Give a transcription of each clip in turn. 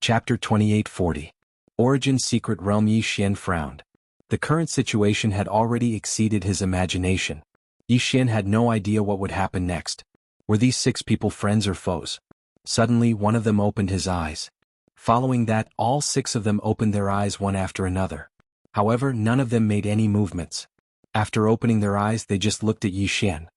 Chapter 2840. Origin Secret Realm. Yi Xian frowned. The current situation had already exceeded his imagination. Yi Xian had no idea what would happen next. Were these 6 people friends or foes? Suddenly one of them opened his eyes. Following that, all 6 of them opened their eyes one after another. However, none of them made any movements. After opening their eyes, they just looked at Yi Xian.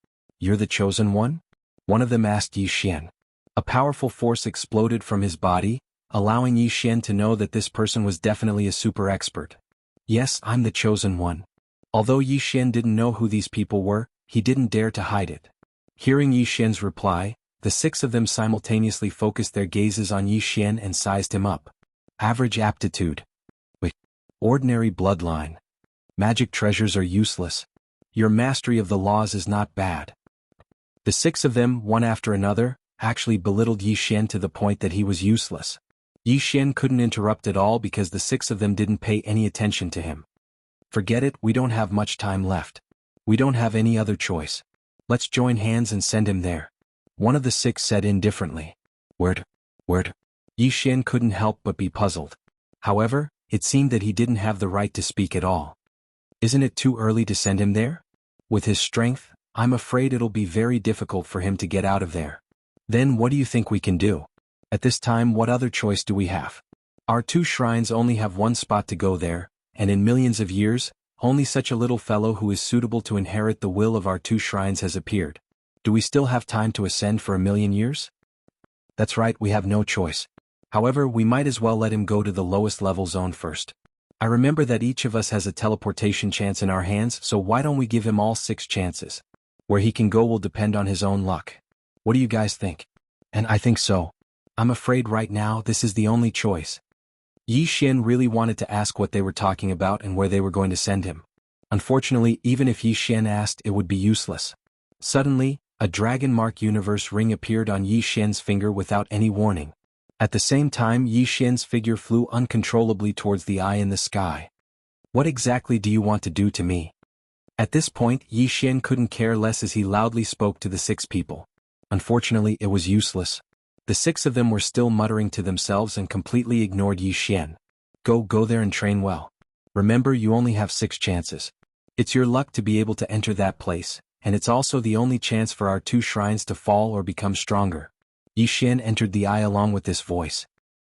"You're the chosen one?" One of them asked Yi Xian. A powerful force exploded from his body, allowing Yi Xian to know that this person was definitely a super expert. "Yes, I'm the chosen one." Although Yi Xian didn't know who these people were, he didn't dare to hide it. Hearing Yi Xian's reply, the 6 of them simultaneously focused their gazes on Yi Xian and sized him up. Average aptitude. Wait. Ordinary bloodline. Magic treasures are useless. Your mastery of the laws is not bad. The 6 of them, one after another, actually belittled Yi Xian to the point that he was useless. Yi Xian couldn't interrupt at all because the 6 of them didn't pay any attention to him. "Forget it, we don't have much time left. We don't have any other choice. Let's join hands and send him there," one of the 6 said indifferently. Word. Yi Xian couldn't help but be puzzled. However, it seemed that he didn't have the right to speak at all. "Isn't it too early to send him there? With his strength, I'm afraid it'll be very difficult for him to get out of there." "Then what do you think we can do? At this time, what other choice do we have? Our 2 shrines only have one spot to go there, and in millions of years, only such a little fellow who is suitable to inherit the will of our 2 shrines has appeared. Do we still have time to ascend for 1,000,000 years?" "That's right, we have no choice. However, we might as well let him go to the lowest level zone first. I remember that each of us has a teleportation chance in our hands, so why don't we give him all 6 chances? Where he can go will depend on his own luck. What do you guys think?" "And I think so. I'm afraid right now this is the only choice." Yi Xian really wanted to ask what they were talking about and where they were going to send him. Unfortunately, even if Yi Xian asked, it would be useless. Suddenly, a dragon mark universe ring appeared on Yi Xian's finger without any warning. At the same time, Yi Xian's figure flew uncontrollably towards the eye in the sky. "What exactly do you want to do to me?" At this point, Yi Xian couldn't care less as he loudly spoke to the 6 people. Unfortunately, it was useless. The 6 of them were still muttering to themselves and completely ignored Yi Xian. Go there and train well. Remember, you only have 6 chances. It's your luck to be able to enter that place, and it's also the only chance for our 2 shrines to fall or become stronger." Yi Xian entered the eye along with this voice.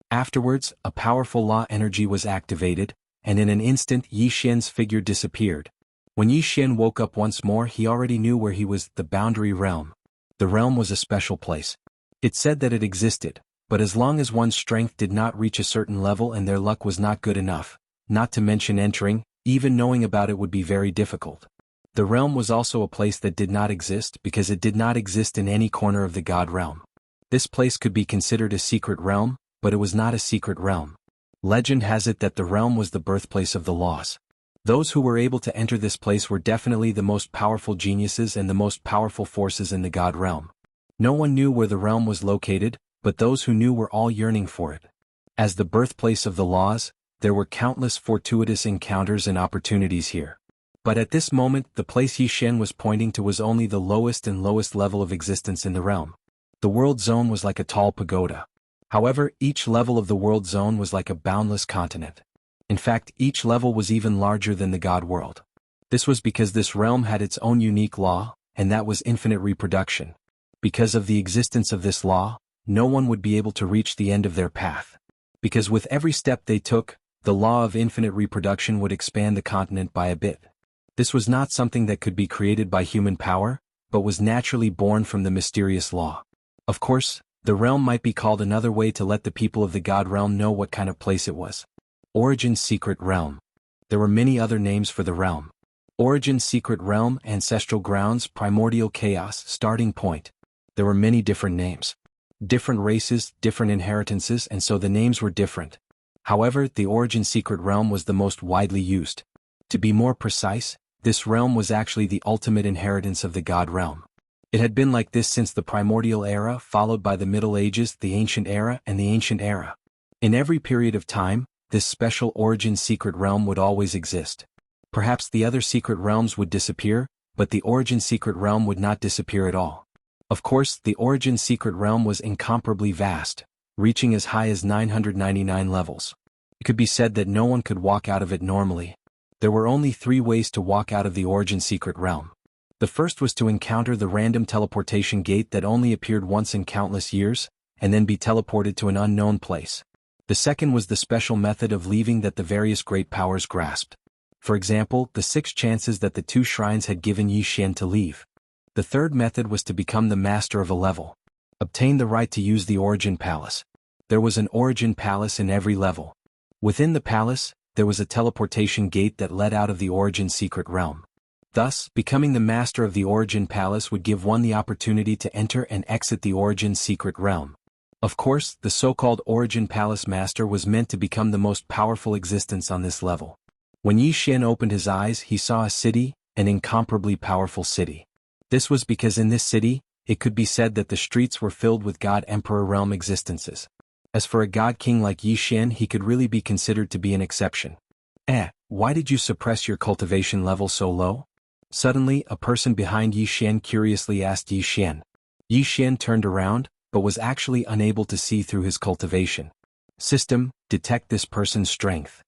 Afterwards, a powerful law energy was activated, and in an instant Yi Xian's figure disappeared. When Yi Xian woke up once more, he already knew where he was, the Boundary Realm. The realm was a special place. It said that it existed, but as long as one's strength did not reach a certain level and their luck was not good enough, not to mention entering, even knowing about it would be very difficult. The realm was also a place that did not exist because it did not exist in any corner of the God realm. This place could be considered a secret realm, but it was not a secret realm. Legend has it that the realm was the birthplace of the laws. Those who were able to enter this place were definitely the most powerful geniuses and the most powerful forces in the God realm. No one knew where the realm was located, but those who knew were all yearning for it. As the birthplace of the laws, there were countless fortuitous encounters and opportunities here. But at this moment, the place Yi Xian was pointing to was only the lowest level of existence in the realm. The world zone was like a tall pagoda. However, each level of the world zone was like a boundless continent. In fact, each level was even larger than the God world. This was because this realm had its own unique law, and that was infinite reproduction. Because of the existence of this law, no one would be able to reach the end of their path. Because with every step they took, the law of infinite reproduction would expand the continent by a bit. This was not something that could be created by human power, but was naturally born from the mysterious law. Of course, the realm might be called another way to let the people of the God realm know what kind of place it was. Origin Secret Realm. There were many other names for the realm. Origin Secret Realm, Ancestral Grounds, Primordial Chaos, Starting Point. There were many different names. Different races, different inheritances, and so the names were different. However, the Origin Secret Realm was the most widely used. To be more precise, this realm was actually the ultimate inheritance of the God realm. It had been like this since the Primordial Era, followed by the Middle Ages, the Ancient Era, and the Ancient Era. In every period of time, this special Origin Secret Realm would always exist. Perhaps the other secret realms would disappear, but the Origin Secret Realm would not disappear at all. Of course, the Origin Secret Realm was incomparably vast, reaching as high as 999 levels. It could be said that no one could walk out of it normally. There were only 3 ways to walk out of the Origin Secret Realm. The first was to encounter the random teleportation gate that only appeared once in countless years, and then be teleported to an unknown place. The second was the special method of leaving that the various great powers grasped. For example, the 6 chances that the 2 shrines had given Yi Xian to leave. The third method was to become the master of a level. Obtain the right to use the Origin Palace. There was an Origin Palace in every level. Within the palace, there was a teleportation gate that led out of the Origin Secret Realm. Thus, becoming the master of the Origin Palace would give one the opportunity to enter and exit the Origin Secret Realm. Of course, the so-called Origin Palace Master was meant to become the most powerful existence on this level. When Yi Xian opened his eyes, he saw a city, an incomparably powerful city. This was because in this city, it could be said that the streets were filled with God Emperor realm existences. As for a God King like Yi Xian, he could really be considered to be an exception. Why did you suppress your cultivation level so low? Suddenly, a person behind Yi Xian curiously asked Yi Xian. Yi Xian turned around, but was actually unable to see through his cultivation. System, detect this person's strength.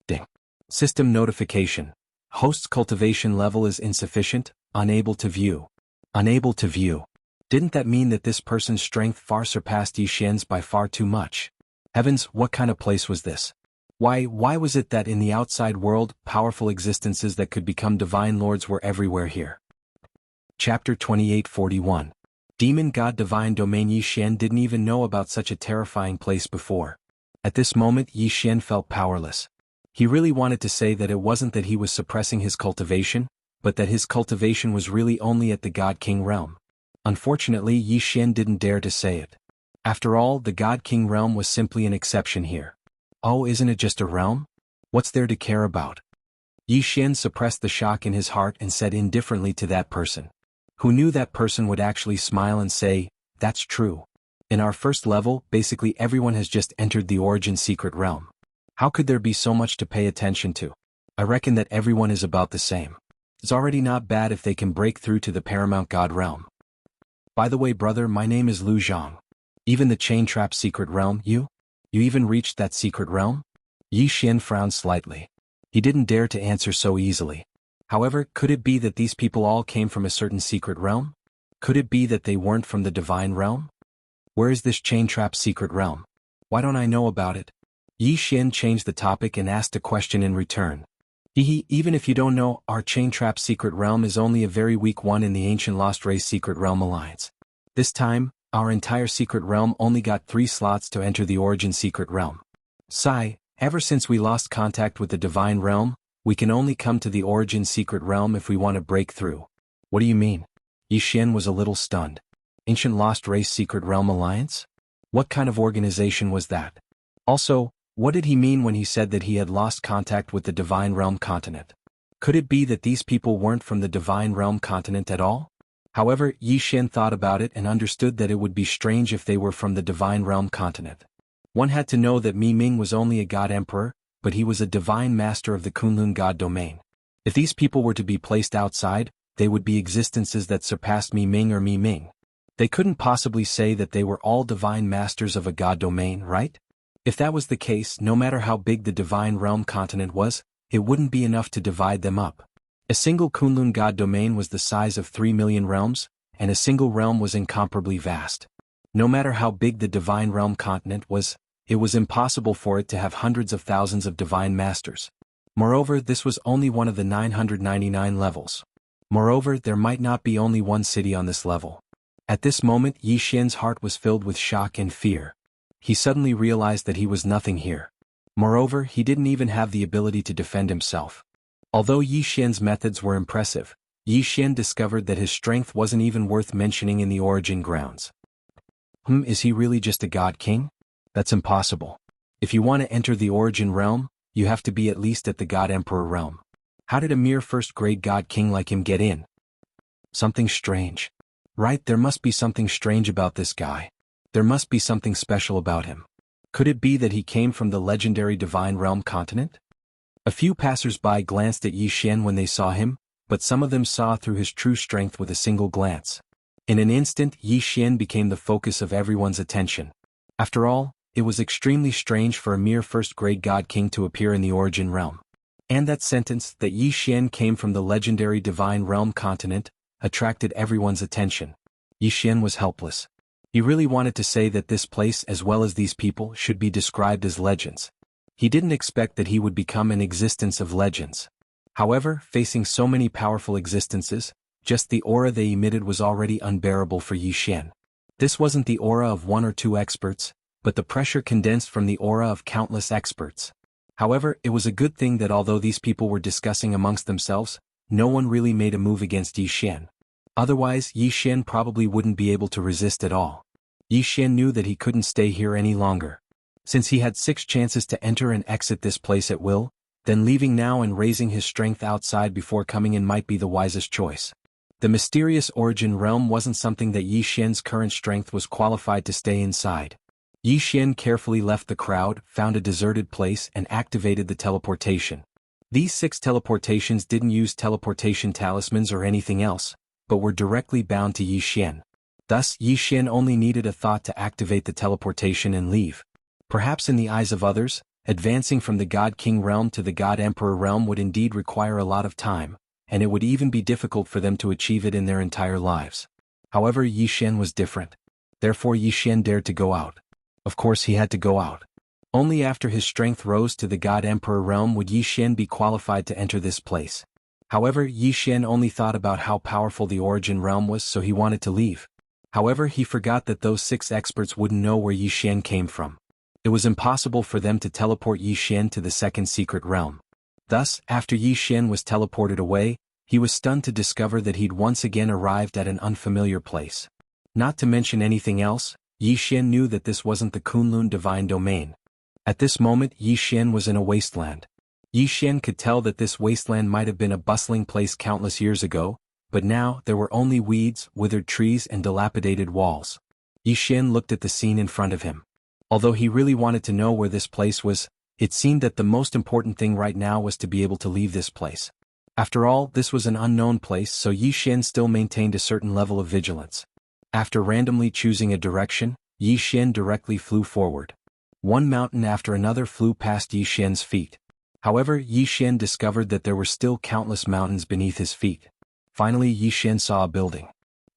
Ding. System notification. Host's cultivation level is insufficient, unable to view. Unable to view. Didn't that mean that this person's strength far surpassed Yi Xian's by far too much? Heavens, what kind of place was this? Why was it that in the outside world, powerful existences that could become divine lords were everywhere here? Chapter 2841. Demon God Divine Domain. Yi Xian didn't even know about such a terrifying place before. At this moment, Yi Xian felt powerless. He really wanted to say that it wasn't that he was suppressing his cultivation, but that his cultivation was really only at the God King realm. Unfortunately, Yi Xian didn't dare to say it. After all, the God King realm was simply an exception here. Oh, isn't it just a realm? What's there to care about? Yi Xian suppressed the shock in his heart and said indifferently to that person. Who knew that person would actually smile and say, "That's true. In our first level, basically everyone has just entered the Origin Secret Realm. How could there be so much to pay attention to? I reckon that everyone is about the same. It's already not bad if they can break through to the Paramount God Realm. By the way, brother, my name is Lu Zhang. Even the Chain Trap Secret Realm, you even reached that secret realm?" Yi Xian frowned slightly. He didn't dare to answer so easily. However, could it be that these people all came from a certain secret realm? Could it be that they weren't from the divine realm? Where is this Chain Trap Secret Realm? Why don't I know about it? Yi Xian changed the topic and asked a question in return. Even if you don't know, our Chain Trap Secret Realm is only a very weak one in the Ancient Lost Race Secret Realm Alliance. This time, our entire secret realm only got 3 slots to enter the Origin Secret Realm. Sigh, ever since we lost contact with the Divine Realm, we can only come to the Origin Secret Realm if we want to break through. What do you mean? Yi Xian was a little stunned. Ancient Lost Race Secret Realm Alliance? What kind of organization was that? Also, what did he mean when he said that he had lost contact with the Divine Realm continent? Could it be that these people weren't from the Divine Realm continent at all? However, Yi Xian thought about it and understood that it would be strange if they were from the Divine Realm continent. One had to know that Mi Ming was only a God Emperor, but he was a Divine Master of the Kunlun God Domain. If these people were to be placed outside, they would be existences that surpassed Mi Ming or Mi Ming. They couldn't possibly say that they were all Divine Masters of a God Domain, right? If that was the case, no matter how big the Divine Realm continent was, it wouldn't be enough to divide them up. A single Kunlun God Domain was the size of 3 million realms, and a single realm was incomparably vast. No matter how big the Divine Realm continent was, it was impossible for it to have hundreds of thousands of Divine Masters. Moreover, this was only one of the 999 levels. Moreover, there might not be only one city on this level. At this moment, Yi Xian's heart was filled with shock and fear. He suddenly realized that he was nothing here. Moreover, he didn't even have the ability to defend himself. Although Yi Xian's methods were impressive, Yi Xian discovered that his strength wasn't even worth mentioning in the Origin grounds. Is he really just a God King? That's impossible. If you want to enter the Origin realm, you have to be at least at the God Emperor realm. How did a mere first-grade God King like him get in? Something strange. Right, there must be something strange about this guy. There must be something special about him. Could it be that he came from the legendary Divine Realm continent? A few passers-by glanced at Yi Xian when they saw him, but some of them saw through his true strength with a single glance. In an instant, Yi Xian became the focus of everyone's attention. After all, it was extremely strange for a mere first-grade god king to appear in the origin realm. And that sentence, that Yi Xian came from the legendary divine realm continent, attracted everyone's attention. Yi Xian was helpless. He really wanted to say that this place as well as these people should be described as legends. He didn't expect that he would become an existence of legends. However, facing so many powerful existences, just the aura they emitted was already unbearable for Yi Xian. This wasn't the aura of one or two experts, but the pressure condensed from the aura of countless experts. However, it was a good thing that although these people were discussing amongst themselves, no one really made a move against Yi Xian. Otherwise, Yi Xian probably wouldn't be able to resist at all. Yi Xian knew that he couldn't stay here any longer. Since he had 6 chances to enter and exit this place at will, then leaving now and raising his strength outside before coming in might be the wisest choice. The mysterious origin realm wasn't something that Yi Xian's current strength was qualified to stay inside. Yi Xian carefully left the crowd, found a deserted place and activated the teleportation. These 6 teleportations didn't use teleportation talismans or anything else, but were directly bound to Yi Xian. Thus, Yi Xian only needed a thought to activate the teleportation and leave. Perhaps in the eyes of others, advancing from the God King realm to the God Emperor realm would indeed require a lot of time, and it would even be difficult for them to achieve it in their entire lives. However, Yi Xian was different. Therefore Yi Xian dared to go out. Of course he had to go out. Only after his strength rose to the God Emperor realm would Yi Xian be qualified to enter this place. However, Yi Xian only thought about how powerful the origin realm was, so he wanted to leave. However, he forgot that those 6 experts wouldn't know where Yi Xian came from. It was impossible for them to teleport Yi Xian to the second secret realm. Thus, after Yi Xian was teleported away, he was stunned to discover that he'd once again arrived at an unfamiliar place. Not to mention anything else, Yi Xian knew that this wasn't the Kunlun divine domain. At this moment Yi Xian was in a wasteland. Yi Xian could tell that this wasteland might have been a bustling place countless years ago, but now there were only weeds, withered trees and dilapidated walls. Yi Xian looked at the scene in front of him. Although he really wanted to know where this place was, it seemed that the most important thing right now was to be able to leave this place. After all, this was an unknown place, so Yi Xian still maintained a certain level of vigilance. After randomly choosing a direction, Yi Xian directly flew forward. One mountain after another flew past Yi Xian's feet. However, Yi Xian discovered that there were still countless mountains beneath his feet. Finally, Yi Xian saw a building.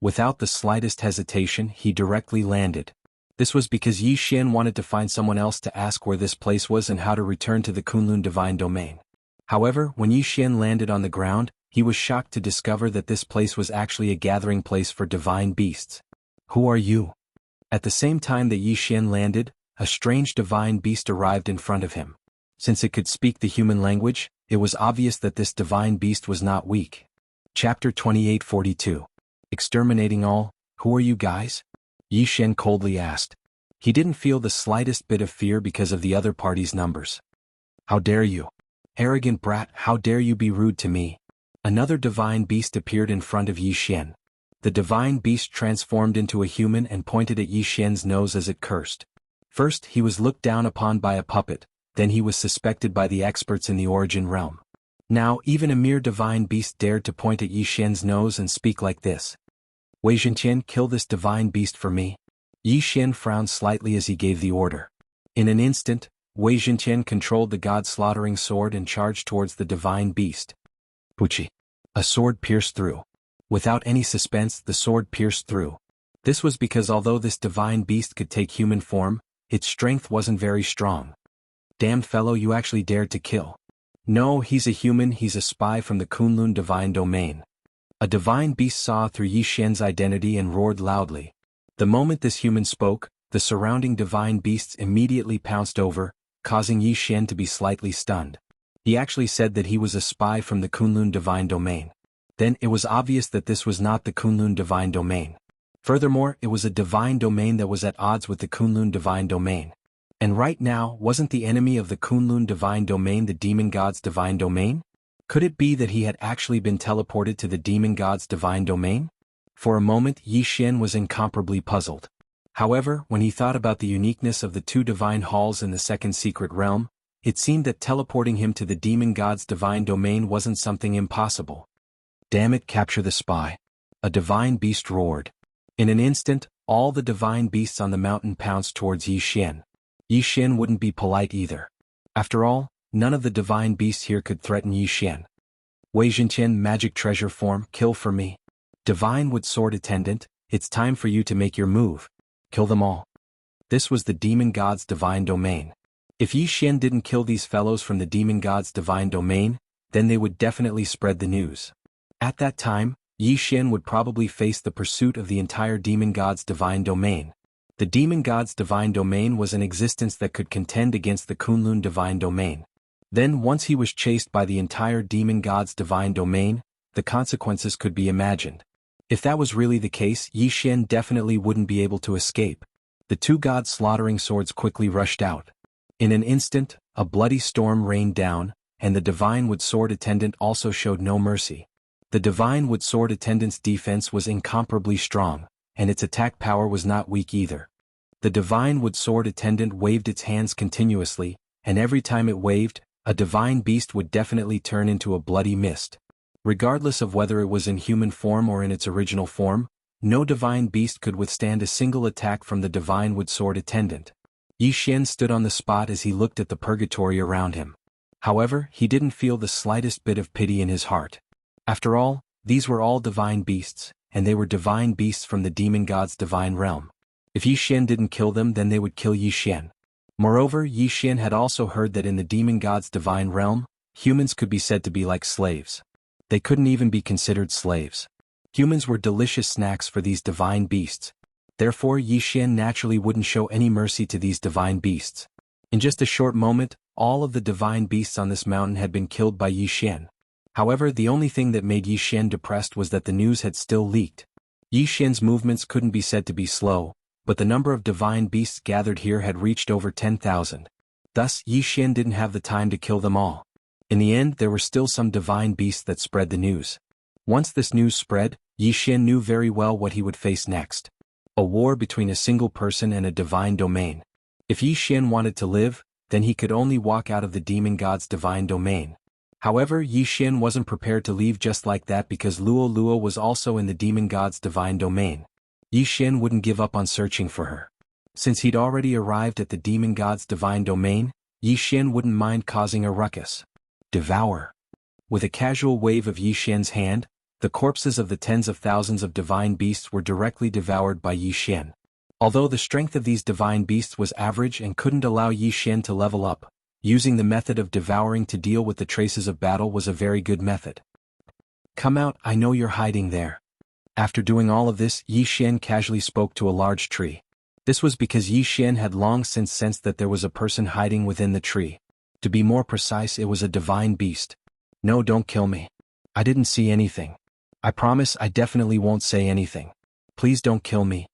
Without the slightest hesitation, he directly landed. This was because Yi Xian wanted to find someone else to ask where this place was and how to return to the Kunlun divine domain. However, when Yi Xian landed on the ground, he was shocked to discover that this place was actually a gathering place for divine beasts. Who are you? At the same time that Yi Xian landed, a strange divine beast arrived in front of him. Since it could speak the human language, it was obvious that this divine beast was not weak. Chapter 2842. Exterminating all. Who are you guys? Yi Xian coldly asked. He didn't feel the slightest bit of fear because of the other party's numbers. How dare you? Arrogant brat, how dare you be rude to me? Another divine beast appeared in front of Yi Xian. The divine beast transformed into a human and pointed at Yi Xian's nose as it cursed. First, he was looked down upon by a puppet, then he was suspected by the experts in the origin realm. Now, even a mere divine beast dared to point at Yi Xian's nose and speak like this. Wei Zhenqian, kill this divine beast for me. Yi Xian frowned slightly as he gave the order. In an instant, Wei Zhenqian controlled the god-slaughtering sword and charged towards the divine beast. Puchi. A sword pierced through. Without any suspense, the sword pierced through. This was because although this divine beast could take human form, its strength wasn't very strong. Damn fellow, you actually dared to kill. No, he's a human, he's a spy from the Kunlun divine domain. A divine beast saw through Yi Xian's identity and roared loudly. The moment this human spoke, the surrounding divine beasts immediately pounced over, causing Yi Xian to be slightly stunned. He actually said that he was a spy from the Kunlun divine domain. Then it was obvious that this was not the Kunlun divine domain. Furthermore, it was a divine domain that was at odds with the Kunlun divine domain. And right now, wasn't the enemy of the Kunlun divine domain the demon god's divine domain? Could it be that he had actually been teleported to the demon god's divine domain? For a moment Yi Xian was incomparably puzzled. However, when he thought about the uniqueness of the 2 divine halls in the second secret realm, it seemed that teleporting him to the demon god's divine domain wasn't something impossible. Damn it, capture the spy. A divine beast roared. In an instant, all the divine beasts on the mountain pounced towards Yi Xian. Yi Xian wouldn't be polite either. After all, none of the divine beasts here could threaten Yi Xian. Wei Zhenqian, magic treasure form, kill for me. Divine Wood Sword Attendant, it's time for you to make your move. Kill them all. This was the demon god's divine domain. If Yi Xian didn't kill these fellows from the demon god's divine domain, then they would definitely spread the news. At that time, Yi Xian would probably face the pursuit of the entire demon god's divine domain. The demon god's divine domain was an existence that could contend against the Kunlun divine domain. Then once he was chased by the entire demon god's divine domain, the consequences could be imagined. If that was really the case, Yi Xian definitely wouldn't be able to escape. The two gods' slaughtering swords quickly rushed out. In an instant, a bloody storm rained down, and the divine Wood Sword Attendant also showed no mercy. The divine Wood Sword Attendant's defense was incomparably strong, and its attack power was not weak either. The divine Wood Sword Attendant waved its hands continuously, and every time it waved, a divine beast would definitely turn into a bloody mist. Regardless of whether it was in human form or in its original form, no divine beast could withstand a single attack from the divine Wood Sword Attendant. Yi Xian stood on the spot as he looked at the purgatory around him. However, he didn't feel the slightest bit of pity in his heart. After all, these were all divine beasts, and they were divine beasts from the demon god's divine realm. If Yi Xian didn't kill them, then they would kill Yi Xian. Moreover, Yi Xian had also heard that in the demon god's divine realm, humans could be said to be like slaves. They couldn't even be considered slaves. Humans were delicious snacks for these divine beasts. Therefore, Yi Xian naturally wouldn't show any mercy to these divine beasts. In just a short moment, all of the divine beasts on this mountain had been killed by Yi Xian. However, the only thing that made Yi Xian depressed was that the news had still leaked. Yi Xian's movements couldn't be said to be slow, but the number of divine beasts gathered here had reached over 10,000. Thus, Yi Xian didn't have the time to kill them all. In the end, there were still some divine beasts that spread the news. Once this news spread, Yi Xian knew very well what he would face next. A war between a single person and a divine domain. If Yi Xian wanted to live, then he could only walk out of the demon god's divine domain. However, Yi Xian wasn't prepared to leave just like that because Luo Luo was also in the demon god's divine domain. Yi Xian wouldn't give up on searching for her. Since he'd already arrived at the demon god's divine domain, Yi Xian wouldn't mind causing a ruckus. Devour. With a casual wave of Yi Xian's hand, the corpses of the tens of thousands of divine beasts were directly devoured by Yi Xian. Although the strength of these divine beasts was average and couldn't allow Yi Xian to level up, using the method of devouring to deal with the traces of battle was a very good method. Come out, I know you're hiding there. After doing all of this, Yi Xian casually spoke to a large tree. This was because Yi Xian had long since sensed that there was a person hiding within the tree. To be more precise, it was a divine beast. No, don't kill me. I didn't see anything. I promise I definitely won't say anything. Please don't kill me.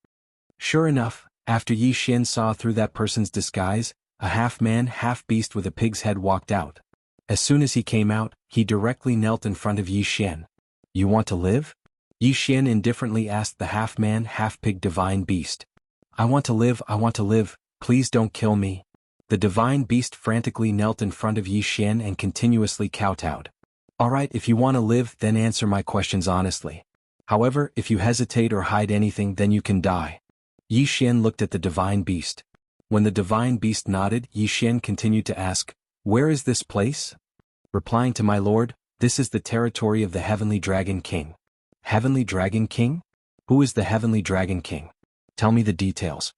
Sure enough, after Yi Xian saw through that person's disguise, a half-man, half-beast with a pig's head walked out. As soon as he came out, he directly knelt in front of Yi Xian. You want to live? Yi Xian indifferently asked the half-man, half-pig divine beast. I want to live, please don't kill me. The divine beast frantically knelt in front of Yi Xian and continuously kowtowed. Alright, if you want to live, then answer my questions honestly. However, if you hesitate or hide anything, then you can die. Yi Xian looked at the divine beast. When the divine beast nodded, Yi Xian continued to ask, Where is this place? Replying to my lord, this is the territory of the Heavenly Dragon King. Heavenly Dragon King? Who is the Heavenly Dragon King? Tell me the details.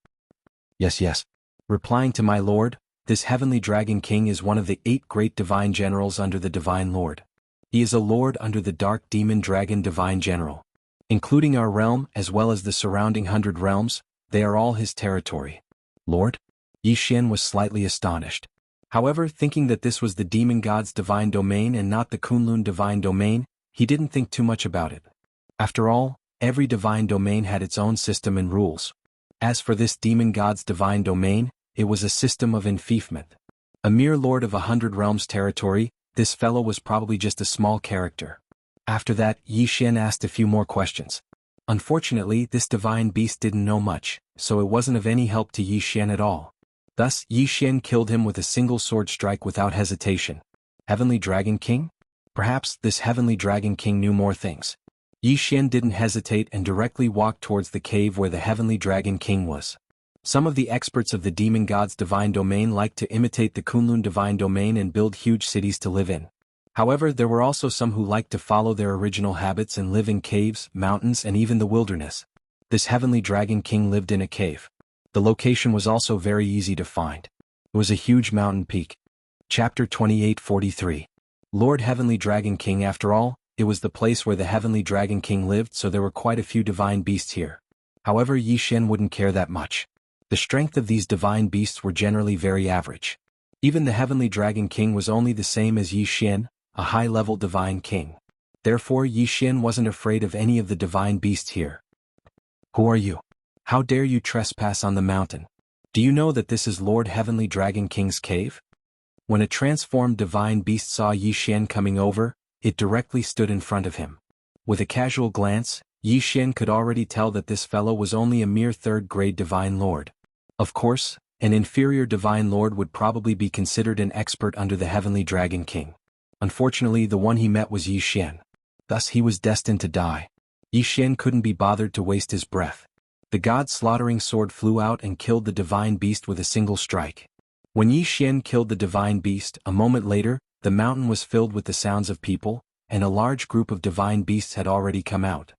Yes. Replying to my lord, this Heavenly Dragon King is one of the 8 great divine generals under the Divine Lord. He is a lord under the Dark Demon Dragon Divine General. Including our realm as well as the surrounding 100 realms, they are all his territory. Lord? Yi Xian was slightly astonished. However, thinking that this was the demon god's divine domain and not the Kunlun divine domain, he didn't think too much about it. After all, every divine domain had its own system and rules. As for this demon god's divine domain, it was a system of enfeoffment. A mere lord of 100 realms territory, this fellow was probably just a small character. After that, Yi Xian asked a few more questions. Unfortunately, this divine beast didn't know much, so it wasn't of any help to Yi Xian at all. Thus, Yi Xian killed him with a single sword strike without hesitation. Heavenly Dragon King? Perhaps this Heavenly Dragon King knew more things. Yi Xian didn't hesitate and directly walked towards the cave where the Heavenly Dragon King was. Some of the experts of the demon god's divine domain liked to imitate the Kunlun divine domain and build huge cities to live in. However, there were also some who liked to follow their original habits and live in caves, mountains, and even the wilderness. This Heavenly Dragon King lived in a cave. The location was also very easy to find. It was a huge mountain peak. Chapter 28:43. Lord Heavenly Dragon King. After all, it was the place where the Heavenly Dragon King lived, so there were quite a few divine beasts here. However, Yi Xian wouldn't care that much. The strength of these divine beasts were generally very average. Even the Heavenly Dragon King was only the same as Yi Xian, a high-level divine king. Therefore, Yi Xian wasn't afraid of any of the divine beasts here. Who are you? How dare you trespass on the mountain? Do you know that this is Lord Heavenly Dragon King's cave? When a transformed divine beast saw Yi Xian coming over, it directly stood in front of him. With a casual glance, Yi Xian could already tell that this fellow was only a mere third-grade divine lord. Of course, an inferior divine lord would probably be considered an expert under the Heavenly Dragon King. Unfortunately, the one he met was Yi Xian. Thus he was destined to die. Yi Xian couldn't be bothered to waste his breath. The god's slaughtering sword flew out and killed the divine beast with a single strike. When Yi Xian killed the divine beast, a moment later, the mountain was filled with the sounds of people, and a large group of divine beasts had already come out.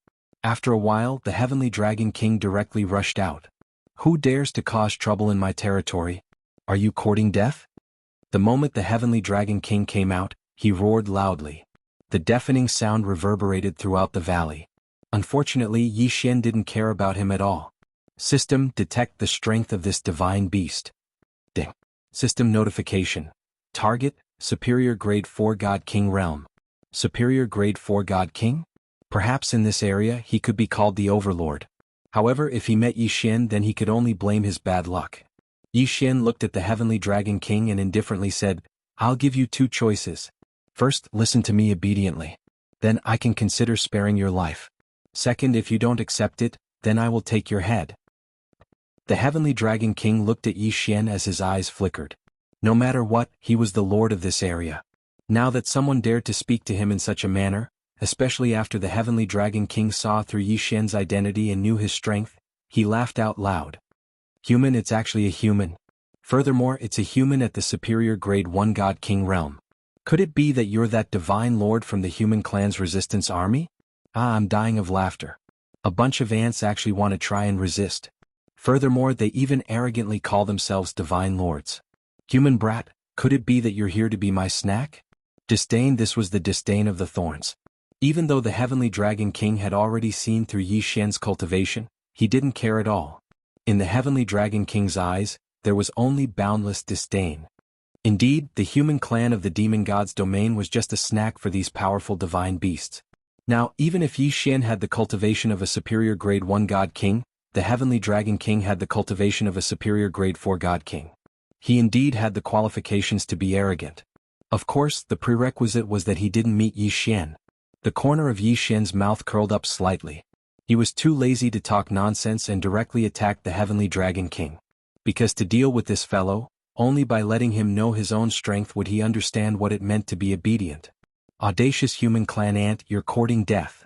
After a while, the Heavenly Dragon King directly rushed out. Who dares to cause trouble in my territory? Are you courting death? The moment the Heavenly Dragon King came out, he roared loudly. The deafening sound reverberated throughout the valley. Unfortunately, Yi Xian didn't care about him at all. System, detect the strength of this divine beast. Ding. System notification. Target, Superior Grade 4 God King Realm. Superior Grade 4 God King? Perhaps in this area he could be called the Overlord. However, if he met Yi Xian, then he could only blame his bad luck. Yi Xian looked at the Heavenly Dragon King and indifferently said, I'll give you two choices. First, listen to me obediently. Then I can consider sparing your life. Second, if you don't accept it, then I will take your head. The Heavenly Dragon King looked at Yi Xian as his eyes flickered. No matter what, he was the lord of this area. Now that someone dared to speak to him in such a manner, especially after the Heavenly Dragon King saw through Yi Xian's identity and knew his strength, he laughed out loud. Human, it's actually a human. Furthermore, it's a human at the Superior Grade 1 God King realm. Could it be that you're that divine lord from the human clan's resistance army? Ah, I'm dying of laughter. A bunch of ants actually want to try and resist. Furthermore, they even arrogantly call themselves divine lords. Human brat, could it be that you're here to be my snack? Disdain. This was the disdain of the thorns. Even though the Heavenly Dragon King had already seen through Yi Xian's cultivation, he didn't care at all. In the Heavenly Dragon King's eyes, there was only boundless disdain. Indeed, the human clan of the demon god's domain was just a snack for these powerful divine beasts. Now, even if Yi Xian had the cultivation of a superior grade 1 God King, the Heavenly Dragon King had the cultivation of a superior grade 4 God King. He indeed had the qualifications to be arrogant. Of course, the prerequisite was that he didn't meet Yi Xian. The corner of Yi Xian's mouth curled up slightly. He was too lazy to talk nonsense and directly attacked the Heavenly Dragon King. Because to deal with this fellow, only by letting him know his own strength would he understand what it meant to be obedient. Audacious human clan ant, you're courting death.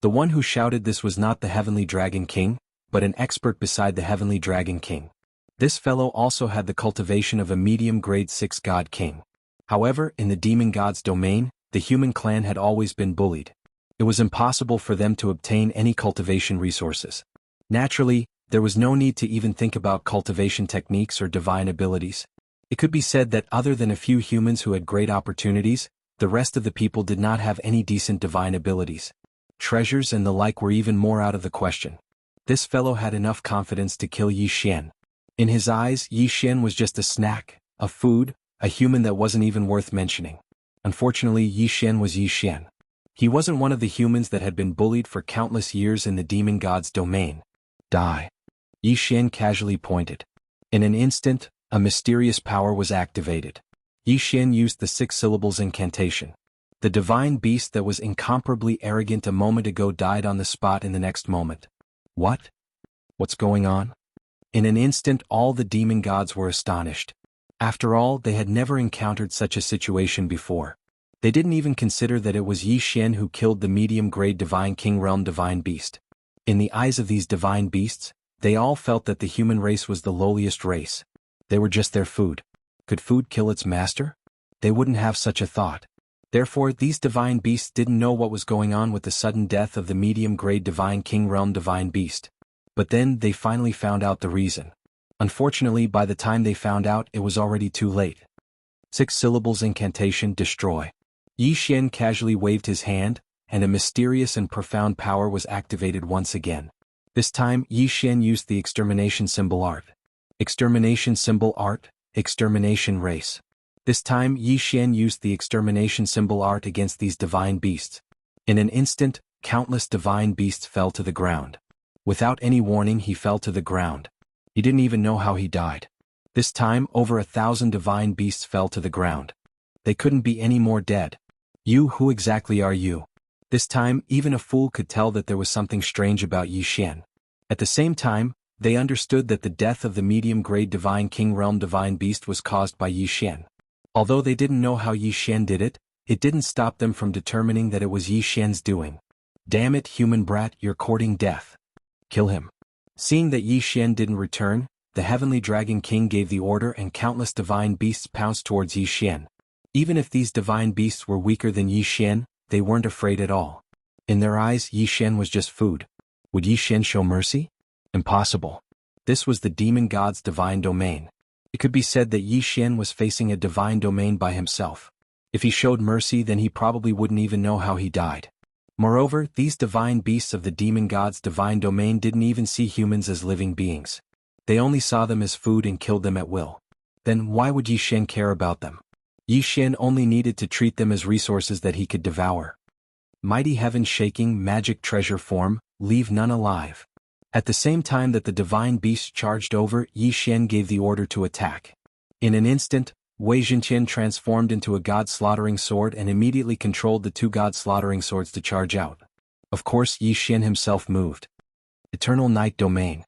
The one who shouted this was not the Heavenly Dragon King, but an expert beside the Heavenly Dragon King. This fellow also had the cultivation of a medium grade 6 God King. However, in the demon god's domain, the human clan had always been bullied. It was impossible for them to obtain any cultivation resources. Naturally, there was no need to even think about cultivation techniques or divine abilities. It could be said that other than a few humans who had great opportunities, the rest of the people did not have any decent divine abilities. Treasures and the like were even more out of the question. This fellow had enough confidence to kill Yi Xian. In his eyes, Yi Xian was just a snack, a food, a human that wasn't even worth mentioning. Unfortunately, Yi Xian was Yi Xian. He wasn't one of the humans that had been bullied for countless years in the demon god's domain. Die. Yi Xian casually pointed. In an instant, a mysterious power was activated. Yi Xian used the 6 syllables incantation. The divine beast that was incomparably arrogant a moment ago died on the spot in the next moment. What? What's going on? In an instant, all the demon gods were astonished. After all, they had never encountered such a situation before. They didn't even consider that it was Yi Xian who killed the medium-grade Divine King Realm Divine Beast. In the eyes of these divine beasts, they all felt that the human race was the lowliest race. They were just their food. Could food kill its master? They wouldn't have such a thought. Therefore, these divine beasts didn't know what was going on with the sudden death of the medium-grade Divine King Realm Divine Beast. But then they finally found out the reason. Unfortunately, by the time they found out, it was already too late. 6 syllables incantation destroy. Yi Xian casually waved his hand, and a mysterious and profound power was activated once again. This time, Yi Xian used the extermination symbol art. Extermination symbol art, extermination race. This time, Yi Xian used the extermination symbol art against these divine beasts. In an instant, countless divine beasts fell to the ground. Without any warning, he fell to the ground. He didn't even know how he died. This time, over 1,000 divine beasts fell to the ground. They couldn't be any more dead. You, who exactly are you? This time, even a fool could tell that there was something strange about Yi Xian. At the same time, they understood that the death of the medium-grade Divine King Realm Divine Beast was caused by Yi Xian. Although they didn't know how Yi Xian did it, it didn't stop them from determining that it was Yi Xian's doing. Damn it, human brat, you're courting death. Kill him. Seeing that Yi Xian didn't return, the Heavenly Dragon King gave the order and countless divine beasts pounced towards Yi Xian. Even if these divine beasts were weaker than Yi Xian, they weren't afraid at all. In their eyes, Yi Xian was just food. Would Yi Xian show mercy? Impossible. This was the demon god's divine domain. It could be said that Yi Xian was facing a divine domain by himself. If he showed mercy, then he probably wouldn't even know how he died. Moreover, these divine beasts of the demon god's divine domain didn't even see humans as living beings. They only saw them as food and killed them at will. Then why would Yi Xian care about them? Yi Xian only needed to treat them as resources that he could devour. Mighty heaven-shaking magic treasure form, leave none alive. At the same time that the divine beast charged over, Yi Xian gave the order to attack. In an instant, Wei Zhenqian transformed into a god-slaughtering sword and immediately controlled the 2 god-slaughtering swords to charge out. Of course, Yi Xian himself moved. Eternal Night Domain.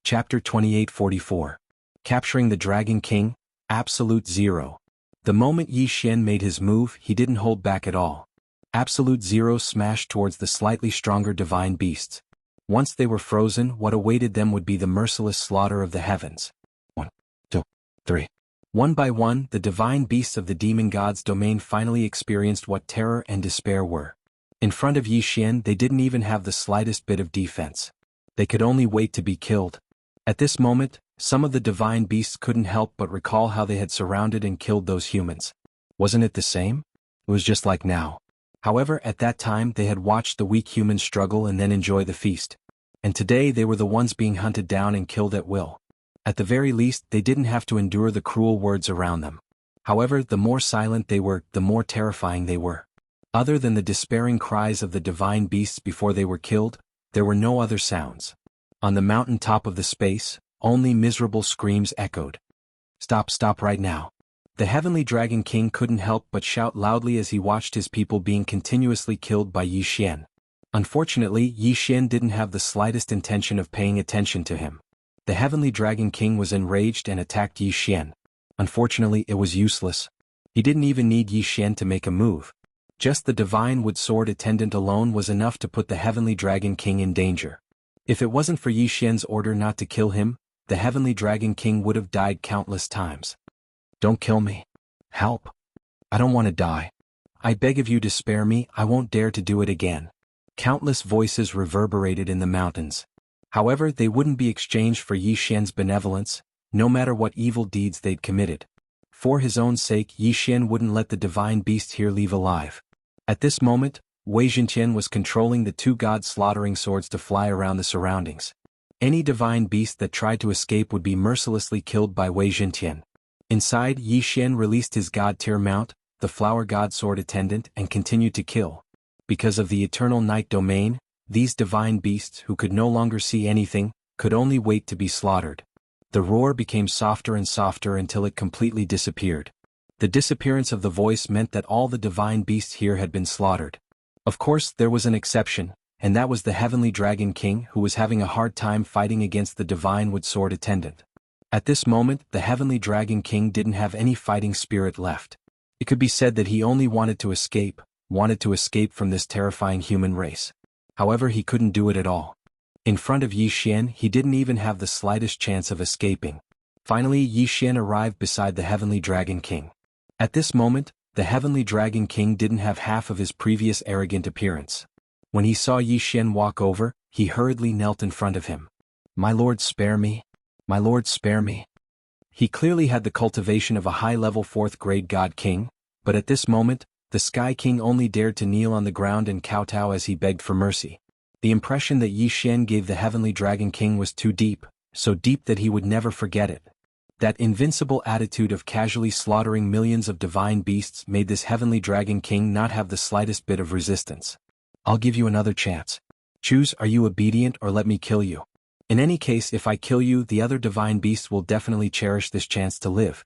Chapter 2844. Capturing the Dragon King, Absolute Zero. The moment Yi Xian made his move, he didn't hold back at all. Absolute Zero smashed towards the slightly stronger divine beasts. Once they were frozen, what awaited them would be the merciless slaughter of the heavens. 1, 2, 3. One by one, the divine beasts of the demon god's domain finally experienced what terror and despair were. In front of Yi Xian, they didn't even have the slightest bit of defense. They could only wait to be killed. At this moment, some of the divine beasts couldn't help but recall how they had surrounded and killed those humans. Wasn't it the same? It was just like now. However, at that time they had watched the weak humans struggle and then enjoy the feast. And today they were the ones being hunted down and killed at will. At the very least, they didn't have to endure the cruel words around them. However, the more silent they were, the more terrifying they were. Other than the despairing cries of the divine beasts before they were killed, there were no other sounds. On the mountain top of the space, only miserable screams echoed. Stop right now. The Heavenly Dragon King couldn't help but shout loudly as he watched his people being continuously killed by Yi Xian. Unfortunately, Yi Xian didn't have the slightest intention of paying attention to him. The Heavenly Dragon King was enraged and attacked Yi Xian. Unfortunately, it was useless. He didn't even need Yi Xian to make a move. Just the Divine Wood Sword Attendant alone was enough to put the Heavenly Dragon King in danger. If it wasn't for Yi Xian's order not to kill him, the Heavenly Dragon King would have died countless times. Don't kill me. Help. I don't want to die. I beg of you to spare me, I won't dare to do it again. Countless voices reverberated in the mountains. However, they wouldn't be exchanged for Yi Xian's benevolence, no matter what evil deeds they'd committed. For his own sake, Yi Xian wouldn't let the divine beast here leave alive. At this moment, Wei Zhenqian was controlling the 2 god-slaughtering swords to fly around the surroundings. Any divine beast that tried to escape would be mercilessly killed by Wei Zhenqian. Inside, Yi Xian released his god-tier mount, the Flower God Sword Attendant, and continued to kill. Because of the Eternal Night Domain, these divine beasts who could no longer see anything, could only wait to be slaughtered. The roar became softer and softer until it completely disappeared. The disappearance of the voice meant that all the divine beasts here had been slaughtered. Of course, there was an exception, and that was the Heavenly Dragon King who was having a hard time fighting against the Divine Wood Sword Attendant. At this moment, the Heavenly Dragon King didn't have any fighting spirit left. It could be said that he only wanted to escape from this terrifying human race. However, he couldn't do it at all. In front of Yi Xian, he didn't even have the slightest chance of escaping. Finally, Yi Xian arrived beside the Heavenly Dragon King. At this moment, the Heavenly Dragon King didn't have half of his previous arrogant appearance. When he saw Yi Xian walk over, he hurriedly knelt in front of him. "My lord, spare me. My lord, spare me." He clearly had the cultivation of a high-level 4th-grade God King, but at this moment, the Sky King only dared to kneel on the ground and kowtow as he begged for mercy. The impression that Yi Xian gave the Heavenly Dragon King was too deep, so deep that he would never forget it. That invincible attitude of casually slaughtering millions of divine beasts made this Heavenly Dragon King not have the slightest bit of resistance. "I'll give you another chance. Choose, are you obedient or let me kill you? In any case, if I kill you, the other divine beasts will definitely cherish this chance to live."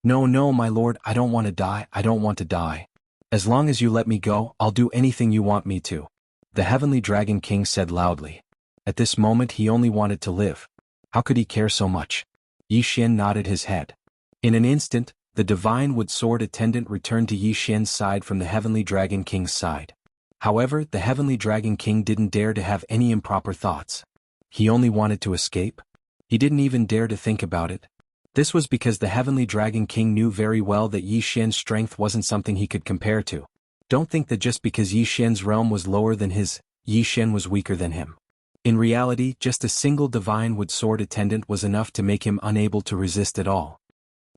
"No, no, my lord, I don't want to die, I don't want to die. As long as you let me go, I'll do anything you want me to," the Heavenly Dragon King said loudly. At this moment he only wanted to live. How could he care so much? Yi Xian nodded his head. In an instant, the divine wood sword attendant returned to Yi Xian's side from the Heavenly Dragon King's side. However, the Heavenly Dragon King didn't dare to have any improper thoughts. He only wanted to escape. He didn't even dare to think about it. This was because the Heavenly Dragon King knew very well that Yi Xian's strength wasn't something he could compare to. Don't think that just because Yi Xian's realm was lower than his, Yi Xian was weaker than him. In reality, just a single divine wood sword attendant was enough to make him unable to resist at all.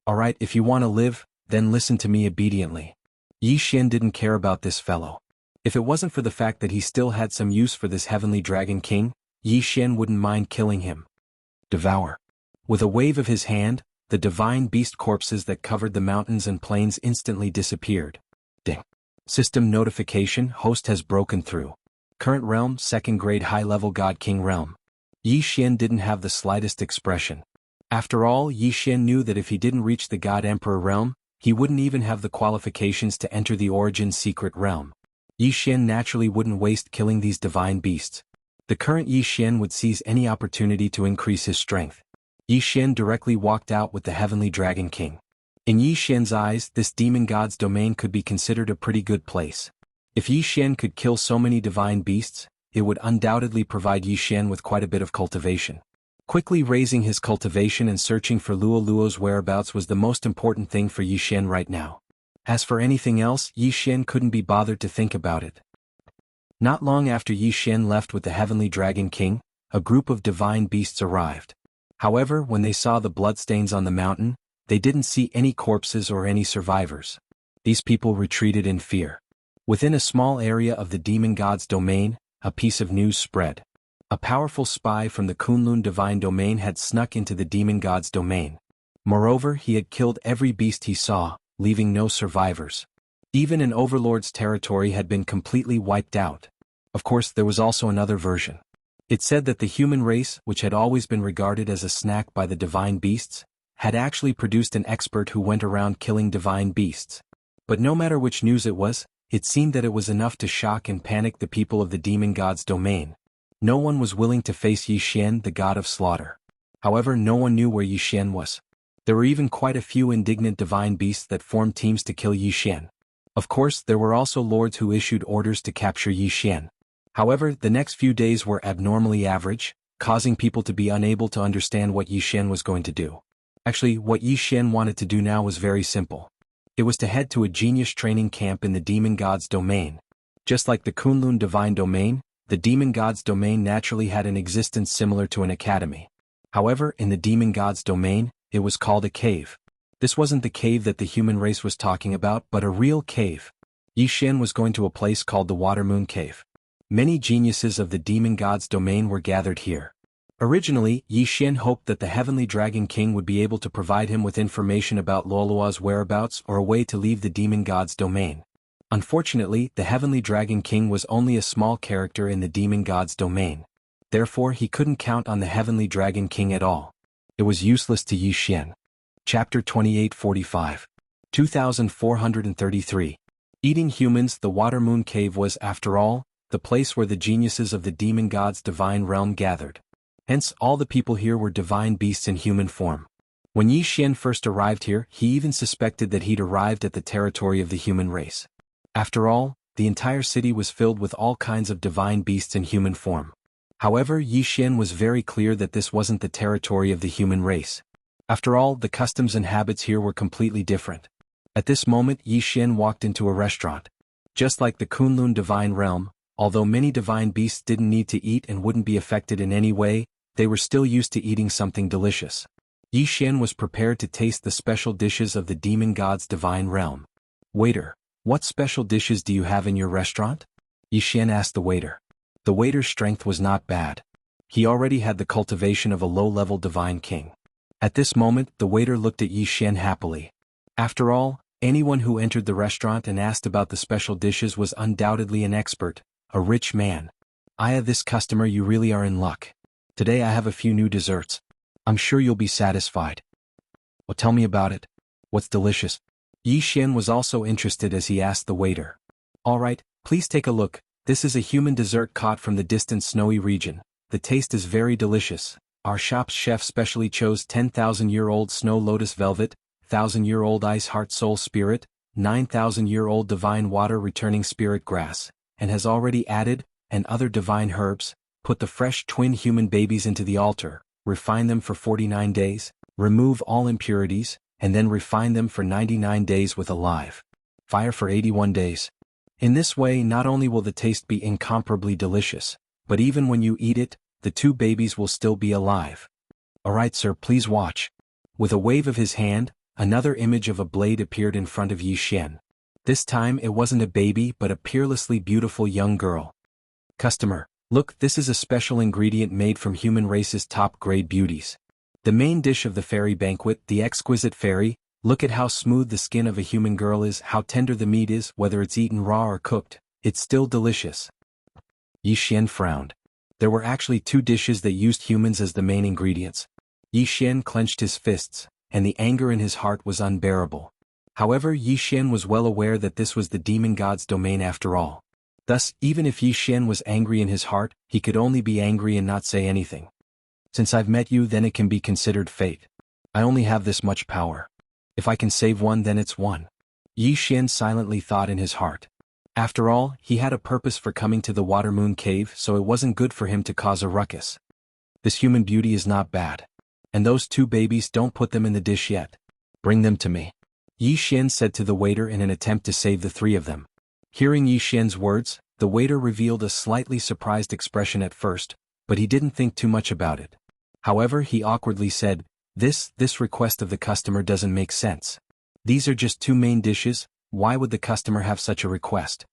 "Alright, if you want to live, then listen to me obediently." Yi Xian didn't care about this fellow. If it wasn't for the fact that he still had some use for this Heavenly Dragon King, Yi Xian wouldn't mind killing him. "Devour." With a wave of his hand, the divine beast corpses that covered the mountains and plains instantly disappeared. Ding. System notification: host has broken through. Current realm: 2nd grade high-level God King realm. Yi Xian didn't have the slightest expression. After all, Yi Xian knew that if he didn't reach the God Emperor realm, he wouldn't even have the qualifications to enter the Origin secret realm. Yi Xian naturally wouldn't waste killing these divine beasts. The current Yi Xian would seize any opportunity to increase his strength. Yi Xian directly walked out with the Heavenly Dragon King. In Yi Xian's eyes, this demon god's domain could be considered a pretty good place. If Yi Xian could kill so many divine beasts, it would undoubtedly provide Yi Xian with quite a bit of cultivation. Quickly raising his cultivation and searching for Luo Luo's whereabouts was the most important thing for Yi Xian right now. As for anything else, Yi Xian couldn't be bothered to think about it. Not long after Yi Xian left with the Heavenly Dragon King, a group of divine beasts arrived. However, when they saw the bloodstains on the mountain, they didn't see any corpses or any survivors. These people retreated in fear. Within a small area of the demon god's domain, a piece of news spread. A powerful spy from the Kunlun divine domain had snuck into the demon god's domain. Moreover, he had killed every beast he saw, leaving no survivors. Even an overlord's territory had been completely wiped out. Of course, there was also another version. It said that the human race, which had always been regarded as a snack by the divine beasts, had actually produced an expert who went around killing divine beasts. But no matter which news it was, it seemed that it was enough to shock and panic the people of the demon god's domain. No one was willing to face Yi Xian, the god of slaughter. However, no one knew where Yi Xian was. There were even quite a few indignant divine beasts that formed teams to kill Yi Xian. Of course, there were also lords who issued orders to capture Yi Xian. However, the next few days were abnormally average, causing people to be unable to understand what Yi Xian was going to do. Actually, what Yi Xian wanted to do now was very simple. It was to head to a genius training camp in the demon god's domain. Just like the Kunlun divine domain, the demon god's domain naturally had an existence similar to an academy. However, in the demon god's domain, it was called a cave. This wasn't the cave that the human race was talking about, but a real cave. Yi Xian was going to a place called the Water Moon Cave. Many geniuses of the demon god's domain were gathered here. Originally, Yi Xian hoped that the Heavenly Dragon King would be able to provide him with information about Luolua's whereabouts or a way to leave the demon god's domain. Unfortunately, the Heavenly Dragon King was only a small character in the demon god's domain. Therefore, he couldn't count on the Heavenly Dragon King at all. It was useless to Yi Xian. Chapter 2845. 2433. Eating humans. The Water Moon Cave was, after all, the place where the geniuses of the demon god's divine realm gathered. Hence, all the people here were divine beasts in human form. When Yi Xian first arrived here, he even suspected that he'd arrived at the territory of the human race. After all, the entire city was filled with all kinds of divine beasts in human form. However, Yi Xian was very clear that this wasn't the territory of the human race. After all, the customs and habits here were completely different. At this moment, Yi Xian walked into a restaurant. Just like the Kunlun divine realm, although many divine beasts didn't need to eat and wouldn't be affected in any way, they were still used to eating something delicious. Yi Xian was prepared to taste the special dishes of the demon god's divine realm. "Waiter, what special dishes do you have in your restaurant?" Yi Xian asked the waiter. The waiter's strength was not bad. He already had the cultivation of a low-level divine king. At this moment, the waiter looked at Yi Xian happily. After all, anyone who entered the restaurant and asked about the special dishes was undoubtedly an expert, a rich man. This customer, you really are in luck. Today I have a few new desserts. I'm sure you'll be satisfied." "Well, tell me about it. What's delicious?" Yi Xian was also interested as he asked the waiter. "All right, please take a look. This is a human dessert caught from the distant snowy region. The taste is very delicious. Our shop's chef specially chose 10,000-year-old snow lotus velvet, 1,000-year-old ice heart soul spirit, 9,000-year-old divine water returning spirit grass, and has already added, and other divine herbs, put the fresh twin human babies into the altar, refine them for 49 days, remove all impurities, and then refine them for 99 days with a live fire for 81 days. In this way, not only will the taste be incomparably delicious, but even when you eat it, the two babies will still be alive. Alright sir, please watch." With a wave of his hand, another image of a blade appeared in front of Yi Xian. This time it wasn't a baby but a peerlessly beautiful young girl. "Customer, look, this is a special ingredient made from human race's top-grade beauties. The main dish of the fairy banquet, the exquisite fairy. Look at how smooth the skin of a human girl is, how tender the meat is, whether it's eaten raw or cooked, it's still delicious." Yi Xian frowned. There were actually two dishes that used humans as the main ingredients. Yi Xian clenched his fists, and the anger in his heart was unbearable. However, Yi Xian was well aware that this was the demon god's domain after all. Thus, even if Yi Xian was angry in his heart, he could only be angry and not say anything. "Since I've met you, then it can be considered fate. I only have this much power. If I can save one, then it's one." Yi Xian silently thought in his heart. After all, he had a purpose for coming to the Water Moon Cave, so it wasn't good for him to cause a ruckus. This human beauty is not bad. And those two babies, don't put them in the dish yet. Bring them to me," Yi Xian said to the waiter in an attempt to save the three of them. Hearing Yi Xian's words, the waiter revealed a slightly surprised expression at first, but he didn't think too much about it. However, he awkwardly said, This request of the customer doesn't make sense. These are just two main dishes, why would the customer have such a request?"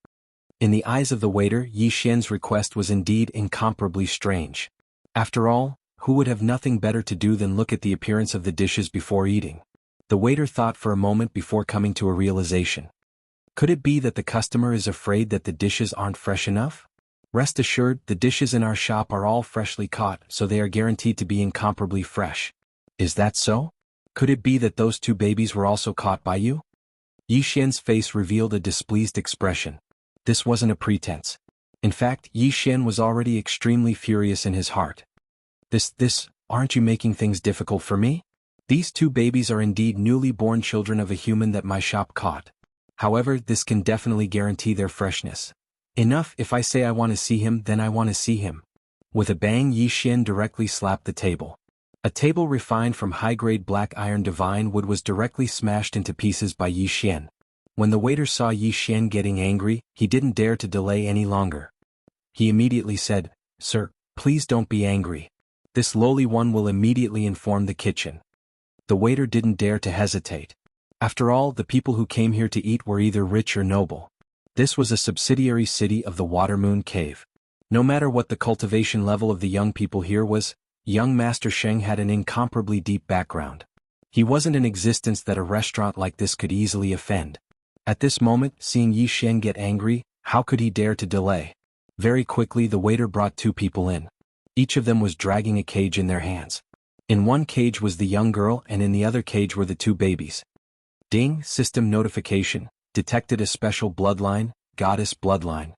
In the eyes of the waiter, Yi Xian's request was indeed incomparably strange. After all, who would have nothing better to do than look at the appearance of the dishes before eating? The waiter thought for a moment before coming to a realization. Could it be that the customer is afraid that the dishes aren't fresh enough? Rest assured, the dishes in our shop are all freshly caught, so they are guaranteed to be incomparably fresh. Is that so? Could it be that those two babies were also caught by you? Yi Xian's face revealed a displeased expression. This wasn't a pretense. In fact, Yi Xian was already extremely furious in his heart. Aren't you making things difficult for me? These two babies are indeed newly born children of a human that my shop caught. However, this can definitely guarantee their freshness. Enough, if I say I want to see him, then I want to see him. With a bang, Yi Xian directly slapped the table. A table refined from high-grade black iron divine wood was directly smashed into pieces by Yi Xian. When the waiter saw Yi Xian getting angry, he didn't dare to delay any longer. He immediately said, "Sir, please don't be angry. This lowly one will immediately inform the kitchen." The waiter didn't dare to hesitate. After all, the people who came here to eat were either rich or noble. This was a subsidiary city of the Water Moon Cave. No matter what the cultivation level of the young people here was, young Master Sheng had an incomparably deep background. He wasn't in existence that a restaurant like this could easily offend. At this moment, seeing Yi Xian get angry, how could he dare to delay? Very quickly the waiter brought two people in. Each of them was dragging a cage in their hands. In one cage was the young girl and in the other cage were the two babies. Ding, system notification, detected a special bloodline, goddess bloodline.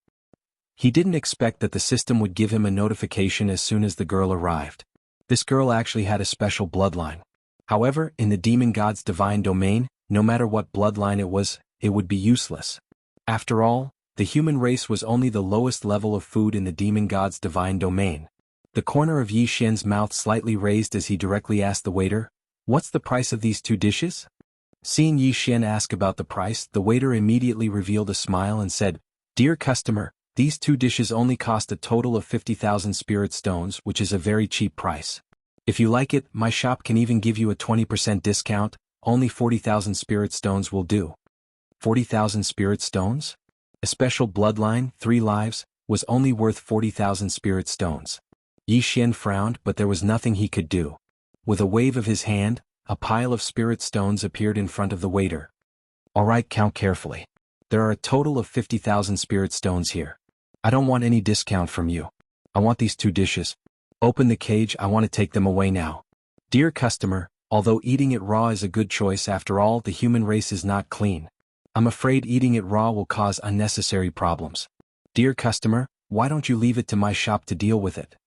He didn't expect that the system would give him a notification as soon as the girl arrived. This girl actually had a special bloodline. However, in the demon god's divine domain, no matter what bloodline it would be useless. After all, the human race was only the lowest level of food in the demon god's divine domain. The corner of Yi Xian's mouth slightly raised as he directly asked the waiter, "What's the price of these 2 dishes?" Seeing Yi Xian ask about the price, the waiter immediately revealed a smile and said, "Dear customer, these 2 dishes only cost a total of 50,000 spirit stones, which is a very cheap price. If you like it, my shop can even give you a 20% discount, only 40,000 spirit stones will do." 40,000 spirit stones? A special bloodline, 3 lives, was only worth 40,000 spirit stones. Yi Xian frowned, but there was nothing he could do. With a wave of his hand, a pile of spirit stones appeared in front of the waiter. "All right, count carefully. There are a total of 50,000 spirit stones here. I don't want any discount from you. I want these 2 dishes. Open the cage, I want to take them away now." Dear customer, although eating it raw is a good choice, after all, the human race is not clean. I'm afraid eating it raw will cause unnecessary problems. Dear customer, why don't you leave it to my shop to deal with it?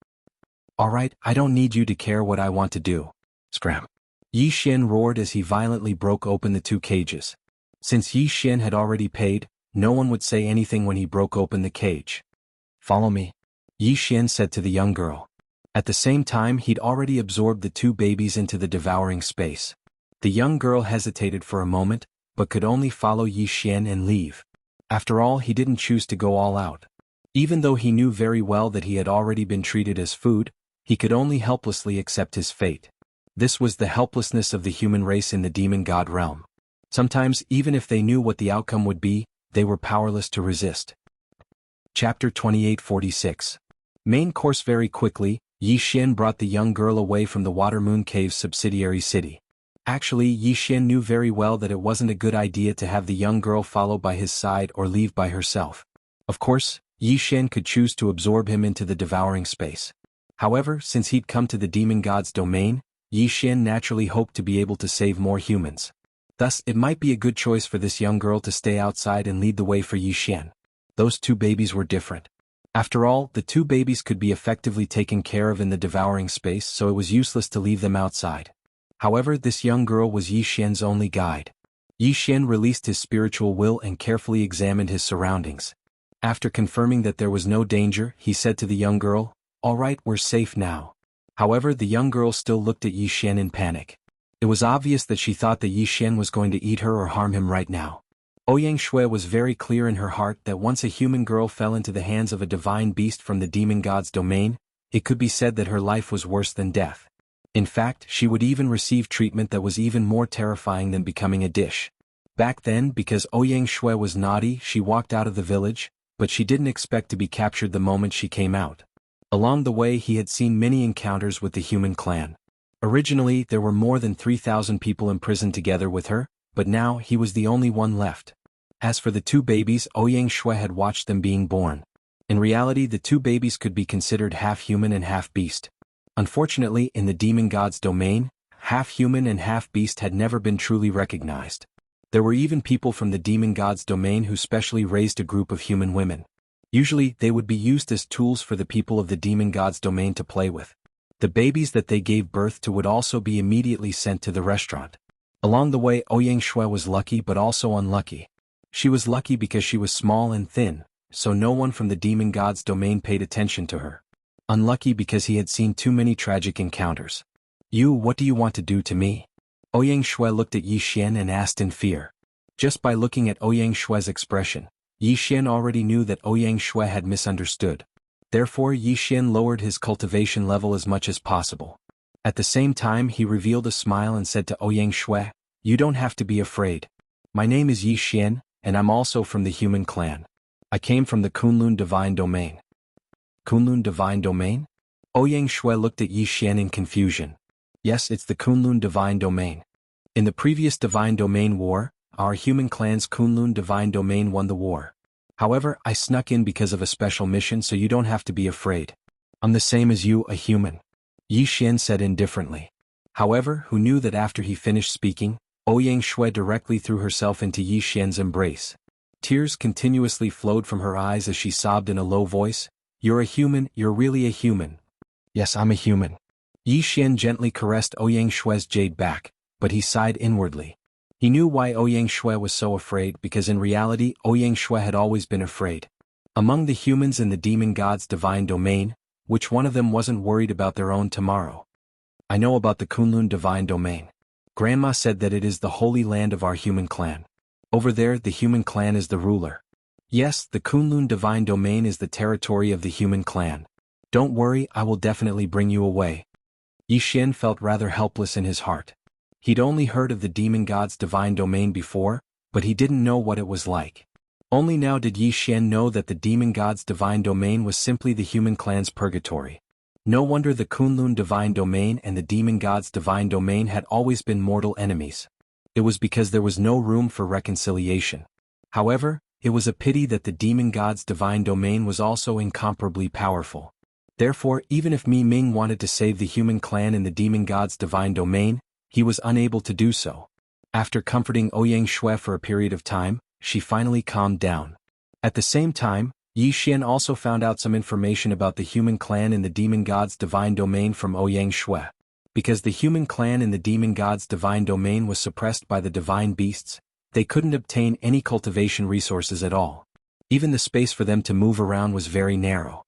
All right, I don't need you to care what I want to do. Scram. Yi Xian roared as he violently broke open the 2 cages. Since Yi Xian had already paid, no one would say anything when he broke open the cage. "Follow me," Yi Xian said to the young girl. At the same time, he'd already absorbed the 2 babies into the devouring space. The young girl hesitated for a moment, but could only follow Yi Xian and leave. After all, he didn't choose to go all out. Even though he knew very well that he had already been treated as food, he could only helplessly accept his fate. This was the helplessness of the human race in the demon god realm. Sometimes, even if they knew what the outcome would be, they were powerless to resist. Chapter 2846. Main course. Very quickly, Yi Xian brought the young girl away from the Water Moon Cave's subsidiary city. Actually, Yi Xian knew very well that it wasn't a good idea to have the young girl follow by his side or leave by herself. Of course, Yi Xian could choose to absorb him into the devouring space. However, since he'd come to the demon god's domain, Yi Xian naturally hoped to be able to save more humans. Thus, it might be a good choice for this young girl to stay outside and lead the way for Yi Xian. Those 2 babies were different. After all, the 2 babies could be effectively taken care of in the devouring space, so it was useless to leave them outside. However, this young girl was Yi Xian's only guide. Yi Xian released his spiritual will and carefully examined his surroundings. After confirming that there was no danger, he said to the young girl, "All right, we're safe now." However, the young girl still looked at Yi Xian in panic. It was obvious that she thought that Yi Xian was going to eat her or harm him right now. Ouyang Shui was very clear in her heart that once a human girl fell into the hands of a divine beast from the demon god's domain, it could be said that her life was worse than death. In fact, she would even receive treatment that was even more terrifying than becoming a dish. Back then, because Ouyang Shui was naughty, she walked out of the village, but she didn't expect to be captured the moment she came out. Along the way, he had seen many encounters with the human clan. Originally, there were more than 3,000 people imprisoned together with her, but now he was the only one left. As for the 2 babies, Ouyang Shui had watched them being born. In reality, the 2 babies could be considered half human and half beast. Unfortunately, in the demon god's domain, half human and half beast had never been truly recognized. There were even people from the demon god's domain who specially raised a group of human women. Usually, they would be used as tools for the people of the demon god's domain to play with. The babies that they gave birth to would also be immediately sent to the restaurant. Along the way, Ouyang Shui was lucky but also unlucky. She was lucky because she was small and thin, so no one from the demon god's domain paid attention to her. Unlucky because he had seen too many tragic encounters. What do you want to do to me?" Ouyang Shui looked at Yi Xian and asked in fear. Just by looking at Ouyang Shui's expression, Yi Xian already knew that Ouyang Shui had misunderstood. Therefore, Yi Xian lowered his cultivation level as much as possible. At the same time, he revealed a smile and said to Ouyang Shui, "You don't have to be afraid. My name is Yi Xian, and I'm also from the human clan. I came from the Kunlun Divine Domain." Kunlun Divine Domain? Ouyang Shui looked at Yi Xian in confusion. Yes, it's the Kunlun Divine Domain. In the previous Divine Domain War, our human clan's Kunlun Divine Domain won the war. However, I snuck in because of a special mission, so you don't have to be afraid. I'm the same as you, a human. Yi Xian said indifferently. However, who knew that after he finished speaking, Ouyang Shui directly threw herself into Yi Xian's embrace. Tears continuously flowed from her eyes as she sobbed in a low voice, "You're a human, you're really a human." "Yes, I'm a human." Yi Xian gently caressed Ouyang Shue's jade back, but he sighed inwardly. He knew why Ouyang Shue was so afraid because in reality Ouyang Shue had always been afraid. Among the humans in the demon god's divine domain, which one of them wasn't worried about their own tomorrow? I know about the Kunlun divine domain. Grandma said that it is the holy land of our human clan. Over there the human clan is the ruler. Yes, the Kunlun divine domain is the territory of the human clan. Don't worry, I will definitely bring you away. Yi Xian felt rather helpless in his heart. He'd only heard of the demon god's divine domain before, but he didn't know what it was like. Only now did Yi Xian know that the demon god's divine domain was simply the human clan's purgatory. No wonder the Kunlun divine domain and the demon god's divine domain had always been mortal enemies. It was because there was no room for reconciliation. However, it was a pity that the demon god's divine domain was also incomparably powerful. Therefore, even if Mi Ming wanted to save the human clan in the demon god's divine domain, he was unable to do so. After comforting Ouyang Shue for a period of time, she finally calmed down. At the same time, Yi Xian also found out some information about the human clan in the demon god's divine domain from Ouyang Shue. Because the human clan in the demon god's divine domain was suppressed by the divine beasts, they couldn't obtain any cultivation resources at all. Even the space for them to move around was very narrow.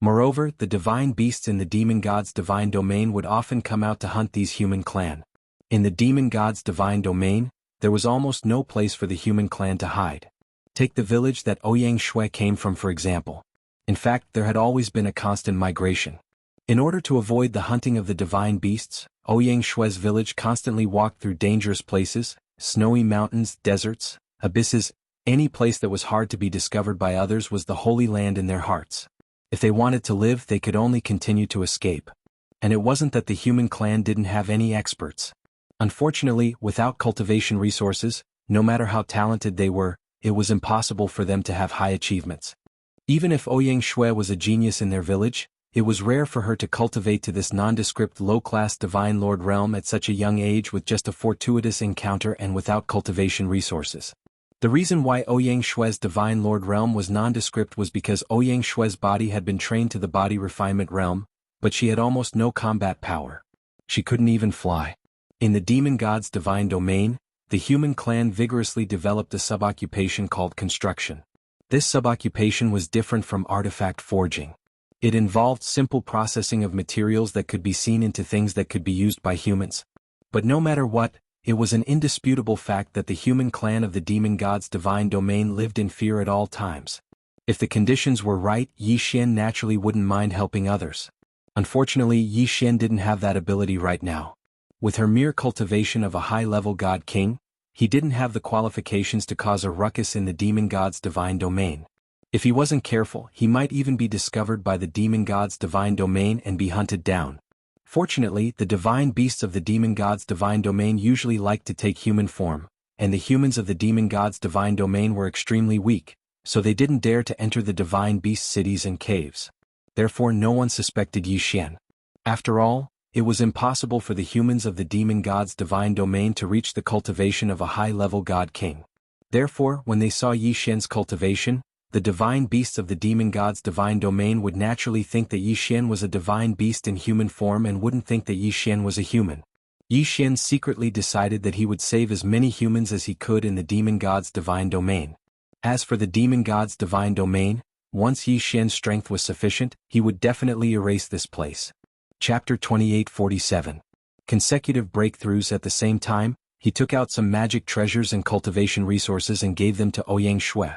Moreover, the divine beasts in the demon god's divine domain would often come out to hunt these human clan. In the demon god's divine domain, there was almost no place for the human clan to hide. Take the village that Ouyang Shue came from for example. In fact, there had always been a constant migration. In order to avoid the hunting of the divine beasts, Ouyang Shue's village constantly walked through dangerous places, snowy mountains, deserts, abysses. Any place that was hard to be discovered by others was the holy land in their hearts. If they wanted to live, they could only continue to escape. And it wasn't that the human clan didn't have any experts. Unfortunately, without cultivation resources, no matter how talented they were, it was impossible for them to have high achievements. Even if Ouyang Shue was a genius in their village, it was rare for her to cultivate to this nondescript low-class divine lord realm at such a young age with just a fortuitous encounter and without cultivation resources. The reason why Ouyang Shue's divine lord realm was nondescript was because Ouyang Shue's body had been trained to the body refinement realm, but she had almost no combat power. She couldn't even fly. In the demon god's divine domain, the human clan vigorously developed a sub-occupation called construction. This sub-occupation was different from artifact forging. It involved simple processing of materials that could be seen into things that could be used by humans. But no matter what, it was an indisputable fact that the human clan of the demon god's divine domain lived in fear at all times. If the conditions were right, Yi Xian naturally wouldn't mind helping others. Unfortunately, Yi Xian didn't have that ability right now. With her mere cultivation of a high-level god king, he didn't have the qualifications to cause a ruckus in the demon god's divine domain. If he wasn't careful, he might even be discovered by the demon god's divine domain and be hunted down. Fortunately, the divine beasts of the demon god's divine domain usually liked to take human form, and the humans of the demon god's divine domain were extremely weak, so they didn't dare to enter the divine beast cities and caves. Therefore no one suspected Yi Xian. After all, it was impossible for the humans of the demon god's divine domain to reach the cultivation of a high-level god king. Therefore, when they saw Yi Xian's cultivation, the divine beasts of the demon god's divine domain would naturally think that Yi Xian was a divine beast in human form and wouldn't think that Yi Xian was a human. Yi Xian secretly decided that he would save as many humans as he could in the demon god's divine domain. As for the demon god's divine domain, once Yi Xian's strength was sufficient, he would definitely erase this place. Chapter 2847. Consecutive breakthroughs. At the same time, he took out some magic treasures and cultivation resources and gave them to Ouyang Shue.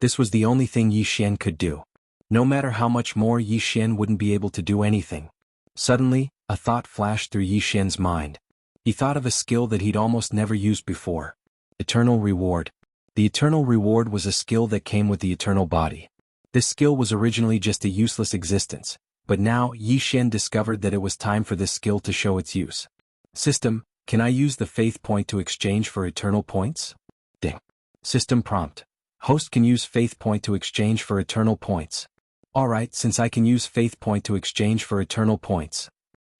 This was the only thing Yi Xian could do. No matter how much more, Yi Xian wouldn't be able to do anything. Suddenly, a thought flashed through Yi Xian's mind. He thought of a skill that he'd almost never used before. Eternal Reward. The Eternal Reward was a skill that came with the eternal body. This skill was originally just a useless existence, but now Yi Xian discovered that it was time for this skill to show its use. System, can I use the faith point to exchange for eternal points? Ding. System prompt. Host can use faith point to exchange for eternal points. Alright, since I can use faith point to exchange for eternal points.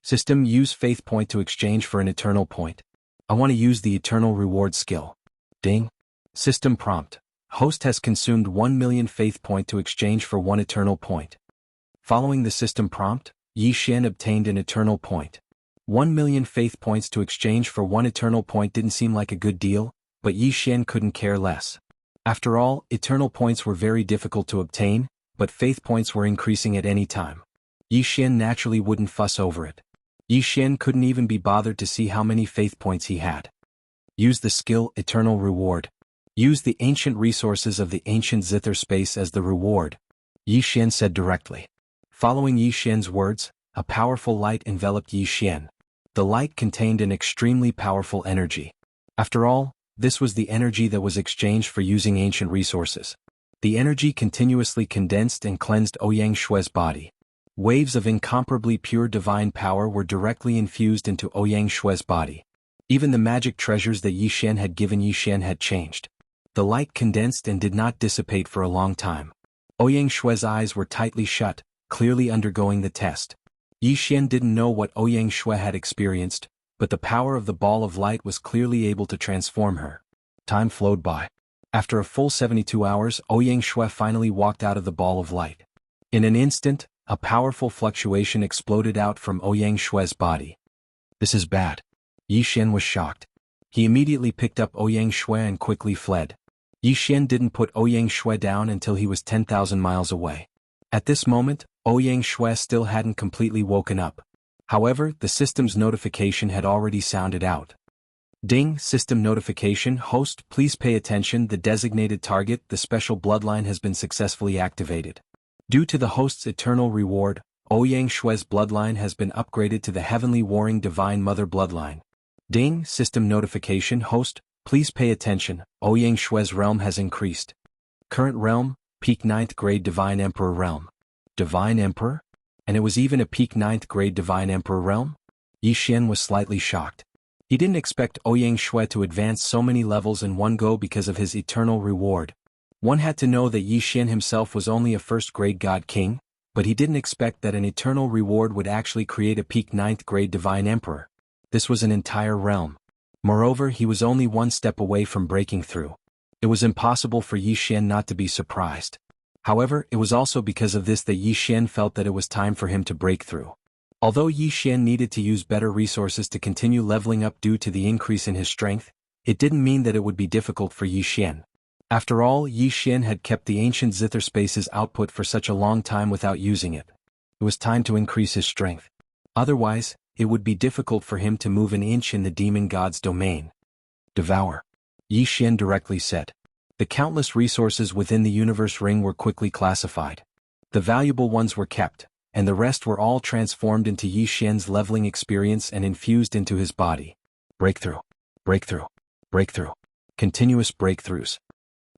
System, use faith point to exchange for an eternal point. I want to use the eternal reward skill. Ding. System prompt. Host has consumed 1,000,000 faith point to exchange for 1 eternal point. Following the system prompt, Yi Xian obtained an eternal point. 1,000,000 faith points to exchange for one eternal point didn't seem like a good deal, but Yi Xian couldn't care less. After all, eternal points were very difficult to obtain, but faith points were increasing at any time. Yi Xian naturally wouldn't fuss over it. Yi Xian couldn't even be bothered to see how many faith points he had. Use the skill Eternal Reward. Use the ancient resources of the ancient zither space as the reward, Yi Xian said directly. Following Yi Xian's words, a powerful light enveloped Yi Xian. The light contained an extremely powerful energy. After all, this was the energy that was exchanged for using ancient resources. The energy continuously condensed and cleansed Ouyang Shue's body. Waves of incomparably pure divine power were directly infused into Ouyang Shue's body. Even the magic treasures that Yi Xian had given Yi Xian had changed. The light condensed and did not dissipate for a long time. Ouyang Shue's eyes were tightly shut, clearly undergoing the test. Yi Xian didn't know what Ouyang Shue had experienced, but the power of the ball of light was clearly able to transform her. Time flowed by. After a full 72 hours, Ouyang Shue finally walked out of the ball of light. In an instant, a powerful fluctuation exploded out from Ouyang Shue's body. This is bad. Yi Xian was shocked. He immediately picked up Ouyang Shue and quickly fled. Yi Xian didn't put Ouyang Shue down until he was 10,000 miles away. At this moment, Ouyang Shue still hadn't completely woken up. However, the system's notification had already sounded out. Ding, system notification, host, please pay attention, the designated target, the special bloodline has been successfully activated. Due to the host's eternal reward, Ouyang Shue's bloodline has been upgraded to the Heavenly Warring Divine Mother bloodline. Ding, system notification, host, please pay attention, Ouyang Shue's realm has increased. Current realm, peak 9th grade Divine Emperor realm. Divine Emperor? And it was even a peak 9th grade Divine Emperor realm? Yi Xian was slightly shocked. He didn't expect Ouyang Shue to advance so many levels in one go because of his eternal reward. One had to know that Yi Xian himself was only a first-grade God King, but he didn't expect that an eternal reward would actually create a peak 9th grade Divine Emperor. This was an entire realm. Moreover, he was only one step away from breaking through. It was impossible for Yi Xian not to be surprised. However, it was also because of this that Yi Xian felt that it was time for him to break through. Although Yi Xian needed to use better resources to continue leveling up due to the increase in his strength, it didn't mean that it would be difficult for Yi Xian. After all, Yi Xian had kept the ancient zither space's output for such a long time without using it. It was time to increase his strength. Otherwise, it would be difficult for him to move an inch in the demon god's domain. Devour. Yi Xian directly said. The countless resources within the universe ring were quickly classified. The valuable ones were kept, and the rest were all transformed into Yi Xian's leveling experience and infused into his body. Breakthrough. Breakthrough. Breakthrough. Continuous breakthroughs.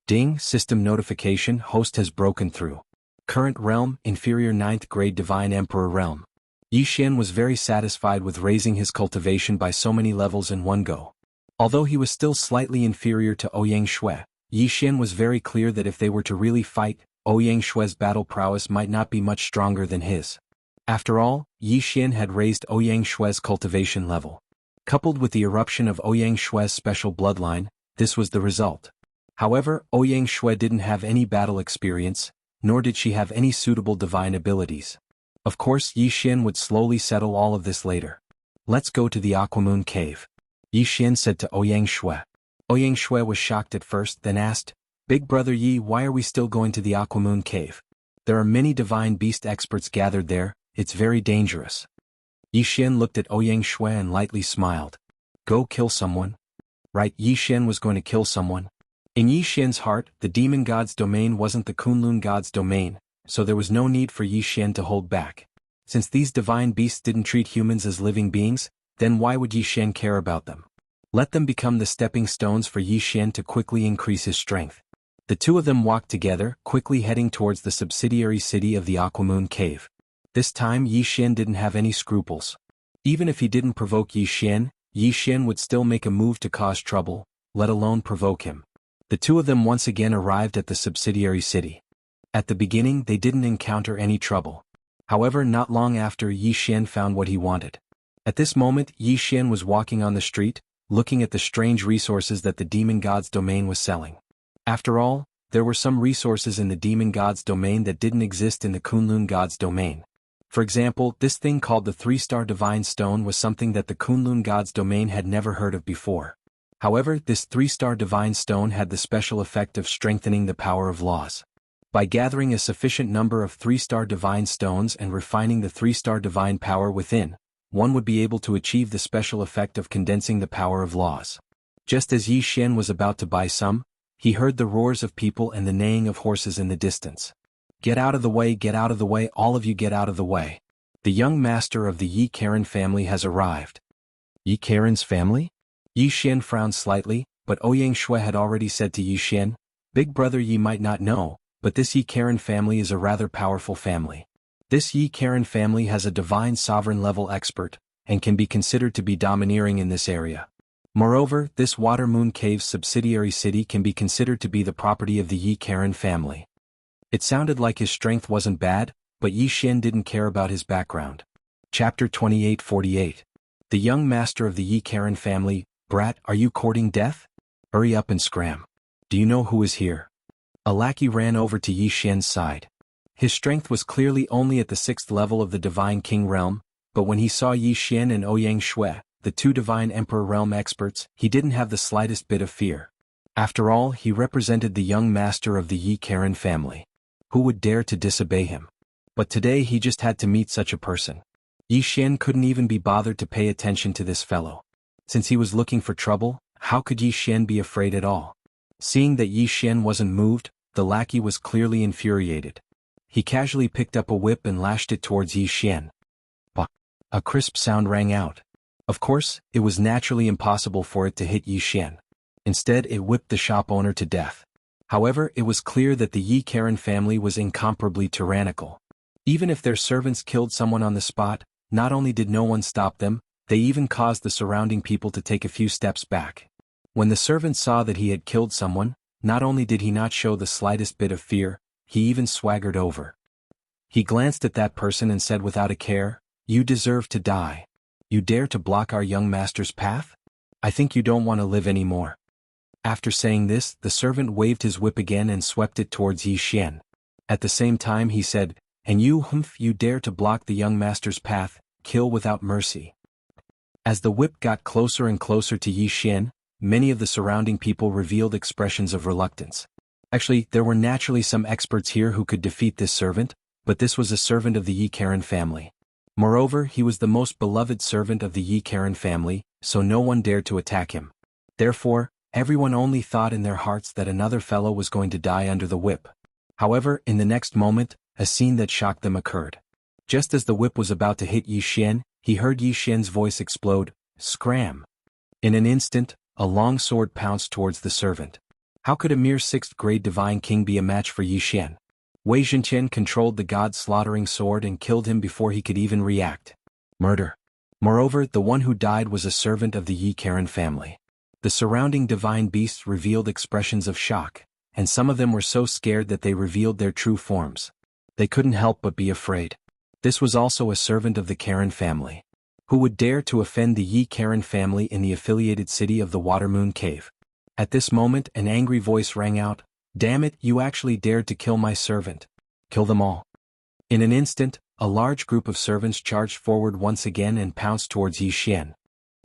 Ding, system notification, host has broken through. Current realm, inferior 9th grade Divine Emperor realm. Yi Xian was very satisfied with raising his cultivation by so many levels in one go. Although he was still slightly inferior to Ouyang Shue, Yi Xian was very clear that if they were to really fight, Ouyang Shue's battle prowess might not be much stronger than his. After all, Yi Xian had raised Ouyang Shue's cultivation level. Coupled with the eruption of Ouyang Shue's special bloodline, this was the result. However, Ouyang Shue didn't have any battle experience, nor did she have any suitable divine abilities. Of course, Yi Xian would slowly settle all of this later. Let's go to the Aquamoon Cave, Yi Xian said to Ouyang Shue. Ouyang Shue was shocked at first, then asked, Big brother Yi, why are we still going to the Aquamoon Cave? There are many divine beast experts gathered there, it's very dangerous. Yi Xian looked at Ouyang Shue and lightly smiled. Go kill someone? Right, Yi Xian was going to kill someone. In Yi Xian's heart, the demon god's domain wasn't the Kunlun god's domain, so there was no need for Yi Xian to hold back. Since these divine beasts didn't treat humans as living beings, then why would Yi Xian care about them? Let them become the stepping stones for Yi Xian to quickly increase his strength. The two of them walked together, quickly heading towards the subsidiary city of the Aquamoon Cave. This time Yi Xian didn't have any scruples. Even if he didn't provoke Yi Xian would still make a move to cause trouble, let alone provoke him. The two of them once again arrived at the subsidiary city. At the beginning they didn't encounter any trouble. However, not long after, Yi Xian found what he wanted. At this moment, Yi Xian was walking on the street, looking at the strange resources that the demon god's domain was selling. After all, there were some resources in the demon god's domain that didn't exist in the Kunlun god's domain. For example, this thing called the 3-star divine stone was something that the Kunlun god's domain had never heard of before. However, this 3-star divine stone had the special effect of strengthening the power of laws. By gathering a sufficient number of 3-star divine stones and refining the 3-star divine power within, one would be able to achieve the special effect of condensing the power of laws. Just as Yi Xian was about to buy some, he heard the roars of people and the neighing of horses in the distance. Get out of the way, all of you get out of the way. The young master of the Yi Karen family has arrived. Yi Karen's family? Yi Xian frowned slightly, but Ouyang Shui had already said to Yi Xian, Big brother, Yi might not know, but this Yi Karen family is a rather powerful family. This Yi Karen family has a divine sovereign level expert, and can be considered to be domineering in this area. Moreover, this Water Moon Cave's subsidiary city can be considered to be the property of the Yi Karen family. It sounded like his strength wasn't bad, but Yi Xian didn't care about his background. Chapter 28:48. The young master of the Yi Karen family, Brat, are you courting death? Hurry up and scram. Do you know who is here? A lackey ran over to Yi Xian's side. His strength was clearly only at the 6th level of the Divine King realm, but when he saw Yi Xian and Ouyang Shui, the 2 Divine Emperor realm experts, he didn't have the slightest bit of fear. After all, he represented the young master of the Yi Karen family. Who would dare to disobey him? But today he just had to meet such a person. Yi Xian couldn't even be bothered to pay attention to this fellow. Since he was looking for trouble, how could Yi Xian be afraid at all? Seeing that Yi Xian wasn't moved, the lackey was clearly infuriated. He casually picked up a whip and lashed it towards Yi Xian. Bah! A crisp sound rang out. Of course, it was naturally impossible for it to hit Yi Xian. Instead, it whipped the shop owner to death. However, it was clear that the Yi Karen family was incomparably tyrannical. Even if their servants killed someone on the spot, not only did no one stop them, they even caused the surrounding people to take a few steps back. When the servant saw that he had killed someone, not only did he not show the slightest bit of fear, he even swaggered over. He glanced at that person and said without a care, You deserve to die. You dare to block our young master's path? I think you don't want to live anymore. After saying this, the servant waved his whip again and swept it towards Yi Xian. At the same time he said, And you, you dare to block the young master's path, kill without mercy. As the whip got closer and closer to Yi Xian, many of the surrounding people revealed expressions of reluctance. Actually, there were naturally some experts here who could defeat this servant, but this was a servant of the Yi Karen family. Moreover, he was the most beloved servant of the Yi Karen family, so no one dared to attack him. Therefore, everyone only thought in their hearts that another fellow was going to die under the whip. However, in the next moment, a scene that shocked them occurred. Just as the whip was about to hit Yi Xian, he heard Yi Xian's voice explode, Scram! In an instant, a long sword pounced towards the servant. How could a mere 6th-grade divine king be a match for Yi Xian? Wei Zhenqian controlled the god-slaughtering sword and killed him before he could even react. Murder. Moreover, the one who died was a servant of the Yi Karen family. The surrounding divine beasts revealed expressions of shock, and some of them were so scared that they revealed their true forms. They couldn't help but be afraid. This was also a servant of the Karen family. Who would dare to offend the Yi Karen family in the affiliated city of the Water Moon Cave? At this moment, an angry voice rang out, Damn it, you actually dared to kill my servant. Kill them all. In an instant, a large group of servants charged forward once again and pounced towards Yi Xian.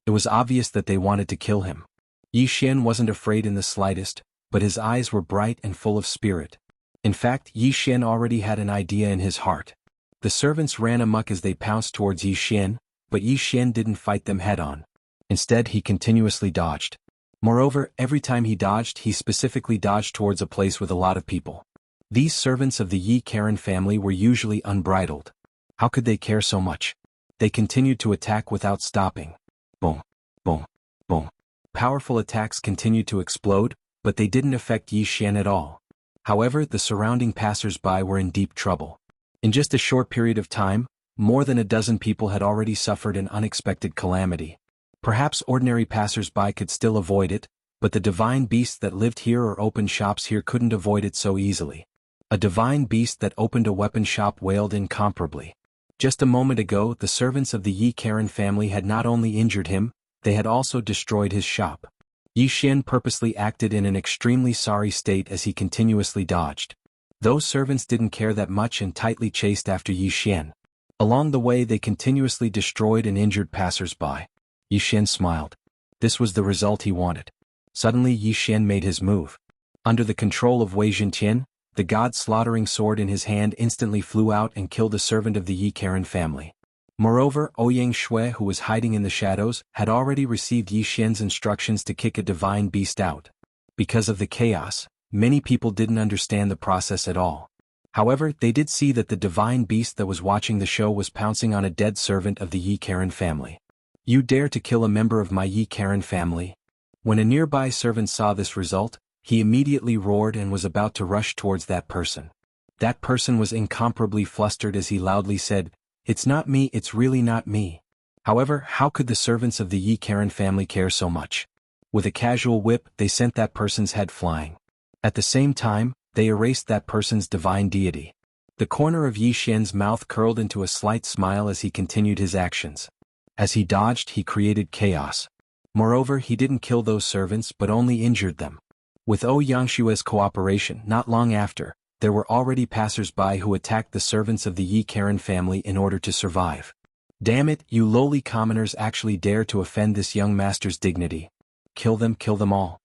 It was obvious that they wanted to kill him. Yi Xian wasn't afraid in the slightest, but his eyes were bright and full of spirit. In fact, Yi Xian already had an idea in his heart. The servants ran amok as they pounced towards Yi Xian, but Yi Xian didn't fight them head-on. Instead, he continuously dodged. Moreover, every time he dodged, he specifically dodged towards a place with a lot of people. These servants of the Yi Karen family were usually unbridled. How could they care so much? They continued to attack without stopping. Boom, boom, boom. Powerful attacks continued to explode, but they didn't affect Yi Xian at all. However, the surrounding passers-by were in deep trouble. In just a short period of time, more than a dozen people had already suffered an unexpected calamity. Perhaps ordinary passers-by could still avoid it, but the divine beasts that lived here or opened shops here couldn't avoid it so easily. A divine beast that opened a weapon shop wailed incomparably. Just a moment ago, the servants of the Yi Karen family had not only injured him, they had also destroyed his shop. Yi Xian purposely acted in an extremely sorry state as he continuously dodged. Those servants didn't care that much and tightly chased after Yi Xian. Along the way they continuously destroyed and injured passers-by. Yi Xian smiled. This was the result he wanted. Suddenly Yi Xian made his move. Under the control of Wei Zhenqian, the god-slaughtering sword in his hand instantly flew out and killed a servant of the Yi Karen family. Moreover, Ouyang Shui, who was hiding in the shadows, had already received Yi Xian's instructions to kick a divine beast out. Because of the chaos, many people didn't understand the process at all. However, they did see that the divine beast that was watching the show was pouncing on a dead servant of the Yi Karen family. You dare to kill a member of my Yi Karen family? When a nearby servant saw this result, he immediately roared and was about to rush towards that person. That person was incomparably flustered as he loudly said, "It's not me, it's really not me." However, how could the servants of the Yi Karen family care so much? With a casual whip, they sent that person's head flying. At the same time, they erased that person's divine deity. The corner of Yi Xian's mouth curled into a slight smile as he continued his actions. As he dodged, he created chaos. Moreover, he didn't kill those servants but only injured them. With Ouyang Shui's cooperation, not long after, there were already passers-by who attacked the servants of the Yi Karen family in order to survive. Damn it, you lowly commoners actually dare to offend this young master's dignity. Kill them all.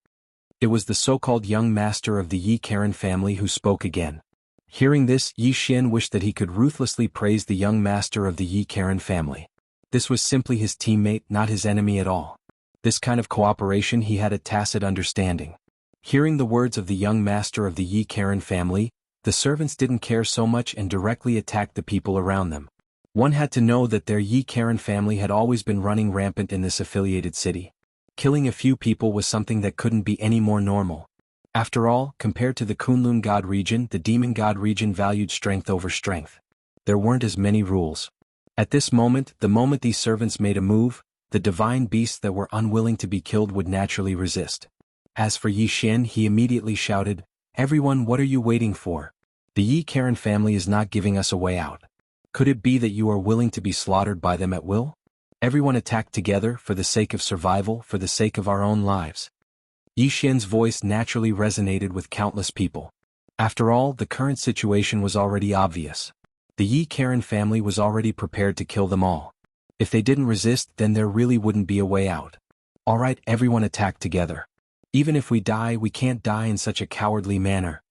It was the so-called young master of the Yi Karen family who spoke again. Hearing this, Yi Xian wished that he could ruthlessly praise the young master of the Yi Karen family. This was simply his teammate, not his enemy at all. This kind of cooperation he had a tacit understanding. Hearing the words of the young master of the Yi Karen family, the servants didn't care so much and directly attacked the people around them. One had to know that their Yi Karen family had always been running rampant in this affiliated city. Killing a few people was something that couldn't be any more normal. After all, compared to the Kunlun God region, the Demon God region valued strength over strength. There weren't as many rules. At this moment, the moment these servants made a move, the divine beasts that were unwilling to be killed would naturally resist. As for Yi Xian, he immediately shouted, "Everyone, what are you waiting for? The Yi Karen family is not giving us a way out. Could it be that you are willing to be slaughtered by them at will? Everyone attack together, for the sake of survival, for the sake of our own lives." Yi Xian's voice naturally resonated with countless people. After all, the current situation was already obvious. The Yi Karen family was already prepared to kill them all. If they didn't resist, then there really wouldn't be a way out. Alright, everyone attack together. Even if we die, we can't die in such a cowardly manner.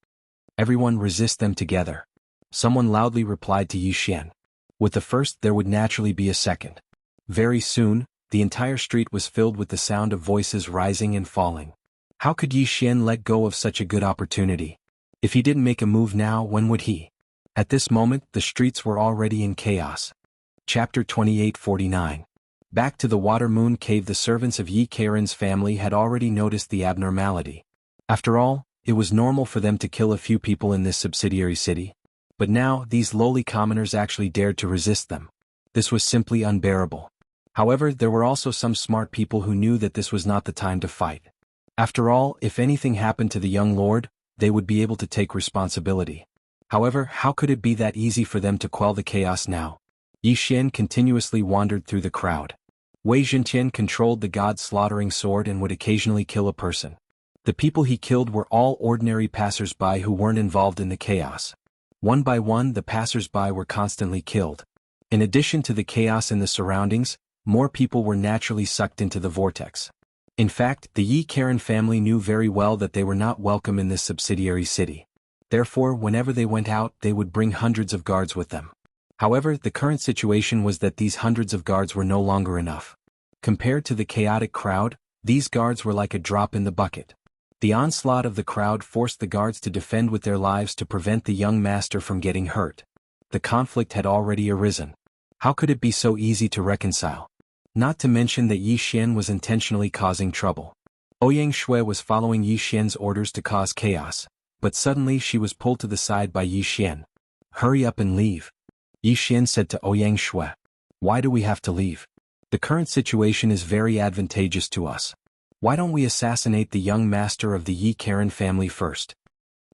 Everyone resist them together. Someone loudly replied to Yi Xian. With the first, there would naturally be a second. Very soon, the entire street was filled with the sound of voices rising and falling. How could Yi Xian let go of such a good opportunity? If he didn't make a move now, when would he? At this moment, the streets were already in chaos. Chapter 28:49. Back to the Water Moon Cave. The servants of Yi Karen's family had already noticed the abnormality. After all, it was normal for them to kill a few people in this subsidiary city. But now, these lowly commoners actually dared to resist them. This was simply unbearable. However, there were also some smart people who knew that this was not the time to fight. After all, if anything happened to the young lord, they would be able to take responsibility. However, how could it be that easy for them to quell the chaos now? Yi Xian continuously wandered through the crowd. Wei Zhenqian controlled the god-slaughtering sword and would occasionally kill a person. The people he killed were all ordinary passers-by who weren't involved in the chaos. One by one, the passers-by were constantly killed. In addition to the chaos in the surroundings, more people were naturally sucked into the vortex. In fact, the Yi Karen family knew very well that they were not welcome in this subsidiary city. Therefore, whenever they went out, they would bring hundreds of guards with them. However, the current situation was that these hundreds of guards were no longer enough. Compared to the chaotic crowd, these guards were like a drop in the bucket. The onslaught of the crowd forced the guards to defend with their lives to prevent the young master from getting hurt. The conflict had already arisen. How could it be so easy to reconcile? Not to mention that Yi Xian was intentionally causing trouble. Ouyang Shui was following Yi Xian's orders to cause chaos, but suddenly she was pulled to the side by Yi Xian. "Hurry up and leave." Yi Xian said to Ouyang Shui. "Why do we have to leave? The current situation is very advantageous to us. Why don't we assassinate the young master of the Yi Karen family first?"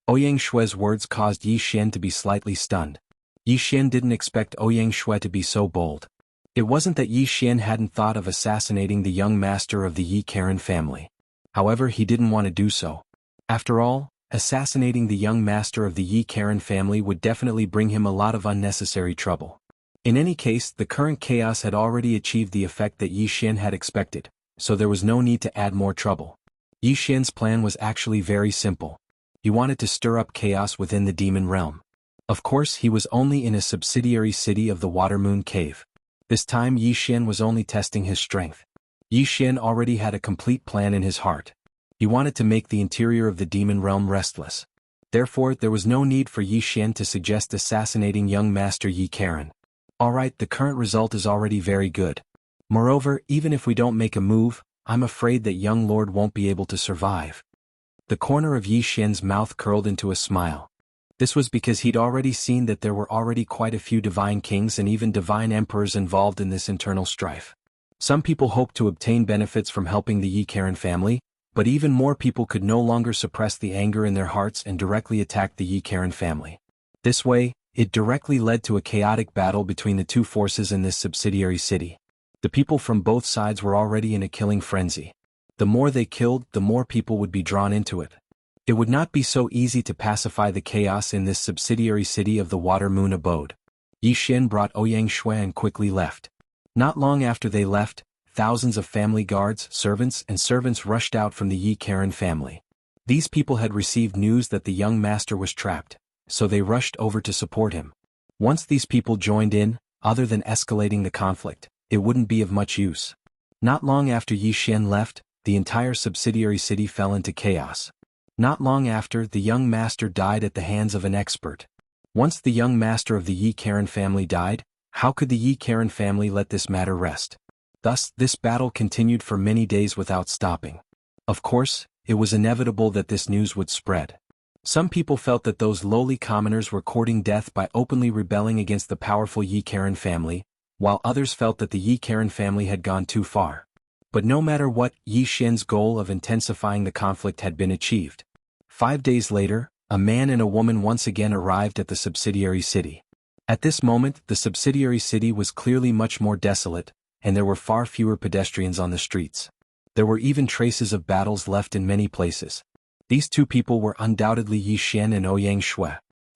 Ouyang Shui's words caused Yi Xian to be slightly stunned. Yi Xian didn't expect Ouyang Shui to be so bold. It wasn't that Yi Xian hadn't thought of assassinating the young master of the Yi Karen family. However, he didn't want to do so. After all, assassinating the young master of the Yi Karen family would definitely bring him a lot of unnecessary trouble. In any case, the current chaos had already achieved the effect that Yi Xian had expected, so there was no need to add more trouble. Yi Xian's plan was actually very simple. He wanted to stir up chaos within the demon realm. Of course, he was only in a subsidiary city of the Water Moon Cave. This time Yi Xian was only testing his strength. Yi Xian already had a complete plan in his heart. He wanted to make the interior of the demon realm restless. Therefore, there was no need for Yi Xian to suggest assassinating young Master Yi Karen. Alright, the current result is already very good. Moreover, even if we don't make a move, I'm afraid that young lord won't be able to survive. The corner of Yi Xian's mouth curled into a smile. This was because he'd already seen that there were already quite a few divine kings and even divine emperors involved in this internal strife. Some people hoped to obtain benefits from helping the Yi Karen family, but even more people could no longer suppress the anger in their hearts and directly attack the Yi Karen family. This way, it directly led to a chaotic battle between the two forces in this subsidiary city. The people from both sides were already in a killing frenzy. The more they killed, the more people would be drawn into it. It would not be so easy to pacify the chaos in this subsidiary city of the Water Moon abode. Yi Xian brought Ouyang Shui and quickly left. Not long after they left, thousands of family guards, servants and servants rushed out from the Yi Karen family. These people had received news that the young master was trapped, so they rushed over to support him. Once these people joined in, other than escalating the conflict, it wouldn't be of much use. Not long after Yi Xian left, the entire subsidiary city fell into chaos. Not long after, the young master died at the hands of an expert. Once the young master of the Yi Karen family died, how could the Yi Karen family let this matter rest? Thus, this battle continued for many days without stopping. Of course, it was inevitable that this news would spread. Some people felt that those lowly commoners were courting death by openly rebelling against the powerful Yi Karen family, while others felt that the Yi Karen family had gone too far. But no matter what, Yi Xian's goal of intensifying the conflict had been achieved. 5 days later, a man and a woman once again arrived at the subsidiary city. At this moment, the subsidiary city was clearly much more desolate, and there were far fewer pedestrians on the streets. There were even traces of battles left in many places. These two people were undoubtedly Yi Xian and Ouyang Shui.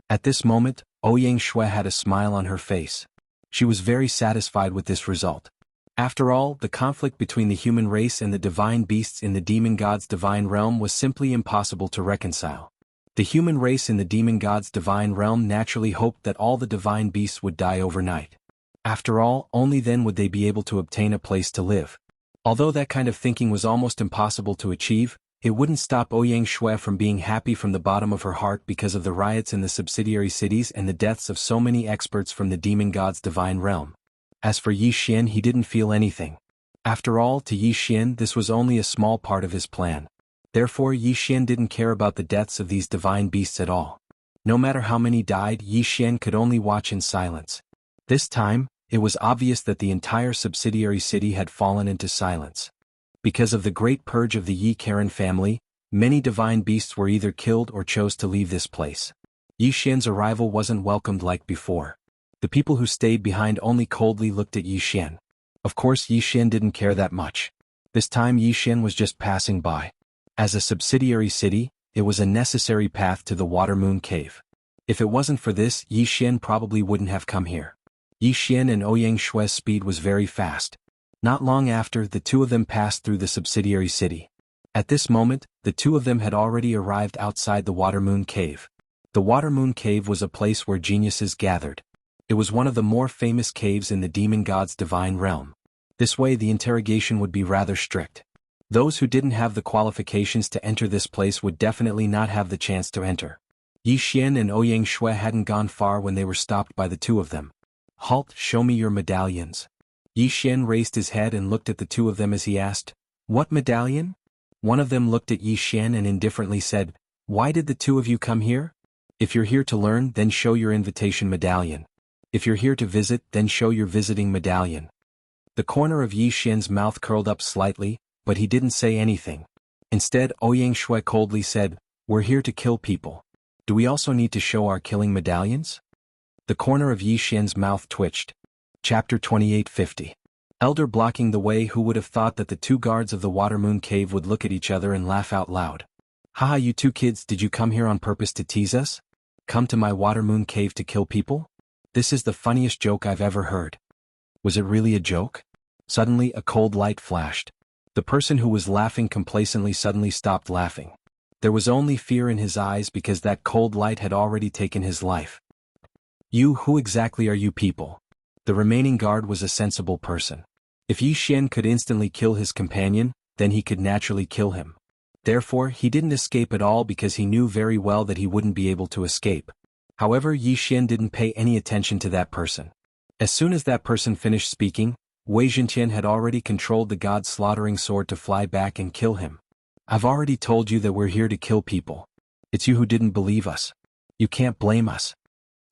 At this moment, Ouyang Shui had a smile on her face. She was very satisfied with this result. After all, the conflict between the human race and the divine beasts in the demon god's divine realm was simply impossible to reconcile. The human race in the demon god's divine realm naturally hoped that all the divine beasts would die overnight. After all, only then would they be able to obtain a place to live. Although that kind of thinking was almost impossible to achieve, it wouldn't stop Ouyang Shui from being happy from the bottom of her heart because of the riots in the subsidiary cities and the deaths of so many experts from the demon god's divine realm. As for Yi Xian, he didn't feel anything. After all, to Yi Xian this was only a small part of his plan. Therefore Yi Xian didn't care about the deaths of these divine beasts at all. No matter how many died, Yi Xian could only watch in silence. This time, it was obvious that the entire subsidiary city had fallen into silence. Because of the great purge of the Yi Karen family, many divine beasts were either killed or chose to leave this place. Yi Xian's arrival wasn't welcomed like before. The people who stayed behind only coldly looked at Yi Xian. Of course, Yi Xian didn't care that much. This time Yi Xian was just passing by. As a subsidiary city, it was a necessary path to the Water Moon Cave. If it wasn't for this, Yi Xian probably wouldn't have come here. Yi Xian and Ouyang Shui's speed was very fast. Not long after, the two of them passed through the subsidiary city. At this moment, the two of them had already arrived outside the Water Moon Cave. The Water Moon Cave was a place where geniuses gathered. It was one of the more famous caves in the demon god's divine realm. This way the interrogation would be rather strict. Those who didn't have the qualifications to enter this place would definitely not have the chance to enter. Yi Xian and Ouyang Shui hadn't gone far when they were stopped by the two of them. "Halt, show me your medallions." Yi Xian raised his head and looked at the two of them as he asked, "What medallion?" One of them looked at Yi Xian and indifferently said, "Why did the two of you come here? If you're here to learn, then show your invitation medallion. If you're here to visit, then show your visiting medallion." The corner of Yi Xian's mouth curled up slightly, but he didn't say anything. Instead, Ouyang Shui coldly said, "We're here to kill people. Do we also need to show our killing medallions?" The corner of Yi Xian's mouth twitched. Chapter 2850. Elder blocking the way. Who would have thought that the two guards of the Water Moon Cave would look at each other and laugh out loud? "Haha, you two kids, did you come here on purpose to tease us? Come to my Water Moon Cave to kill people?" This is the funniest joke I've ever heard. Was it really a joke? Suddenly a cold light flashed. The person who was laughing complacently suddenly stopped laughing. There was only fear in his eyes because that cold light had already taken his life. Who exactly are you people? The remaining guard was a sensible person. If Yi Xian could instantly kill his companion, then he could naturally kill him. Therefore, he didn't escape at all because he knew very well that he wouldn't be able to escape. However, Yi Xian didn't pay any attention to that person. As soon as that person finished speaking, Wei Zhenqian had already controlled the god slaughtering sword to fly back and kill him. I've already told you that we're here to kill people. It's you who didn't believe us. You can't blame us.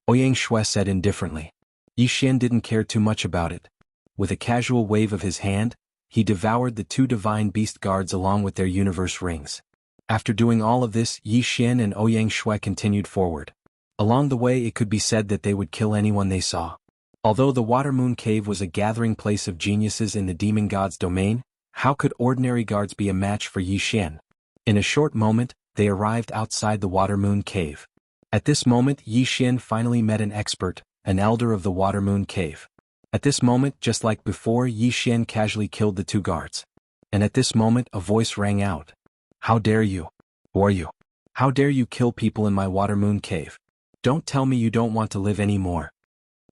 Ouyang Shui said indifferently. Yi Xian didn't care too much about it. With a casual wave of his hand, he devoured the two divine beast guards along with their universe rings. After doing all of this, Yi Xian and Ouyang Shui continued forward. Along the way it could be said that they would kill anyone they saw. Although the Water Moon Cave was a gathering place of geniuses in the demon god's domain, how could ordinary guards be a match for Yi Xian? In a short moment, they arrived outside the Water Moon Cave. At this moment Yi Xian finally met an expert, an elder of the Water Moon Cave. At this moment, just like before, Yi Xian casually killed the two guards. And at this moment a voice rang out. How dare you? Who are you? How dare you kill people in my Water Moon Cave? Don't tell me you don't want to live anymore.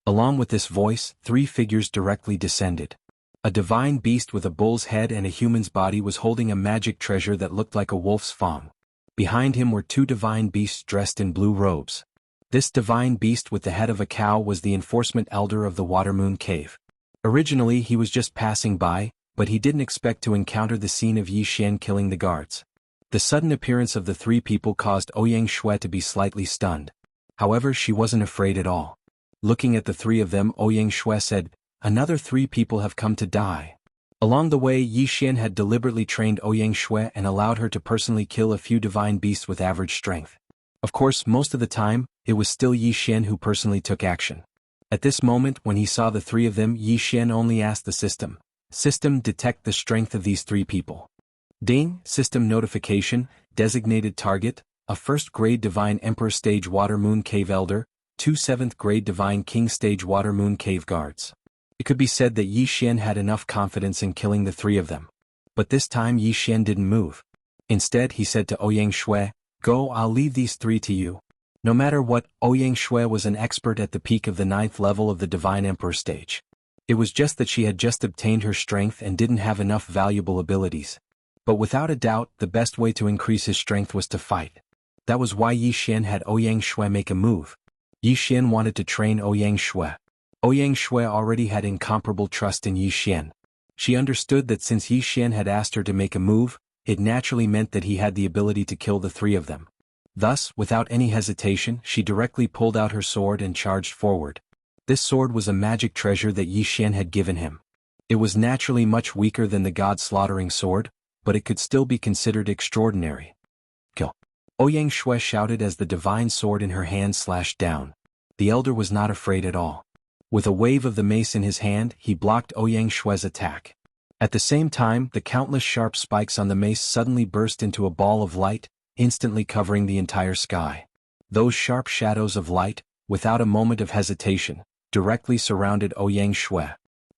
Along with this voice, three figures directly descended. A divine beast with a bull's head and a human's body was holding a magic treasure that looked like a wolf's fang. Behind him were two divine beasts dressed in blue robes. This divine beast with the head of a cow was the enforcement elder of the Water Moon Cave. Originally he was just passing by, but he didn't expect to encounter the scene of Yi Xian killing the guards. The sudden appearance of the three people caused Ouyang Shui to be slightly stunned. However, she wasn't afraid at all. Looking at the three of them, Ouyang Shui said, "Another three people have come to die." Along the way, Yi Xian had deliberately trained Ouyang Shui and allowed her to personally kill a few divine beasts with average strength. Of course, most of the time, it was still Yi Xian who personally took action. At this moment, when he saw the three of them, Yi Xian only asked the system, detect the strength of these three people. Ding, system notification, designated target, a 1st grade Divine Emperor Stage Water Moon Cave Elder, 2 7th grade Divine King Stage Water Moon Cave Guards. It could be said that Yi Xian had enough confidence in killing the three of them. But this time Yi Xian didn't move. Instead he said to Ouyang Shui, "Go, I'll leave these three to you." No matter what, Ouyang Shui was an expert at the peak of the 9th level of the Divine Emperor stage. It was just that she had just obtained her strength and didn't have enough valuable abilities. But without a doubt, the best way to increase his strength was to fight. That was why Yi Xian had Ouyang Shui make a move. Yi Xian wanted to train Ouyang Shui. Ouyang Shui already had incomparable trust in Yi Xian. She understood that since Yi Xian had asked her to make a move, it naturally meant that he had the ability to kill the three of them. Thus, without any hesitation, she directly pulled out her sword and charged forward. This sword was a magic treasure that Yi Xian had given him. It was naturally much weaker than the god-slaughtering sword, but it could still be considered extraordinary. Kill! Ouyang Shui shouted as the divine sword in her hand slashed down. The elder was not afraid at all. With a wave of the mace in his hand, he blocked Ouyang Shui's attack. At the same time, the countless sharp spikes on the mace suddenly burst into a ball of light, instantly covering the entire sky. Those sharp shadows of light, without a moment of hesitation, directly surrounded Ouyang Shui.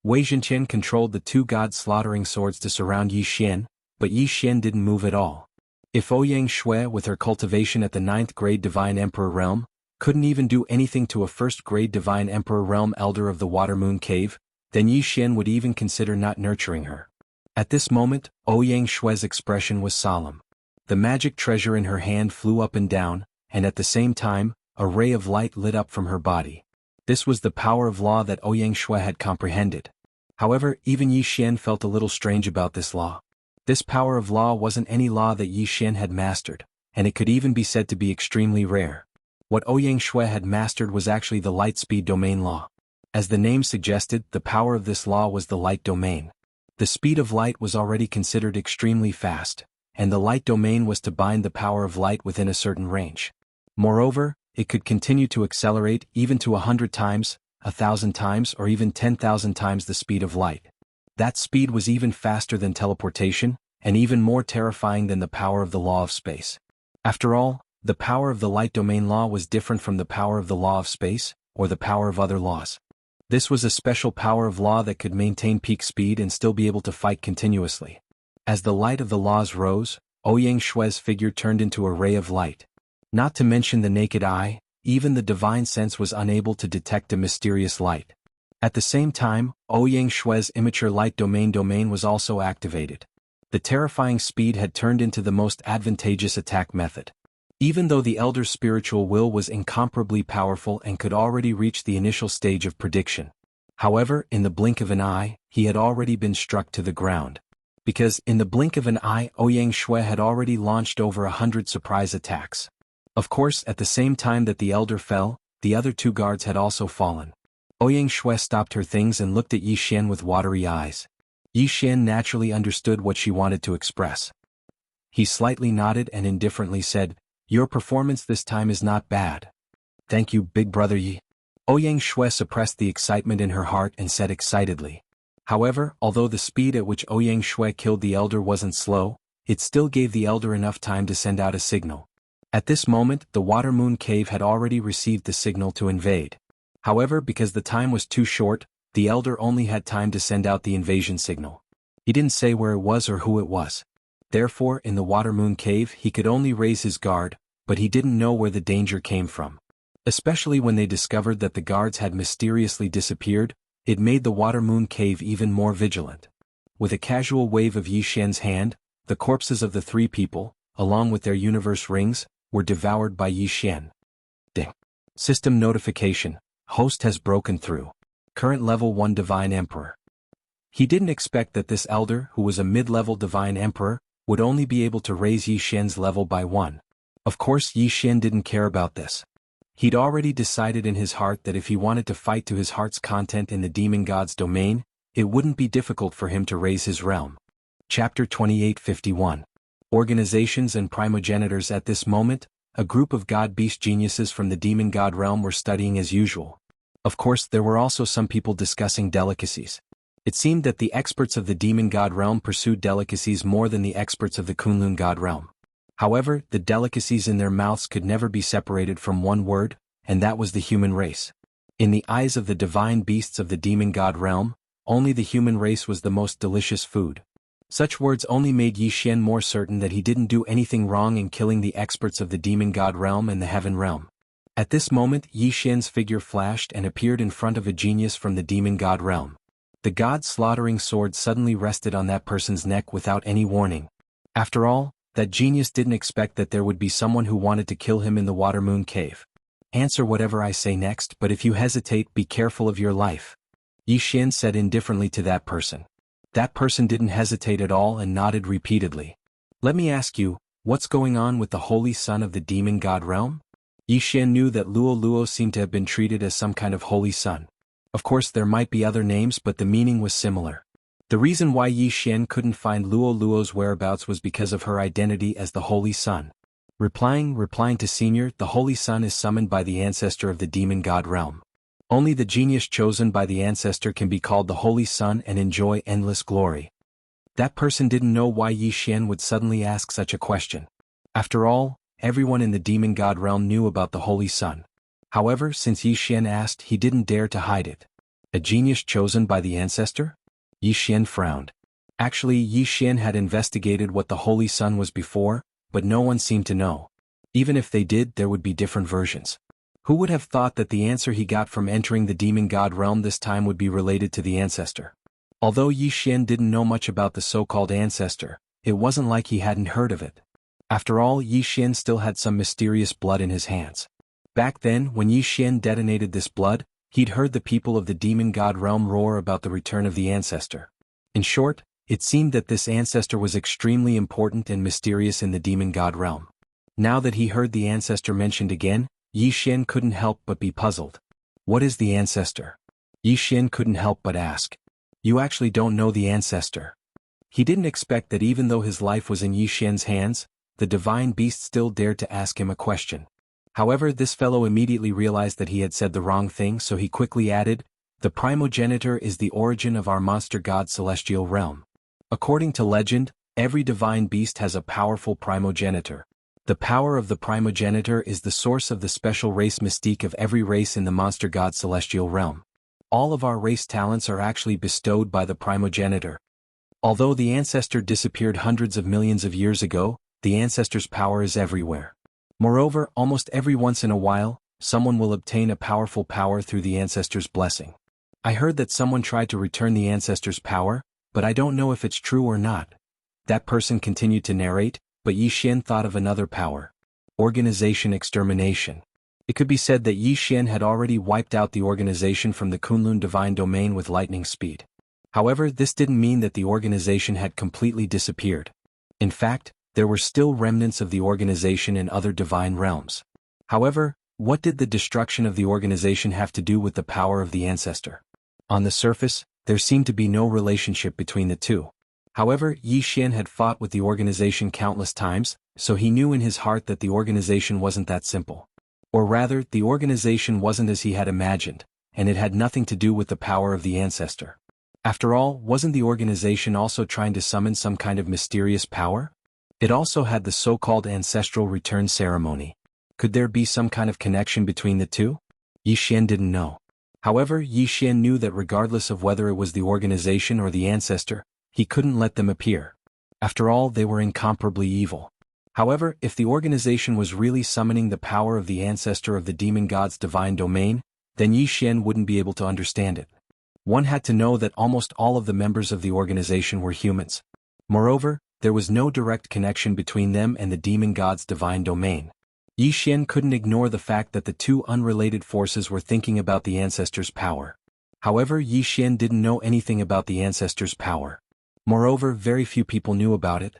Wei Zhenqian controlled the two god-slaughtering swords to surround Yi Xian, but Yi Xian didn't move at all. If Ouyang Shui, with her cultivation at the 9th grade Divine Emperor realm, couldn't even do anything to a 1st grade Divine Emperor realm elder of the Water Moon Cave, then Yi Xian would even consider not nurturing her. At this moment, Ouyang Shui's expression was solemn. The magic treasure in her hand flew up and down, and at the same time, a ray of light lit up from her body. This was the power of law that Ouyang Shui had comprehended. However, even Yi Xian felt a little strange about this law. This power of law wasn't any law that Yi Xian had mastered, and it could even be said to be extremely rare. What Ouyang Shui had mastered was actually the light speed domain law. As the name suggested, the power of this law was the light domain. The speed of light was already considered extremely fast, and the light domain was to bind the power of light within a certain range. Moreover, it could continue to accelerate even to 100 times, 1,000 times, or even 10,000 times the speed of light. That speed was even faster than teleportation, and even more terrifying than the power of the law of space. After all, the power of the light domain law was different from the power of the law of space, or the power of other laws. This was a special power of law that could maintain peak speed and still be able to fight continuously. As the light of the laws rose, Ouyang Shue's figure turned into a ray of light. Not to mention the naked eye, even the divine sense was unable to detect a mysterious light. At the same time, Ouyang Shue's immature light domain was also activated. The terrifying speed had turned into the most advantageous attack method. Even though the elder's spiritual will was incomparably powerful and could already reach the initial stage of prediction. However, in the blink of an eye, he had already been struck to the ground. Because, in the blink of an eye, Ouyang Shui had already launched over 100 surprise attacks. Of course, at the same time that the elder fell, the other two guards had also fallen. Ouyang Shui stopped her things and looked at Yi Xian with watery eyes. Yi Xian naturally understood what she wanted to express. He slightly nodded and indifferently said, "Your performance this time is not bad. Thank you, big brother Yi." Ouyang Shui suppressed the excitement in her heart and said excitedly. However, although the speed at which Ouyang Shui killed the elder wasn't slow, it still gave the elder enough time to send out a signal. At this moment, the Water Moon Cave had already received the signal to invade. However, because the time was too short, the elder only had time to send out the invasion signal. He didn't say where it was or who it was. Therefore, in the Water Moon Cave, he could only raise his guard, but he didn't know where the danger came from. Especially when they discovered that the guards had mysteriously disappeared, it made the Water Moon Cave even more vigilant. With a casual wave of Yi Xian's hand, the corpses of the three people, along with their universe rings, were devoured by Yi Xian. Ding. System notification. Host has broken through. Current level 1 Divine Emperor. He didn't expect that this elder, who was a mid-level Divine Emperor, would only be able to raise Yi Xian's level by 1. Of course, Yi Xian didn't care about this. He'd already decided in his heart that if he wanted to fight to his heart's content in the demon god's domain, it wouldn't be difficult for him to raise his realm. Chapter 2851. Organizations and Primogenitors. At this moment, a group of god-beast geniuses from the demon god realm were studying as usual. Of course, there were also some people discussing delicacies. It seemed that the experts of the demon god realm pursued delicacies more than the experts of the Kunlun god realm. However, the delicacies in their mouths could never be separated from one word, and that was the human race. In the eyes of the divine beasts of the demon god realm, only the human race was the most delicious food. Such words only made Yi Xian more certain that he didn't do anything wrong in killing the experts of the demon god realm and the heaven realm. At this moment, Yi Xian's figure flashed and appeared in front of a genius from the demon god realm. The god-slaughtering sword suddenly rested on that person's neck without any warning. After all, that genius didn't expect that there would be someone who wanted to kill him in the Water Moon Cave. "Answer whatever I say next, but if you hesitate, be careful of your life," Yi Xian said indifferently to that person. That person didn't hesitate at all and nodded repeatedly. "Let me ask you, what's going on with the holy son of the demon god realm?" Yi Xian knew that Luo Luo seemed to have been treated as some kind of holy son. Of course, there might be other names, but the meaning was similar. The reason why Yi Xian couldn't find Luo Luo's whereabouts was because of her identity as the holy son. Replying to Senior, the holy son is summoned by the ancestor of the demon god realm. Only the genius chosen by the ancestor can be called the holy son and enjoy endless glory. That person didn't know why Yi Xian would suddenly ask such a question. After all, everyone in the demon god realm knew about the holy son. However, since Yi Xian asked, he didn't dare to hide it. A genius chosen by the ancestor? Yi Xian frowned. Actually, Yi Xian had investigated what the holy son was before, but no one seemed to know. Even if they did, there would be different versions. Who would have thought that the answer he got from entering the demon god realm this time would be related to the ancestor? Although Yi Xian didn't know much about the so-called ancestor, it wasn't like he hadn't heard of it. After all, Yi Xian still had some mysterious blood in his hands. Back then, when Yi Xian detonated this blood, he'd heard the people of the demon god realm roar about the return of the ancestor. In short, it seemed that this ancestor was extremely important and mysterious in the demon god realm. Now that he heard the ancestor mentioned again, Yi Xian couldn't help but be puzzled. What is the ancestor? Yi Xian couldn't help but ask. You actually don't know the ancestor? He didn't expect that even though his life was in Yi Xian's hands, the divine beast still dared to ask him a question. However, this fellow immediately realized that he had said the wrong thing, so he quickly added, "The primogenitor is the origin of our monster god celestial realm. According to legend, every divine beast has a powerful primogenitor. The power of the primogenitor is the source of the special race mystique of every race in the monster god celestial realm. All of our race talents are actually bestowed by the primogenitor. Although the ancestor disappeared hundreds of millions of years ago, the ancestor's power is everywhere. Moreover, almost every once in a while, someone will obtain a powerful power through the ancestor's blessing. I heard that someone tried to return the ancestor's power, but I don't know if it's true or not. That person continued to narrate, but Yi Xian thought of another power. Organization extermination. It could be said that Yi Xian had already wiped out the organization from the Kunlun divine domain with lightning speed. However, this didn't mean that the organization had completely disappeared. In fact, there were still remnants of the organization in other divine realms. However, what did the destruction of the organization have to do with the power of the ancestor? On the surface, there seemed to be no relationship between the two. However, Yi Xian had fought with the organization countless times, so he knew in his heart that the organization wasn't that simple. Or rather, the organization wasn't as he had imagined, and it had nothing to do with the power of the ancestor. After all, wasn't the organization also trying to summon some kind of mysterious power? It also had the so-called ancestral return ceremony. Could there be some kind of connection between the two? Yi Xian didn't know. However, Yi Xian knew that regardless of whether it was the organization or the ancestor, he couldn't let them appear. After all, they were incomparably evil. However, if the organization was really summoning the power of the ancestor of the demon god's divine domain, then Yi Xian wouldn't be able to understand it. One had to know that almost all of the members of the organization were humans. Moreover, there was no direct connection between them and the demon god's divine domain. Yi Xian couldn't ignore the fact that the two unrelated forces were thinking about the ancestor's power. However, Yi Xian didn't know anything about the ancestor's power. Moreover, very few people knew about it.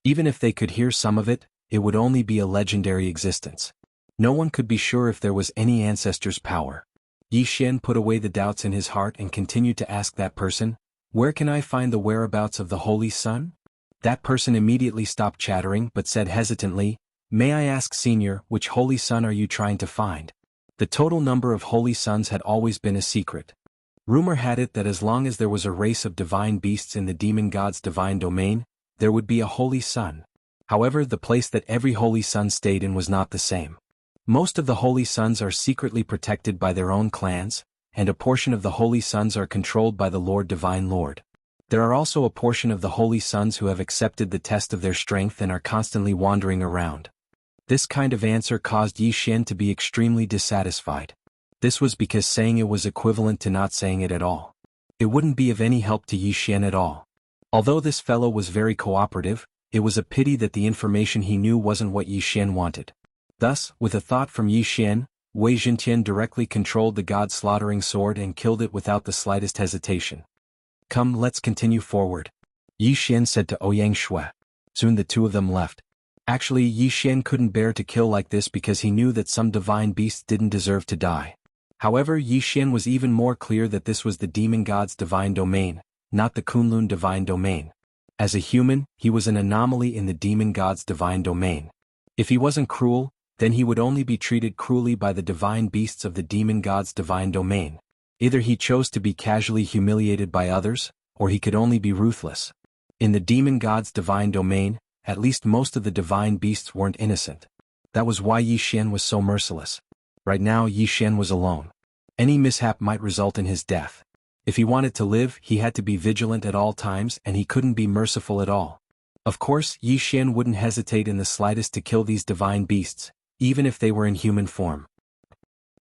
Even if they could hear some of it, it would only be a legendary existence. No one could be sure if there was any ancestor's power. Yi Xian put away the doubts in his heart and continued to ask that person, "Where can I find the whereabouts of the Holy Sun?" That person immediately stopped chattering but said hesitantly, "May I ask, Senior, which Holy Sun are you trying to find?" The total number of Holy Suns had always been a secret. Rumor had it that as long as there was a race of divine beasts in the demon god's divine domain, there would be a Holy Sun. However, the place that every Holy Sun stayed in was not the same. Most of the Holy Suns are secretly protected by their own clans, and a portion of the Holy Suns are controlled by the Lord Divine Lord. There are also a portion of the Holy Suns who have accepted the test of their strength and are constantly wandering around. This kind of answer caused Yi Xian to be extremely dissatisfied. This was because saying it was equivalent to not saying it at all. It wouldn't be of any help to Yi Xian at all. Although this fellow was very cooperative, it was a pity that the information he knew wasn't what Yi Xian wanted. Thus, with a thought from Yi Xian, Wei Zhentian directly controlled the god-slaughtering sword and killed it without the slightest hesitation. "Come, let's continue forward," Yi Xian said to Ouyang Shui. Soon the two of them left. Actually, Yi Xian couldn't bear to kill like this because he knew that some divine beasts didn't deserve to die. However, Yi Xian was even more clear that this was the demon god's divine domain, not the Kunlun divine domain. As a human, he was an anomaly in the demon god's divine domain. If he wasn't cruel, then he would only be treated cruelly by the divine beasts of the demon god's divine domain. Either he chose to be casually humiliated by others, or he could only be ruthless. In the demon god's divine domain, at least most of the divine beasts weren't innocent. That was why Yi Xian was so merciless. Right now, Yi Xian was alone. Any mishap might result in his death. If he wanted to live, he had to be vigilant at all times and he couldn't be merciful at all. Of course, Yi Xian wouldn't hesitate in the slightest to kill these divine beasts, even if they were in human form.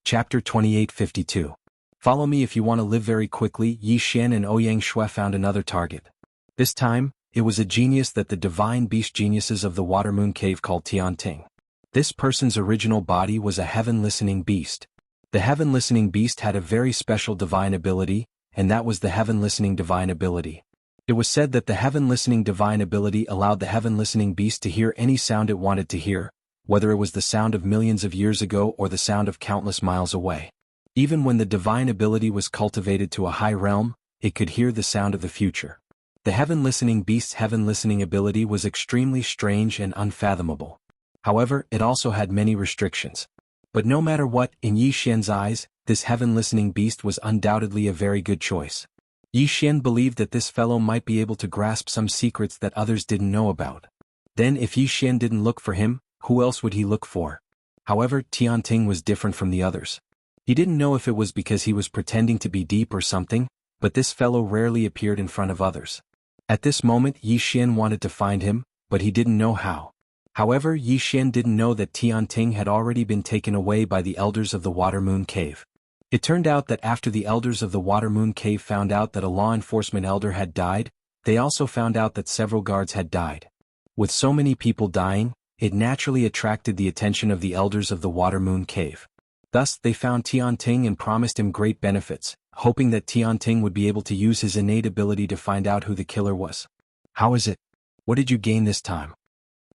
Chapter 2852. Follow me if you want to live very quickly. Yi Xian and Ouyang Shui found another target. This time, it was a genius that the divine beast geniuses of the Watermoon Cave called Tianting. This person's original body was a heaven-listening beast. The heaven-listening beast had a very special divine ability, and that was the heaven-listening divine ability. It was said that the heaven-listening divine ability allowed the heaven-listening beast to hear any sound it wanted to hear, whether it was the sound of millions of years ago or the sound of countless miles away. Even when the divine ability was cultivated to a high realm, it could hear the sound of the future. The heaven-listening beast's heaven-listening ability was extremely strange and unfathomable. However, it also had many restrictions. But no matter what, in Yi Xian's eyes, this heaven-listening beast was undoubtedly a very good choice. Yi Xian believed that this fellow might be able to grasp some secrets that others didn't know about. Then if Yi Xian didn't look for him, who else would he look for? However, Tianting was different from the others. He didn't know if it was because he was pretending to be deep or something, but this fellow rarely appeared in front of others. At this moment Yi Xian wanted to find him, but he didn't know how. However, Yi Xian didn't know that Tianting had already been taken away by the elders of the Water Moon Cave. It turned out that after the elders of the Water Moon Cave found out that a law enforcement elder had died, they also found out that several guards had died. With so many people dying, it naturally attracted the attention of the elders of the Water Moon Cave. Thus, they found Tianting and promised him great benefits, hoping that Tianting would be able to use his innate ability to find out who the killer was. "How is it? What did you gain this time?"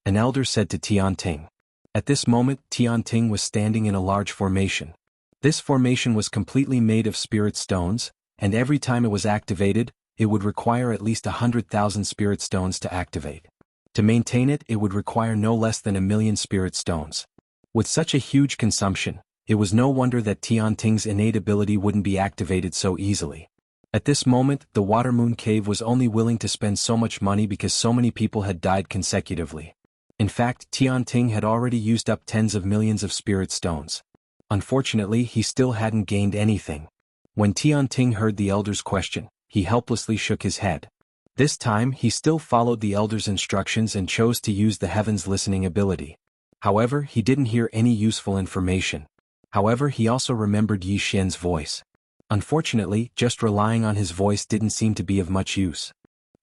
an elder said to Tianting. At this moment, Tianting was standing in a large formation. This formation was completely made of spirit stones, and every time it was activated, it would require at least 100,000 spirit stones to activate. To maintain it, it would require no less than 1,000,000 spirit stones. With such a huge consumption, it was no wonder that Tianting's innate ability wouldn't be activated so easily. At this moment, the Water Moon Cave was only willing to spend so much money because so many people had died consecutively. In fact, Tianting had already used up tens of millions of spirit stones. Unfortunately, he still hadn't gained anything. When Tianting heard the elder's question, he helplessly shook his head. This time, he still followed the elder's instructions and chose to use the heaven's listening ability. However, he didn't hear any useful information. However, he also remembered Yi Xian's voice. Unfortunately, just relying on his voice didn't seem to be of much use.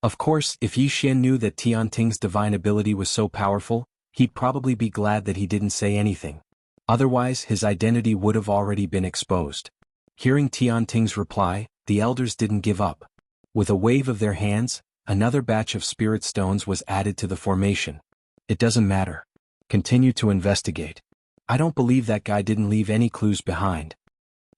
Of course, if Yi Xian knew that Tianting's divine ability was so powerful, he'd probably be glad that he didn't say anything. Otherwise, his identity would have already been exposed. Hearing Tianting's reply, the elders didn't give up. With a wave of their hands, another batch of spirit stones was added to the formation. "It doesn't matter. Continue to investigate. I don't believe that guy didn't leave any clues behind,"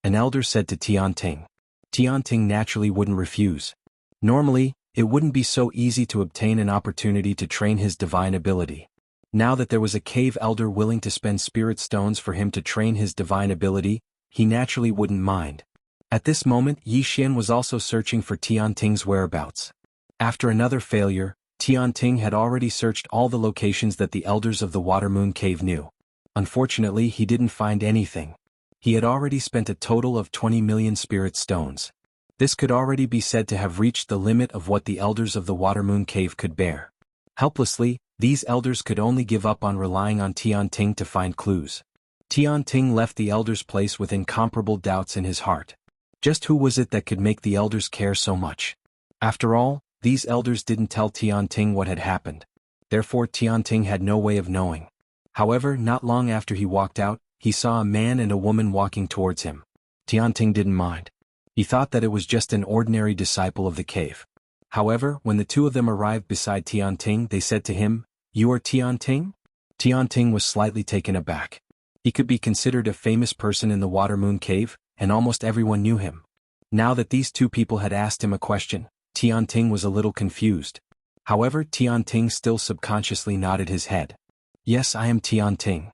an elder said to Tianting. Tianting naturally wouldn't refuse. Normally, it wouldn't be so easy to obtain an opportunity to train his divine ability. Now that there was a cave elder willing to spend spirit stones for him to train his divine ability, he naturally wouldn't mind. At this moment, Yi Xian was also searching for Tianting's whereabouts. After another failure, Tianting had already searched all the locations that the elders of the Water Moon Cave knew. Unfortunately, he didn't find anything. He had already spent a total of 20 million spirit stones. This could already be said to have reached the limit of what the elders of the Water Moon Cave could bear. Helplessly, these elders could only give up on relying on Tianting to find clues. Tianting left the elders' place with incomparable doubts in his heart. Just who was it that could make the elders care so much? After all, these elders didn't tell Tianting what had happened. Therefore Tianting had no way of knowing. However, not long after he walked out, he saw a man and a woman walking towards him. Tianting didn't mind. He thought that it was just an ordinary disciple of the cave. However, when the two of them arrived beside Tianting, they said to him, "You are Tianting?" Tianting was slightly taken aback. He could be considered a famous person in the Water Moon Cave, and almost everyone knew him. Now that these two people had asked him a question, Tianting was a little confused. However, Tianting still subconsciously nodded his head. "Yes, I am Tianting."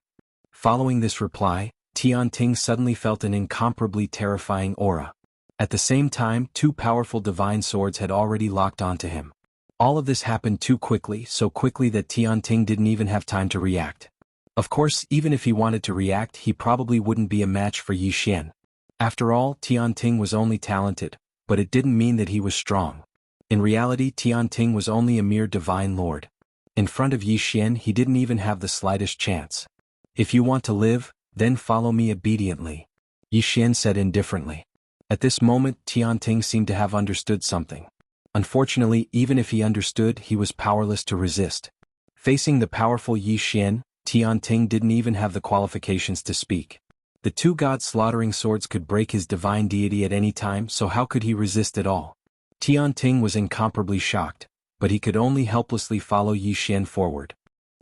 Following this reply, Tianting suddenly felt an incomparably terrifying aura. At the same time, two powerful divine swords had already locked onto him. All of this happened too quickly, so quickly that Tianting didn't even have time to react. Of course, even if he wanted to react, he probably wouldn't be a match for Yi Xian. After all, Tianting was only talented, but it didn't mean that he was strong. In reality, Tianting was only a mere divine lord. In front of Yi Xian, he didn't even have the slightest chance. "If you want to live, then follow me obediently," Yi Xian said indifferently. At this moment, Tianting seemed to have understood something. Unfortunately, even if he understood, he was powerless to resist. Facing the powerful Yi Xian, Tianting didn't even have the qualifications to speak. The two god-slaughtering swords could break his divine deity at any time, so how could he resist at all? Tianting was incomparably shocked, but he could only helplessly follow Yi Xian forward.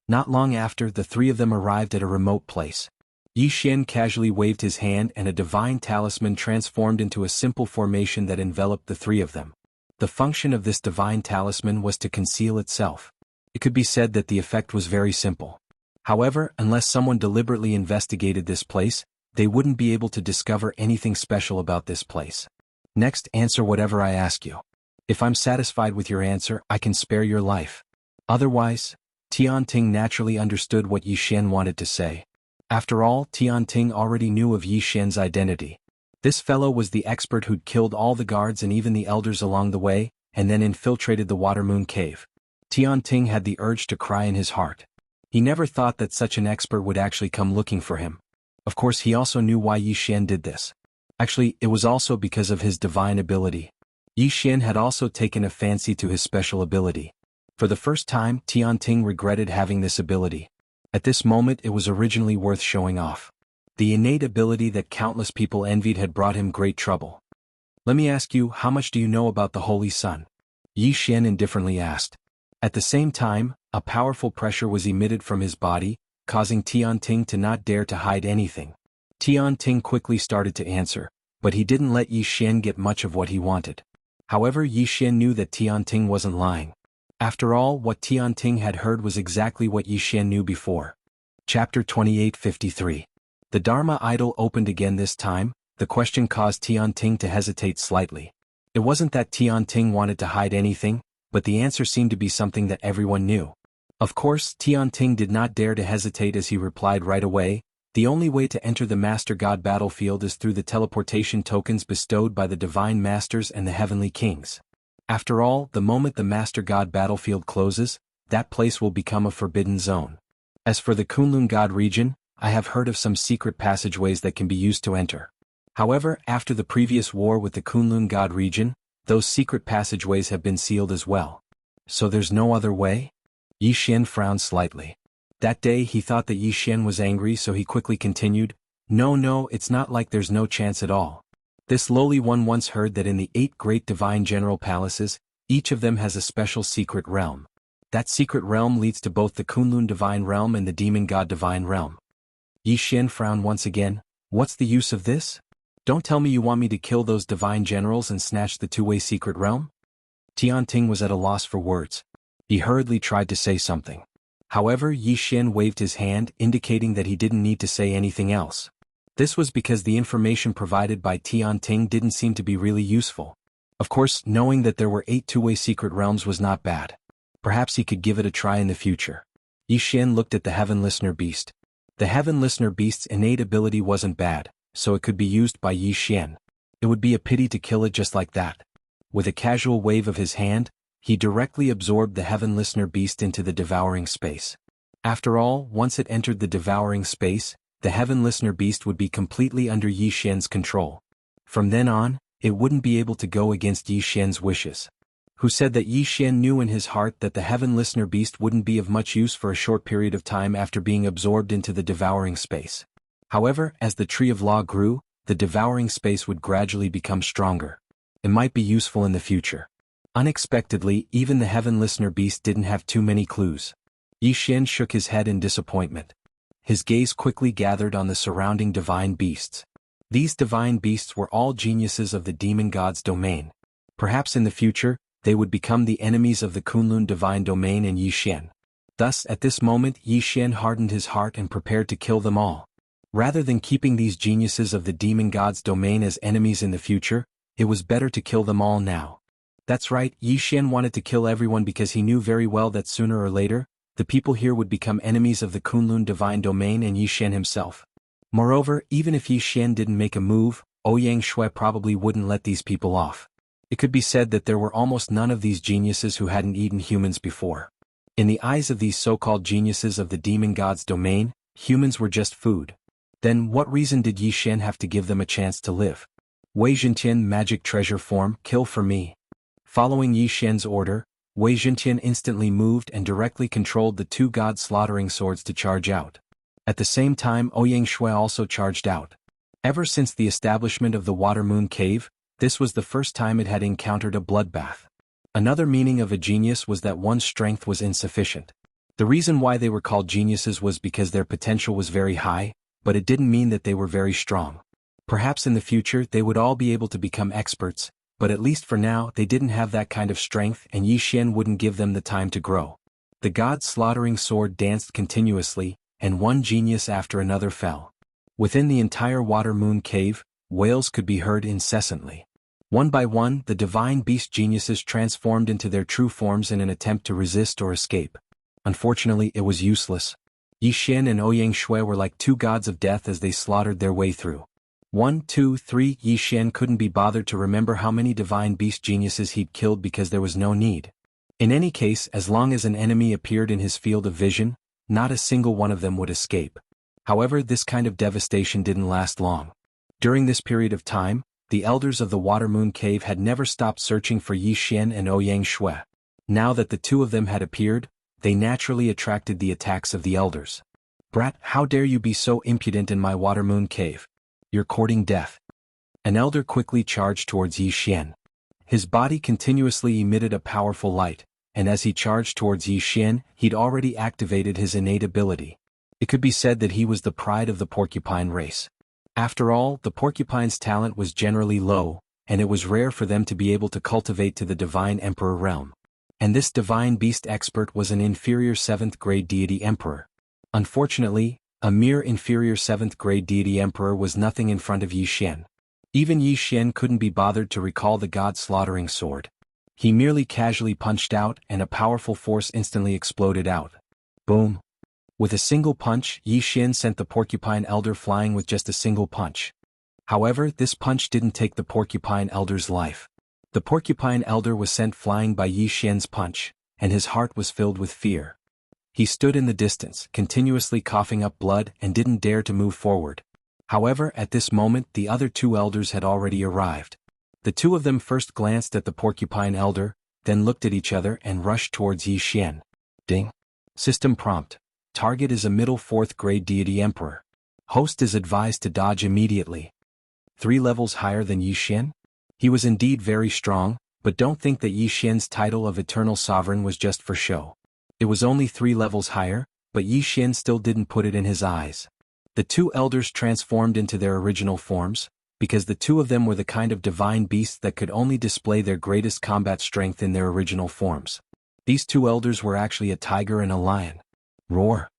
Not long after, the three of them arrived at a remote place. Yi Xian casually waved his hand and a divine talisman transformed into a simple formation that enveloped the three of them. The function of this divine talisman was to conceal itself. It could be said that the effect was very simple. However, unless someone deliberately investigated this place, they wouldn't be able to discover anything special about this place. Next, answer whatever I ask you. If I'm satisfied with your answer, I can spare your life. Otherwise, Tianting naturally understood what Yi Xian wanted to say. After all, Tianting already knew of Yi Xian's identity. This fellow was the expert who'd killed all the guards and even the elders along the way, and then infiltrated the Water Moon Cave. Tianting had the urge to cry in his heart. He never thought that such an expert would actually come looking for him. Of course, he also knew why Yi Xian did this. Actually, it was also because of his divine ability. Yi Xian had also taken a fancy to his special ability. For the first time, Tianting regretted having this ability. At this moment it was originally worth showing off. The innate ability that countless people envied had brought him great trouble. "Let me ask you, how much do you know about the Holy Sun?" Yi Xian indifferently asked. At the same time, a powerful pressure was emitted from his body, causing Tianting to not dare to hide anything. Tianting quickly started to answer, but he didn't let Yi Xian get much of what he wanted. However, Yi Xian knew that Tianting wasn't lying. After all, what Tianting had heard was exactly what Yi Xian knew before. Chapter 2853. The Dharma idol opened again this time. The question caused Tianting to hesitate slightly. It wasn't that Tianting wanted to hide anything, but the answer seemed to be something that everyone knew. Of course, Tianting did not dare to hesitate as he replied right away, "The only way to enter the Master God battlefield is through the teleportation tokens bestowed by the Divine Masters and the Heavenly Kings. After all, the moment the Master God battlefield closes, that place will become a forbidden zone. As for the Kunlun God region, I have heard of some secret passageways that can be used to enter. However, after the previous war with the Kunlun God region, those secret passageways have been sealed as well. So there's no other way?" Yi Xian frowned slightly. That day he thought that Yi Xian was angry, so he quickly continued, No, it's not like there's no chance at all. This lowly one once heard that in the 8 great divine general palaces, each of them has a special secret realm. That secret realm leads to both the Kunlun divine realm and the demon god divine realm." Yi Xian frowned once again. "What's the use of this? Don't tell me you want me to kill those divine generals and snatch the two-way secret realm?" Tianting was at a loss for words. He hurriedly tried to say something. However, Yi Xian waved his hand, indicating that he didn't need to say anything else. This was because the information provided by Tianting didn't seem to be really useful. Of course, knowing that there were 8 two-way secret realms was not bad. Perhaps he could give it a try in the future. Yi Xian looked at the Heaven Listener Beast. The Heaven Listener Beast's innate ability wasn't bad, so it could be used by Yi Xian. It would be a pity to kill it just like that. With a casual wave of his hand, he directly absorbed the Heaven Listener Beast into the devouring space. After all, once it entered the devouring space, the Heaven Listener Beast would be completely under Yi Xian's control. From then on, it wouldn't be able to go against Yi Xian's wishes. Who said that Yi Xian knew in his heart that the Heaven Listener Beast wouldn't be of much use for a short period of time after being absorbed into the devouring space. However, as the Tree of Law grew, the devouring space would gradually become stronger. It might be useful in the future. Unexpectedly, even the Heaven Listener Beast didn't have too many clues. Yi Xian shook his head in disappointment. His gaze quickly gathered on the surrounding divine beasts. These divine beasts were all geniuses of the demon god's domain. Perhaps in the future, they would become the enemies of the Kunlun divine domain and Yi Xian. Thus, at this moment, Yi Xian hardened his heart and prepared to kill them all. Rather than keeping these geniuses of the demon god's domain as enemies in the future, it was better to kill them all now. That's right, Yi Xian wanted to kill everyone because he knew very well that sooner or later, the people here would become enemies of the Kunlun divine domain and Yi Xian himself. Moreover, even if Yi Xian didn't make a move, Ouyang Shui probably wouldn't let these people off. It could be said that there were almost none of these geniuses who hadn't eaten humans before. In the eyes of these so-called geniuses of the demon god's domain, humans were just food. Then what reason did Yi Xian have to give them a chance to live? Wei Zhentian magic treasure form, kill for me. Following Yi Xian's order, Wei Zhentian instantly moved and directly controlled the 2 god slaughtering swords to charge out. At the same time, Ouyang Shui also charged out. Ever since the establishment of the Water Moon Cave, this was the first time it had encountered a bloodbath. Another meaning of a genius was that one's strength was insufficient. The reason why they were called geniuses was because their potential was very high, but it didn't mean that they were very strong. Perhaps in the future they would all be able to become experts, but at least for now they didn't have that kind of strength and Yi Xian wouldn't give them the time to grow. The god's slaughtering sword danced continuously, and one genius after another fell. Within the entire Water Moon Cave, wails could be heard incessantly. One by one, the divine beast geniuses transformed into their true forms in an attempt to resist or escape. Unfortunately, it was useless. Yi Xian and Ouyang Shui were like two gods of death as they slaughtered their way through. 1, 2, 3. Yi Xian couldn't be bothered to remember how many divine beast geniuses he'd killed because there was no need. In any case, as long as an enemy appeared in his field of vision, not a single one of them would escape. However, this kind of devastation didn't last long. During this period of time, the elders of the Water Moon Cave had never stopped searching for Yi Xian and Ouyang Shui. Now that the two of them had appeared, they naturally attracted the attacks of the elders. "Brat, how dare you be so impudent in my Water Moon Cave? You're courting death." An elder quickly charged towards Yi Xian. His body continuously emitted a powerful light, and as he charged towards Yi Xian, he'd already activated his innate ability. It could be said that he was the pride of the porcupine race. After all, the porcupine's talent was generally low, and it was rare for them to be able to cultivate to the Divine Emperor realm. And this Divine Beast expert was an inferior 7th grade deity emperor. Unfortunately, a mere inferior 7th grade deity emperor was nothing in front of Yi Xian. Even Yi Xian couldn't be bothered to recall the god-slaughtering sword. He merely casually punched out and a powerful force instantly exploded out. Boom! With a single punch, Yi Xian sent the porcupine elder flying with just a single punch. However, this punch didn't take the porcupine elder's life. The porcupine elder was sent flying by Yi Xian's punch, and his heart was filled with fear. He stood in the distance, continuously coughing up blood and didn't dare to move forward. However, at this moment the other two elders had already arrived. The two of them first glanced at the porcupine elder, then looked at each other and rushed towards Yi Xian. Ding. System prompt. Target is a middle 4th grade deity emperor. Host is advised to dodge immediately. 3 levels higher than Yi Xian? He was indeed very strong, but don't think that Yi Xian's title of Eternal Sovereign was just for show. It was only 3 levels higher, but Yi Xian still didn't put it in his eyes. The two elders transformed into their original forms, because the two of them were the kind of divine beasts that could only display their greatest combat strength in their original forms. These two elders were actually a tiger and a lion. Roar!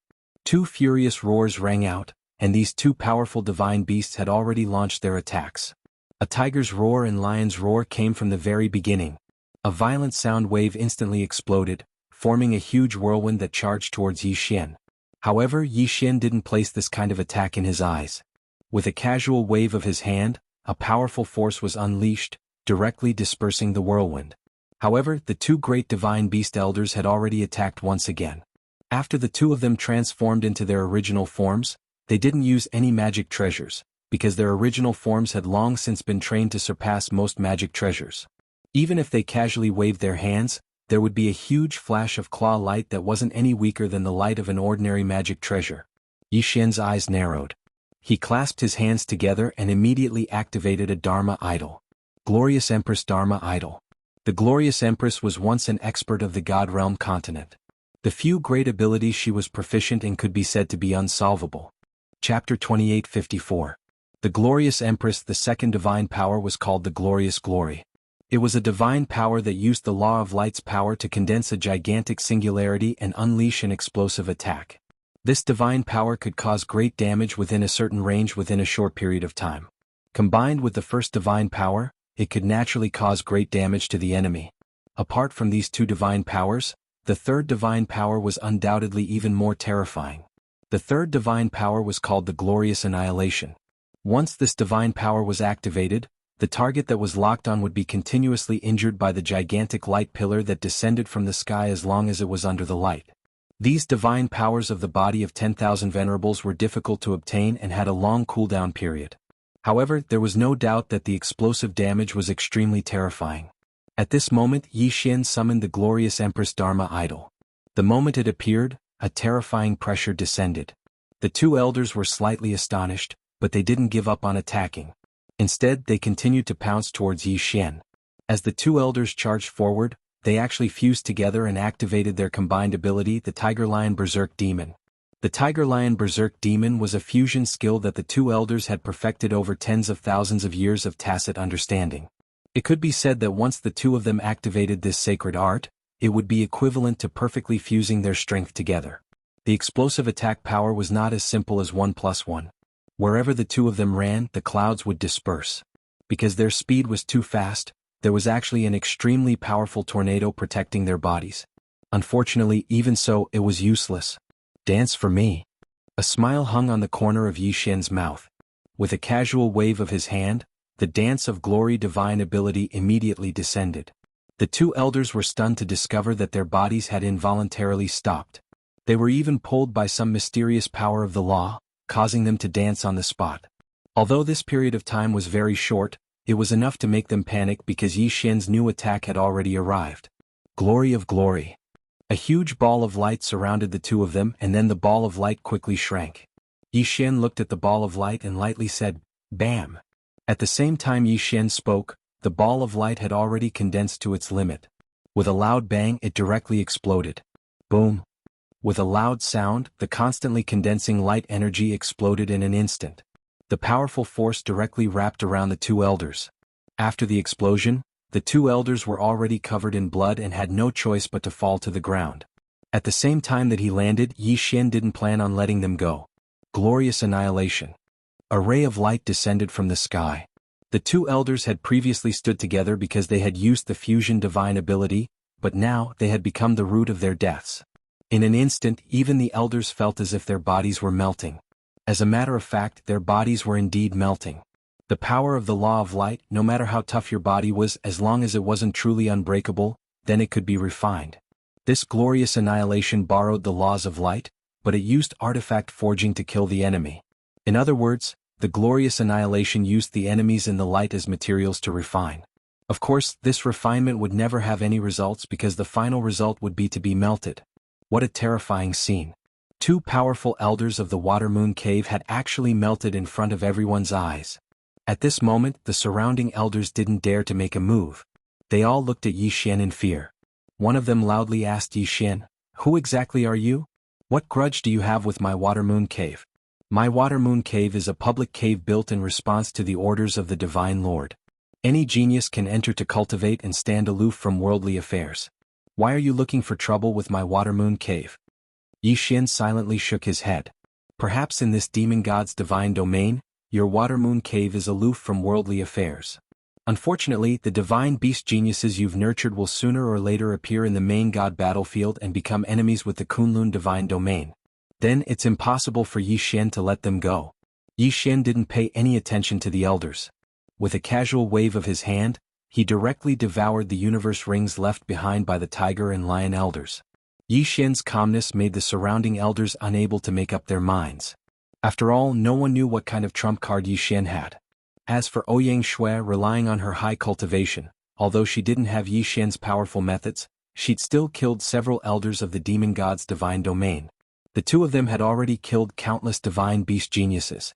2 furious roars rang out, and these two powerful divine beasts had already launched their attacks. A tiger's roar and lion's roar came from the very beginning. A violent sound wave instantly exploded, forming a huge whirlwind that charged towards Yi Xian. However, Yi Xian didn't place this kind of attack in his eyes. With a casual wave of his hand, a powerful force was unleashed, directly dispersing the whirlwind. However, the two great divine beast elders had already attacked once again. After the two of them transformed into their original forms, they didn't use any magic treasures, because their original forms had long since been trained to surpass most magic treasures. Even if they casually waved their hands, there would be a huge flash of claw light that wasn't any weaker than the light of an ordinary magic treasure. Yi Xian's eyes narrowed. He clasped his hands together and immediately activated a Dharma idol. Glorious Empress Dharma idol. The Glorious Empress was once an expert of the God Realm continent. The few great abilities she was proficient in could be said to be unsolvable. Chapter 2854. The Glorious Empress. The second divine power was called the Glorious Glory. It was a divine power that used the law of light's power to condense a gigantic singularity and unleash an explosive attack. This divine power could cause great damage within a certain range within a short period of time. Combined with the first divine power, it could naturally cause great damage to the enemy. Apart from these two divine powers, the third divine power was undoubtedly even more terrifying. The third divine power was called the Glorious Annihilation. Once this divine power was activated, the target that was locked on would be continuously injured by the gigantic light pillar that descended from the sky as long as it was under the light. These divine powers of the body of 10,000 venerables were difficult to obtain and had a long cooldown period. However, there was no doubt that the explosive damage was extremely terrifying. At this moment, Yi Xian summoned the Glorious Empress Dharma idol. The moment it appeared, a terrifying pressure descended. The two elders were slightly astonished, but they didn't give up on attacking. Instead, they continued to pounce towards Yi Xian. As the two elders charged forward, they actually fused together and activated their combined ability, the Tiger Lion Berserk Demon. The Tiger Lion Berserk Demon was a fusion skill that the two elders had perfected over tens of thousands of years of tacit understanding. It could be said that once the two of them activated this sacred art, it would be equivalent to perfectly fusing their strength together. The explosive attack power was not as simple as 1+1. Wherever the two of them ran, the clouds would disperse. Because their speed was too fast, there was actually an extremely powerful tornado protecting their bodies. Unfortunately, even so, it was useless. Dance for me. A smile hung on the corner of Yi Xian's mouth. With a casual wave of his hand, the dance of glory divine ability immediately descended. The two elders were stunned to discover that their bodies had involuntarily stopped. They were even pulled by some mysterious power of the law, causing them to dance on the spot. Although this period of time was very short, it was enough to make them panic because Yi Xian's new attack had already arrived. Glory of glory. A huge ball of light surrounded the two of them, and then the ball of light quickly shrank. Yi Xian looked at the ball of light and lightly said, "Bam!" At the same time Yi Xian spoke, the ball of light had already condensed to its limit. With a loud bang, it directly exploded. Boom! With a loud sound, the constantly condensing light energy exploded in an instant. The powerful force directly wrapped around the two elders. After the explosion, the two elders were already covered in blood and had no choice but to fall to the ground. At the same time that he landed, Yi Xian didn't plan on letting them go. Glorious annihilation. A ray of light descended from the sky. The two elders had previously stood together because they had used the fusion divine ability, but now they had become the root of their deaths. In an instant, even the elders felt as if their bodies were melting. As a matter of fact, their bodies were indeed melting. The power of the law of light, no matter how tough your body was, as long as it wasn't truly unbreakable, then it could be refined. This glorious annihilation borrowed the laws of light, but it used artifact forging to kill the enemy. In other words, the glorious annihilation used the enemies in the light as materials to refine. Of course, this refinement would never have any results because the final result would be to be melted. What a terrifying scene. Two powerful elders of the Water Moon Cave had actually melted in front of everyone's eyes. At this moment, the surrounding elders didn't dare to make a move. They all looked at Yi Xian in fear. One of them loudly asked Yi Xian, "Who exactly are you? What grudge do you have with my Water Moon Cave?" My Water Moon Cave is a public cave built in response to the orders of the Divine Lord. Any genius can enter to cultivate and stand aloof from worldly affairs. Why are you looking for trouble with my Water Moon Cave? Yi Xian silently shook his head. Perhaps in this demon god's divine domain, your Water Moon Cave is aloof from worldly affairs. Unfortunately, the divine beast geniuses you've nurtured will sooner or later appear in the main god battlefield and become enemies with the Kunlun divine domain. Then it's impossible for Yi Xian to let them go. Yi Xian didn't pay any attention to the elders. With a casual wave of his hand, he directly devoured the universe rings left behind by the tiger and lion elders. Yi Xian's calmness made the surrounding elders unable to make up their minds. After all, no one knew what kind of trump card Yi Xian had. As for Ouyang Shui, relying on her high cultivation, although she didn't have Yi Xian's powerful methods, she'd still killed several elders of the demon god's divine domain. The two of them had already killed countless divine beast geniuses.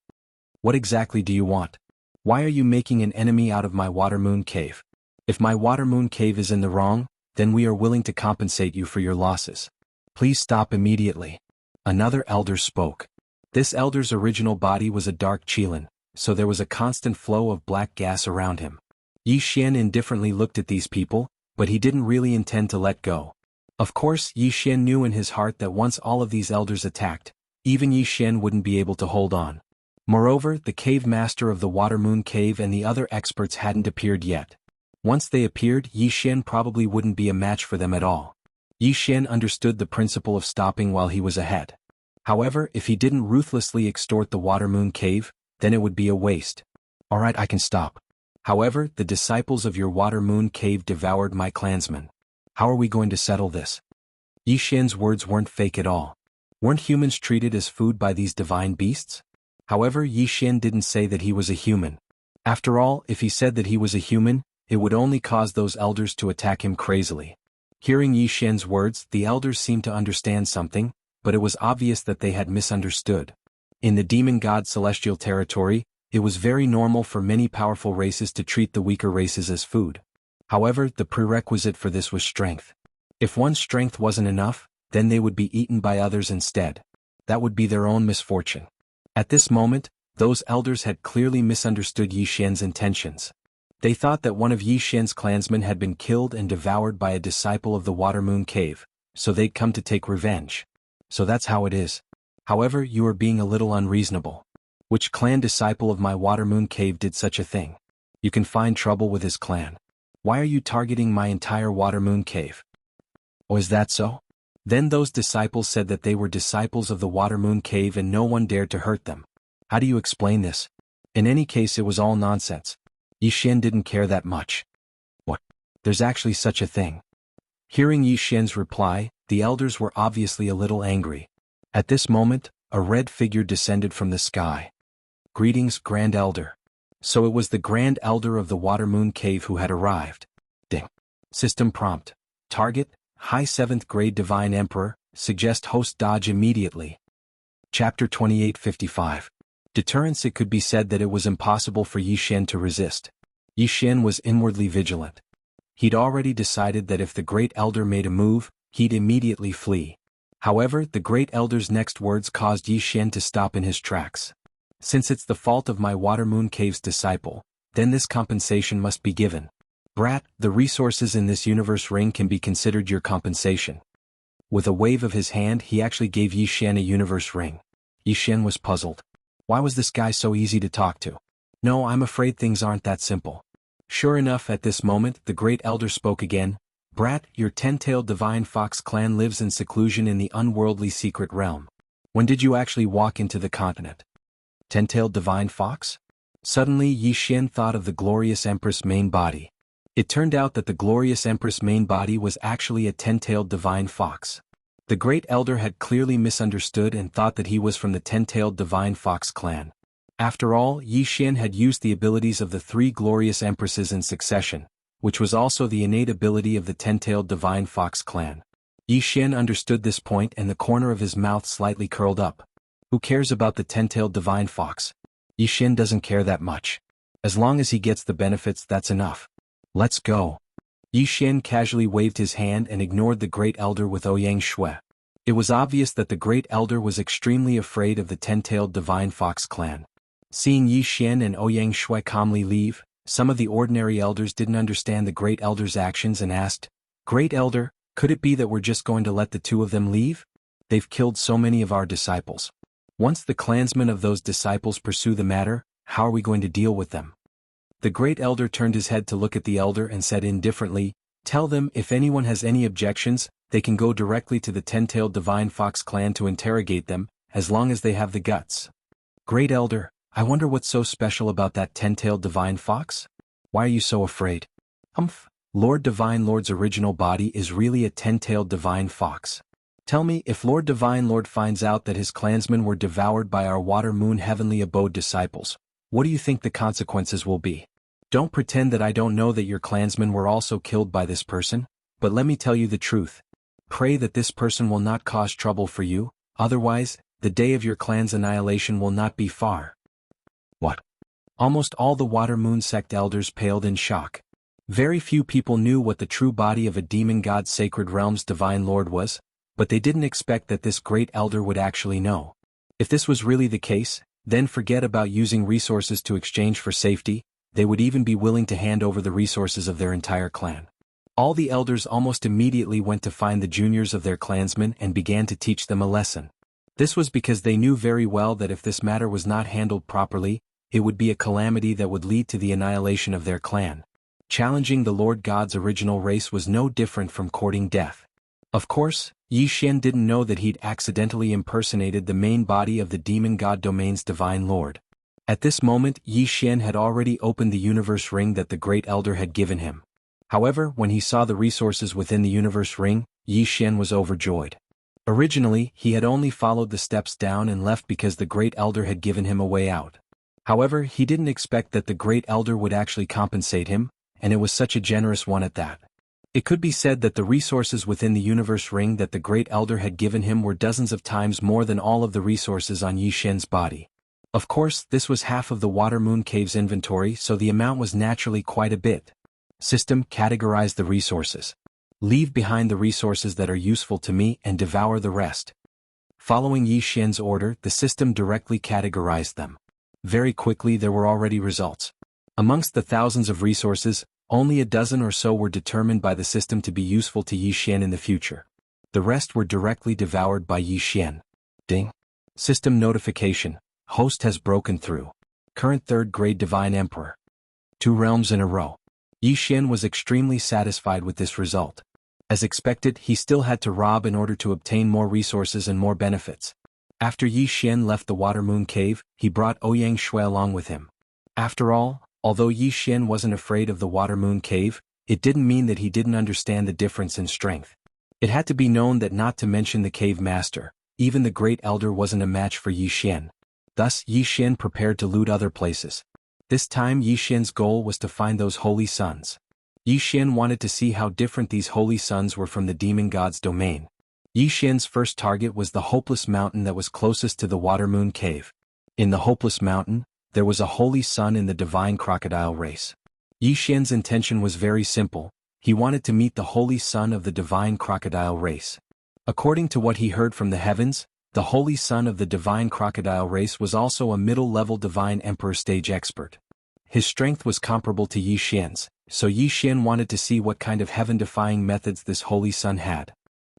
What exactly do you want? Why are you making an enemy out of my Water Moon Cave? If my Water Moon Cave is in the wrong, then we are willing to compensate you for your losses. Please stop immediately. Another elder spoke. This elder's original body was a dark qilin, so there was a constant flow of black gas around him. Yi Xian indifferently looked at these people, but he didn't really intend to let go. Of course, Yi Xian knew in his heart that once all of these elders attacked, even Yi Xian wouldn't be able to hold on. Moreover, the cave master of the Water Moon Cave and the other experts hadn't appeared yet. Once they appeared, Yi Xian probably wouldn't be a match for them at all. Yi Xian understood the principle of stopping while he was ahead. However, if he didn't ruthlessly extort the Water Moon Cave, then it would be a waste. Alright, I can stop. However, the disciples of your Water Moon Cave devoured my clansmen. How are we going to settle this? Yi Xian's words weren't fake at all. Weren't humans treated as food by these divine beasts? However, Yi Xian didn't say that he was a human. After all, if he said that he was a human, it would only cause those elders to attack him crazily. Hearing Yi Xian's words, the elders seemed to understand something, but it was obvious that they had misunderstood. In the demon god celestial territory, it was very normal for many powerful races to treat the weaker races as food. However, the prerequisite for this was strength. If one's strength wasn't enough, then they would be eaten by others instead. That would be their own misfortune. At this moment, those elders had clearly misunderstood Yi Xian's intentions. They thought that one of Yi Xian's clansmen had been killed and devoured by a disciple of the Water Moon Cave, so they'd come to take revenge. So that's how it is. However, you are being a little unreasonable. Which clan disciple of my Water Moon Cave did such a thing? You can find trouble with his clan. Why are you targeting my entire Water Moon Cave? Oh, is that so? Then those disciples said that they were disciples of the Water Moon Cave and no one dared to hurt them. How do you explain this? In any case, it was all nonsense. Yi Xian didn't care that much. What? There's actually such a thing. Hearing Yi Xian's reply, the elders were obviously a little angry. At this moment, a red figure descended from the sky. Greetings, Grand Elder. So it was the Grand Elder of the Water Moon Cave who had arrived. Ding. System prompt. Target, High 7th Grade Divine Emperor, suggest host dodge immediately. Chapter 2855. Deterrence. It could be said that it was impossible for Yi Xian to resist. Yi Xian was inwardly vigilant. He'd already decided that if the Great Elder made a move, he'd immediately flee. However, the Great Elder's next words caused Yi Xian to stop in his tracks. Since it's the fault of my Water Moon Cave's disciple, then this compensation must be given. Brat, the resources in this universe ring can be considered your compensation. With a wave of his hand, he actually gave Yi Xian a universe ring. Yi Xian was puzzled. Why was this guy so easy to talk to? No, I'm afraid things aren't that simple. Sure enough, at this moment, the Great Elder spoke again. Brat, your 10-tailed divine fox clan lives in seclusion in the unworldly secret realm. When did you actually walk into the continent? 10-tailed divine fox? Suddenly Yi Xian thought of the glorious Empress main body. It turned out that the glorious Empress main body was actually a 10-tailed divine fox. The Great Elder had clearly misunderstood and thought that he was from the 10-tailed divine fox clan. After all, Yi Xian had used the abilities of the 3 glorious empresses in succession, which was also the innate ability of the 10-tailed divine fox clan. Yi Xian understood this point and the corner of his mouth slightly curled up. Who cares about the 10-tailed divine fox? Yi Xian doesn't care that much. As long as he gets the benefits, that's enough. Let's go. Yi Xian casually waved his hand and ignored the Great Elder with Ouyang Shui. It was obvious that the Great Elder was extremely afraid of the 10-tailed divine fox clan. Seeing Yi Xian and Ouyang Shui calmly leave, some of the ordinary elders didn't understand the Great Elder's actions and asked, Great Elder, could it be that we're just going to let the 2 of them leave? They've killed so many of our disciples. Once the clansmen of those disciples pursue the matter, how are we going to deal with them? The Great Elder turned his head to look at the elder and said indifferently, Tell them if anyone has any objections, they can go directly to the 10-tailed divine fox clan to interrogate them, as long as they have the guts. Great Elder, I wonder what's so special about that 10-tailed divine fox? Why are you so afraid? Lord Divine Lord's original body is really a 10-tailed divine fox. Tell me, if Lord Divine Lord finds out that his clansmen were devoured by our Water Moon Heavenly Abode disciples, what do you think the consequences will be? Don't pretend that I don't know that your clansmen were also killed by this person, but let me tell you the truth. Pray that this person will not cause trouble for you, otherwise, the day of your clan's annihilation will not be far. What? Almost all the Water Moon sect elders paled in shock. Very few people knew what the true body of a demon god's sacred realm's divine lord was, but they didn't expect that this Great Elder would actually know. If this was really the case, then forget about using resources to exchange for safety, they would even be willing to hand over the resources of their entire clan. All the elders almost immediately went to find the juniors of their clansmen and began to teach them a lesson. This was because they knew very well that if this matter was not handled properly, it would be a calamity that would lead to the annihilation of their clan. Challenging the Lord God's original race was no different from courting death. Of course, Yi Xian didn't know that he'd accidentally impersonated the main body of the demon god domain's divine lord. At this moment, Yi Xian had already opened the universe ring that the Great Elder had given him. However, when he saw the resources within the universe ring, Yi Xian was overjoyed. Originally, he had only followed the steps down and left because the Great Elder had given him a way out. However, he didn't expect that the Great Elder would actually compensate him, and it was such a generous one at that. It could be said that the resources within the universe ring that the Great Elder had given him were dozens of times more than all of the resources on Yi Xian's body. Of course, this was half of the Water Moon Cave's inventory, so the amount was naturally quite a bit. System, categorize the resources. Leave behind the resources that are useful to me and devour the rest. Following Yi Xian's order, the system directly categorized them. Very quickly there were already results. Amongst the thousands of resources, only a dozen or so were determined by the system to be useful to Yi Xian in the future. The rest were directly devoured by Yi Xian. Ding. System notification. Host has broken through. Current 3rd grade Divine Emperor. 2 realms in a row. Yi Xian was extremely satisfied with this result. As expected, he still had to rob in order to obtain more resources and more benefits. After Yi Xian left the Water Moon Cave, he brought Ouyang Shui along with him. After all, although Yi Xian wasn't afraid of the Water Moon Cave, it didn't mean that he didn't understand the difference in strength. It had to be known that not to mention the cave master, even the great elder wasn't a match for Yi Xian. Thus Yi Xian prepared to loot other places. This time Yi Xian's goal was to find those holy suns. Yi Xian wanted to see how different these holy suns were from the demon god's domain. Yi Xian's first target was the Hopeless Mountain that was closest to the Water Moon Cave. In the Hopeless Mountain, there was a holy sun in the divine crocodile race. Yi Xian's intention was very simple. He wanted to meet the holy son of the divine crocodile race. According to what he heard from the heavens, the holy son of the divine crocodile race was also a middle-level divine emperor stage expert. His strength was comparable to Yi Xian's, so Yi Xian wanted to see what kind of heaven-defying methods this holy son had.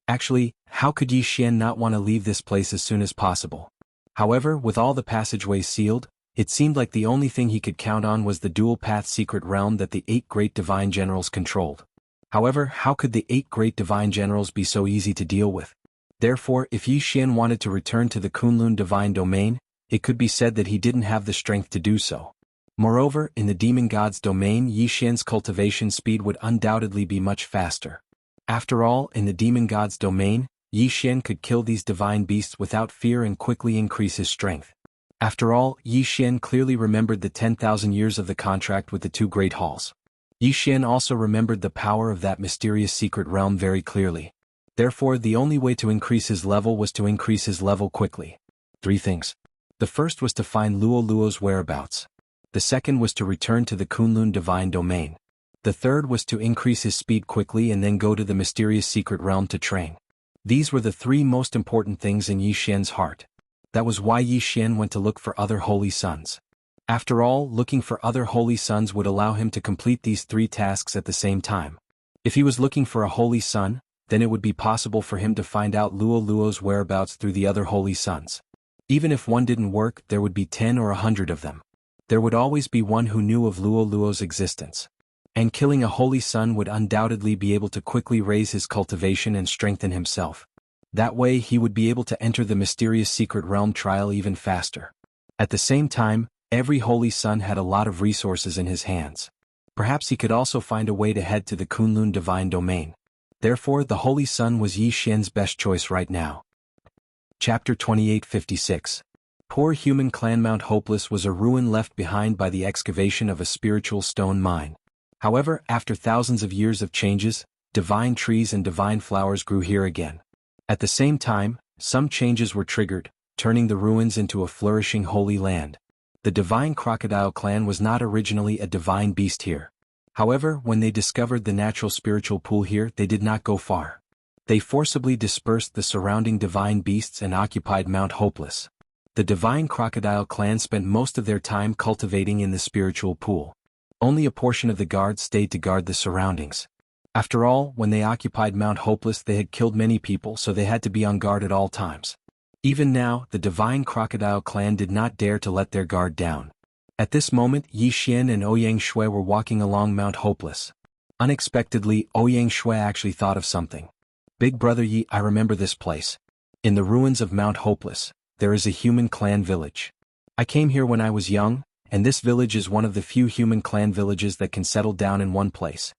Actually, how could Yi Xian not want to leave this place as soon as possible? However, with all the passageways sealed, it seemed like the only thing he could count on was the dual-path secret realm that the 8 great divine generals controlled. However, how could the 8 great divine generals be so easy to deal with? Therefore, if Yi Xian wanted to return to the Kunlun divine domain, it could be said that he didn't have the strength to do so. Moreover, in the demon god's domain, Yi Xian's cultivation speed would undoubtedly be much faster. After all, in the demon god's domain, Yi Xian could kill these divine beasts without fear and quickly increase his strength. After all, Yi Xian clearly remembered the 10,000 years of the contract with the 2 great halls. Yi Xian also remembered the power of that mysterious secret realm very clearly. Therefore, the only way to increase his level was to increase his level quickly. 3 things. The first was to find Luo Luo's whereabouts. The second was to return to the Kunlun divine domain. The third was to increase his speed quickly and then go to the mysterious secret realm to train. These were the 3 most important things in Yi Xian's heart. That was why Yi Xian went to look for other holy suns. After all, looking for other holy suns would allow him to complete these 3 tasks at the same time. If he was looking for a holy sun, then it would be possible for him to find out Luo Luo's whereabouts through the other holy suns. Even if one didn't work, there would be 10 or 100 of them. There would always be one who knew of Luo Luo's existence. And killing a holy sun would undoubtedly be able to quickly raise his cultivation and strengthen himself. That way he would be able to enter the mysterious secret realm trial even faster. At the same time, every holy sun had a lot of resources in his hands. Perhaps he could also find a way to head to the Kunlun divine domain. Therefore, the holy sun was Yi Xian's best choice right now. Chapter 2856. Poor human clan Mount Hopeless was a ruin left behind by the excavation of a spiritual stone mine. However, after thousands of years of changes, divine trees and divine flowers grew here again. At the same time, some changes were triggered, turning the ruins into a flourishing holy land. The divine crocodile clan was not originally a divine beast here. However, when they discovered the natural spiritual pool here, they did not go far. They forcibly dispersed the surrounding divine beasts and occupied Mount Hopeless. The divine crocodile clan spent most of their time cultivating in the spiritual pool. Only a portion of the guards stayed to guard the surroundings. After all, when they occupied Mount Hopeless, they had killed many people, so they had to be on guard at all times. Even now, the divine crocodile clan did not dare to let their guard down. At this moment, Yi Xian and Ouyang Shui were walking along Mount Hopeless. Unexpectedly, Ouyang Shui actually thought of something. Big brother Yi, I remember this place. In the ruins of Mount Hopeless, there is a human clan village. I came here when I was young, and this village is one of the few human clan villages that can settle down in one place.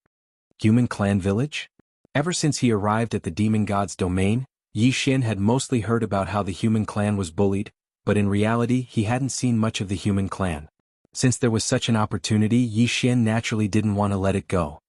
Human clan village? Ever since he arrived at the demon god's domain, Yi Xian had mostly heard about how the human clan was bullied, but in reality he hadn't seen much of the human clan. Since there was such an opportunity, Yi Xian naturally didn't want to let it go.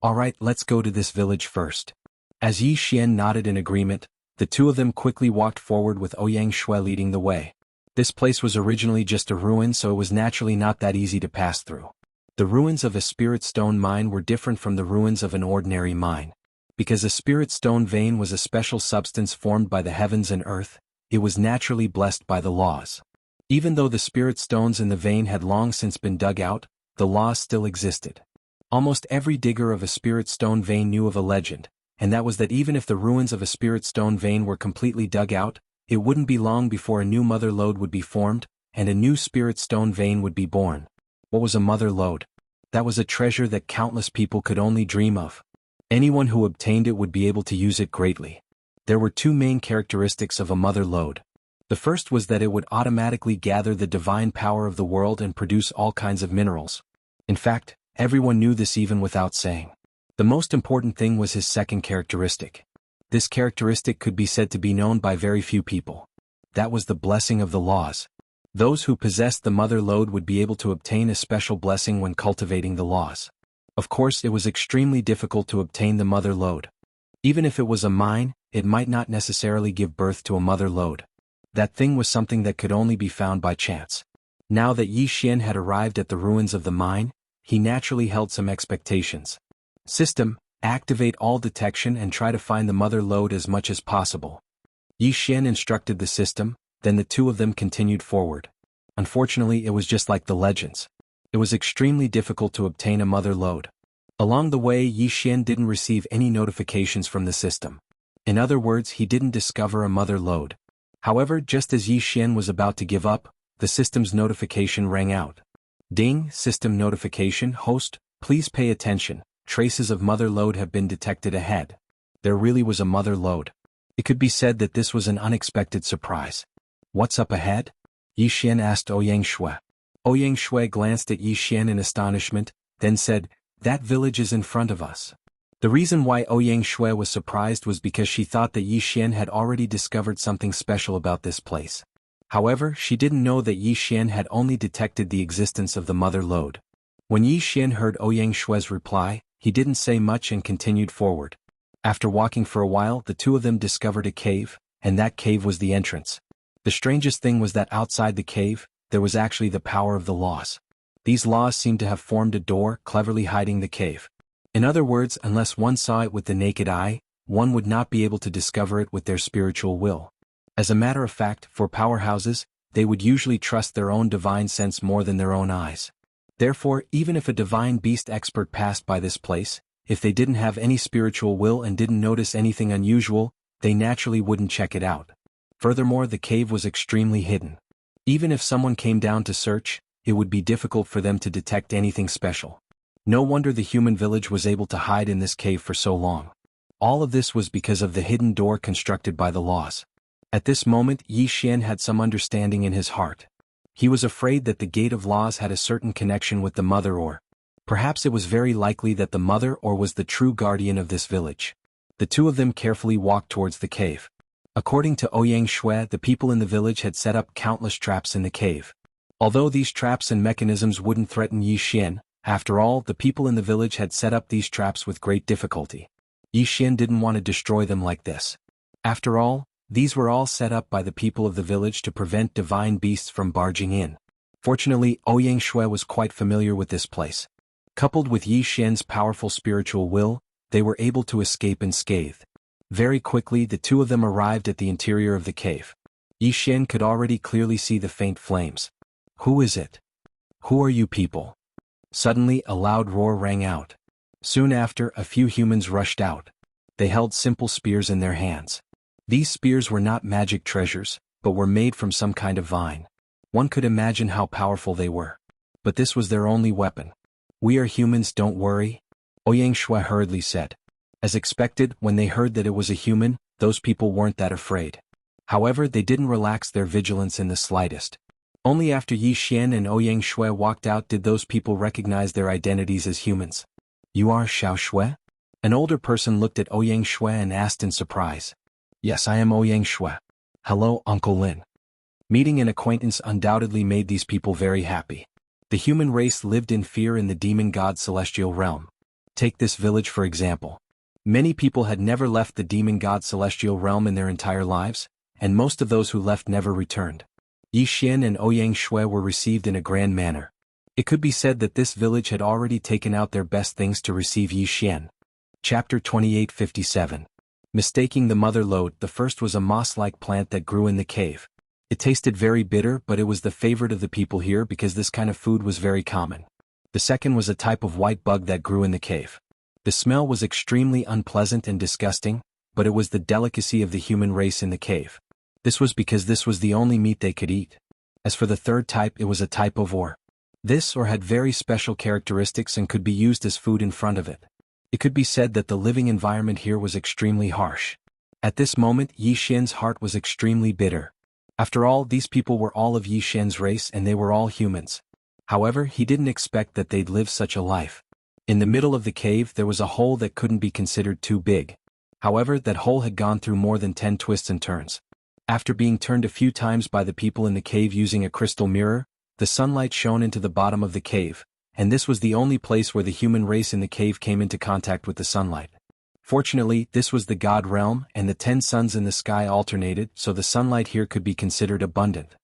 Alright, let's go to this village first. As Yi Xian nodded in agreement, the 2 of them quickly walked forward with Ouyang Shui leading the way. This place was originally just a ruin, so it was naturally not that easy to pass through. The ruins of a spirit stone mine were different from the ruins of an ordinary mine. Because a spirit stone vein was a special substance formed by the heavens and earth, it was naturally blessed by the laws. Even though the spirit stones in the vein had long since been dug out, the laws still existed. Almost every digger of a spirit stone vein knew of a legend, and that was that even if the ruins of a spirit stone vein were completely dug out, it wouldn't be long before a new mother lode would be formed, and a new spirit stone vein would be born. What was a mother lode? That was a treasure that countless people could only dream of. Anyone who obtained it would be able to use it greatly. There were two main characteristics of a mother lode. The first was that it would automatically gather the divine power of the world and produce all kinds of minerals. In fact, everyone knew this even without saying. The most important thing was his second characteristic. This characteristic could be said to be known by very few people. That was the blessing of the laws. Those who possessed the mother lode would be able to obtain a special blessing when cultivating the laws. Of course, it was extremely difficult to obtain the mother lode. Even if it was a mine, it might not necessarily give birth to a mother lode. That thing was something that could only be found by chance. Now that Yi Xian had arrived at the ruins of the mine, he naturally held some expectations. System, activate all detection and try to find the mother lode as much as possible. Yi Xian instructed the system, then the two of them continued forward. Unfortunately, it was just like the legends. It was extremely difficult to obtain a mother lode. Along the way, Yi Xian didn't receive any notifications from the system. In other words, he didn't discover a mother lode. However, just as Yi Xian was about to give up, the system's notification rang out. Ding, system notification, host, please pay attention, traces of mother lode have been detected ahead. There really was a mother lode. It could be said that this was an unexpected surprise. What's up ahead? Yi Xian asked Ouyang Shui. Ouyang Shui glanced at Yi Xian in astonishment, then said, that village is in front of us. The reason why Ouyang Shui was surprised was because she thought that Yi Xian had already discovered something special about this place. However, she didn't know that Yi Xian had only detected the existence of the mother lode. When Yi Xian heard Ouyang Shui's reply, he didn't say much and continued forward. After walking for a while, the two of them discovered a cave, and that cave was the entrance. The strangest thing was that outside the cave, there was actually the power of the laws. These laws seemed to have formed a door, cleverly hiding the cave. In other words, unless one saw it with the naked eye, one would not be able to discover it with their spiritual will. As a matter of fact, for powerhouses, they would usually trust their own divine sense more than their own eyes. Therefore, even if a divine beast expert passed by this place, if they didn't have any spiritual will and didn't notice anything unusual, they naturally wouldn't check it out. Furthermore, the cave was extremely hidden. Even if someone came down to search, it would be difficult for them to detect anything special. No wonder the human village was able to hide in this cave for so long. All of this was because of the hidden door constructed by the laws. At this moment, Yi Xian had some understanding in his heart. He was afraid that the gate of laws had a certain connection with the mother, or perhaps it was very likely that the mother or was the true guardian of this village. The two of them carefully walked towards the cave. According to Ouyang Shui, the people in the village had set up countless traps in the cave. Although these traps and mechanisms wouldn't threaten Yi Xian, after all, the people in the village had set up these traps with great difficulty. Yi Xian didn't want to destroy them like this. After all, these were all set up by the people of the village to prevent divine beasts from barging in. Fortunately, Ouyang Shui was quite familiar with this place. Coupled with Yi Xian's powerful spiritual will, they were able to escape unscathed. Very quickly, the two of them arrived at the interior of the cave. Yi Xian could already clearly see the faint flames. Who is it? Who are you people? Suddenly, a loud roar rang out. Soon after, a few humans rushed out. They held simple spears in their hands. These spears were not magic treasures, but were made from some kind of vine. One could imagine how powerful they were. But this was their only weapon. We are humans, don't worry, Ouyang Shui hurriedly said. As expected, when they heard that it was a human, those people weren't that afraid. However, they didn't relax their vigilance in the slightest. Only after Yi Xian and Ouyang Shui walked out did those people recognize their identities as humans. You are Xiao Shui? An older person looked at Ouyang Shui and asked in surprise. Yes, I am Ouyang Shui. Hello, Uncle Lin. Meeting an acquaintance undoubtedly made these people very happy. The human race lived in fear in the demon god celestial realm. Take this village for example. Many people had never left the demon god celestial realm in their entire lives, and most of those who left never returned. Yi Xian and Ouyang Shui were received in a grand manner. It could be said that this village had already taken out their best things to receive Yi Xian. Chapter 2857. Mistaking the mother lode. The first was a moss-like plant that grew in the cave. It tasted very bitter, but it was the favorite of the people here because this kind of food was very common. The second was a type of white bug that grew in the cave. The smell was extremely unpleasant and disgusting, but it was the delicacy of the human race in the cave. This was because this was the only meat they could eat. As for the third type, it was a type of ore. This ore had very special characteristics and could be used as food in front of it. It could be said that the living environment here was extremely harsh. At this moment Yi Xian's heart was extremely bitter. After all, these people were all of Yi Xian's race and they were all humans. However, he didn't expect that they'd live such a life. In the middle of the cave there was a hole that couldn't be considered too big. However, that hole had gone through more than 10 twists and turns. After being turned a few times by the people in the cave using a crystal mirror, the sunlight shone into the bottom of the cave, and this was the only place where the human race in the cave came into contact with the sunlight. Fortunately, this was the God realm and the 10 suns in the sky alternated, so the sunlight here could be considered abundant.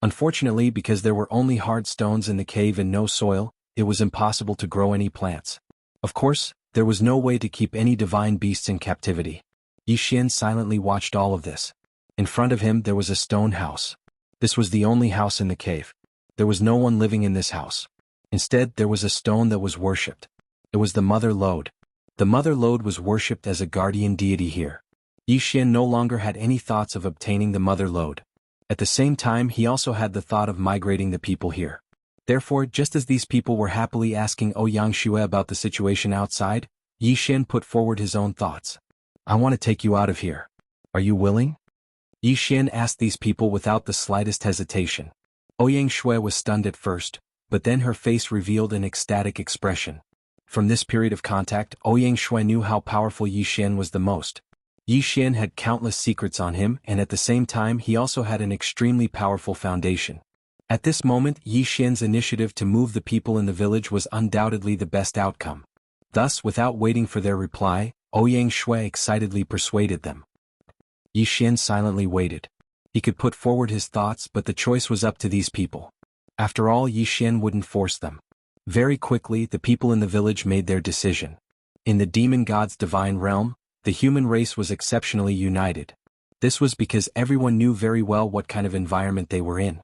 Unfortunately, because there were only hard stones in the cave and no soil, it was impossible to grow any plants. Of course, there was no way to keep any divine beasts in captivity. Yi Xian silently watched all of this. In front of him there was a stone house. This was the only house in the cave. There was no one living in this house. Instead, there was a stone that was worshipped. It was the Mother Lode. The Mother Lode was worshipped as a guardian deity here. Yi Xian no longer had any thoughts of obtaining the Mother Lode. At the same time, he also had the thought of migrating the people here. Therefore, just as these people were happily asking Ouyang Xue about the situation outside, Yi Xian put forward his own thoughts. I want to take you out of here. Are you willing? Yi Xian asked these people without the slightest hesitation. Ouyang Xue was stunned at first, but then her face revealed an ecstatic expression. From this period of contact, Ouyang Xue knew how powerful Yi Xian was the most. Yi Xian had countless secrets on him and at the same time he also had an extremely powerful foundation. At this moment, Yi Xian's initiative to move the people in the village was undoubtedly the best outcome. Thus, without waiting for their reply, Ouyang Xue excitedly persuaded them. Yi Xian silently waited. He could put forward his thoughts, but the choice was up to these people. After all, Yi Xian wouldn't force them. Very quickly, the people in the village made their decision. In the demon god's divine realm, the human race was exceptionally united. This was because everyone knew very well what kind of environment they were in.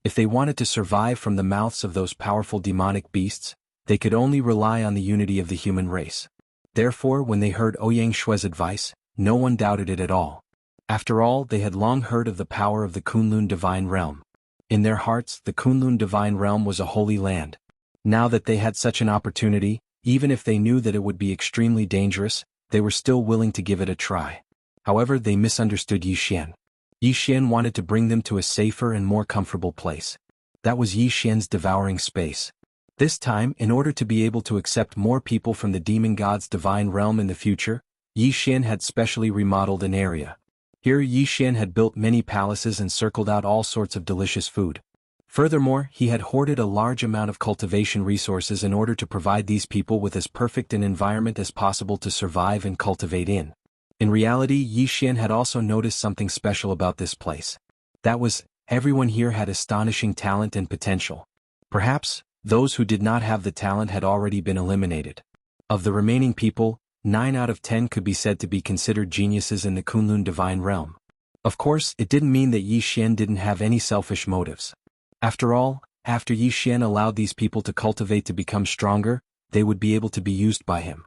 If they wanted to survive from the mouths of those powerful demonic beasts, they could only rely on the unity of the human race. Therefore, when they heard Ouyang Xue's advice, no one doubted it at all. After all, they had long heard of the power of the Kunlun divine realm. In their hearts, the Kunlun divine realm was a holy land. Now that they had such an opportunity, even if they knew that it would be extremely dangerous, they were still willing to give it a try. However, they misunderstood Yi Xian. Yi Xian wanted to bring them to a safer and more comfortable place. That was Yi Xian's devouring space. This time, in order to be able to accept more people from the demon god's divine realm in the future, Yi Xian had specially remodeled an area. Here Yi Xian had built many palaces and circled out all sorts of delicious food. Furthermore, he had hoarded a large amount of cultivation resources in order to provide these people with as perfect an environment as possible to survive and cultivate in. In reality, Yi Xian had also noticed something special about this place. That was, everyone here had astonishing talent and potential. Perhaps, those who did not have the talent had already been eliminated. Of the remaining people, 9 out of 10 could be said to be considered geniuses in the Kunlun divine realm. Of course, it didn't mean that Yi Xian didn't have any selfish motives. After all, after Yi Xian allowed these people to cultivate to become stronger, they would be able to be used by him.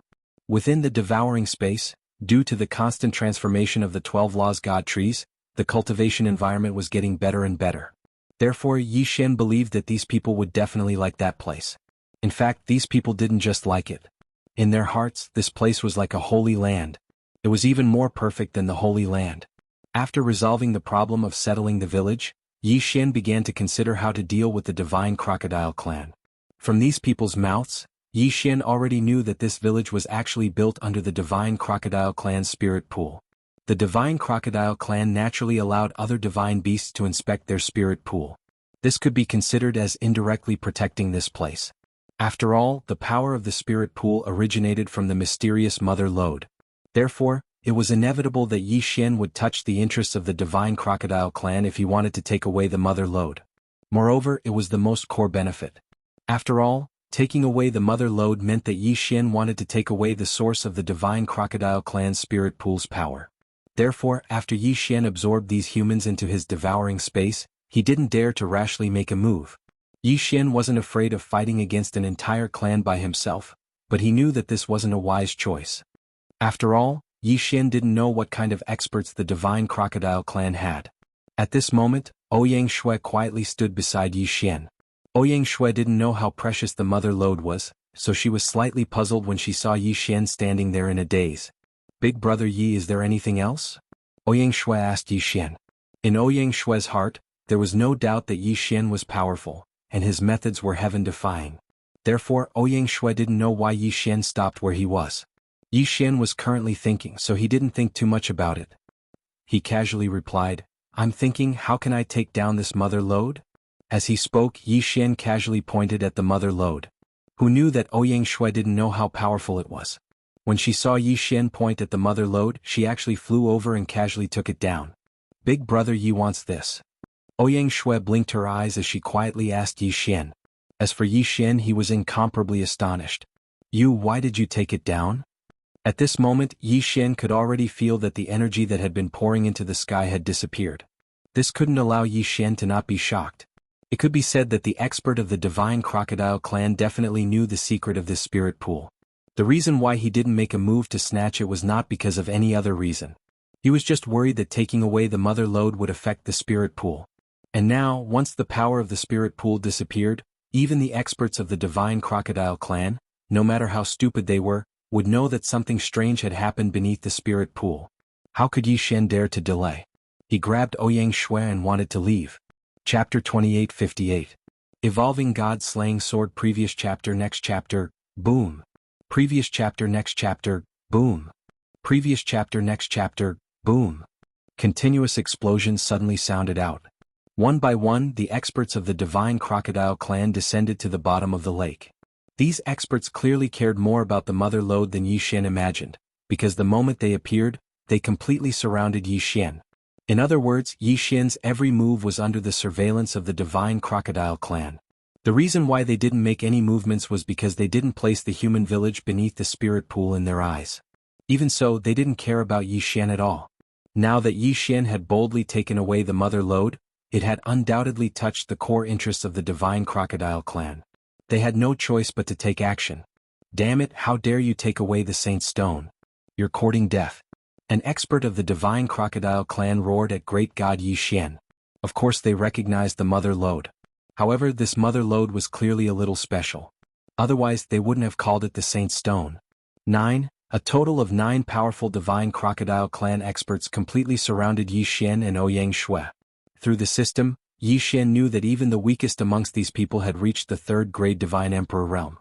Within the devouring space, due to the constant transformation of the 12 laws god trees, the cultivation environment was getting better and better. Therefore, Yi Xian believed that these people would definitely like that place. In fact, these people didn't just like it. In their hearts, this place was like a holy land. It was even more perfect than the Holy Land. After resolving the problem of settling the village, Yi Xian began to consider how to deal with the divine crocodile clan. From these people's mouths, Yi Xian already knew that this village was actually built under the divine crocodile clan's spirit pool. The divine crocodile clan naturally allowed other divine beasts to inspect their spirit pool. This could be considered as indirectly protecting this place. After all, the power of the spirit pool originated from the mysterious Mother Lode. Therefore, it was inevitable that Yi Xian would touch the interests of the divine crocodile clan if he wanted to take away the Mother Lode. Moreover, it was the most core benefit. After all, taking away the Mother Lode meant that Yi Xian wanted to take away the source of the divine crocodile clan's spirit pool's power. Therefore, after Yi Xian absorbed these humans into his devouring space, he didn't dare to rashly make a move. Yi Xian wasn't afraid of fighting against an entire clan by himself, but he knew that this wasn't a wise choice. After all, Yi Xian didn't know what kind of experts the divine crocodile clan had. At this moment, Ouyang Xue quietly stood beside Yi Xian. Ouyang Xue didn't know how precious the Mother Lode was, so she was slightly puzzled when she saw Yi Xian standing there in a daze. "Big brother Yi, is there anything else?" Ouyang Shui asked Yi Xian. In Ouyang Shui's heart, there was no doubt that Yi Xian was powerful, and his methods were heaven-defying. Therefore, Ouyang Shui didn't know why Yi Xian stopped where he was. Yi Xian was currently thinking, so he didn't think too much about it. He casually replied, "I'm thinking, how can I take down this mother lode?" As he spoke, Yi Xian casually pointed at the mother lode. Who knew that Ouyang Shui didn't know how powerful it was? When she saw Yi Xian point at the mother lode, she actually flew over and casually took it down. "Big brother Yi wants this." Ouyang Shui blinked her eyes as she quietly asked Yi Xian. As for Yi Xian, he was incomparably astonished. "You, why did you take it down?" At this moment, Yi Xian could already feel that the energy that had been pouring into the sky had disappeared. This couldn't allow Yi Xian to not be shocked. It could be said that the expert of the Divine Crocodile clan definitely knew the secret of this spirit pool. The reason why he didn't make a move to snatch it was not because of any other reason. He was just worried that taking away the mother lode would affect the spirit pool. And now, once the power of the spirit pool disappeared, even the experts of the Divine Crocodile clan, no matter how stupid they were, would know that something strange had happened beneath the spirit pool. How could Yi Xian dare to delay? He grabbed Ouyang Shui and wanted to leave. Chapter 2858. Evolving God Slaying Sword. Previous chapter. Next chapter. Boom. Previous chapter. Next chapter. Boom. Previous chapter. Next chapter. Boom. Continuous explosions suddenly sounded out. One by one, the experts of the Divine Crocodile clan descended to the bottom of the lake. These experts clearly cared more about the mother lode than Yi Xian imagined, because the moment they appeared, they completely surrounded Yi Xian. In other words, Yi Xian's every move was under the surveillance of the Divine Crocodile clan. The reason why they didn't make any movements was because they didn't place the human village beneath the spirit pool in their eyes. Even so, they didn't care about Yi Xian at all. Now that Yi Xian had boldly taken away the mother lode, it had undoubtedly touched the core interests of the Divine Crocodile clan. They had no choice but to take action. "Damn it, how dare you take away the Saint Stone? You're courting death." An expert of the Divine Crocodile clan roared at great god Yi Xian. Of course they recognized the mother lode. However, this mother lode was clearly a little special. Otherwise they wouldn't have called it the Saint Stone. 9. A total of 9 powerful Divine Crocodile clan experts completely surrounded Yi Xian and Ouyang Shui. Through the system, Yi Xian knew that even the weakest amongst these people had reached the 3rd grade Divine Emperor realm.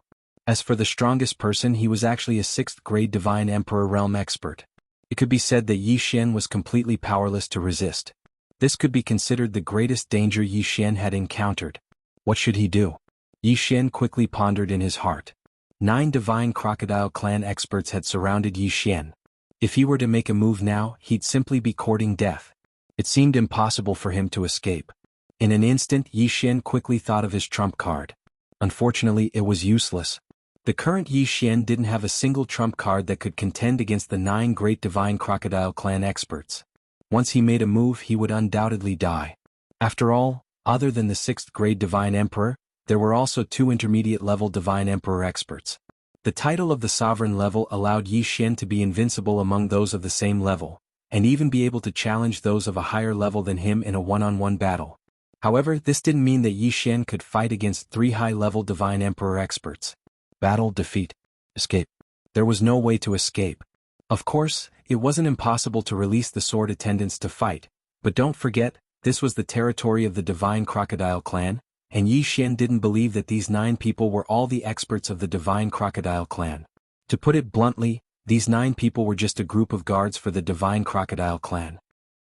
As for the strongest person, he was actually a 6th grade Divine Emperor realm expert. It could be said that Yi Xian was completely powerless to resist. This could be considered the greatest danger Yi Xian had encountered. What should he do? Yi Xian quickly pondered in his heart. 9 Divine Crocodile clan experts had surrounded Yi Xian. If he were to make a move now, he'd simply be courting death. It seemed impossible for him to escape. In an instant, Yi Xian quickly thought of his trump card. Unfortunately, it was useless. The current Yi Xian didn't have a single trump card that could contend against the 9 great Divine Crocodile clan experts. Once he made a move, he would undoubtedly die. After all, other than the 6th grade Divine Emperor, there were also 2 intermediate-level Divine Emperor experts. The title of the Sovereign level allowed Yi Xian to be invincible among those of the same level, and even be able to challenge those of a higher level than him in a one-on-one battle. However, this didn't mean that Yi Xian could fight against 3 high-level Divine Emperor experts. Battle, defeat, escape. There was no way to escape. Of course, it wasn't impossible to release the sword attendants to fight, but don't forget, this was the territory of the Divine Crocodile clan, and Yi Xian didn't believe that these 9 people were all the experts of the Divine Crocodile clan. To put it bluntly, these 9 people were just a group of guards for the Divine Crocodile clan.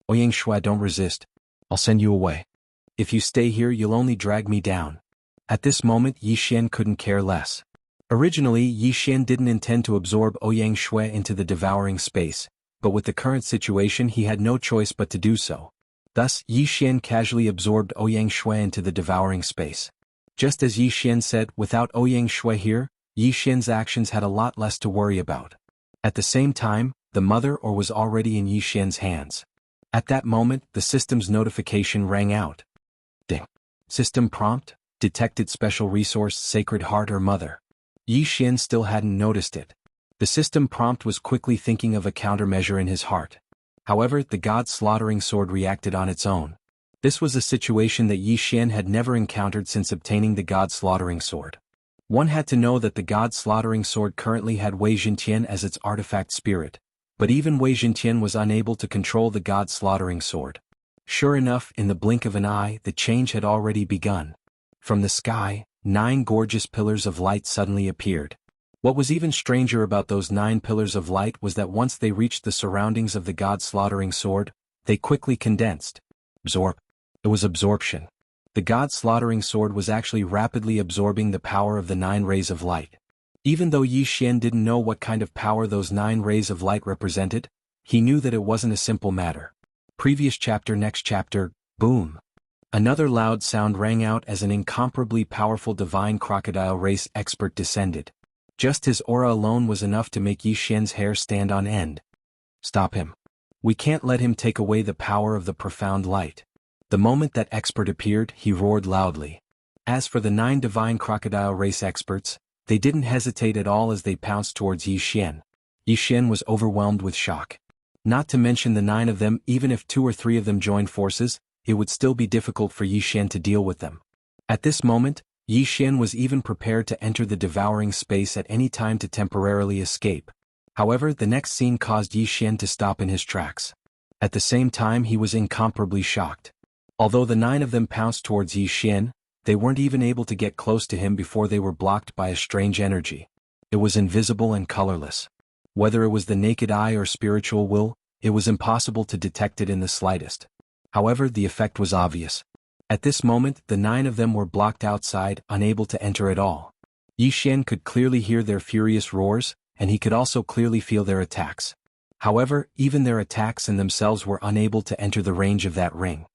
"Ouyang Shui, don't resist. I'll send you away. If you stay here, you'll only drag me down." At this moment, Yi Xian couldn't care less. Originally, Yi Xian didn't intend to absorb Ouyang Shui into the devouring space, but with the current situation he had no choice but to do so. Thus, Yi Xian casually absorbed Ouyang Shui into the devouring space. Just as Yi Xian said, without Ouyang Shui here, Yi Xian's actions had a lot less to worry about. At the same time, the mother or was already in Yi Xian's hands. At that moment, the system's notification rang out. Ding. System prompt, detected special resource Sacred Heart or Mother. Yi Xian still hadn't noticed it. The system prompt was quickly thinking of a countermeasure in his heart. However, the God-slaughtering sword reacted on its own. This was a situation that Yi Xian had never encountered since obtaining the God-slaughtering sword. One had to know that the god-slaughtering sword currently had Wei Jintian as its artifact spirit, but even Wei Jintian was unable to control the god-slaughtering sword. Sure enough, in the blink of an eye, the change had already begun. From the sky, 9 gorgeous pillars of light suddenly appeared. What was even stranger about those 9 pillars of light was that once they reached the surroundings of the god-slaughtering sword, they quickly condensed. Absorb. It was absorption. The god-slaughtering sword was actually rapidly absorbing the power of the 9 rays of light. Even though Yi Xian didn't know what kind of power those 9 rays of light represented, he knew that it wasn't a simple matter. Previous chapter, next chapter, boom. Another loud sound rang out as an incomparably powerful divine crocodile race expert descended. Just his aura alone was enough to make Yi Xian's hair stand on end. Stop him. We can't let him take away the power of the profound light. The moment that expert appeared, he roared loudly. As for the 9 divine crocodile race experts, they didn't hesitate at all as they pounced towards Yi Xian. Yi Xian was overwhelmed with shock. Not to mention the 9 of them, even if 2 or 3 of them joined forces, it would still be difficult for Yi Xian to deal with them. At this moment, Yi Xian was even prepared to enter the devouring space at any time to temporarily escape. However, the next scene caused Yi Xian to stop in his tracks. At the same time, he was incomparably shocked. Although the 9 of them pounced towards Yi Xian, they weren't even able to get close to him before they were blocked by a strange energy. It was invisible and colorless. Whether it was the naked eye or spiritual will, it was impossible to detect it in the slightest. However, the effect was obvious. At this moment, the 9 of them were blocked outside, unable to enter at all. Yi Xian could clearly hear their furious roars, and he could also clearly feel their attacks. However, even their attacks in themselves were unable to enter the range of that ring.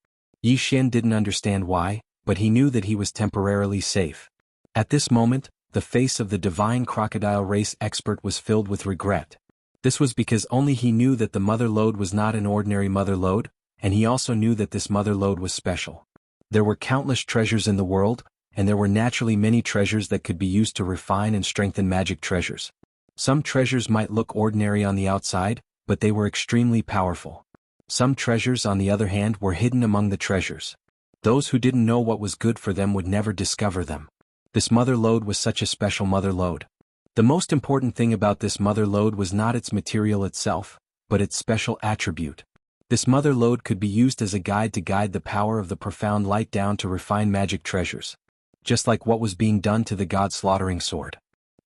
Yi Xian didn't understand why, but he knew that he was temporarily safe. At this moment, the face of the divine crocodile race expert was filled with regret. This was because only he knew that the mother lode was not an ordinary mother lode, and he also knew that this mother lode was special. There were countless treasures in the world, and there were naturally many treasures that could be used to refine and strengthen magic treasures. Some treasures might look ordinary on the outside, but they were extremely powerful. Some treasures, on the other hand, were hidden among the treasures. Those who didn't know what was good for them would never discover them. This mother lode was such a special mother lode. The most important thing about this mother lode was not its material itself, but its special attribute. This mother lode could be used as a guide to guide the power of the profound light down to refine magic treasures. Just like what was being done to the god-slaughtering sword.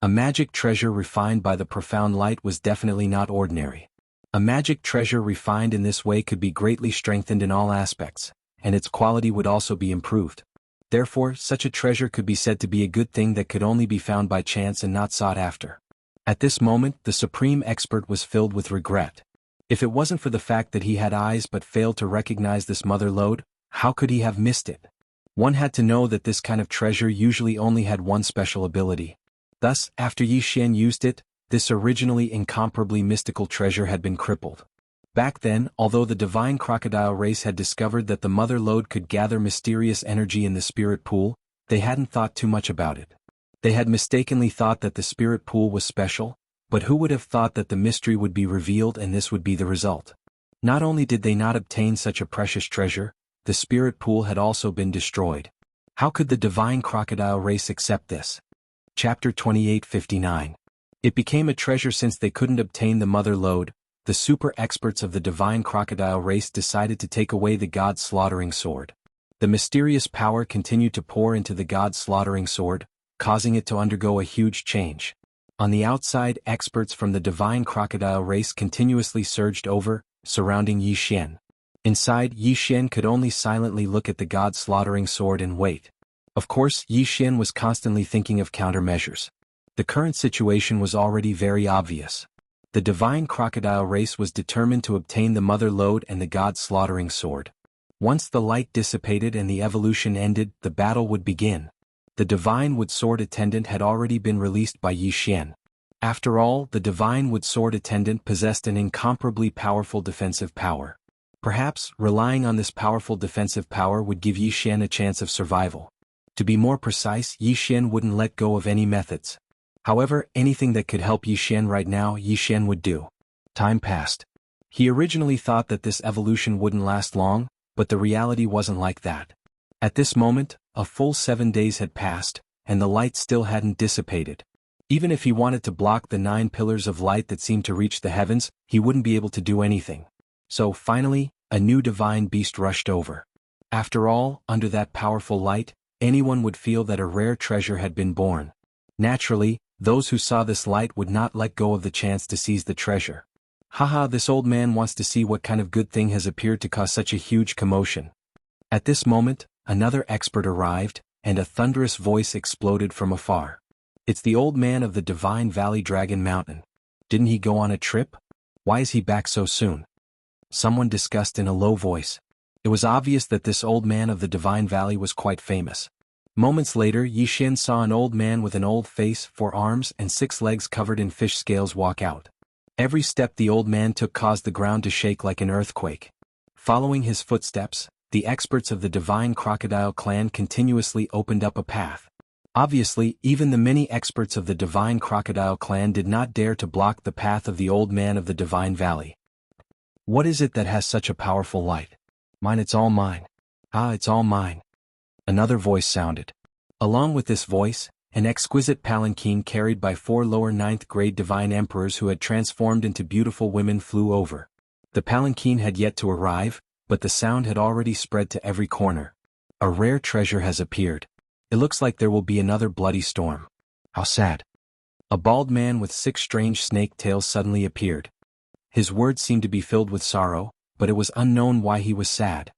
A magic treasure refined by the profound light was definitely not ordinary. A magic treasure refined in this way could be greatly strengthened in all aspects, and its quality would also be improved. Therefore, such a treasure could be said to be a good thing that could only be found by chance and not sought after. At this moment, the supreme expert was filled with regret. If it wasn't for the fact that he had eyes but failed to recognize this mother lode, how could he have missed it? One had to know that this kind of treasure usually only had one special ability. Thus, after Yi Xian used it, this originally incomparably mystical treasure had been crippled. Back then, although the divine crocodile race had discovered that the mother lode could gather mysterious energy in the spirit pool, they hadn't thought too much about it. They had mistakenly thought that the spirit pool was special, but who would have thought that the mystery would be revealed and this would be the result? Not only did they not obtain such a precious treasure, the spirit pool had also been destroyed. How could the divine crocodile race accept this? Chapter 28:59. It became a treasure since they couldn't obtain the mother lode. The super experts of the divine crocodile race decided to take away the god-slaughtering sword. The mysterious power continued to pour into the god-slaughtering sword, causing it to undergo a huge change. On the outside, experts from the divine crocodile race continuously surged over, surrounding Yi Xian. Inside, Yi Xian could only silently look at the god-slaughtering sword and wait. Of course, Yi Xian was constantly thinking of countermeasures. The current situation was already very obvious. The divine crocodile race was determined to obtain the mother lode and the god-slaughtering sword. Once the light dissipated and the evolution ended, the battle would begin. The divine wood sword attendant had already been released by Yi Xian. After all, the divine wood sword attendant possessed an incomparably powerful defensive power. Perhaps, relying on this powerful defensive power would give Yi Xian a chance of survival. To be more precise, Yi Xian wouldn't let go of any methods. However, anything that could help Yi Xian right now, Yi Xian would do. Time passed. He originally thought that this evolution wouldn't last long, but the reality wasn't like that. At this moment, a full 7 days had passed, and the light still hadn't dissipated. Even if he wanted to block the 9 pillars of light that seemed to reach the heavens, he wouldn't be able to do anything. So, finally, a new divine beast rushed over. After all, under that powerful light, anyone would feel that a rare treasure had been born. Naturally, those who saw this light would not let go of the chance to seize the treasure. Haha, this old man wants to see what kind of good thing has appeared to cause such a huge commotion. At this moment, another expert arrived, and a thunderous voice exploded from afar. It's the old man of the Divine Valley Dragon Mountain. Didn't he go on a trip? Why is he back so soon? Someone discussed in a low voice. It was obvious that this old man of the Divine Valley was quite famous. Moments later, Yi Xian saw an old man with an old face, 4 arms, and 6 legs covered in fish scales walk out. Every step the old man took caused the ground to shake like an earthquake. Following his footsteps, the experts of the Divine Crocodile clan continuously opened up a path. Obviously, even the many experts of the Divine Crocodile clan did not dare to block the path of the old man of the Divine Valley. What is it that has such a powerful light? Mine, it's all mine. Ah, it's all mine. Another voice sounded. Along with this voice, an exquisite palanquin carried by 4 lower 9th grade divine emperors who had transformed into beautiful women flew over. The palanquin had yet to arrive, but the sound had already spread to every corner. A rare treasure has appeared. It looks like there will be another bloody storm. How sad. A bald man with 6 strange snake tails suddenly appeared. His words seemed to be filled with sorrow, but it was unknown why he was sad.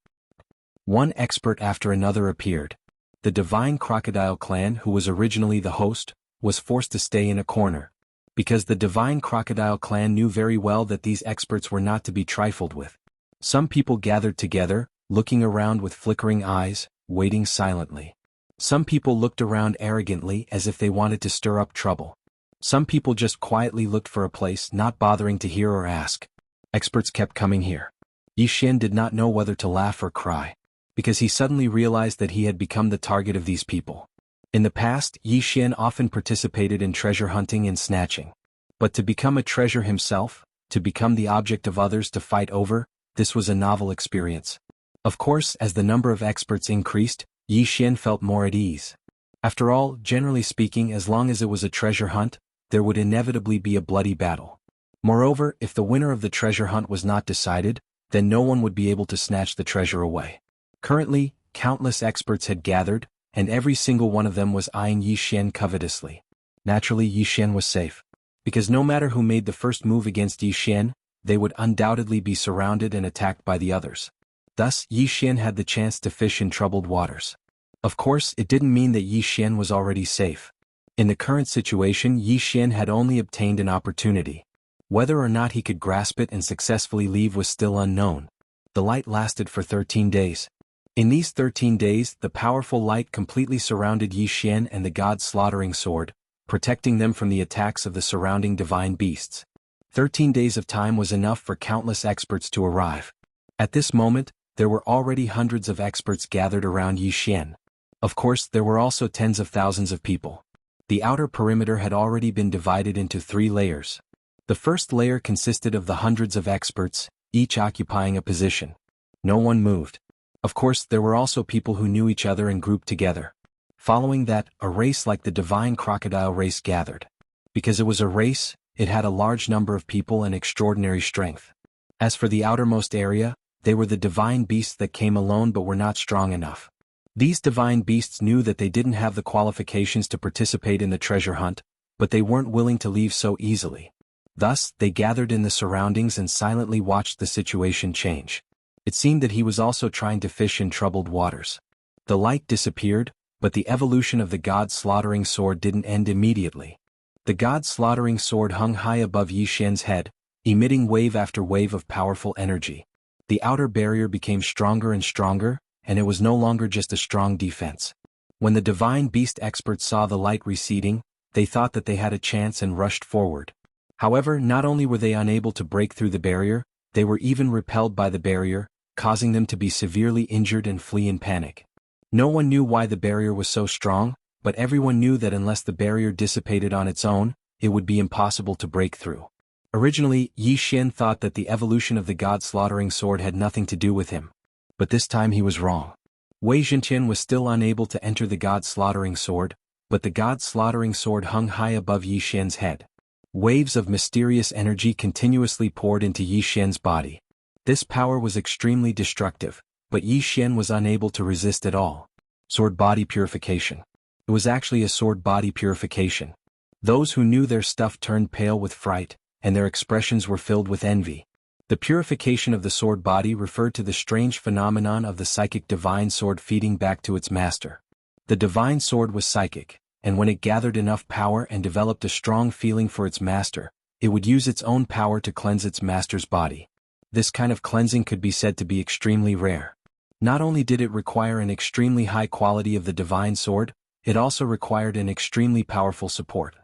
One expert after another appeared. The Divine Crocodile clan, who was originally the host, was forced to stay in a corner. Because the Divine Crocodile clan knew very well that these experts were not to be trifled with. Some people gathered together, looking around with flickering eyes, waiting silently. Some people looked around arrogantly as if they wanted to stir up trouble. Some people just quietly looked for a place, not bothering to hear or ask. Experts kept coming here. Yi Xian did not know whether to laugh or cry, because he suddenly realized that he had become the target of these people. In the past, Yi Xian often participated in treasure hunting and snatching. But to become a treasure himself, to become the object of others to fight over, this was a novel experience. Of course, as the number of experts increased, Yi Xian felt more at ease. After all, generally speaking, as long as it was a treasure hunt, there would inevitably be a bloody battle. Moreover, if the winner of the treasure hunt was not decided, then no one would be able to snatch the treasure away. Currently, countless experts had gathered, and every single one of them was eyeing Yi Xian covetously. Naturally, Yi Xian was safe. Because no matter who made the first move against Yi Xian, they would undoubtedly be surrounded and attacked by the others. Thus, Yi Xian had the chance to fish in troubled waters. Of course, it didn't mean that Yi Xian was already safe. In the current situation, Yi Xian had only obtained an opportunity. Whether or not he could grasp it and successfully leave was still unknown. The light lasted for 13 days. In these 13 days, the powerful light completely surrounded Yi Xian and the god's slaughtering sword, protecting them from the attacks of the surrounding divine beasts. 13 days of time was enough for countless experts to arrive. At this moment, there were already hundreds of experts gathered around Yi Xian. Of course, there were also tens of thousands of people. The outer perimeter had already been divided into 3 layers. The first layer consisted of the hundreds of experts, each occupying a position. No one moved. Of course, there were also people who knew each other and grouped together. Following that, a race like the Divine Crocodile race gathered. Because it was a race, it had a large number of people and extraordinary strength. As for the outermost area, they were the divine beasts that came alone but were not strong enough. These divine beasts knew that they didn't have the qualifications to participate in the treasure hunt, but they weren't willing to leave so easily. Thus, they gathered in the surroundings and silently watched the situation change. It seemed that he was also trying to fish in troubled waters. The light disappeared, but the evolution of the god's slaughtering sword didn't end immediately. The god's slaughtering sword hung high above Yi Xian's head, emitting wave after wave of powerful energy. The outer barrier became stronger and stronger, and it was no longer just a strong defense. When the divine beast experts saw the light receding, they thought that they had a chance and rushed forward. However, not only were they unable to break through the barrier, they were even repelled by the barrier, causing them to be severely injured and flee in panic. No one knew why the barrier was so strong, but everyone knew that unless the barrier dissipated on its own, it would be impossible to break through. Originally, Yi Xian thought that the evolution of the god slaughtering sword had nothing to do with him. But this time he was wrong. Wei Zhentian was still unable to enter the god slaughtering sword, but the god-slaughtering sword hung high above Yi Xian's head. Waves of mysterious energy continuously poured into Yi Xian's body. This power was extremely destructive, but Yi Xian was unable to resist at all. Sword body purification. It was actually a sword body purification. Those who knew their stuff turned pale with fright, and their expressions were filled with envy. The purification of the sword body referred to the strange phenomenon of the psychic divine sword feeding back to its master. The divine sword was psychic, and when it gathered enough power and developed a strong feeling for its master, it would use its own power to cleanse its master's body. This kind of cleansing could be said to be extremely rare. Not only did it require an extremely high quality of the divine sword, it also required an extremely powerful support.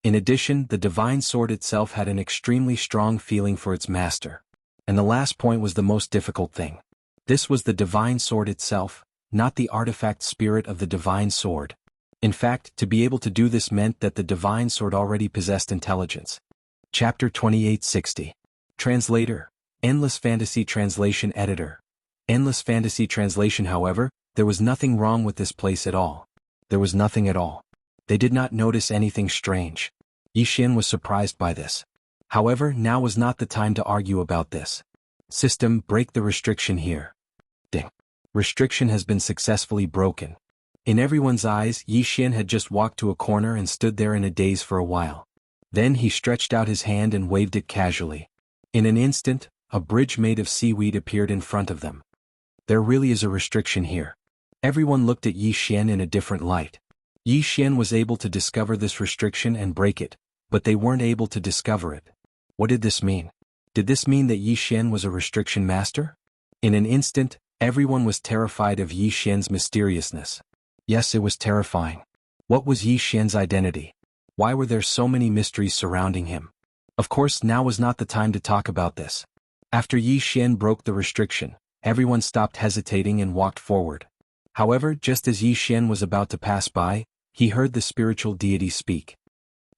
In addition, the divine sword itself had an extremely strong feeling for its master. And the last point was the most difficult thing. This was the divine sword itself, not the artifact spirit of the divine sword. In fact, to be able to do this meant that the divine sword already possessed intelligence. Chapter 2860. Translator. Endless Fantasy Translation Editor. Endless Fantasy Translation. However, there was nothing wrong with this place at all. There was nothing at all. They did not notice anything strange. Yi Xian was surprised by this. However, now was not the time to argue about this. System, break the restriction here. Ding. Restriction has been successfully broken. In everyone's eyes, Yi Xian had just walked to a corner and stood there in a daze for a while. Then he stretched out his hand and waved it casually. In an instant, a bridge made of seaweed appeared in front of them. There really is a restriction here. Everyone looked at Yi Xian in a different light. Yi Xian was able to discover this restriction and break it, but they weren't able to discover it. What did this mean? Did this mean that Yi Xian was a restriction master? In an instant, everyone was terrified of Yi Xian's mysteriousness. Yes, it was terrifying. What was Yi Xian's identity? Why were there so many mysteries surrounding him? Of course, now was not the time to talk about this. After Yi Xian broke the restriction, everyone stopped hesitating and walked forward. However, just as Yi Xian was about to pass by, he heard the spiritual deity speak.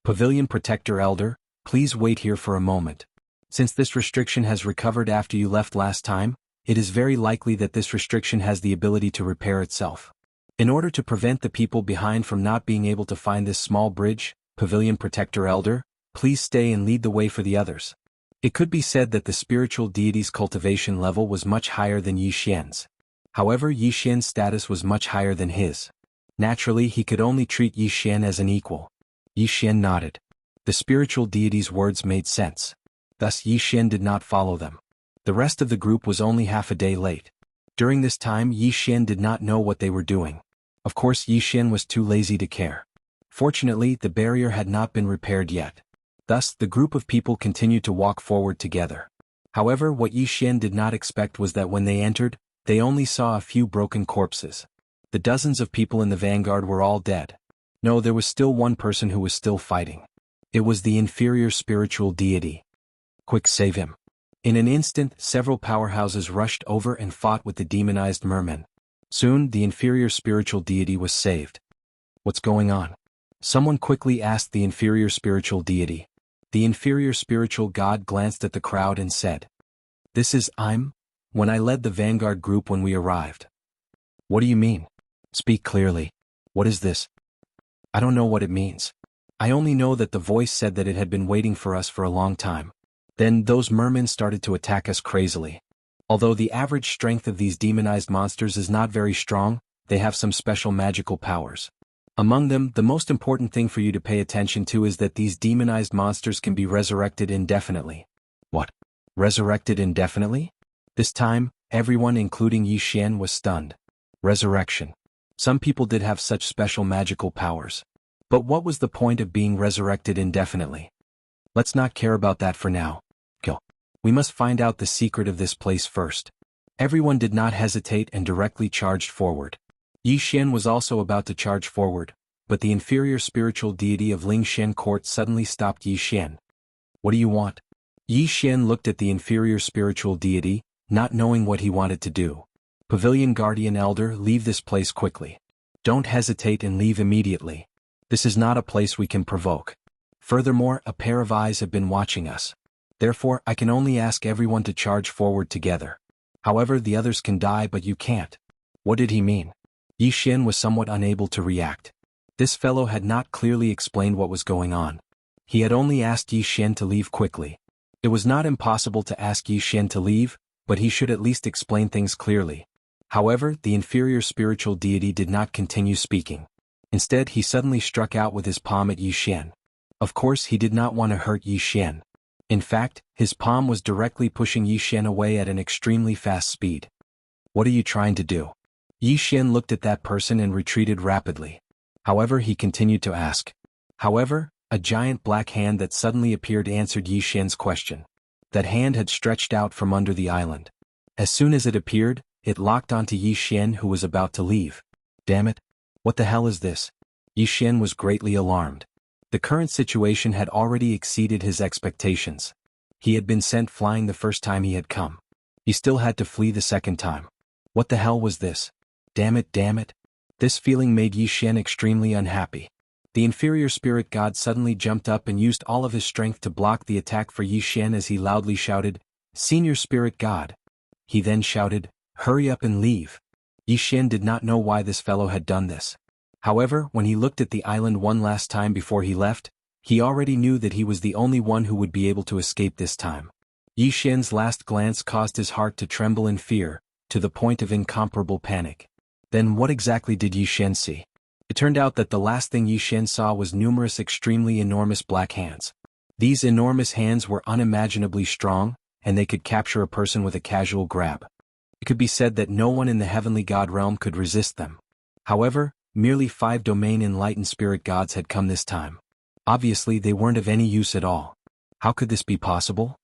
Pavilion Protector Elder, please wait here for a moment. Since this restriction has recovered after you left last time, it is very likely that this restriction has the ability to repair itself. In order to prevent the people behind from not being able to find this small bridge, Pavilion Protector Elder, please stay and lead the way for the others. It could be said that the spiritual deity's cultivation level was much higher than Yi Xian's. However, Yi Xian's status was much higher than his. Naturally, he could only treat Yi Xian as an equal. Yi Xian nodded. The spiritual deity's words made sense. Thus Yi Xian did not follow them. The rest of the group was only half a day late. During this time Yi Xian did not know what they were doing. Of course Yi Xian was too lazy to care. Fortunately, the barrier had not been repaired yet. Thus, the group of people continued to walk forward together. However, what Yi Xian did not expect was that when they entered, they only saw a few broken corpses. The dozens of people in the vanguard were all dead. No, there was still one person who was still fighting. It was the inferior spiritual deity. Quick, save him. In an instant, several powerhouses rushed over and fought with the demonized mermen. Soon, the inferior spiritual deity was saved. What's going on? Someone quickly asked the inferior spiritual deity. The inferior spiritual god glanced at the crowd and said, "This is when I led the vanguard group when we arrived." What do you mean? Speak clearly. What is this? I don't know what it means. I only know that the voice said that it had been waiting for us for a long time. Then those mermen started to attack us crazily. Although the average strength of these demonized monsters is not very strong, they have some special magical powers. Among them, the most important thing for you to pay attention to is that these demonized monsters can be resurrected indefinitely. What? Resurrected indefinitely? This time, everyone including Yi Xian was stunned. Resurrection. Some people did have such special magical powers. But what was the point of being resurrected indefinitely? Let's not care about that for now. Go. We must find out the secret of this place first. Everyone did not hesitate and directly charged forward. Yi Xian was also about to charge forward, but the inferior spiritual deity of Lingshan Court suddenly stopped Yi Xian. What do you want? Yi Xian looked at the inferior spiritual deity, not knowing what he wanted to do. Pavilion Guardian Elder, leave this place quickly. Don't hesitate and leave immediately. This is not a place we can provoke. Furthermore, a pair of eyes have been watching us. Therefore, I can only ask everyone to charge forward together. However, the others can die but you can't. What did he mean? Yi Xian was somewhat unable to react. This fellow had not clearly explained what was going on. He had only asked Yi Xian to leave quickly. It was not impossible to ask Yi Xian to leave, but he should at least explain things clearly. However, the inferior spiritual deity did not continue speaking. Instead, he suddenly struck out with his palm at Yi Xian. Of course, he did not want to hurt Yi Xian. In fact, his palm was directly pushing Yi Xian away at an extremely fast speed. "What are you trying to do?" Yi Xian looked at that person and retreated rapidly. However, he continued to ask. However, a giant black hand that suddenly appeared answered Yi Xian's question. That hand had stretched out from under the island. As soon as it appeared, it locked onto Yi Xian, who was about to leave. "Damn it! What the hell is this?" Yi Xian was greatly alarmed. The current situation had already exceeded his expectations. He had been sent flying the first time he had come. He still had to flee the second time. What the hell was this? Damn it, damn it. This feeling made Yi Xian extremely unhappy. The inferior spirit god suddenly jumped up and used all of his strength to block the attack for Yi Xian as he loudly shouted, "Senior spirit god." He then shouted, "Hurry up and leave." Yi Xian did not know why this fellow had done this. However, when he looked at the island one last time before he left, he already knew that he was the only one who would be able to escape this time. Yi Xian's last glance caused his heart to tremble in fear, to the point of incomparable panic. Then what exactly did Yi Xian see? It turned out that the last thing Yi Xian saw was numerous extremely enormous black hands. These enormous hands were unimaginably strong, and they could capture a person with a casual grab. It could be said that no one in the heavenly god realm could resist them. However, merely 5 domain enlightened spirit gods had come this time. Obviously, they weren't of any use at all. How could this be possible?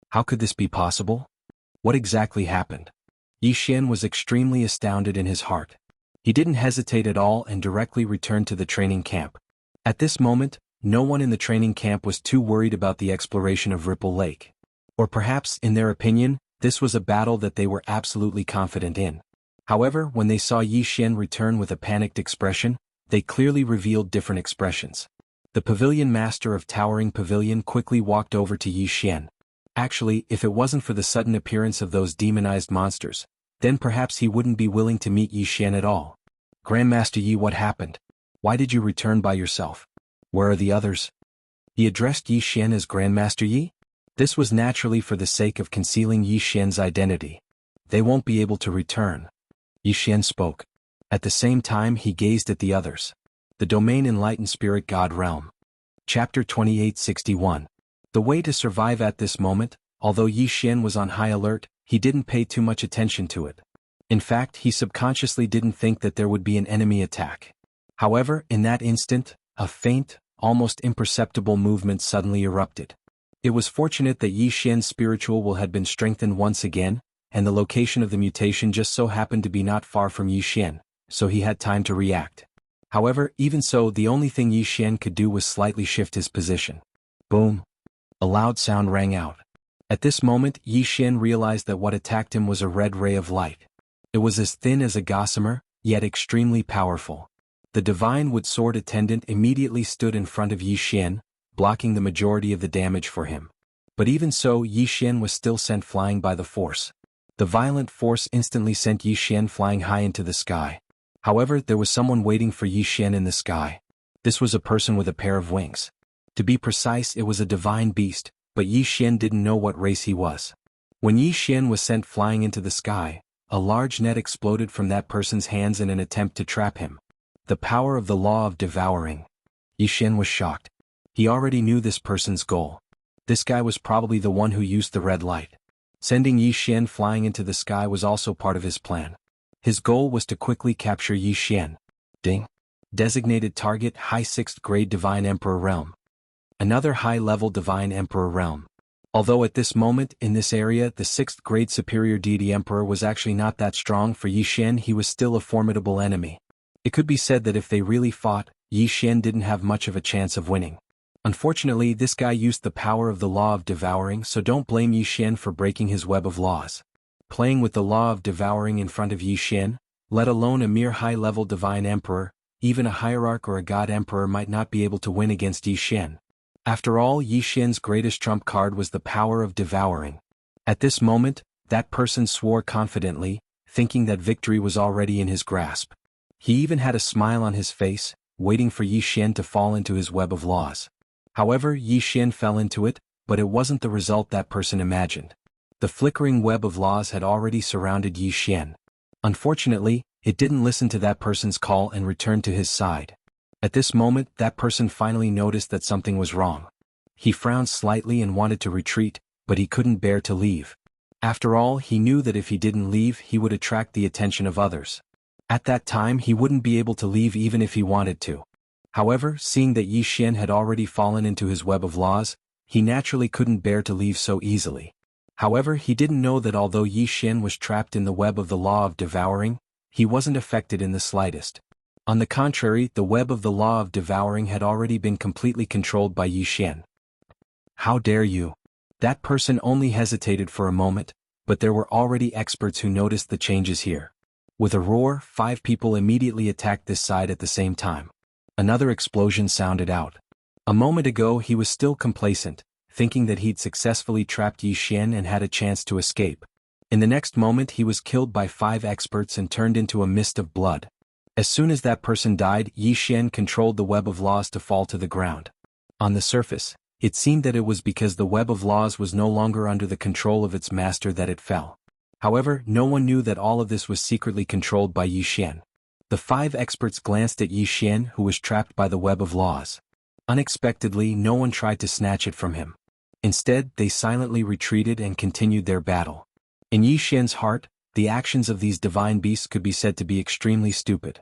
How could this be possible? What exactly happened? Yi Xian was extremely astounded in his heart. He didn't hesitate at all and directly returned to the training camp. At this moment, no one in the training camp was too worried about the exploration of Ripple Lake. Or perhaps, in their opinion, this was a battle that they were absolutely confident in. However, when they saw Yi Xian return with a panicked expression, they clearly revealed different expressions. The pavilion master of Towering Pavilion quickly walked over to Yi Xian. Actually, if it wasn't for the sudden appearance of those demonized monsters, then perhaps he wouldn't be willing to meet Yi Xian at all. "Grandmaster Yi, what happened? Why did you return by yourself? Where are the others?" He addressed Yi Xian as Grandmaster Yi. This was naturally for the sake of concealing Yi Xian's identity. "They won't be able to return." Yi Xian spoke. At the same time he gazed at the others. The Domain Enlightened Spirit God Realm. Chapter 2861. The way to survive at this moment, although Yi Xian was on high alert, he didn't pay too much attention to it. In fact, he subconsciously didn't think that there would be an enemy attack. However, in that instant, a faint, almost imperceptible movement suddenly erupted. It was fortunate that Yi Xian's spiritual will had been strengthened once again, and the location of the mutation just so happened to be not far from Yi Xian, so he had time to react. However, even so, the only thing Yi Xian could do was slightly shift his position. Boom! A loud sound rang out. At this moment, Yi Xian realized that what attacked him was a red ray of light. It was as thin as a gossamer, yet extremely powerful. The divine wood sword attendant immediately stood in front of Yi Xian, blocking the majority of the damage for him. But even so, Yi Xian was still sent flying by the force. The violent force instantly sent Yi Xian flying high into the sky. However, there was someone waiting for Yi Xian in the sky. This was a person with a pair of wings. To be precise, it was a divine beast, but Yi Xian didn't know what race he was. When Yi Xian was sent flying into the sky, a large net exploded from that person's hands in an attempt to trap him. The power of the law of devouring. Yi Xian was shocked. He already knew this person's goal. This guy was probably the one who used the red light. Sending Yi Xian flying into the sky was also part of his plan. His goal was to quickly capture Yi Xian. Ding. Designated target High 6th Grade Divine Emperor Realm. Another high-level Divine Emperor Realm. Although at this moment, in this area, the 6th grade Superior Deity Emperor was actually not that strong for Yi Xian, he was still a formidable enemy. It could be said that if they really fought, Yi Xian didn't have much of a chance of winning. Unfortunately, this guy used the power of the law of devouring, so don't blame Yi Xian for breaking his web of laws. Playing with the law of devouring in front of Yi Xian, let alone a mere high-level Divine Emperor, even a hierarch or a God Emperor might not be able to win against Yi Xian. After all, Yi Xian's greatest trump card was the power of devouring. At this moment, that person swore confidently, thinking that victory was already in his grasp. He even had a smile on his face, waiting for Yi Xian to fall into his web of laws. However, Yi Xian fell into it, but it wasn't the result that person imagined. The flickering web of laws had already surrounded Yi Xian. Unfortunately, it didn't listen to that person's call and returned to his side. At this moment, that person finally noticed that something was wrong. He frowned slightly and wanted to retreat, but he couldn't bear to leave. After all, he knew that if he didn't leave, he would attract the attention of others. At that time, he wouldn't be able to leave even if he wanted to. However, seeing that Yi Xian had already fallen into his web of laws, he naturally couldn't bear to leave so easily. However, he didn't know that although Yi Xian was trapped in the web of the law of devouring, he wasn't affected in the slightest. On the contrary, the web of the law of devouring had already been completely controlled by Yi Xian. How dare you? That person only hesitated for a moment, but there were already experts who noticed the changes here. With a roar, 5 people immediately attacked this side at the same time. Another explosion sounded out. A moment ago he was still complacent, thinking that he'd successfully trapped Yi Xian and had a chance to escape. In the next moment he was killed by 5 experts and turned into a mist of blood. As soon as that person died, Yi Xian controlled the web of laws to fall to the ground. On the surface, it seemed that it was because the web of laws was no longer under the control of its master that it fell. However, no one knew that all of this was secretly controlled by Yi Xian. The 5 experts glanced at Yi Xian, who was trapped by the web of laws. Unexpectedly, no one tried to snatch it from him. Instead, they silently retreated and continued their battle. In Yi Xian's heart, the actions of these divine beasts could be said to be extremely stupid.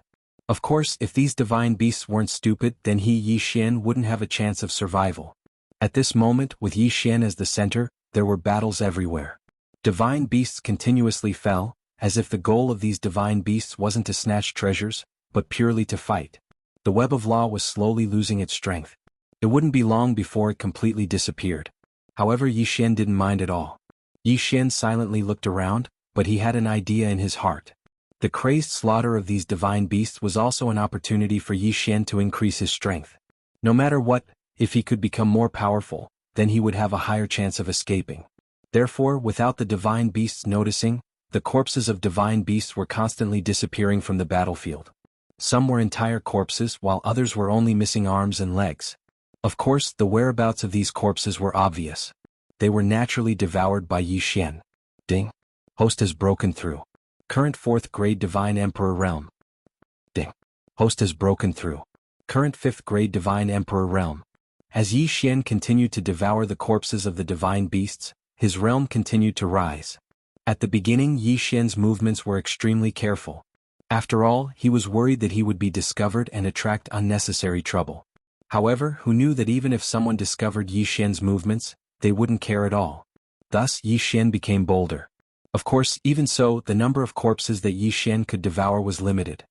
Of course, if these divine beasts weren't stupid, then Yi Xian wouldn't have a chance of survival. At this moment, with Yi Xian as the center, there were battles everywhere. Divine beasts continuously fell, as if the goal of these divine beasts wasn't to snatch treasures, but purely to fight. The web of law was slowly losing its strength. It wouldn't be long before it completely disappeared. However, Yi Xian didn't mind at all. Yi Xian silently looked around, but he had an idea in his heart. The crazed slaughter of these divine beasts was also an opportunity for Yi Xian to increase his strength. No matter what, if he could become more powerful, then he would have a higher chance of escaping. Therefore, without the divine beasts noticing, the corpses of divine beasts were constantly disappearing from the battlefield. Some were entire corpses while others were only missing arms and legs. Of course, the whereabouts of these corpses were obvious. They were naturally devoured by Yi Xian. Ding. Host has broken through. Current 4th grade Divine Emperor Realm. Ding. Host has broken through. Current 5th grade Divine Emperor Realm. As Yi Xian continued to devour the corpses of the divine beasts, his realm continued to rise. At the beginning, Yi Xian's movements were extremely careful. After all, he was worried that he would be discovered and attract unnecessary trouble. However, who knew that even if someone discovered Yi Xian's movements, they wouldn't care at all. Thus, Yi Xian became bolder. Of course, even so, the number of corpses that Yi Xian could devour was limited.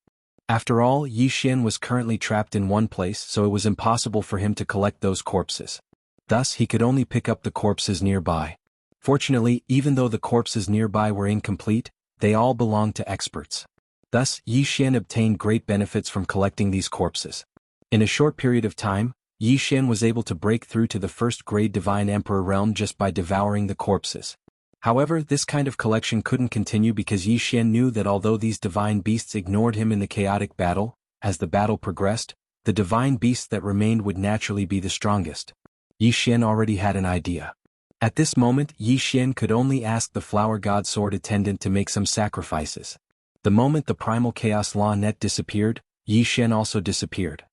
After all, Yi Xian was currently trapped in one place, so it was impossible for him to collect those corpses. Thus, he could only pick up the corpses nearby. Fortunately, even though the corpses nearby were incomplete, they all belonged to experts. Thus, Yi Xian obtained great benefits from collecting these corpses. In a short period of time, Yi Xian was able to break through to the 1st grade Divine Emperor realm just by devouring the corpses. However, this kind of collection couldn't continue because Yi Xian knew that although these divine beasts ignored him in the chaotic battle, as the battle progressed, the divine beasts that remained would naturally be the strongest. Yi Xian already had an idea. At this moment, Yi Xian could only ask the Flower God Sword Attendant to make some sacrifices. The moment the Primal Chaos Law net disappeared, Yi Xian also disappeared.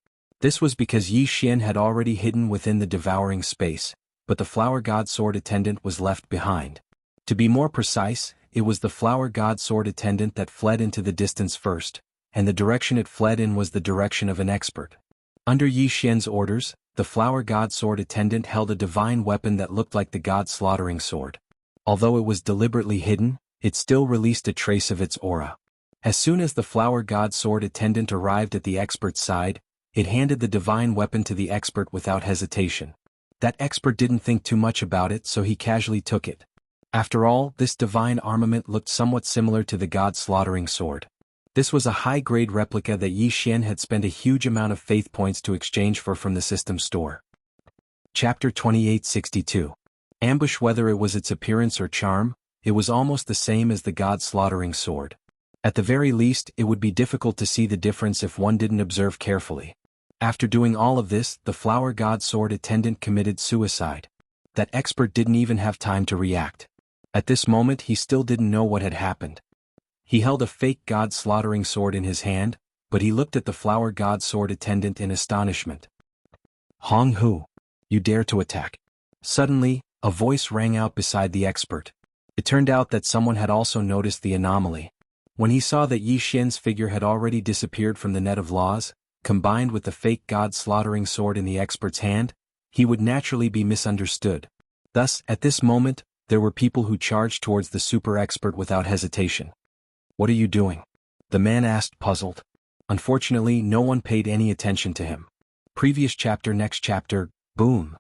This was because Yi Xian had already hidden within the devouring space, but the Flower God Sword Attendant was left behind. To be more precise, it was the Flower God Sword Attendant that fled into the distance first, and the direction it fled in was the direction of an expert. Under Yi Xian's orders, the Flower God Sword Attendant held a divine weapon that looked like the God Slaughtering Sword. Although it was deliberately hidden, it still released a trace of its aura. As soon as the Flower God Sword Attendant arrived at the expert's side, it handed the divine weapon to the expert without hesitation. That expert didn't think too much about it, so he casually took it. After all, this divine armament looked somewhat similar to the God Slaughtering Sword. This was a high-grade replica that Yi Xian had spent a huge amount of faith points to exchange for from the system store. Chapter 2862. Ambush. Whether it was its appearance or charm, it was almost the same as the God Slaughtering Sword. At the very least, it would be difficult to see the difference if one didn't observe carefully. After doing all of this, the flower god sword attendant committed suicide. That expert didn't even have time to react. At this moment he still didn't know what had happened. He held a fake god slaughtering sword in his hand, but he looked at the flower god sword attendant in astonishment. "Hong Hu, you dare to attack?" Suddenly, a voice rang out beside the expert. It turned out that someone had also noticed the anomaly. When he saw that Yi Xian's figure had already disappeared from the net of laws, combined with the fake god slaughtering sword in the expert's hand, he would naturally be misunderstood. Thus, at this moment, there were people who charged towards the super expert without hesitation. "What are you doing?" the man asked, puzzled. Unfortunately, no one paid any attention to him. Previous chapter. Next chapter, boom.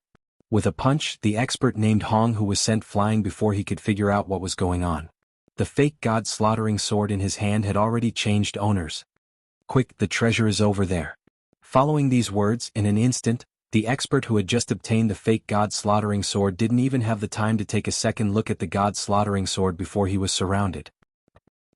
With a punch, the expert named Hong Hu was sent flying before he could figure out what was going on. The fake god slaughtering sword in his hand had already changed owners. "Quick, the treasure is over there." Following these words, in an instant, the expert who had just obtained the fake god slaughtering sword didn't even have the time to take a second look at the god slaughtering sword before he was surrounded.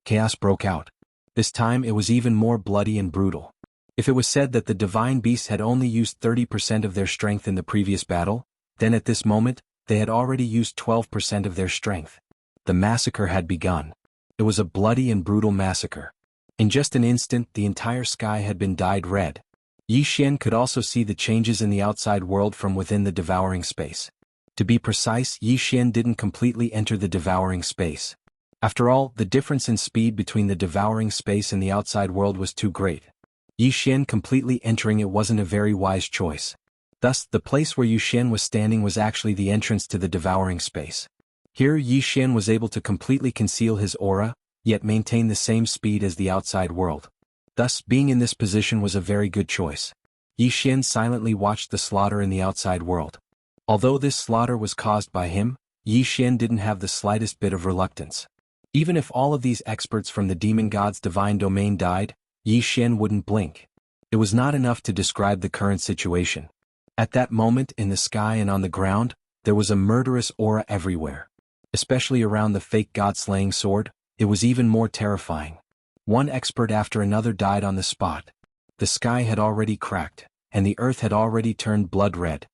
Chaos broke out. This time it was even more bloody and brutal. If it was said that the divine beasts had only used 30% of their strength in the previous battle, then at this moment, they had already used 12% of their strength. The massacre had begun. It was a bloody and brutal massacre. In just an instant, the entire sky had been dyed red. Yi Xian could also see the changes in the outside world from within the devouring space. To be precise, Yi Xian didn't completely enter the devouring space. After all, the difference in speed between the devouring space and the outside world was too great. Yi Xian completely entering it wasn't a very wise choice. Thus, the place where Yi Xian was standing was actually the entrance to the devouring space. Here Yi Xian was able to completely conceal his aura, yet maintain the same speed as the outside world. Thus, being in this position was a very good choice. Yi Xian silently watched the slaughter in the outside world. Although this slaughter was caused by him, Yi Xian didn't have the slightest bit of reluctance. Even if all of these experts from the demon god's divine domain died, Yi Xian wouldn't blink. It was not enough to describe the current situation. At that moment, in the sky and on the ground, there was a murderous aura everywhere. Especially around the fake god-slaying sword, it was even more terrifying. One expert after another died on the spot. The sky had already cracked, and the earth had already turned blood red.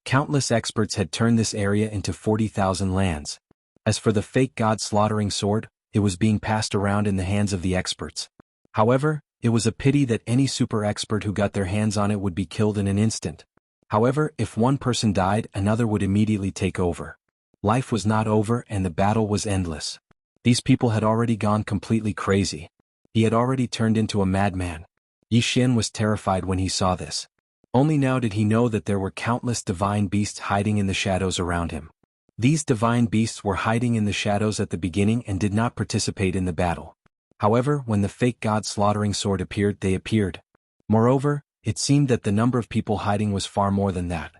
Countless experts had turned this area into 40,000 lands. As for the fake god-slaughtering sword, it was being passed around in the hands of the experts. However, it was a pity that any super expert who got their hands on it would be killed in an instant. However, if one person died, another would immediately take over. Life was not over and the battle was endless. These people had already gone completely crazy. He had already turned into a madman. Yi Xian was terrified when he saw this. Only now did he know that there were countless divine beasts hiding in the shadows around him. These divine beasts were hiding in the shadows at the beginning and did not participate in the battle. However, when the fake god slaughtering sword appeared, they appeared. Moreover, it seemed that the number of people hiding was far more than that.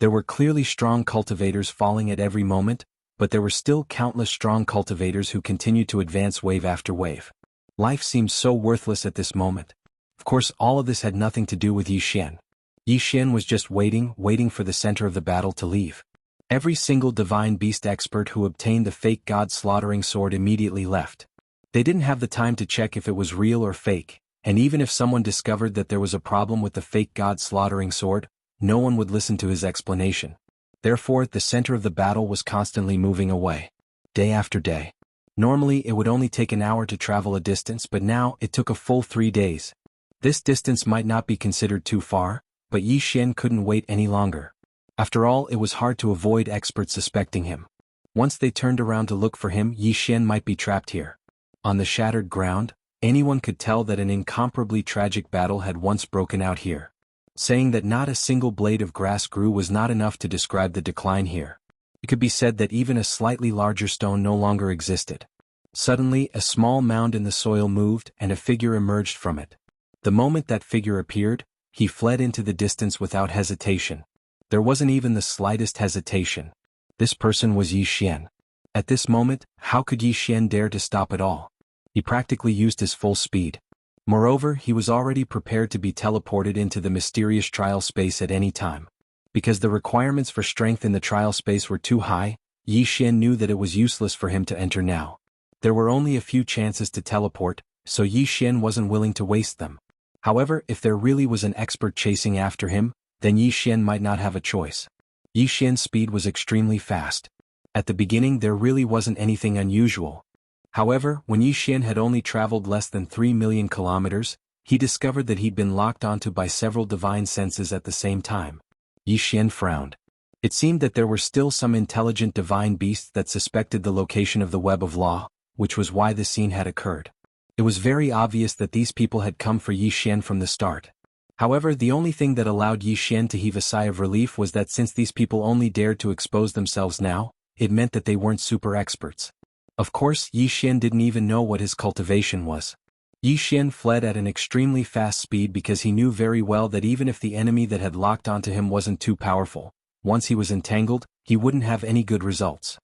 There were clearly strong cultivators falling at every moment, but there were still countless strong cultivators who continued to advance wave after wave. Life seemed so worthless at this moment. Of course, all of this had nothing to do with Yi Xian. Yi Xian was just waiting for the center of the battle to leave. Every single divine beast expert who obtained the fake god slaughtering sword immediately left. They didn't have the time to check if it was real or fake, and even if someone discovered that there was a problem with the fake god slaughtering sword, no one would listen to his explanation. Therefore, the center of the battle was constantly moving away. Day after day. Normally, it would only take an hour to travel a distance, but now it took a full 3 days. This distance might not be considered too far, but Yi Xian couldn't wait any longer. After all, it was hard to avoid experts suspecting him. Once they turned around to look for him, Yi Xian might be trapped here. On the shattered ground, anyone could tell that an incomparably tragic battle had once broken out here. Saying that not a single blade of grass grew was not enough to describe the decline here. It could be said that even a slightly larger stone no longer existed. Suddenly, a small mound in the soil moved and a figure emerged from it. The moment that figure appeared, he fled into the distance without hesitation. There wasn't even the slightest hesitation. This person was Yi Xian. At this moment, how could Yi Xian dare to stop at all? He practically used his full speed. Moreover, he was already prepared to be teleported into the mysterious trial space at any time. Because the requirements for strength in the trial space were too high, Yi Xian knew that it was useless for him to enter now. There were only a few chances to teleport, so Yi Xian wasn't willing to waste them. However, if there really was an expert chasing after him, then Yi Xian might not have a choice. Yi Xian's speed was extremely fast. At the beginning there really wasn't anything unusual. However, when Yi Xian had only traveled less than 3 million kilometers, he discovered that he'd been locked onto by several divine senses at the same time. Yi Xian frowned. It seemed that there were still some intelligent divine beasts that suspected the location of the web of law, which was why this scene had occurred. It was very obvious that these people had come for Yi Xian from the start. However, the only thing that allowed Yi Xian to heave a sigh of relief was that since these people only dared to expose themselves now, it meant that they weren't super experts. Of course, Yi Xian didn't even know what his cultivation was. Yi Xian fled at an extremely fast speed because he knew very well that even if the enemy that had locked onto him wasn't too powerful, once he was entangled, he wouldn't have any good results.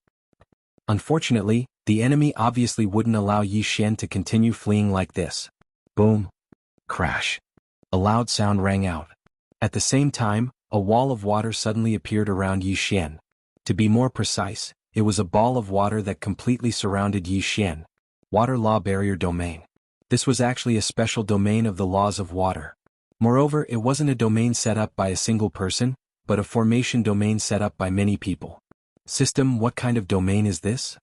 Unfortunately, the enemy obviously wouldn't allow Yi Xian to continue fleeing like this. Boom. Crash. A loud sound rang out. At the same time, a wall of water suddenly appeared around Yi Xian. To be more precise, it was a ball of water that completely surrounded Yi Xian. Water Law Barrier Domain. This was actually a special domain of the laws of water. Moreover, it wasn't a domain set up by a single person, but a formation domain set up by many people. System, what kind of domain is this?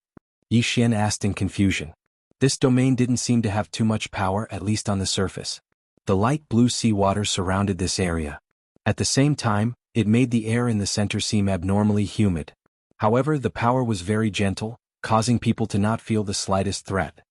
Yi Xian asked in confusion. This domain didn't seem to have too much power, at least on the surface. The light blue sea water surrounded this area. At the same time, it made the air in the center seem abnormally humid. However, the power was very gentle, causing people to not feel the slightest threat.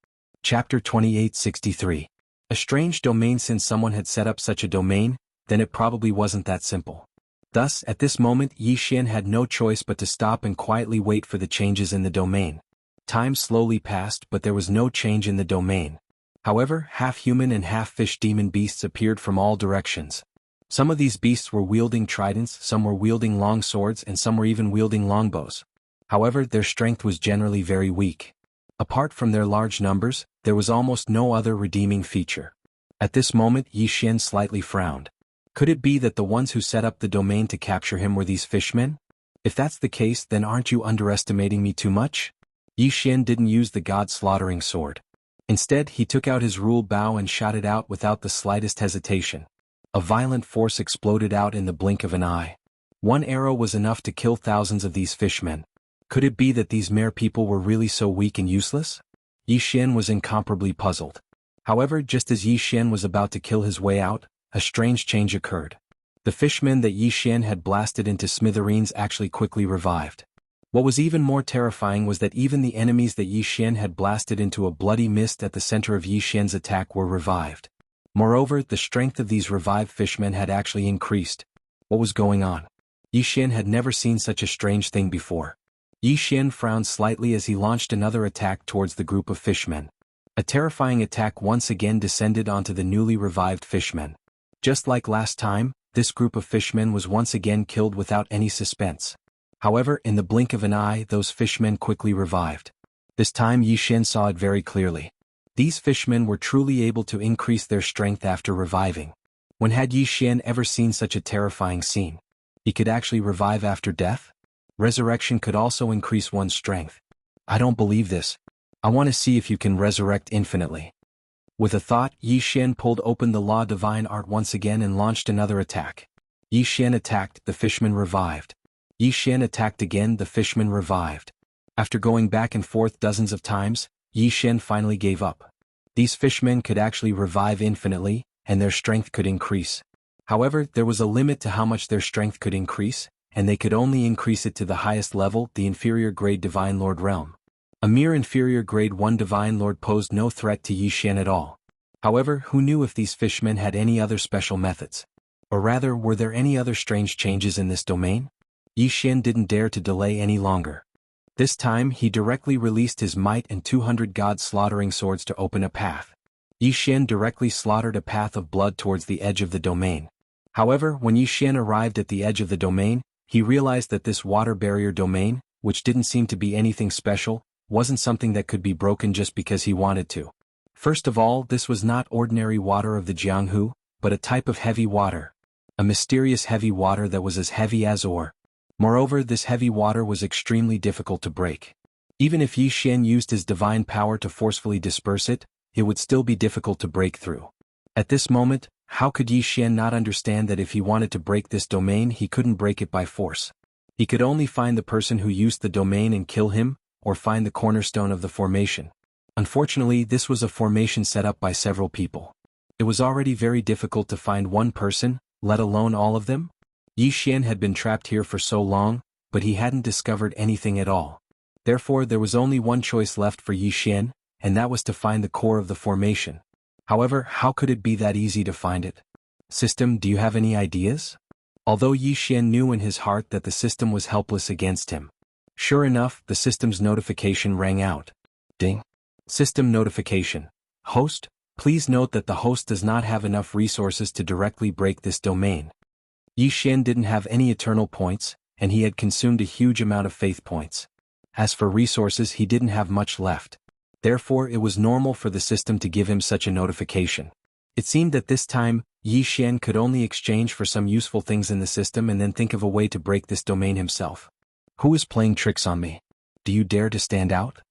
Chapter 2863. A strange domain. Since someone had set up such a domain, then it probably wasn't that simple. Thus, at this moment, Yi Xian had no choice but to stop and quietly wait for the changes in the domain. Time slowly passed, but there was no change in the domain. However, half-human and half-fish demon beasts appeared from all directions. Some of these beasts were wielding tridents, some were wielding long swords, and some were even wielding longbows. However, their strength was generally very weak. Apart from their large numbers, there was almost no other redeeming feature. At this moment, Yi Xian slightly frowned. Could it be that the ones who set up the domain to capture him were these fishmen? If that's the case, then aren't you underestimating me too much? Yi Xian didn't use the god-slaughtering sword. Instead, he took out his rule bow and shot it out without the slightest hesitation. A violent force exploded out in the blink of an eye. One arrow was enough to kill thousands of these fishmen. Could it be that these mere people were really so weak and useless? Yi Xian was incomparably puzzled. However, just as Yi Xian was about to kill his way out, a strange change occurred. The fishmen that Yi Xian had blasted into smithereens actually quickly revived. What was even more terrifying was that even the enemies that Yi Xian had blasted into a bloody mist at the center of Yi Xian's attack were revived. Moreover, the strength of these revived fishmen had actually increased. What was going on? Yi Xian had never seen such a strange thing before. Yi Xian frowned slightly as he launched another attack towards the group of fishmen. A terrifying attack once again descended onto the newly revived fishmen. Just like last time, this group of fishmen was once again killed without any suspense. However, in the blink of an eye, those fishmen quickly revived. This time Yi Xian saw it very clearly. These fishmen were truly able to increase their strength after reviving. When had Yi Xian ever seen such a terrifying scene? He could actually revive after death? Resurrection could also increase one's strength. I don't believe this. I want to see if you can resurrect infinitely. With a thought, Yi Xian pulled open the Law Divine Art once again and launched another attack. Yi Xian attacked, the fishman revived. Yi Xian attacked again, the fishman revived. After going back and forth dozens of times, Yi Xian finally gave up. These fishmen could actually revive infinitely, and their strength could increase. However, there was a limit to how much their strength could increase, and they could only increase it to the highest level, the inferior grade Divine Lord realm. A mere inferior grade 1 Divine Lord posed no threat to Yi Xian at all. However, who knew if these fishmen had any other special methods? Or rather, were there any other strange changes in this domain? Yi Xian didn't dare to delay any longer. This time he directly released his might and 200 god-slaughtering swords to open a path. Yi Xian directly slaughtered a path of blood towards the edge of the domain. However, when Yi Xian arrived at the edge of the domain, he realized that this water barrier domain, which didn't seem to be anything special, wasn't something that could be broken just because he wanted to. First of all, this was not ordinary water of the Jianghu, but a type of heavy water. A mysterious heavy water that was as heavy as ore. Moreover, this heavy water was extremely difficult to break. Even if Yi Xian used his divine power to forcefully disperse it, it would still be difficult to break through. At this moment, How could Yi Xian not understand that if he wanted to break this domain he couldn't break it by force? He could only find the person who used the domain and kill him, or find the cornerstone of the formation. Unfortunately, this was a formation set up by several people. It was already very difficult to find one person, let alone all of them. Yi Xian had been trapped here for so long, but he hadn't discovered anything at all. Therefore there was only one choice left for Yi Xian, and that was to find the core of the formation. However, how could it be that easy to find it? System, do you have any ideas? Although Yi Xian knew in his heart that the system was helpless against him. Sure enough, the system's notification rang out. Ding. System notification. Host, please note that the host does not have enough resources to directly break this domain. Yi Xian didn't have any eternal points, and he had consumed a huge amount of faith points. As for resources, he didn't have much left. Therefore it was normal for the system to give him such a notification. It seemed that this time, Yi Xian could only exchange for some useful things in the system and then think of a way to break this domain himself. Who is playing tricks on me? Do you dare to stand out?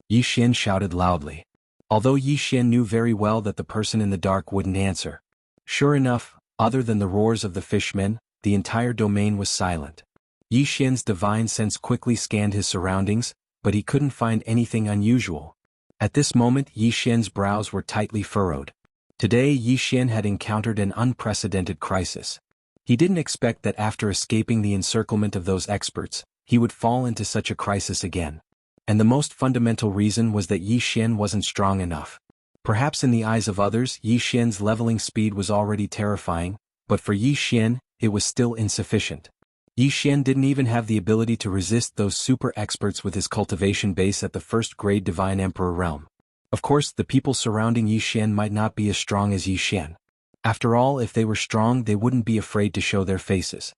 Yi Xian shouted loudly. Although Yi Xian knew very well that the person in the dark wouldn't answer. Sure enough, other than the roars of the fishmen, the entire domain was silent. Yi Xian's divine sense quickly scanned his surroundings, but he couldn't find anything unusual. At this moment Yi Xian's brows were tightly furrowed. Today Yi Xian had encountered an unprecedented crisis. He didn't expect that after escaping the encirclement of those experts, he would fall into such a crisis again. And the most fundamental reason was that Yi Xian wasn't strong enough. Perhaps in the eyes of others Yi Xian's leveling speed was already terrifying, but for Yi Xian, it was still insufficient. Yi Xian didn't even have the ability to resist those super experts with his cultivation base at the first-grade Divine Emperor realm. Of course, the people surrounding Yi Xian might not be as strong as Yi Xian. After all, if they were strong they wouldn't be afraid to show their faces.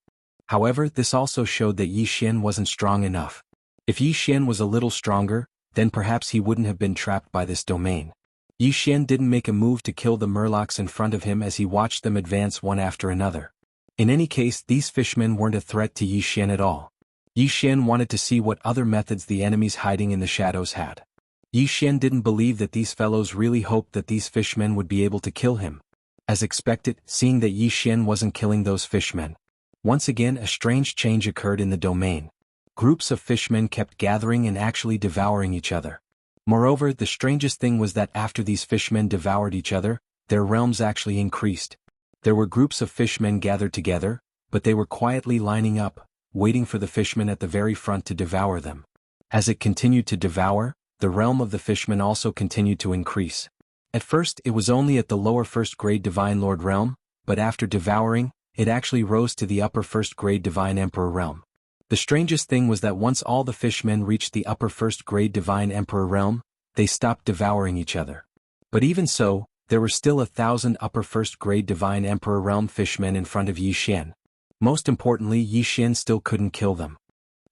However, this also showed that Yi Xian wasn't strong enough. If Yi Xian was a little stronger, then perhaps he wouldn't have been trapped by this domain. Yi Xian didn't make a move to kill the murlocs in front of him as he watched them advance one after another. In any case, these fishmen weren't a threat to Yi Xian at all. Yi Xian wanted to see what other methods the enemies hiding in the shadows had. Yi Xian didn't believe that these fellows really hoped that these fishmen would be able to kill him. As expected, seeing that Yi Xian wasn't killing those fishmen. Once again a strange change occurred in the domain. Groups of fishmen kept gathering and actually devouring each other. Moreover, the strangest thing was that after these fishmen devoured each other, their realms actually increased. There were groups of fishmen gathered together, but they were quietly lining up, waiting for the fishmen at the very front to devour them. As it continued to devour, the realm of the fishmen also continued to increase. At first it was only at the lower first-grade Divine Lord realm, but after devouring, it actually rose to the upper first-grade Divine Emperor realm. The strangest thing was that once all the fishmen reached the upper first-grade Divine Emperor realm, they stopped devouring each other. But even so, there were still 1,000 upper first-grade Divine Emperor realm fishmen in front of Yi Xian. Most importantly, Yi Xian still couldn't kill them.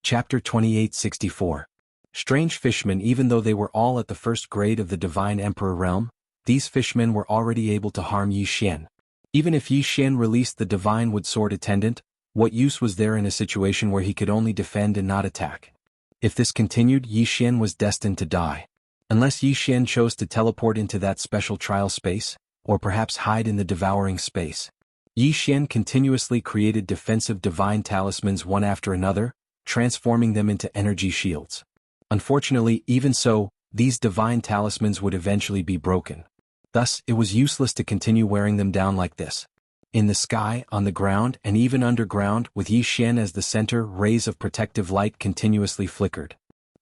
Chapter 2864. Strange fishmen. Even though they were all at the first grade of the Divine Emperor realm, these fishmen were already able to harm Yi Xian. Even if Yi Xian released the Divine Wood Sword Attendant, what use was there in a situation where he could only defend and not attack? If this continued, Yi Xian was destined to die. Unless Yi Xian chose to teleport into that special trial space, or perhaps hide in the devouring space. Yi Xian continuously created defensive divine talismans one after another, transforming them into energy shields. Unfortunately, even so, these divine talismans would eventually be broken. Thus, it was useless to continue wearing them down like this. In the sky, on the ground, and even underground, with Yi Xian as the center, rays of protective light continuously flickered.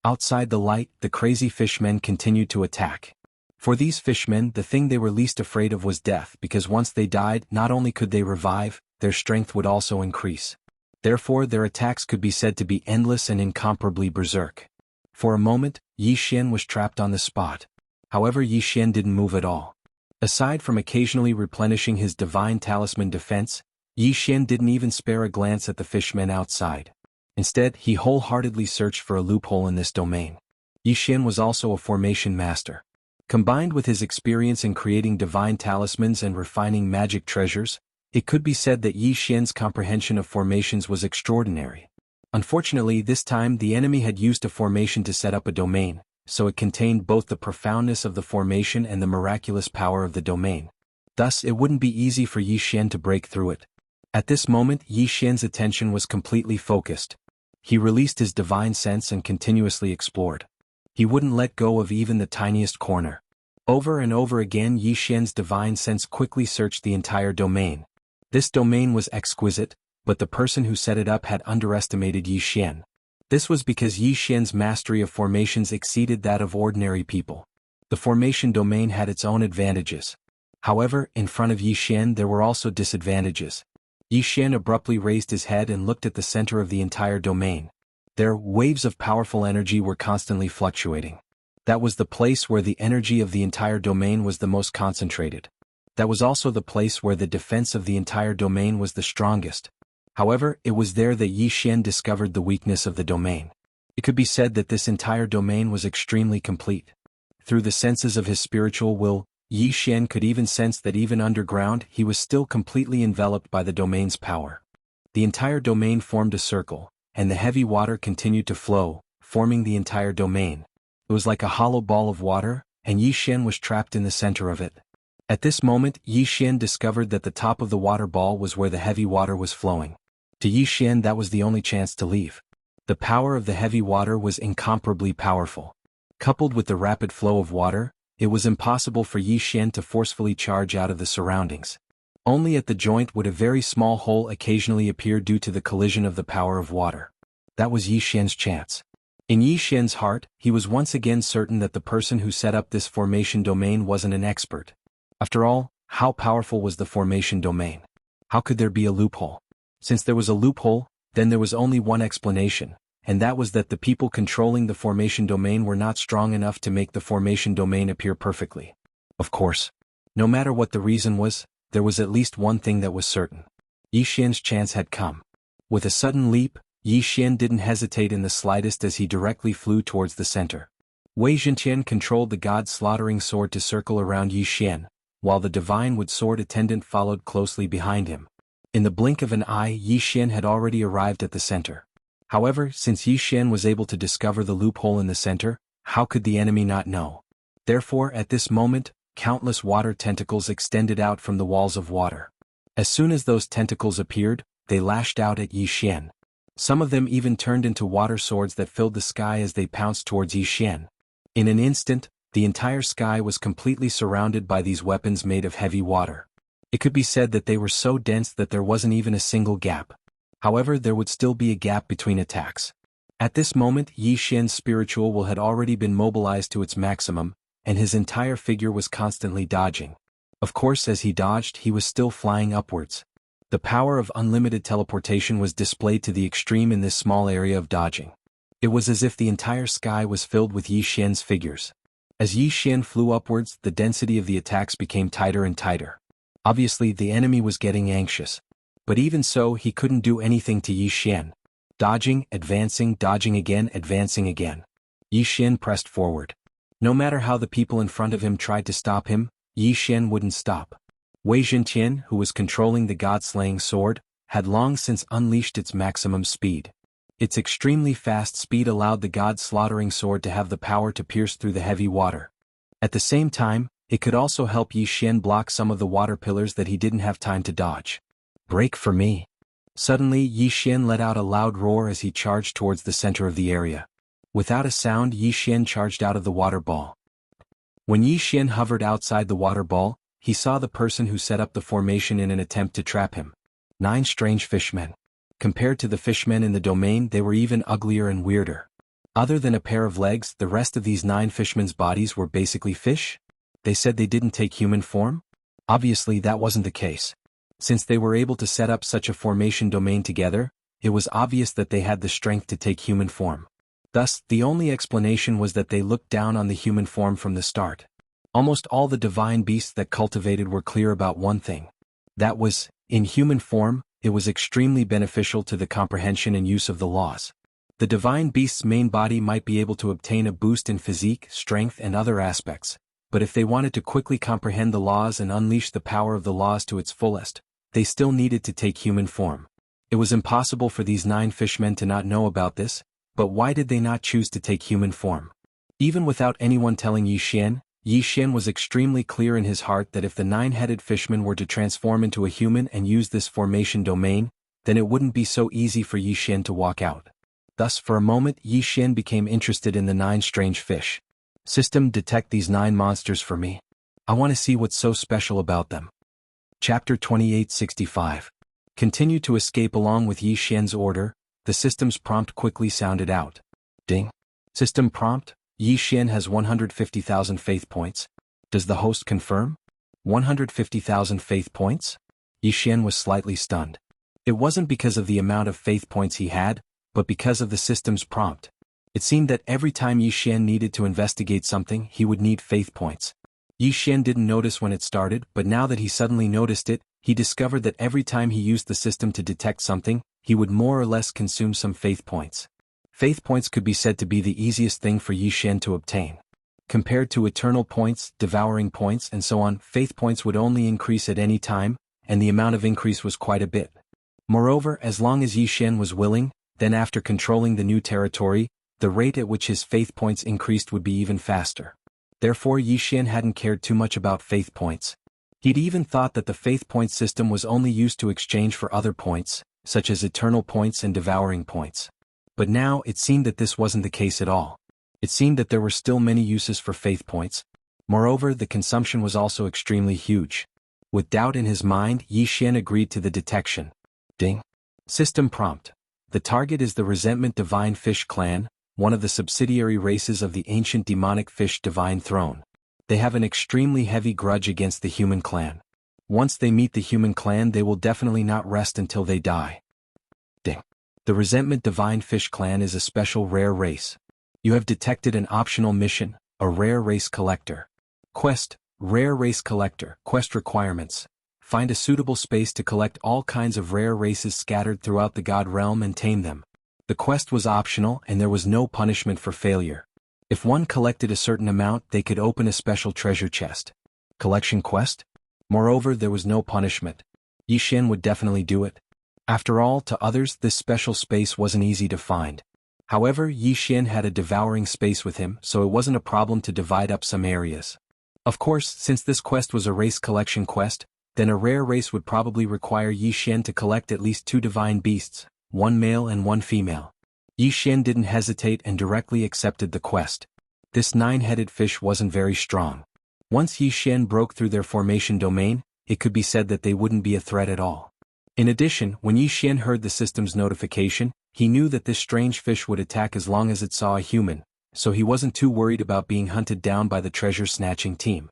Outside the light, the crazy fishmen continued to attack. For these fishmen, the thing they were least afraid of was death, because once they died, not only could they revive, their strength would also increase. Therefore, their attacks could be said to be endless and incomparably berserk. For a moment, Yi Xian was trapped on the spot. However, Yi Xian didn't move at all. Aside from occasionally replenishing his divine talisman defense, Yi Xian didn't even spare a glance at the fishmen outside. Instead, he wholeheartedly searched for a loophole in this domain. Yi Xian was also a formation master. Combined with his experience in creating divine talismans and refining magic treasures, it could be said that Yi Xian's comprehension of formations was extraordinary. Unfortunately, this time the enemy had used a formation to set up a domain, so it contained both the profoundness of the formation and the miraculous power of the domain. Thus, it wouldn't be easy for Yi Xian to break through it. At this moment, Yi Xian's attention was completely focused. He released his divine sense and continuously explored. He wouldn't let go of even the tiniest corner. Over and over again, Yi Xian's divine sense quickly searched the entire domain. This domain was exquisite, but the person who set it up had underestimated Yi Xian. This was because Yi Xian's mastery of formations exceeded that of ordinary people. The formation domain had its own advantages. However, in front of Yi Xian there were also disadvantages. Yi Xian abruptly raised his head and looked at the center of the entire domain. There, waves of powerful energy were constantly fluctuating. That was the place where the energy of the entire domain was the most concentrated. That was also the place where the defense of the entire domain was the strongest. However, it was there that Yi Xian discovered the weakness of the domain. It could be said that this entire domain was extremely complete. Through the senses of his spiritual will, Yi Xian could even sense that even underground he was still completely enveloped by the domain's power. The entire domain formed a circle, and the heavy water continued to flow, forming the entire domain. It was like a hollow ball of water, and Yi Xian was trapped in the center of it. At this moment, Yi Xian discovered that the top of the water ball was where the heavy water was flowing. To Yi Xian that was the only chance to leave. The power of the heavy water was incomparably powerful. Coupled with the rapid flow of water, it was impossible for Yi Xian to forcefully charge out of the surroundings. Only at the joint would a very small hole occasionally appear due to the collision of the power of water. That was Yi Xian's chance. In Yi Xian's heart, he was once again certain that the person who set up this formation domain wasn't an expert. After all, how powerful was the formation domain? How could there be a loophole? Since there was a loophole, then there was only one explanation, and that was that the people controlling the formation domain were not strong enough to make the formation domain appear perfectly. Of course, no matter what the reason was, there was at least one thing that was certain. Yi Xian's chance had come. With a sudden leap, Yi Xian didn't hesitate in the slightest as he directly flew towards the center. Wei Zhenqian controlled the god-slaughtering sword to circle around Yi Xian, while the divine wood sword attendant followed closely behind him. In the blink of an eye, Yi Xian had already arrived at the center. However, since Yi Xian was able to discover the loophole in the center, how could the enemy not know? Therefore, at this moment, countless water tentacles extended out from the walls of water. As soon as those tentacles appeared, they lashed out at Yi Xian. Some of them even turned into water swords that filled the sky as they pounced towards Yi Xian. In an instant, the entire sky was completely surrounded by these weapons made of heavy water. It could be said that they were so dense that there wasn't even a single gap. However, there would still be a gap between attacks. At this moment, Yi Xian's spiritual will had already been mobilized to its maximum, and his entire figure was constantly dodging. Of course, as he dodged, he was still flying upwards. The power of unlimited teleportation was displayed to the extreme in this small area of dodging. It was as if the entire sky was filled with Yi Xian's figures. As Yi Xian flew upwards, the density of the attacks became tighter and tighter. Obviously, the enemy was getting anxious. But even so, he couldn't do anything to Yi Xian. Dodging, advancing, dodging again, advancing again. Yi Xian pressed forward. No matter how the people in front of him tried to stop him, Yi Xian wouldn't stop. Wei Zhenqian, who was controlling the god-slaying sword, had long since unleashed its maximum speed. Its extremely fast speed allowed the god-slaughtering sword to have the power to pierce through the heavy water. At the same time, it could also help Yi Xian block some of the water pillars that he didn't have time to dodge. Break for me. Suddenly, Yi Xian let out a loud roar as he charged towards the center of the area. Without a sound, Yi Xian charged out of the water ball. When Yi Xian hovered outside the water ball, he saw the person who set up the formation in an attempt to trap him. 9 strange fishmen. Compared to the fishmen in the domain, they were even uglier and weirder. Other than a pair of legs, the rest of these 9 fishmen's bodies were basically fish? They said they didn't take human form? Obviously that wasn't the case. Since they were able to set up such a formation domain together, it was obvious that they had the strength to take human form. Thus, the only explanation was that they looked down on the human form from the start. Almost all the divine beasts that cultivated were clear about one thing. That was, in human form, it was extremely beneficial to the comprehension and use of the laws. The divine beast's main body might be able to obtain a boost in physique, strength and other aspects, but if they wanted to quickly comprehend the laws and unleash the power of the laws to its fullest, they still needed to take human form. It was impossible for these 9 fishmen to not know about this, but why did they not choose to take human form? Even without anyone telling Yi Xian, Yi Xian was extremely clear in his heart that if the nine-headed fishman were to transform into a human and use this formation domain, then it wouldn't be so easy for Yi Xian to walk out. Thus for a moment Yi Xian became interested in the 9 strange fish. System, detect these 9 monsters for me. I want to see what's so special about them. Chapter 2865. Continue to escape along with Yi Xian's order. The system's prompt quickly sounded out. Ding. System prompt, Yi Xian has 150,000 faith points. Does the host confirm? 150,000 faith points? Yi Xian was slightly stunned. It wasn't because of the amount of faith points he had, but because of the system's prompt. It seemed that every time Yi Xian needed to investigate something he would need faith points. Yi Xian didn't notice when it started, but now that he suddenly noticed it, he discovered that every time he used the system to detect something, he would more or less consume some faith points. Faith points could be said to be the easiest thing for Yi Xian to obtain. Compared to eternal points, devouring points and so on, faith points would only increase at any time, and the amount of increase was quite a bit. Moreover, as long as Yi Xian was willing, then after controlling the new territory, the rate at which his faith points increased would be even faster. Therefore Yi Xian hadn't cared too much about faith points. He'd even thought that the faith point system was only used to exchange for other points, such as eternal points and devouring points. But now it seemed that this wasn't the case at all. It seemed that there were still many uses for faith points. Moreover, the consumption was also extremely huge. With doubt in his mind, Yi Xian agreed to the detection. Ding. System prompt. The target is the Resentment Divine Fish Clan, one of the subsidiary races of the ancient demonic fish Divine Throne. They have an extremely heavy grudge against the human clan. Once they meet the human clan they will definitely not rest until they die. Ding. The Resentment Divine Fish Clan is a special rare race. You have detected an optional mission, a rare race collector. Quest, rare race collector. Quest requirements. Find a suitable space to collect all kinds of rare races scattered throughout the God realm and tame them. The quest was optional and there was no punishment for failure. If one collected a certain amount they could open a special treasure chest. Collection quest? Moreover, there was no punishment. Yi Xian would definitely do it. After all, to others this special space wasn't easy to find. However, Yi Xian had a devouring space with him, so it wasn't a problem to divide up some areas. Of course, since this quest was a race collection quest, then a rare race would probably require Yi Xian to collect at least 2 divine beasts, 1 male and 1 female. Yi Xian didn't hesitate and directly accepted the quest. This 9-headed fish wasn't very strong. Once Yi Xian broke through their formation domain, it could be said that they wouldn't be a threat at all. In addition, when Yi Xian heard the system's notification, he knew that this strange fish would attack as long as it saw a human, so he wasn't too worried about being hunted down by the treasure-snatching team.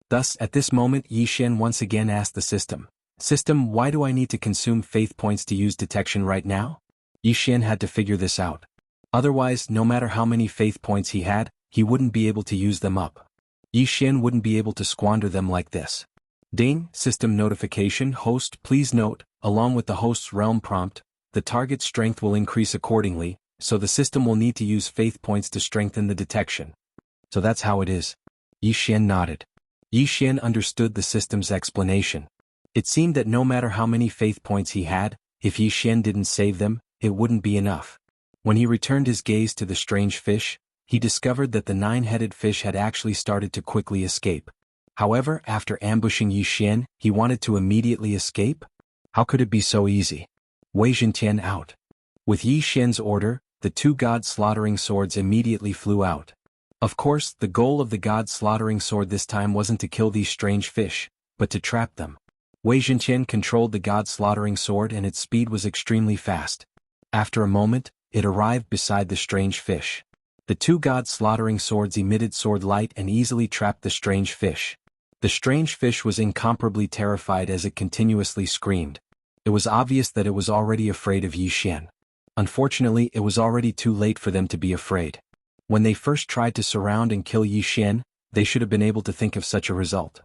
Thus, at this moment Yi Xian once again asked the system, "System, why do I need to consume faith points to use detection right now?" Yi Xian had to figure this out. Otherwise, no matter how many faith points he had, he wouldn't be able to use them up. Yi Xian wouldn't be able to squander them like this. Ding, system notification. Host, please note, along with the host's realm prompt, the target's strength will increase accordingly, so the system will need to use faith points to strengthen the detection. So that's how it is. Yi Xian nodded. Yi Xian understood the system's explanation. It seemed that no matter how many faith points he had, if Yi Xian didn't save them, it wouldn't be enough. When he returned his gaze to the strange fish, he discovered that the 9-headed fish had actually started to quickly escape. However, after ambushing Yi Xian, he wanted to immediately escape? How could it be so easy? Wei Zhentian out. With Yi Xian's order, the 2 god-slaughtering swords immediately flew out. Of course, the goal of the god-slaughtering sword this time wasn't to kill these strange fish, but to trap them. Wei Zhentian controlled the god-slaughtering sword and its speed was extremely fast. After a moment, it arrived beside the strange fish. The 2 god-slaughtering swords emitted sword light and easily trapped the strange fish. The strange fish was incomparably terrified as it continuously screamed. It was obvious that it was already afraid of Yi Xian. Unfortunately, it was already too late for them to be afraid. When they first tried to surround and kill Yi Xian, they should have been able to think of such a result.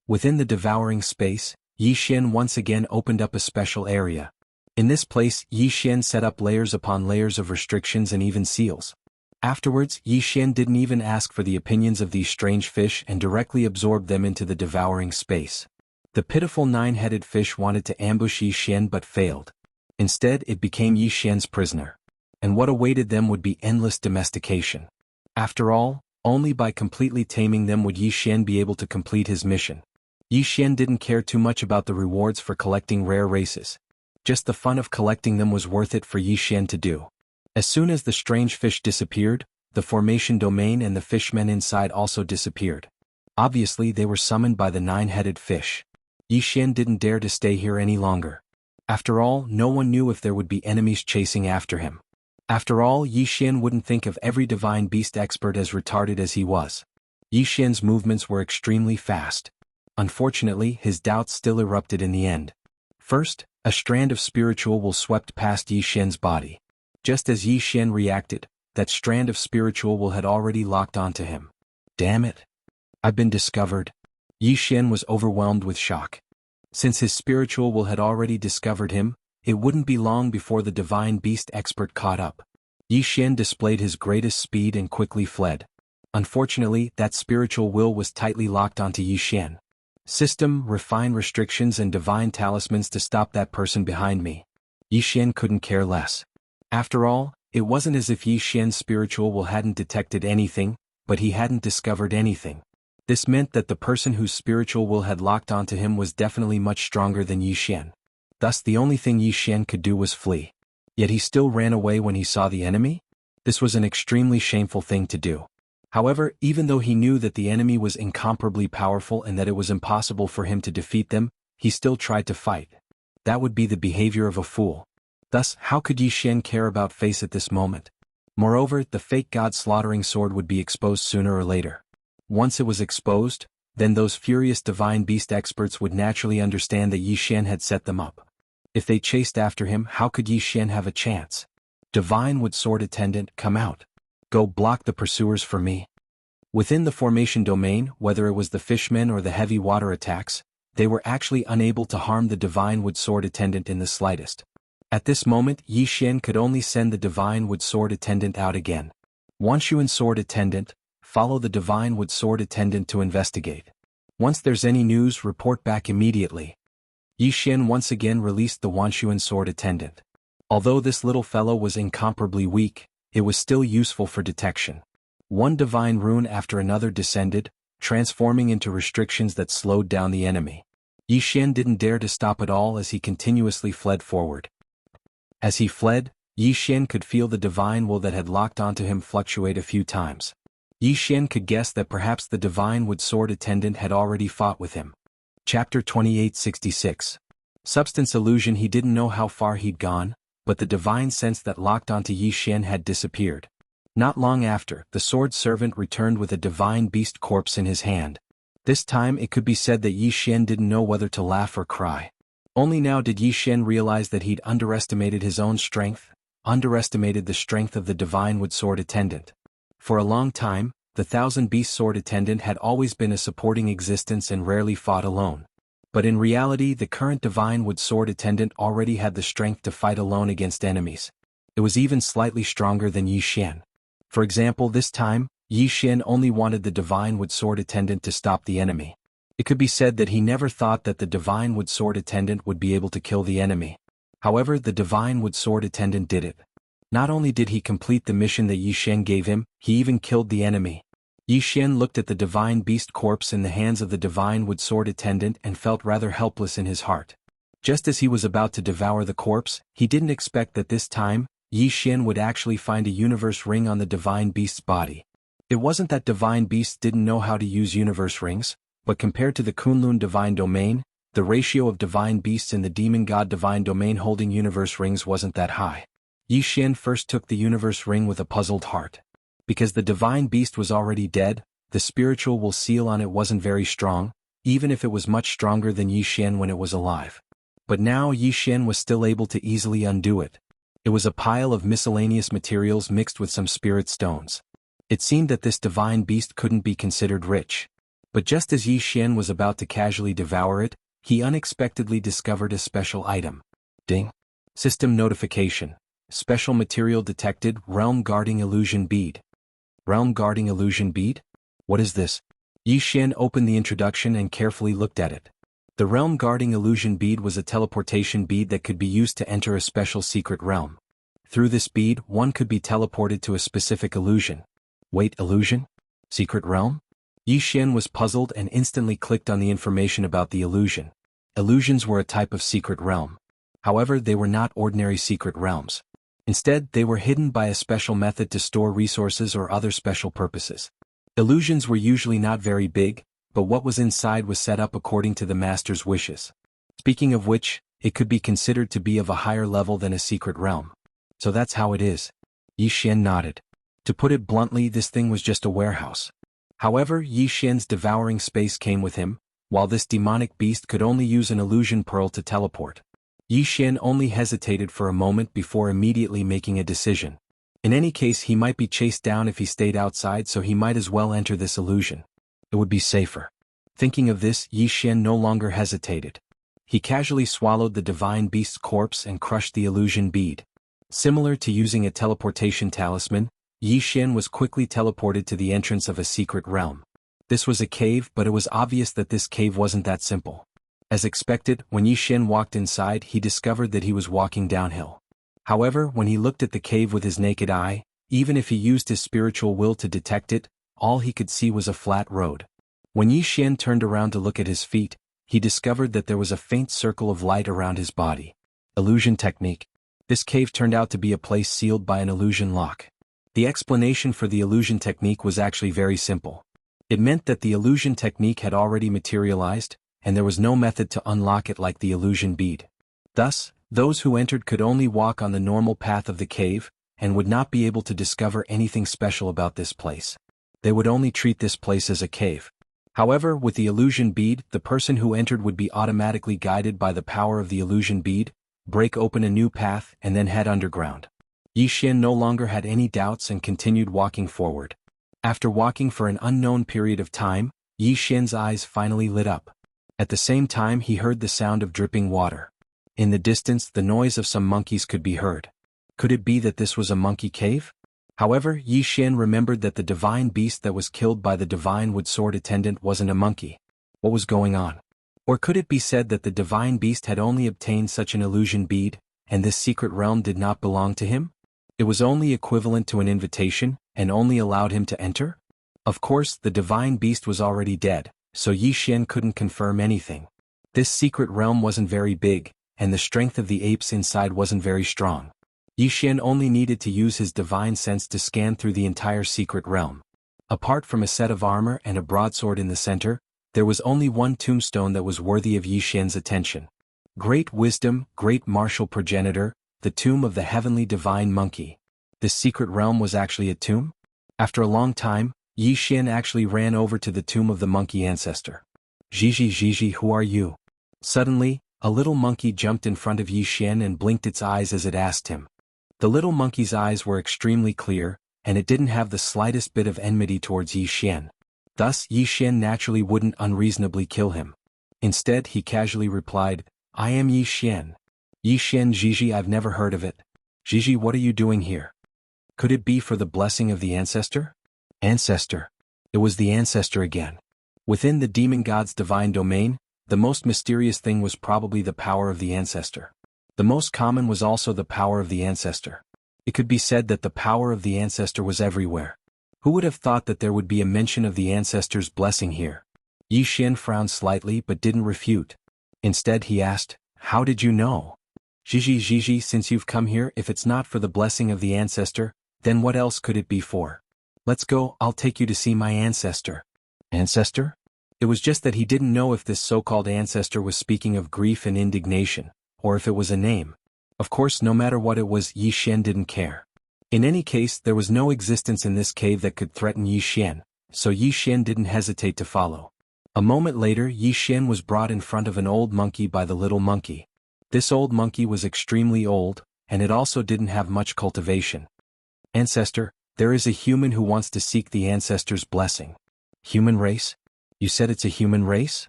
Within the devouring space, Yi Xian once again opened up a special area. In this place, Yi Xian set up layers upon layers of restrictions and even seals. Afterwards, Yi Xian didn't even ask for the opinions of these strange fish and directly absorbed them into the devouring space. The pitiful 9-headed fish wanted to ambush Yi Xian but failed. Instead, it became Yi Xian's prisoner. And what awaited them would be endless domestication. After all, Only by completely taming them would Yi Xian be able to complete his mission. Yi Xian didn't care too much about the rewards for collecting rare races. Just the fun of collecting them was worth it for Yi Xian to do. As soon as the strange fish disappeared, the formation domain and the fishmen inside also disappeared. Obviously they were summoned by the nine-headed fish. Yi Xian didn't dare to stay here any longer. After all, no one knew if there would be enemies chasing after him. After all, Yi Xian wouldn't think of every divine beast expert as retarded as he was. Yi Xian's movements were extremely fast. Unfortunately, his doubts still erupted in the end. First, a strand of spiritual will swept past Yi Xian's body. Just as Yi Xian reacted, that strand of spiritual will had already locked onto him. Damn it! I've been discovered. Yi Xian was overwhelmed with shock. Since his spiritual will had already discovered him, it wouldn't be long before the divine beast expert caught up. Yi Xian displayed his greatest speed and quickly fled. Unfortunately, that spiritual will was tightly locked onto Yi Xian. System, refine restrictions and divine talismans to stop that person behind me. Yi Xian couldn't care less. After all, it wasn't as if Yi Xian's spiritual will hadn't detected anything, but he hadn't discovered anything. This meant that the person whose spiritual will had locked onto him was definitely much stronger than Yi Xian. Thus the only thing Yi Xian could do was flee. Yet he still ran away when he saw the enemy? This was an extremely shameful thing to do. However, even though he knew that the enemy was incomparably powerful and that it was impossible for him to defeat them, he still tried to fight. That would be the behavior of a fool. Thus, how could Yi Xian care about face at this moment? Moreover, the fake god-slaughtering sword would be exposed sooner or later. Once it was exposed, then those furious divine beast experts would naturally understand that Yi Xian had set them up. If they chased after him, how could Yi Xian have a chance? Divine Wood Sword Attendant, come out. Go block the pursuers for me. Within the formation domain, whether it was the fishmen or the heavy water attacks, they were actually unable to harm the Divine Wood Sword Attendant in the slightest. At this moment, Yi Xian could only send the Divine Wood Sword Attendant out again. Wanshuan Sword Attendant, follow the Divine Wood Sword Attendant to investigate. Once there's any news, report back immediately. Yi Xian once again released the Wanshuan Sword Attendant. Although this little fellow was incomparably weak, it was still useful for detection. One divine rune after another descended, transforming into restrictions that slowed down the enemy. Yi Xian didn't dare to stop at all as he continuously fled forward. As he fled, Yi Xian could feel the divine will that had locked onto him fluctuate a few times. Yi Xian could guess that perhaps the Divine Wood Sword Attendant had already fought with him. Chapter 2866. Substance Illusion. He didn't know how far he'd gone, but the divine sense that locked onto Yi Xian had disappeared. Not long after, the sword servant returned with a divine beast corpse in his hand. This time it could be said that Yi Xian didn't know whether to laugh or cry. Only now did Yi Xian realize that he'd underestimated his own strength, underestimated the strength of the Divine Wood Sword Attendant. For a long time, the Thousand Beast Sword Attendant had always been a supporting existence and rarely fought alone. But in reality, the current Divine Wood Sword Attendant already had the strength to fight alone against enemies. It was even slightly stronger than Yi Xian. For example, this time, Yi Xian only wanted the Divine Wood Sword Attendant to stop the enemy. It could be said that he never thought that the Divine Wood Sword Attendant would be able to kill the enemy. However, the Divine Wood Sword Attendant did it. Not only did he complete the mission that Yi Xian gave him, he even killed the enemy. Yi Xian looked at the divine beast corpse in the hands of the Divine Wood Sword Attendant and felt rather helpless in his heart. Just as he was about to devour the corpse, he didn't expect that this time, Yi Xian would actually find a universe ring on the divine beast's body. It wasn't that divine beasts didn't know how to use universe rings, but compared to the Kunlun divine domain, the ratio of divine beasts in the demon god divine domain holding universe rings wasn't that high. Yi Xian first took the universe ring with a puzzled heart. Because the divine beast was already dead, the spiritual will seal on it wasn't very strong, even if it was much stronger than Yi Xian when it was alive. But now Yi Xian was still able to easily undo it. It was a pile of miscellaneous materials mixed with some spirit stones. It seemed that this divine beast couldn't be considered rich. But just as Yi Xian was about to casually devour it, he unexpectedly discovered a special item. Ding! System notification. Special material detected, Realm Guarding Illusion Bead. Realm Guarding Illusion Bead? What is this? Yi Xian opened the introduction and carefully looked at it. The Realm Guarding Illusion Bead was a teleportation bead that could be used to enter a special secret realm. Through this bead, one could be teleported to a specific illusion. Wait, illusion? Secret realm? Yi Xian was puzzled and instantly clicked on the information about the illusion. Illusions were a type of secret realm. However, they were not ordinary secret realms. Instead, they were hidden by a special method to store resources or other special purposes. Illusions were usually not very big, but what was inside was set up according to the master's wishes. Speaking of which, it could be considered to be of a higher level than a secret realm. So that's how it is. Yi Xian nodded. To put it bluntly, this thing was just a warehouse. However, Yi Xian's devouring space came with him, while this demonic beast could only use an illusion pearl to teleport. Yi Xian only hesitated for a moment before immediately making a decision. In any case, he might be chased down if he stayed outside, so he might as well enter this illusion. It would be safer. Thinking of this, Yi Xian no longer hesitated. He casually swallowed the divine beast's corpse and crushed the illusion bead. Similar to using a teleportation talisman, Yi Xian was quickly teleported to the entrance of a secret realm. This was a cave, but it was obvious that this cave wasn't that simple. As expected, when Yi Xian walked inside, he discovered that he was walking downhill. However, when he looked at the cave with his naked eye, even if he used his spiritual will to detect it, all he could see was a flat road. When Yi Xian turned around to look at his feet, he discovered that there was a faint circle of light around his body. Illusion technique. This cave turned out to be a place sealed by an illusion lock. The explanation for the illusion technique was actually very simple. It meant that the illusion technique had already materialized, and there was no method to unlock it like the illusion bead. Thus, those who entered could only walk on the normal path of the cave, and would not be able to discover anything special about this place. They would only treat this place as a cave. However, with the illusion bead, the person who entered would be automatically guided by the power of the illusion bead, break open a new path, and then head underground. Yi Xian no longer had any doubts and continued walking forward. After walking for an unknown period of time, Yi Xian's eyes finally lit up. At the same time, he heard the sound of dripping water. In the distance, the noise of some monkeys could be heard. Could it be that this was a monkey cave? However, Yi Xian remembered that the divine beast that was killed by the divine wood sword attendant wasn't a monkey. What was going on? Or could it be said that the divine beast had only obtained such an illusion bead, and this secret realm did not belong to him? It was only equivalent to an invitation, and only allowed him to enter? Of course, the divine beast was already dead, so Yi Xian couldn't confirm anything. This secret realm wasn't very big, and the strength of the apes inside wasn't very strong. Yi Xian only needed to use his divine sense to scan through the entire secret realm. Apart from a set of armor and a broadsword in the center, there was only one tombstone that was worthy of Yi Xian's attention. Great wisdom, great martial progenitor, the tomb of the heavenly divine monkey. This secret realm was actually a tomb? After a long time, Yi Xian actually ran over to the tomb of the monkey ancestor. Gigi, who are you? Suddenly, a little monkey jumped in front of Yi Xian and blinked its eyes as it asked him. The little monkey's eyes were extremely clear, and it didn't have the slightest bit of enmity towards Yi Xian. Thus, Yi Xian naturally wouldn't unreasonably kill him. Instead, he casually replied, I am Yi Xian. Yi Xian Gigi, I've never heard of it. Gigi, what are you doing here? Could it be for the blessing of the ancestor? Ancestor. It was the ancestor again. Within the demon god's divine domain, the most mysterious thing was probably the power of the ancestor. The most common was also the power of the ancestor. It could be said that the power of the ancestor was everywhere. Who would have thought that there would be a mention of the ancestor's blessing here? Yi Xian frowned slightly but didn't refute. Instead he asked, how did you know? Gigi, since you've come here, if it's not for the blessing of the ancestor, then what else could it be for? Let's go, I'll take you to see my ancestor. Ancestor? It was just that he didn't know if this so-called ancestor was speaking of grief and indignation, or if it was a name. Of course, no matter what it was, Yi Xian didn't care. In any case, there was no existence in this cave that could threaten Yi Xian, so Yi Xian didn't hesitate to follow. A moment later, Yi Xian was brought in front of an old monkey by the little monkey. This old monkey was extremely old, and it also didn't have much cultivation. Ancestor, there is a human who wants to seek the ancestor's blessing. Human race? You said it's a human race?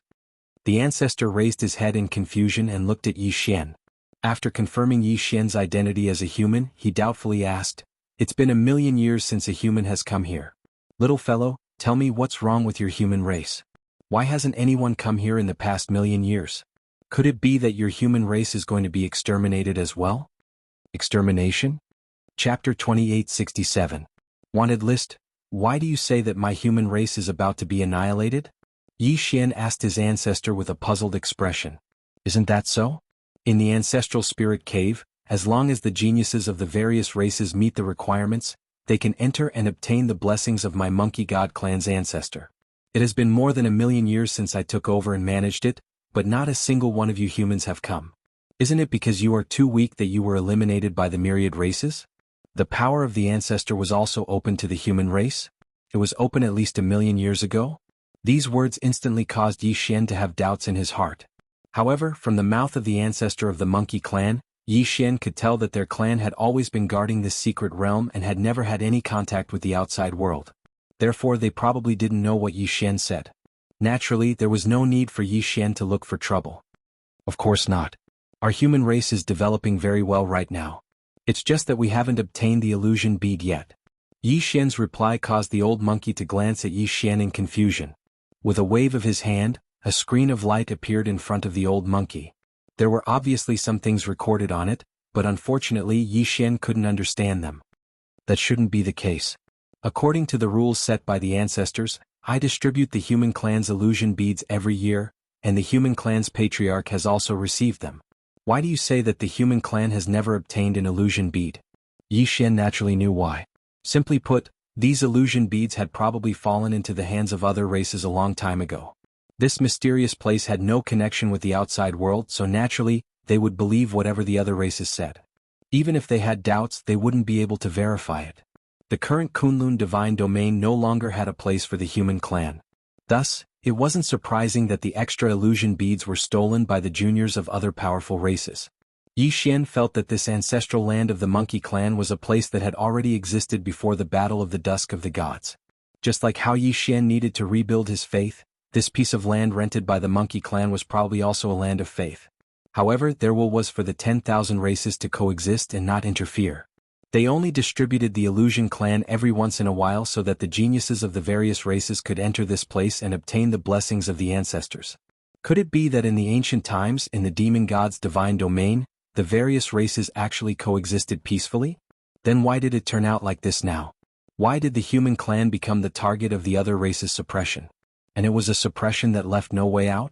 The ancestor raised his head in confusion and looked at Yi Xian. After confirming Yi Xian's identity as a human, he doubtfully asked, it's been 1,000,000 years since a human has come here. Little fellow, tell me what's wrong with your human race. Why hasn't anyone come here in the past 1,000,000 years? Could it be that your human race is going to be exterminated as well? Extermination? Chapter 2867. Wanted list, Why do you say that my human race is about to be annihilated? Yi Xian asked his ancestor with a puzzled expression. Isn't that so? In the ancestral spirit cave, as long as the geniuses of the various races meet the requirements, they can enter and obtain the blessings of my monkey god clan's ancestor. It has been more than 1,000,000 years since I took over and managed it, but not a single one of you humans have come. Isn't it because you are too weak that you were eliminated by the myriad races? The power of the ancestor was also open to the human race? It was open at least 1,000,000 years ago? These words instantly caused Yi Xian to have doubts in his heart. However, from the mouth of the ancestor of the monkey clan, Yi Xian could tell that their clan had always been guarding this secret realm and had never had any contact with the outside world. Therefore they probably didn't know what Yi Xian said. Naturally, there was no need for Yi Xian to look for trouble. Of course not. Our human race is developing very well right now. It's just that we haven't obtained the illusion bead yet. Yi Xian's reply caused the old monkey to glance at Yi Xian in confusion. With a wave of his hand, a screen of light appeared in front of the old monkey. There were obviously some things recorded on it, but unfortunately Yi Xian couldn't understand them. That shouldn't be the case. According to the rules set by the ancestors, I distribute the human clan's illusion beads every year, and the human clan's patriarch has also received them. Why do you say that the human clan has never obtained an illusion bead? Yi Xian naturally knew why. Simply put, these illusion beads had probably fallen into the hands of other races a long time ago. This mysterious place had no connection with the outside world, so naturally, they would believe whatever the other races said. Even if they had doubts, they wouldn't be able to verify it. The current Kunlun divine domain no longer had a place for the human clan. Thus, it wasn't surprising that the extra illusion beads were stolen by the juniors of other powerful races. Yi Xian felt that this ancestral land of the monkey clan was a place that had already existed before the battle of the Dusk of the Gods. Just like how Yi Xian needed to rebuild his faith, this piece of land rented by the monkey clan was probably also a land of faith. However, their will was for the 10,000 races to coexist and not interfere. They only distributed the illusion clan every once in a while so that the geniuses of the various races could enter this place and obtain the blessings of the ancestors. Could it be that in the ancient times, in the demon god's divine domain, the various races actually coexisted peacefully? Then why did it turn out like this now? Why did the human clan become the target of the other races' suppression? And it was a suppression that left no way out?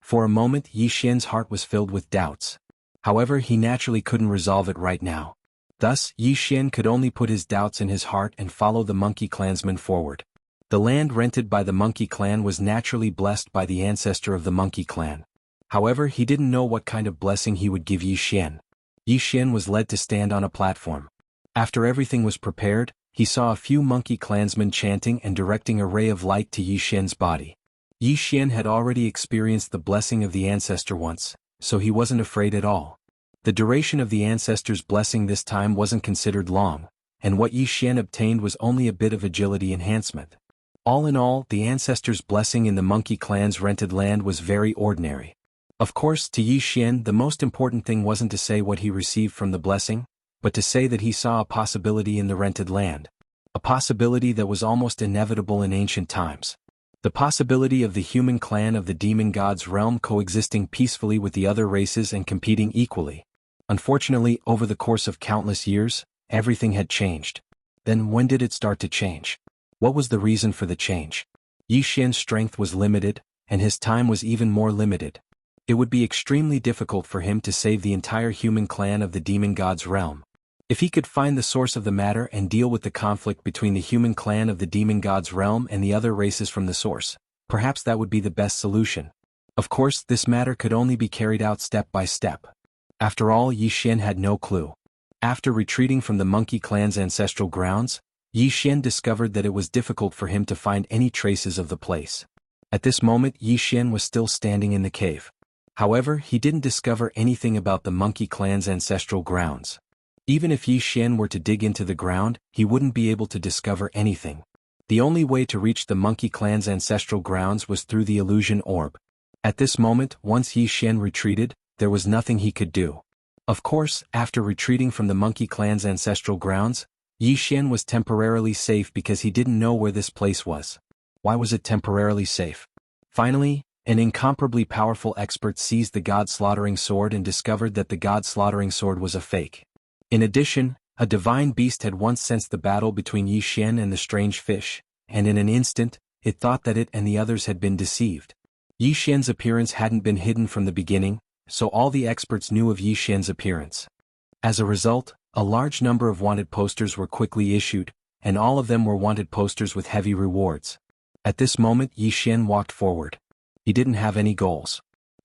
For a moment Yi Xian's heart was filled with doubts. However, he naturally couldn't resolve it right now. Thus, Yi Xian could only put his doubts in his heart and follow the monkey clansman forward. The land rented by the monkey clan was naturally blessed by the ancestor of the monkey clan. However, he didn't know what kind of blessing he would give Yi Xian. Yi Xian was led to stand on a platform. After everything was prepared, he saw a few monkey clansmen chanting and directing a ray of light to Yi Xian's body. Yi Xian had already experienced the blessing of the ancestor once, so he wasn't afraid at all. The duration of the ancestor's blessing this time wasn't considered long, and what Yi Xian obtained was only a bit of agility enhancement. All in all, the ancestor's blessing in the monkey clan's rented land was very ordinary. Of course, to Yi Xian the most important thing wasn't to say what he received from the blessing, but to say that he saw a possibility in the rented land. A possibility that was almost inevitable in ancient times. The possibility of the human clan of the demon god's realm coexisting peacefully with the other races and competing equally. Unfortunately, over the course of countless years, everything had changed. Then when did it start to change? What was the reason for the change? Yi Xian's strength was limited, and his time was even more limited. It would be extremely difficult for him to save the entire human clan of the demon god's realm. If he could find the source of the matter and deal with the conflict between the human clan of the demon god's realm and the other races from the source, perhaps that would be the best solution. Of course, this matter could only be carried out step by step. After all, Yi Xian had no clue. After retreating from the monkey clan's ancestral grounds, Yi Xian discovered that it was difficult for him to find any traces of the place. At this moment Yi Xian was still standing in the cave. However, he didn't discover anything about the monkey clan's ancestral grounds. Even if Yi Xian were to dig into the ground, he wouldn't be able to discover anything. The only way to reach the monkey clan's ancestral grounds was through the illusion orb. At this moment, once Yi Xian retreated, there was nothing he could do. Of course, after retreating from the monkey clan's ancestral grounds, Yi Xian was temporarily safe because he didn't know where this place was. Why was it temporarily safe? Finally, an incomparably powerful expert seized the god-slaughtering sword and discovered that the god-slaughtering sword was a fake. In addition, A divine beast had once sensed the battle between Yi Xian and the strange fish, and in an instant, it thought that it and the others had been deceived. Yi Xian's appearance hadn't been hidden from the beginning, so all the experts knew of Yi Xian's appearance. As a result, a large number of wanted posters were quickly issued, and all of them were wanted posters with heavy rewards. At this moment Yi Xian walked forward. He didn't have any goals.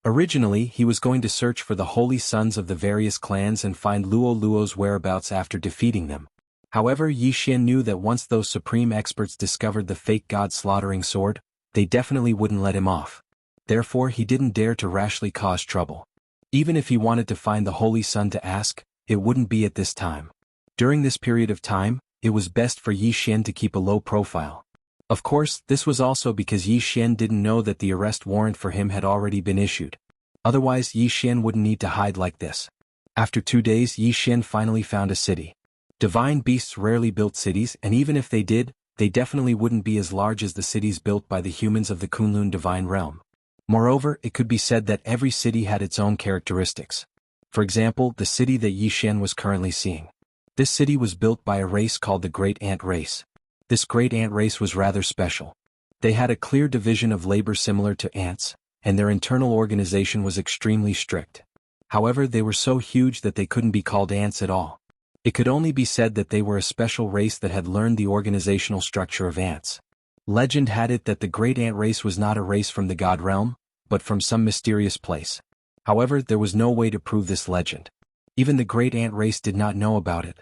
Originally, he was going to search for the holy sons of the various clans and find Luo Luo's whereabouts after defeating them. However, Yi Xian knew that once those supreme experts discovered the fake god slaughtering sword, they definitely wouldn't let him off. Therefore, he didn't dare to rashly cause trouble. Even if he wanted to find the holy son to ask, it wouldn't be at this time. During this period of time, it was best for Yi Xian to keep a low profile. Of course, this was also because Yi Xian didn't know that the arrest warrant for him had already been issued. Otherwise, Yi Xian wouldn't need to hide like this. After 2 days, Yi Xian finally found a city. Divine beasts rarely built cities, and even if they did, they definitely wouldn't be as large as the cities built by the humans of the Kunlun divine realm. Moreover, it could be said that every city had its own characteristics. For example, the city that Yi Xian was currently seeing. This city was built by a race called the Great Ant Race. This great ant race was rather special. They had a clear division of labor similar to ants, and their internal organization was extremely strict. However, they were so huge that they couldn't be called ants at all. It could only be said that they were a special race that had learned the organizational structure of ants. Legend had it that the great ant race was not a race from the god realm, but from some mysterious place. However, there was no way to prove this legend. Even the great ant race did not know about it.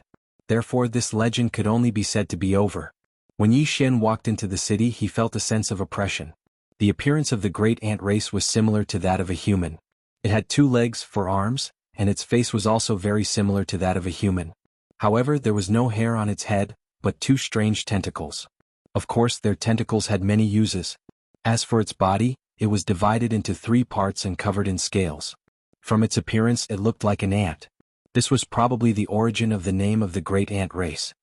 Therefore, this legend could only be said to be over. When Yi Xian walked into the city, he felt a sense of oppression. The appearance of the great ant race was similar to that of a human. It had 2 legs for arms, and its face was also very similar to that of a human. However, there was no hair on its head, but 2 strange tentacles. Of course, their tentacles had many uses. As for its body, it was divided into 3 parts and covered in scales. From its appearance, it looked like an ant. This was probably the origin of the name of the great ant race.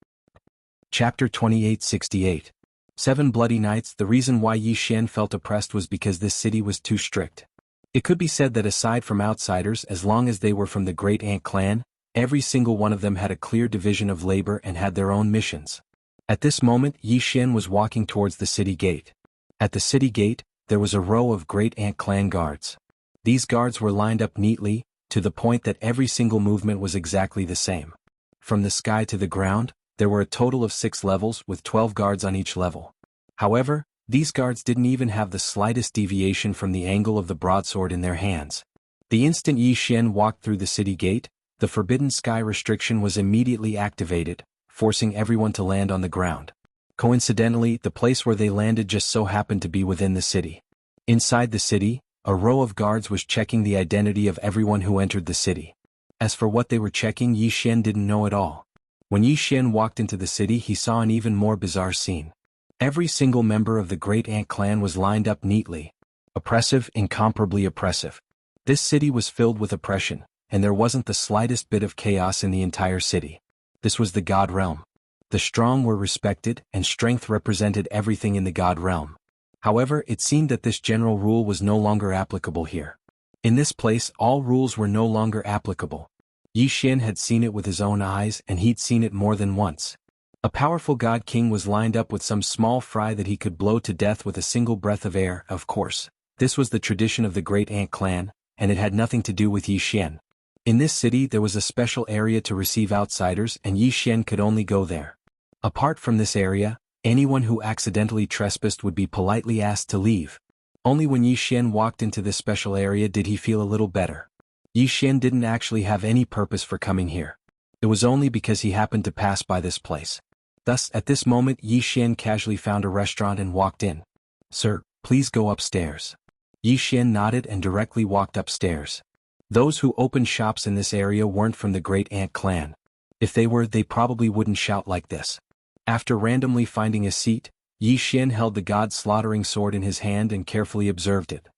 Chapter 2868. 7 Bloody Nights. The reason why Yi Xian felt oppressed was because this city was too strict. It could be said that aside from outsiders, as long as they were from the Great Ant clan, every single one of them had a clear division of labor and had their own missions. At this moment, Yi Xian was walking towards the city gate. At the city gate, there was a row of Great Ant clan guards. These guards were lined up neatly, to the point that every single movement was exactly the same. From the sky to the ground, there were a total of 6 levels with 12 guards on each level. However, these guards didn't even have the slightest deviation from the angle of the broadsword in their hands. The instant Yi Xian walked through the city gate, the forbidden sky restriction was immediately activated, forcing everyone to land on the ground. Coincidentally, the place where they landed just so happened to be within the city. Inside the city, a row of guards was checking the identity of everyone who entered the city. As for what they were checking, Yi Xian didn't know at all. When Yi Xian walked into the city, he saw an even more bizarre scene. Every single member of the Great Ant clan was lined up neatly. Oppressive, incomparably oppressive. This city was filled with oppression, and there wasn't the slightest bit of chaos in the entire city. This was the God realm. The strong were respected, and strength represented everything in the God realm. However, it seemed that this general rule was no longer applicable here. In this place, all rules were no longer applicable. Yi Xian had seen it with his own eyes, and he'd seen it more than once. A powerful god king was lined up with some small fry that he could blow to death with a single breath of air. Of course, this was the tradition of the Great Ant clan, and it had nothing to do with Yi Xian. In this city there was a special area to receive outsiders, and Yi Xian could only go there. Apart from this area, anyone who accidentally trespassed would be politely asked to leave. Only when Yi Xian walked into this special area did he feel a little better. Yi Xian didn't actually have any purpose for coming here. It was only because he happened to pass by this place. Thus, at this moment, Yi Xian casually found a restaurant and walked in. "Sir, please go upstairs." Yi Xian nodded and directly walked upstairs. Those who opened shops in this area weren't from the Great Ant clan. If they were, they probably wouldn't shout like this. After randomly finding a seat, Yi Xian held the god-slaughtering sword in his hand and carefully observed it.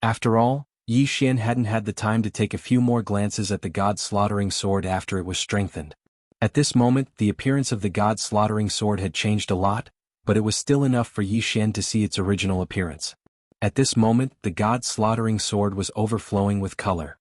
After all, Yi Xian hadn't had the time to take a few more glances at the god-slaughtering sword after it was strengthened. At this moment, the appearance of the god-slaughtering sword had changed a lot, but it was still enough for Yi Xian to see its original appearance. At this moment, the god-slaughtering sword was overflowing with color.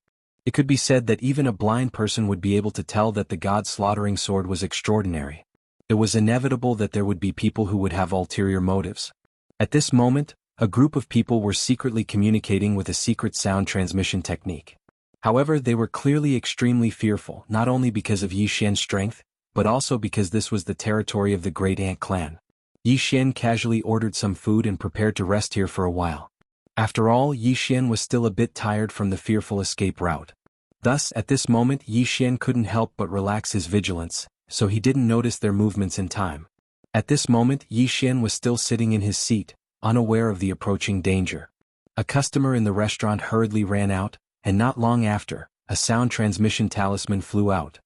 It could be said that even a blind person would be able to tell that the god-slaughtering sword was extraordinary. It was inevitable that there would be people who would have ulterior motives. At this moment, a group of people were secretly communicating with a secret sound transmission technique. However, they were clearly extremely fearful, not only because of Yi Xian's strength, but also because this was the territory of the Great Ant clan. Yi Xian casually ordered some food and prepared to rest here for a while. After all, Yi Xian was still a bit tired from the fearful escape route. Thus, at this moment Yi Xian couldn't help but relax his vigilance, so he didn't notice their movements in time. At this moment Yi Xian was still sitting in his seat, unaware of the approaching danger. A customer in the restaurant hurriedly ran out, and not long after, a sound transmission talisman flew out.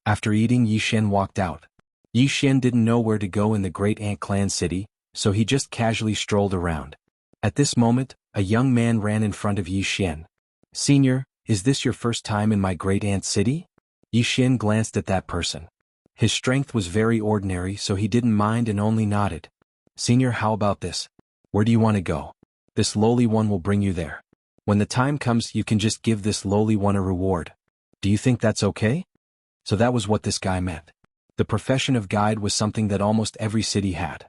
After eating, Yi Xian walked out. Yi Xian didn't know where to go in the Great Ant Clan city, so he just casually strolled around. At this moment, a young man ran in front of Yi Xian. "Senior, is this your first time in my Great Ant city?" Yi Xian glanced at that person. His strength was very ordinary, so he didn't mind and only nodded. "Senior, how about this? Where do you want to go? This lowly one will bring you there. When the time comes, you can just give this lowly one a reward. Do you think that's okay?" So that was what this guy meant. The profession of guide was something that almost every city had.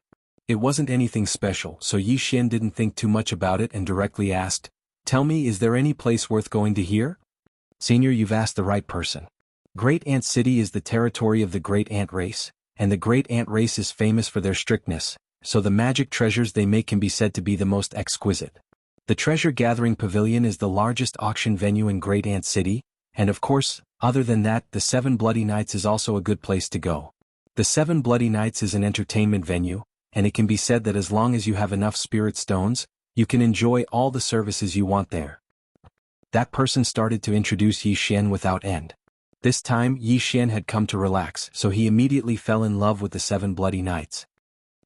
It wasn't anything special, so Yi Xian didn't think too much about it and directly asked, "Tell me, is there any place worth going to here?" "Senior, you've asked the right person. Great Ant City is the territory of the Great Ant race, and the Great Ant race is famous for their strictness, so the magic treasures they make can be said to be the most exquisite. The Treasure Gathering Pavilion is the largest auction venue in Great Ant City, and of course, other than that, the Seven Bloody Nights is also a good place to go. The Seven Bloody Nights is an entertainment venue, and it can be said that as long as you have enough spirit stones, you can enjoy all the services you want there." That person started to introduce Yi Xian without end. This time, Yi Xian had come to relax, so he immediately fell in love with the Seven Bloody Nights.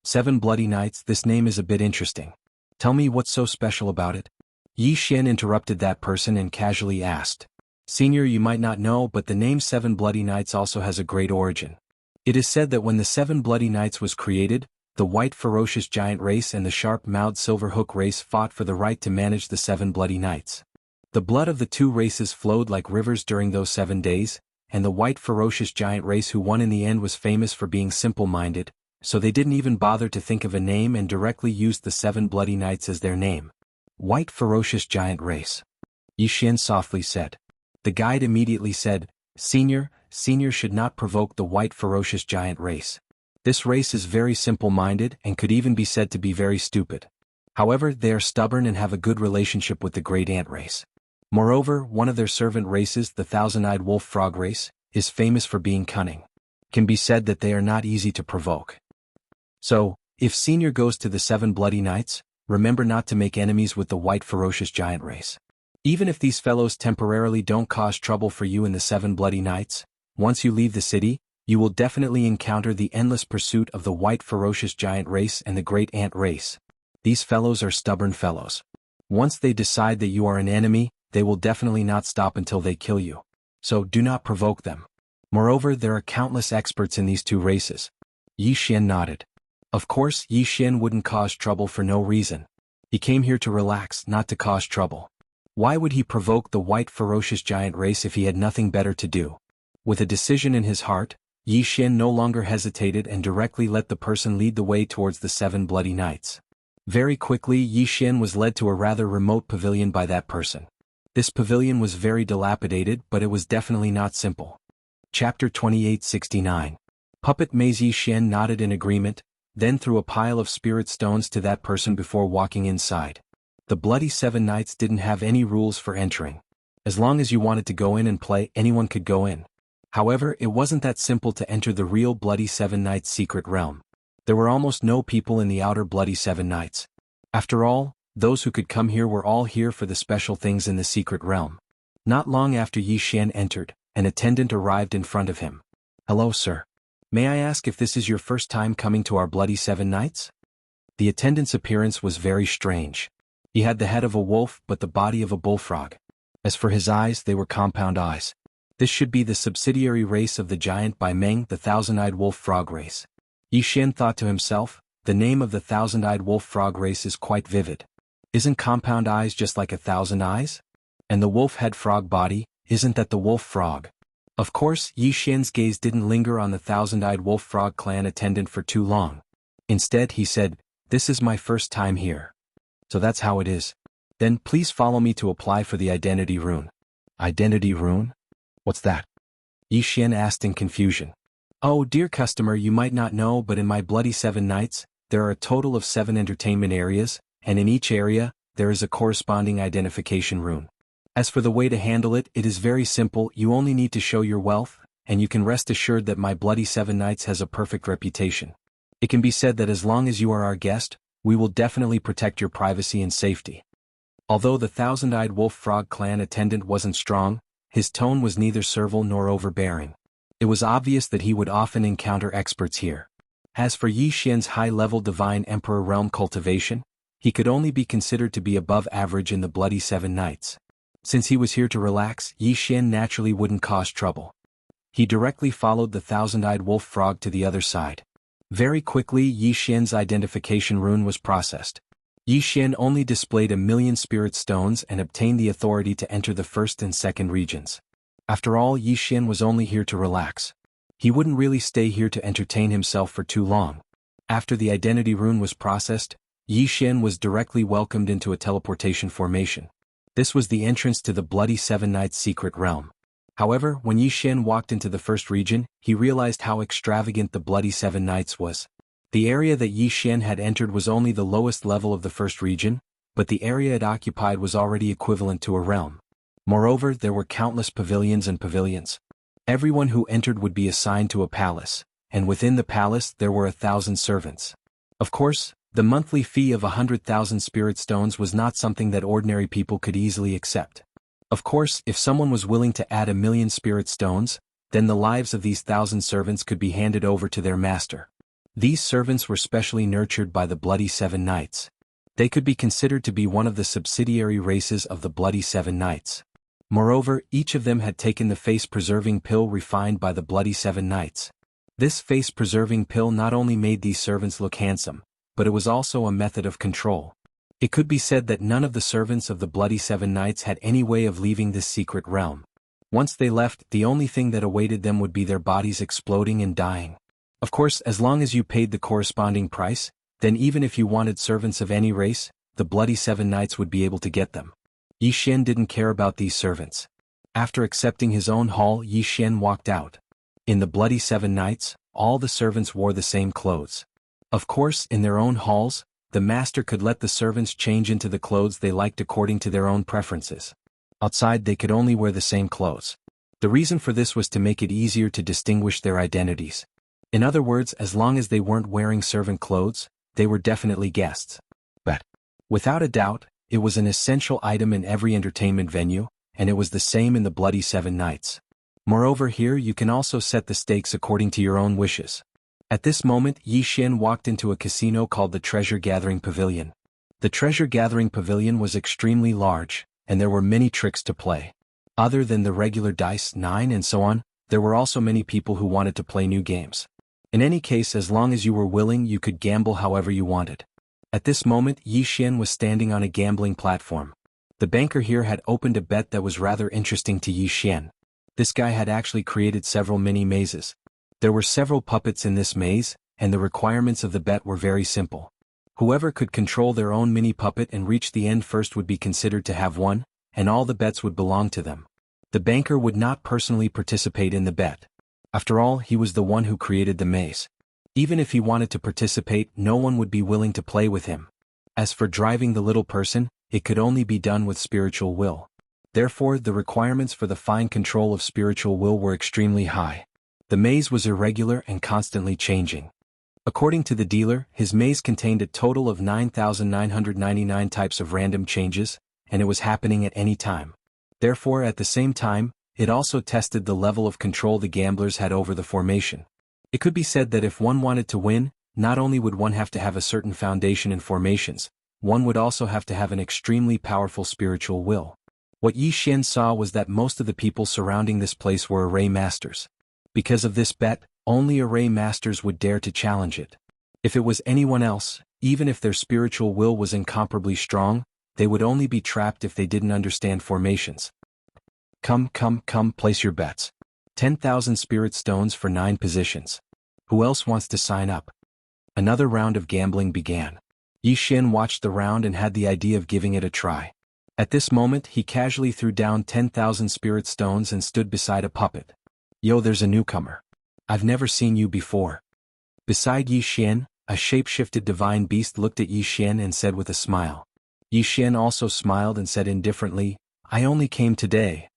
"Seven Bloody Nights, this name is a bit interesting. Tell me what's so special about it?" Yi Xian interrupted that person and casually asked. "Senior, you might not know, but the name Seven Bloody Nights also has a great origin. It is said that when the Seven Bloody Nights was created, the white ferocious giant race and the sharp-mouthed Silverhook race fought for the right to manage the Seven Bloody Nights. The blood of the two races flowed like rivers during those 7 days, and the white ferocious giant race who won in the end was famous for being simple-minded, so they didn't even bother to think of a name and directly used the Seven Bloody Nights as their name. White ferocious giant race," Yi Xian softly said. The guide immediately said, Senior should not provoke the white ferocious giant race. This race is very simple-minded and could even be said to be very stupid. However, they are stubborn and have a good relationship with the Great Ant race. Moreover, one of their servant races, the Thousand-Eyed Wolf Frog race, is famous for being cunning. It can be said that they are not easy to provoke. So, if Senior goes to the Seven Bloody Nights, remember not to make enemies with the white ferocious giant race. Even if these fellows temporarily don't cause trouble for you in the Seven Bloody Nights, once you leave the city, you will definitely encounter the endless pursuit of the white ferocious giant race and the Great Ant race. These fellows are stubborn fellows. Once they decide that you are an enemy, they will definitely not stop until they kill you. So do not provoke them. Moreover, there are countless experts in these two races." Yi Xian nodded. Of course, Yi Xian wouldn't cause trouble for no reason. He came here to relax, not to cause trouble. Why would he provoke the white ferocious giant race if he had nothing better to do? With a decision in his heart, Yi Xian no longer hesitated and directly let the person lead the way towards the Seven Bloody Nights. Very quickly, Yi Xian was led to a rather remote pavilion by that person. This pavilion was very dilapidated, but it was definitely not simple. Chapter 2869. Puppet Maze. Yi Xian nodded in agreement, then threw a pile of spirit stones to that person before walking inside. The Bloody Seven Nights didn't have any rules for entering. As long as you wanted to go in and play, anyone could go in. However, it wasn't that simple to enter the real Bloody Seven Nights secret realm. There were almost no people in the outer Bloody Seven Nights. After all, those who could come here were all here for the special things in the secret realm. Not long after Yi Xian entered, an attendant arrived in front of him. "Hello, sir. May I ask if this is your first time coming to our Bloody Seven Nights?" The attendant's appearance was very strange. He had the head of a wolf but the body of a bullfrog. As for his eyes, they were compound eyes. This should be the subsidiary race of the giant by Meng, the Thousand-Eyed Wolf Frog race. Yi Xian thought to himself, the name of the Thousand-Eyed Wolf Frog race is quite vivid. Isn't compound eyes just like 1,000 eyes? And the wolf head frog body, isn't that the wolf frog? Of course, Yi Xian's gaze didn't linger on the thousand-eyed wolf frog clan attendant for too long. Instead, he said, "This is my first time here. So that's how it is. Then please follow me to apply for the identity rune." Identity rune? What's that? Yi Xian asked in confusion. "Oh, dear customer, you might not know, but in my Bloody Seven Nights, there are a total of 7 entertainment areas, and in each area, there is a corresponding identification rune. As for the way to handle it, it is very simple. You only need to show your wealth, and you can rest assured that my Bloody Seven Nights has a perfect reputation. It can be said that as long as you are our guest, we will definitely protect your privacy and safety." Although the thousand-eyed wolf frog clan attendant wasn't strong, his tone was neither servile nor overbearing. It was obvious that he would often encounter experts here. As for Yi Xian's high-level divine emperor realm cultivation, he could only be considered to be above average in the Bloody Seven Nights. Since he was here to relax, Yi Xian naturally wouldn't cause trouble. He directly followed the thousand-eyed wolf frog to the other side. Very quickly, Yi Xian's identification rune was processed. Yi Xian only displayed 1,000,000 spirit stones and obtained the authority to enter the first and second regions. After all, Yi Xian was only here to relax. He wouldn't really stay here to entertain himself for too long. After the identity rune was processed, Yi Xian was directly welcomed into a teleportation formation. This was the entrance to the Bloody Seven Nights secret realm. However, when Yi Xian walked into the first region, he realized how extravagant the Bloody Seven Nights was. The area that Yi Xian had entered was only the lowest level of the first region, but the area it occupied was already equivalent to a realm. Moreover, there were countless pavilions and pavilions. Everyone who entered would be assigned to a palace, and within the palace there were 1,000 servants. Of course, the monthly fee of 100,000 spirit stones was not something that ordinary people could easily accept. Of course, if someone was willing to add 1,000,000 spirit stones, then the lives of these 1,000 servants could be handed over to their master. These servants were specially nurtured by the Bloody Seven Nights. They could be considered to be one of the subsidiary races of the Bloody Seven Nights. Moreover, each of them had taken the face-preserving pill refined by the Bloody Seven Nights. This face-preserving pill not only made these servants look handsome, but it was also a method of control. It could be said that none of the servants of the Bloody Seven Nights had any way of leaving this secret realm. Once they left, the only thing that awaited them would be their bodies exploding and dying. Of course, as long as you paid the corresponding price, then even if you wanted servants of any race, the Bloody Seven Nights would be able to get them. Yi Xian didn't care about these servants. After accepting his own haul, Yi Xian walked out. In the Bloody Seven Nights, all the servants wore the same clothes. Of course, in their own halls, the master could let the servants change into the clothes they liked according to their own preferences. Outside, they could only wear the same clothes. The reason for this was to make it easier to distinguish their identities. In other words, as long as they weren't wearing servant clothes, they were definitely guests. But, without a doubt, it was an essential item in every entertainment venue, and it was the same in the Bloody Seven Nights. Moreover, here you can also set the stakes according to your own wishes. At this moment, Yi Xian walked into a casino called the Treasure Gathering Pavilion. The Treasure Gathering Pavilion was extremely large, and there were many tricks to play. Other than the regular dice, 9 and so on, there were also many people who wanted to play new games. In any case, as long as you were willing, you could gamble however you wanted. At this moment, Yi Xian was standing on a gambling platform. The banker here had opened a bet that was rather interesting to Yi Xian. This guy had actually created several mini mazes. There were several puppets in this maze, and the requirements of the bet were very simple. Whoever could control their own mini puppet and reach the end first would be considered to have won, and all the bets would belong to them. The banker would not personally participate in the bet. After all, he was the one who created the maze. Even if he wanted to participate, no one would be willing to play with him. As for driving the little person, it could only be done with spiritual will. Therefore, the requirements for the fine control of spiritual will were extremely high. The maze was irregular and constantly changing. According to the dealer, his maze contained a total of 9,999 types of random changes, and it was happening at any time. Therefore, at the same time, it also tested the level of control the gamblers had over the formation. It could be said that if one wanted to win, not only would one have to have a certain foundation in formations, one would also have to have an extremely powerful spiritual will. What Yi Xian saw was that most of the people surrounding this place were array masters. Because of this bet, only array masters would dare to challenge it. If it was anyone else, even if their spiritual will was incomparably strong, they would only be trapped if they didn't understand formations. Come, come, come, place your bets. 10,000 spirit stones for 9 positions. Who else wants to sign up? Another round of gambling began. Yi Xian watched the round and had the idea of giving it a try. At this moment he casually threw down 10,000 spirit stones and stood beside a puppet. Yo, there's a newcomer. I've never seen you before. Beside Yi Xian, a shape-shifted divine beast looked at Yi Xian and said with a smile. Yi Xian also smiled and said indifferently, I only came today.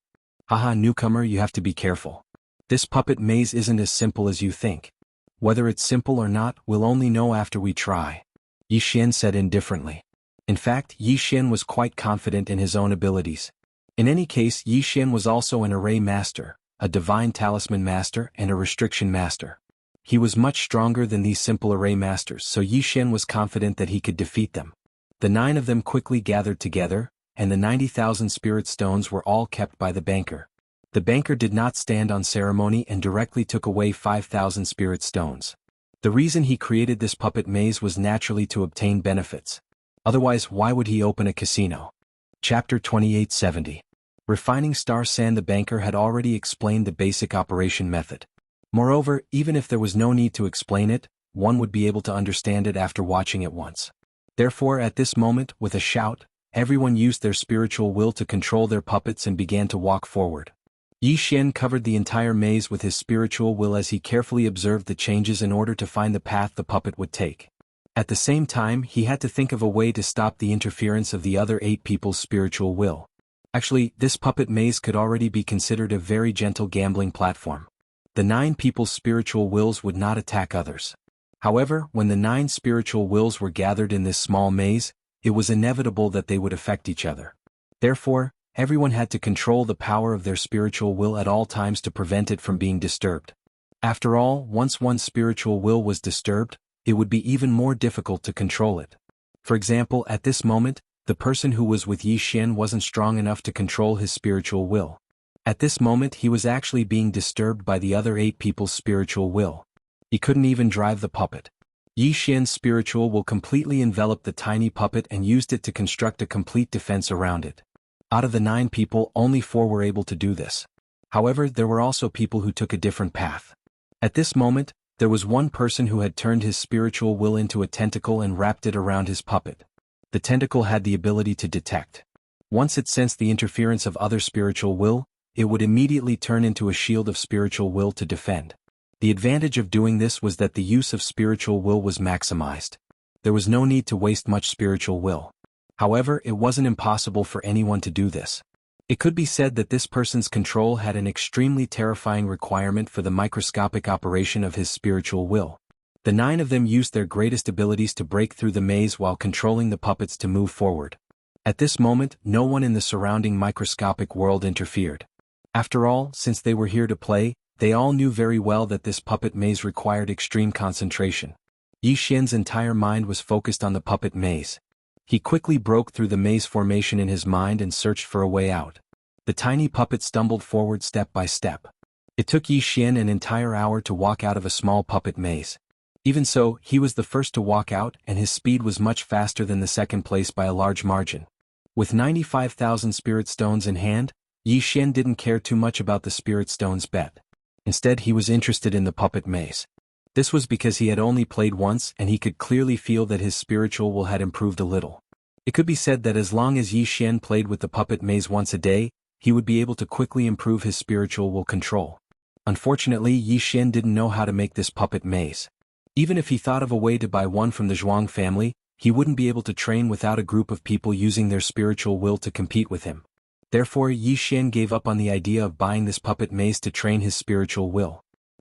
Haha, newcomer, you have to be careful. This puppet maze isn't as simple as you think. Whether it's simple or not, we'll only know after we try. Yi Xian said indifferently. In fact, Yi Xian was quite confident in his own abilities. In any case, Yi Xian was also an array master, a divine talisman master and a restriction master. He was much stronger than these simple array masters, so Yi Xian was confident that he could defeat them. The 9 of them quickly gathered together, and the 90,000 spirit stones were all kept by the banker. The banker did not stand on ceremony and directly took away 5,000 spirit stones. The reason he created this puppet maze was naturally to obtain benefits. Otherwise, why would he open a casino? Chapter 2870. Refining star sand. The banker had already explained the basic operation method. Moreover, even if there was no need to explain it, one would be able to understand it after watching it once. Therefore, at this moment, with a shout, everyone used their spiritual will to control their puppets and began to walk forward. Yi Xian covered the entire maze with his spiritual will as he carefully observed the changes in order to find the path the puppet would take. At the same time, he had to think of a way to stop the interference of the other 8 people's spiritual will. Actually, this puppet maze could already be considered a very gentle gambling platform. The 9 people's spiritual wills would not attack others. However, when the 9 spiritual wills were gathered in this small maze, it was inevitable that they would affect each other. Therefore, everyone had to control the power of their spiritual will at all times to prevent it from being disturbed. After all, once one's spiritual will was disturbed, it would be even more difficult to control it. For example, at this moment, the person who was with Yi Xian wasn't strong enough to control his spiritual will. At this moment he was actually being disturbed by the other 8 people's spiritual will. He couldn't even drive the puppet. Yi Xian's spiritual will completely enveloped the tiny puppet and used it to construct a complete defense around it. Out of the 9 people, only 4 were able to do this. However, there were also people who took a different path. At this moment, there was one person who had turned his spiritual will into a tentacle and wrapped it around his puppet. The tentacle had the ability to detect. Once it sensed the interference of other spiritual will, it would immediately turn into a shield of spiritual will to defend. The advantage of doing this was that the use of spiritual will was maximized. There was no need to waste much spiritual will. However, it wasn't impossible for anyone to do this. It could be said that this person's control had an extremely terrifying requirement for the microscopic operation of his spiritual will. The 9 of them used their greatest abilities to break through the maze while controlling the puppets to move forward. At this moment, no one in the surrounding microscopic world interfered. After all, since they were here to play, they all knew very well that this puppet maze required extreme concentration. Yi Xian's entire mind was focused on the puppet maze. He quickly broke through the maze formation in his mind and searched for a way out. The tiny puppet stumbled forward step by step. It took Yi Xian an entire hour to walk out of a small puppet maze. Even so, he was the first to walk out and his speed was much faster than the second place by a large margin. With 95,000 spirit stones in hand, Yi Xian didn't care too much about the spirit stones bet. Instead, he was interested in the puppet maze. This was because he had only played once and he could clearly feel that his spiritual will had improved a little. It could be said that as long as Yi Xian played with the puppet maze once a day, he would be able to quickly improve his spiritual will control. Unfortunately, Yi Xian didn't know how to make this puppet maze. Even if he thought of a way to buy one from the Zhuang family, he wouldn't be able to train without a group of people using their spiritual will to compete with him. Therefore, Yi Xian gave up on the idea of buying this puppet maze to train his spiritual will.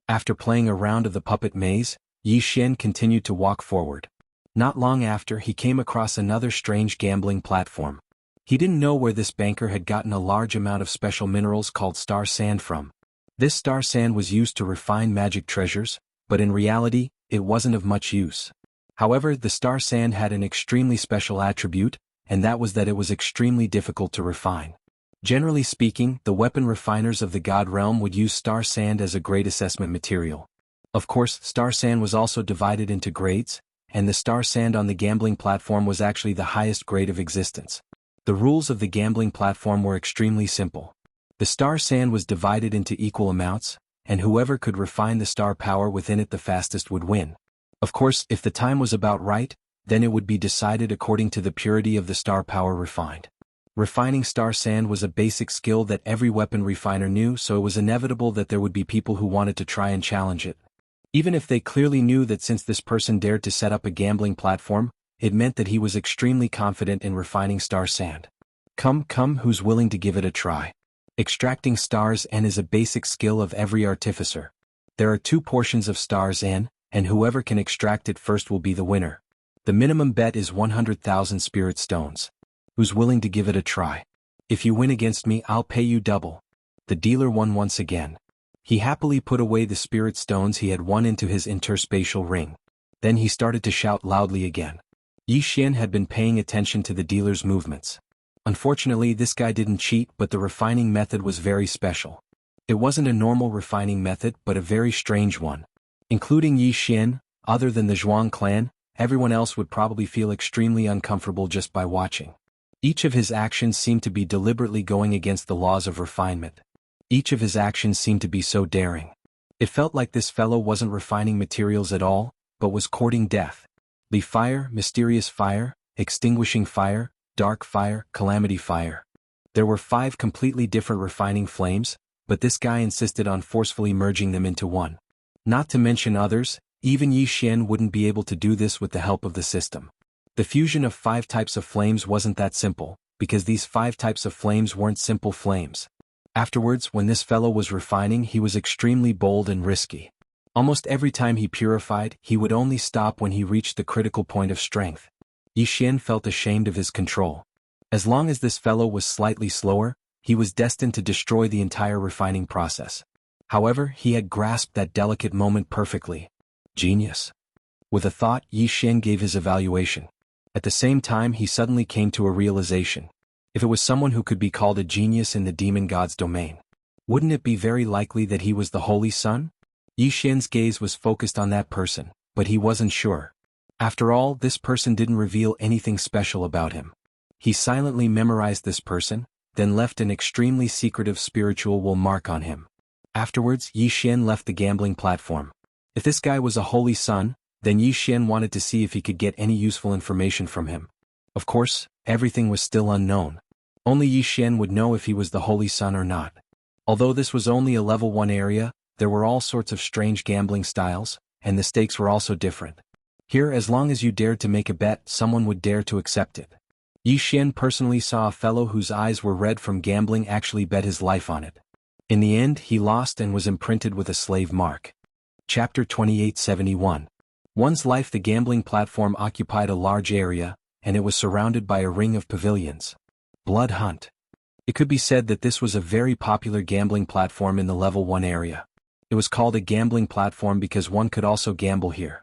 After playing a round of the puppet maze, Yi Xian continued to walk forward. Not long after, he came across another strange gambling platform. He didn't know where this banker had gotten a large amount of special minerals called star sand from. This star sand was used to refine magic treasures, but in reality, it wasn't of much use. However, the star sand had an extremely special attribute, and that was that it was extremely difficult to refine. Generally speaking, the weapon refiners of the God realm would use star sand as a grade assessment material. Of course, star sand was also divided into grades, and the star sand on the gambling platform was actually the highest grade of existence. The rules of the gambling platform were extremely simple. The star sand was divided into equal amounts, and whoever could refine the star power within it the fastest would win. Of course, if the time was about right, then it would be decided according to the purity of the star power refined. Refining star sand was a basic skill that every weapon refiner knew, so it was inevitable that there would be people who wanted to try and challenge it. Even if they clearly knew that since this person dared to set up a gambling platform, it meant that he was extremely confident in refining star sand. Come, who's willing to give it a try? Extracting stars N is a basic skill of every artificer. There are 2 portions of stars N, and whoever can extract it first will be the winner. The minimum bet is 100,000 spirit stones. Who's willing to give it a try? If you win against me, I'll pay you double. The dealer won once again. He happily put away the spirit stones he had won into his interspatial ring. Then he started to shout loudly again. Yi Xian had been paying attention to the dealer's movements. Unfortunately, this guy didn't cheat, but the refining method was very special. It wasn't a normal refining method, but a very strange one. Including Yi Xian, other than the Zhuang clan, everyone else would probably feel extremely uncomfortable just by watching. Each of his actions seemed to be deliberately going against the laws of refinement. Each of his actions seemed to be so daring. It felt like this fellow wasn't refining materials at all, but was courting death. The fire, mysterious fire, extinguishing fire, dark fire, calamity fire. There were 5 completely different refining flames, but this guy insisted on forcefully merging them into one. Not to mention others, even Yi Xian wouldn't be able to do this with the help of the system. The fusion of 5 types of flames wasn't that simple, because these 5 types of flames weren't simple flames. Afterwards, when this fellow was refining, he was extremely bold and risky. Almost every time he purified, he would only stop when he reached the critical point of strength. Yi Xian felt ashamed of his control. As long as this fellow was slightly slower, he was destined to destroy the entire refining process. However, he had grasped that delicate moment perfectly. Genius. With a thought, Yi Xian gave his evaluation. At the same time, he suddenly came to a realization. If it was someone who could be called a genius in the demon god's domain, wouldn't it be very likely that he was the Holy Sun? Yi Xian's gaze was focused on that person, but he wasn't sure. After all, this person didn't reveal anything special about him. He silently memorized this person, then left an extremely secretive spiritual mark on him. Afterwards, Yi Xian left the gambling platform. If this guy was a Holy Sun, then Yi Xian wanted to see if he could get any useful information from him. Of course, everything was still unknown. Only Yi Xian would know if he was the Holy Sun or not. Although this was only a level 1 area, there were all sorts of strange gambling styles, and the stakes were also different. Here, as long as you dared to make a bet, someone would dare to accept it. Yi Xian personally saw a fellow whose eyes were red from gambling actually bet his life on it. In the end, he lost and was imprinted with a slave mark. Chapter 2871. One's life. The gambling platform occupied a large area, and it was surrounded by a ring of pavilions. Blood Hunt. It could be said that this was a very popular gambling platform in the level 1 area. It was called a gambling platform because one could also gamble here.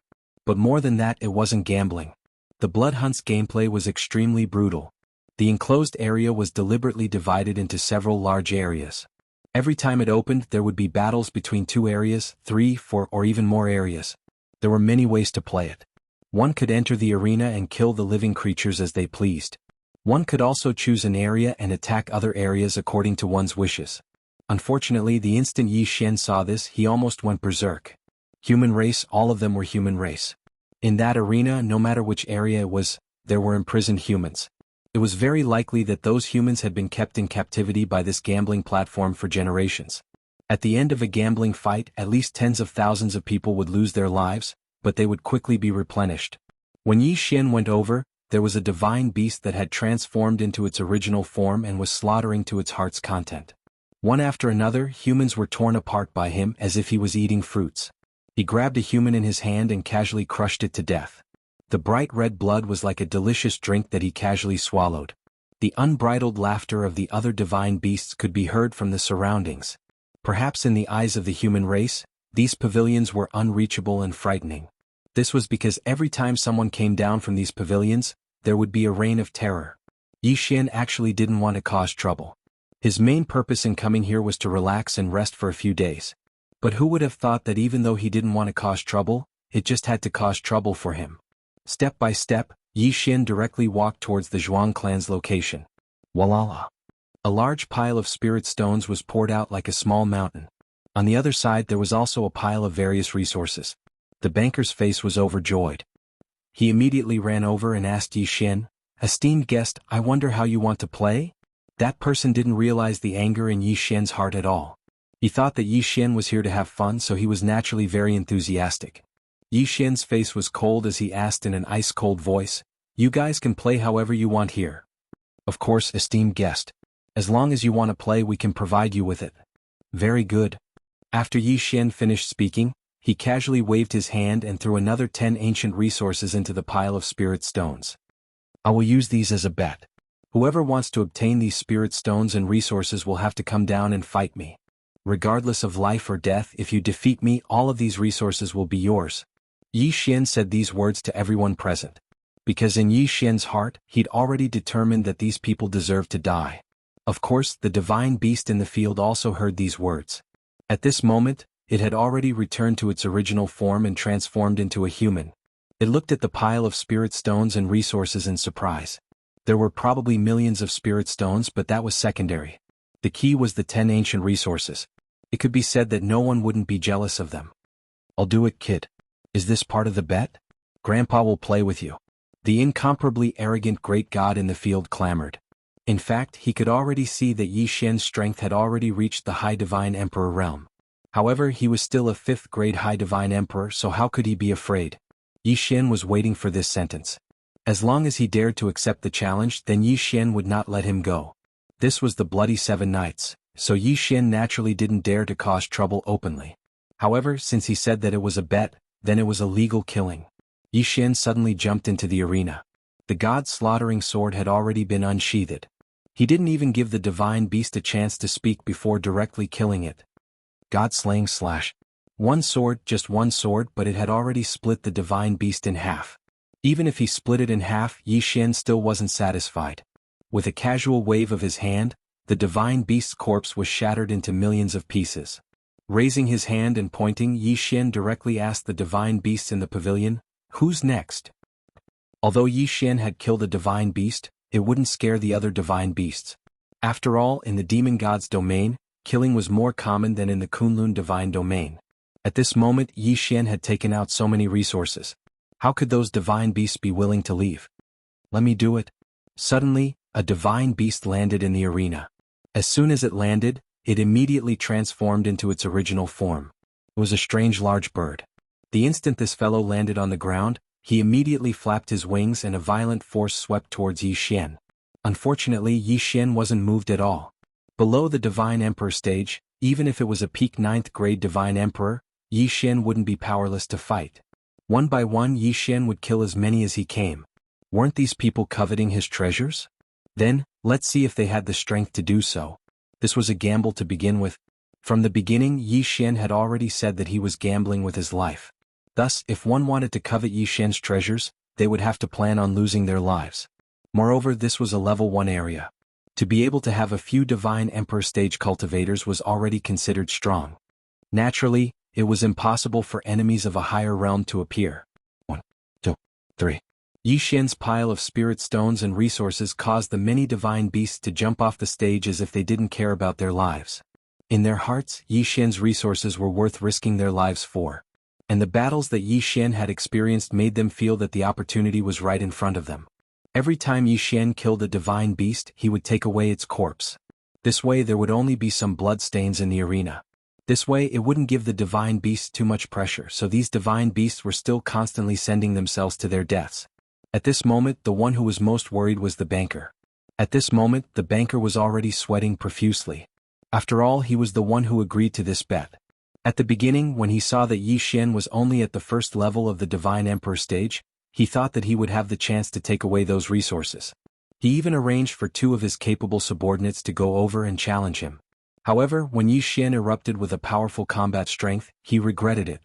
But more than that, it wasn't gambling. The Blood Hunt's gameplay was extremely brutal. The enclosed area was deliberately divided into several large areas. Every time it opened, there would be battles between 2 areas, 3, 4, or even more areas. There were many ways to play it. One could enter the arena and kill the living creatures as they pleased. One could also choose an area and attack other areas according to one's wishes. Unfortunately, the instant Yi Xian saw this, he almost went berserk. Human race, all of them were human race. In that arena, no matter which area it was, there were imprisoned humans. It was very likely that those humans had been kept in captivity by this gambling platform for generations. At the end of a gambling fight, at least tens of thousands of people would lose their lives, but they would quickly be replenished. When Yi Xian went over, there was a divine beast that had transformed into its original form and was slaughtering to its heart's content. One after another, humans were torn apart by him as if he was eating fruits. He grabbed a human in his hand and casually crushed it to death. The bright red blood was like a delicious drink that he casually swallowed. The unbridled laughter of the other divine beasts could be heard from the surroundings. Perhaps in the eyes of the human race, these pavilions were unreachable and frightening. This was because every time someone came down from these pavilions, there would be a reign of terror. Yi Xian actually didn't want to cause trouble. His main purpose in coming here was to relax and rest for a few days. But who would have thought that even though he didn't want to cause trouble, it just had to cause trouble for him. Step by step, Yi Xian directly walked towards the Zhuang clan's location. Walala. A large pile of spirit stones was poured out like a small mountain. On the other side there was also a pile of various resources. The banker's face was overjoyed. He immediately ran over and asked Yi Xian, "Esteemed guest, I wonder how you want to play?" That person didn't realize the anger in Yi Xian's heart at all. He thought that Yi Xian was here to have fun, so he was naturally very enthusiastic. Yi Xian's face was cold as he asked in an ice-cold voice, "You guys can play however you want here." "Of course, esteemed guest. As long as you want to play, we can provide you with it." "Very good." After Yi Xian finished speaking, he casually waved his hand and threw another 10 ancient resources into the pile of spirit stones. "I will use these as a bet. Whoever wants to obtain these spirit stones and resources will have to come down and fight me. Regardless of life or death, if you defeat me, all of these resources will be yours." Yi Xian said these words to everyone present. Because in Yi Xian's heart, he'd already determined that these people deserved to die. Of course, the divine beast in the field also heard these words. At this moment, it had already returned to its original form and transformed into a human. It looked at the pile of spirit stones and resources in surprise. There were probably millions of spirit stones, but that was secondary. The key was the 10 ancient resources. It could be said that no one wouldn't be jealous of them. "I'll do it, kid. Is this part of the bet? Grandpa will play with you." The incomparably arrogant great god in the field clamored. In fact, he could already see that Yi Xian's strength had already reached the High Divine Emperor realm. However, he was still a 5th grade High Divine Emperor, so how could he be afraid? Yi Xian was waiting for this sentence. As long as he dared to accept the challenge, then Yi Xian would not let him go. This was the Bloody 7 Nights, so Yi Xian naturally didn't dare to cause trouble openly. However, since he said that it was a bet, then it was a legal killing. Yi Xian suddenly jumped into the arena. The god's slaughtering sword had already been unsheathed. He didn't even give the divine beast a chance to speak before directly killing it. God-slaying slash. One sword, just one sword, but it had already split the divine beast in half. Even if he split it in half, Yi Xian still wasn't satisfied. With a casual wave of his hand, the divine beast's corpse was shattered into millions of pieces. Raising his hand and pointing, Yi Xian directly asked the divine beasts in the pavilion, "Who's next?" Although Yi Xian had killed a divine beast, it wouldn't scare the other divine beasts. After all, in the demon god's domain, killing was more common than in the Kunlun divine domain. At this moment, Yi Xian had taken out so many resources. How could those divine beasts be willing to leave? "Let me do it." Suddenly, a divine beast landed in the arena. As soon as it landed, it immediately transformed into its original form. It was a strange large bird. The instant this fellow landed on the ground, he immediately flapped his wings and a violent force swept towards Yi Xian. Unfortunately, Yi Xian wasn't moved at all. Below the Divine Emperor stage, even if it was a peak 9th grade Divine Emperor, Yi Xian wouldn't be powerless to fight. One by one, Yi Xian would kill as many as he came. Weren't these people coveting his treasures? Then, let's see if they had the strength to do so. This was a gamble to begin with. From the beginning, Yi Xian had already said that he was gambling with his life. Thus, if one wanted to covet Yi Xian's treasures, they would have to plan on losing their lives. Moreover, this was a level 1 area. To be able to have a few Divine Emperor stage cultivators was already considered strong. Naturally, it was impossible for enemies of a higher realm to appear. 1, 2, 3. Yi Xian's pile of spirit stones and resources caused the many divine beasts to jump off the stage as if they didn't care about their lives. In their hearts, Yi Xian's resources were worth risking their lives for. And the battles that Yi Xian had experienced made them feel that the opportunity was right in front of them. Every time Yi Xian killed a divine beast, he would take away its corpse. This way there would only be some blood stains in the arena. This way it wouldn't give the divine beasts too much pressure, so these divine beasts were still constantly sending themselves to their deaths. At this moment, the one who was most worried was the banker. At this moment, the banker was already sweating profusely. After all, he was the one who agreed to this bet. At the beginning, when he saw that Yi Xian was only at the first level of the Divine Emperor stage, he thought that he would have the chance to take away those resources. He even arranged for 2 of his capable subordinates to go over and challenge him. However, when Yi Xian erupted with a powerful combat strength, he regretted it.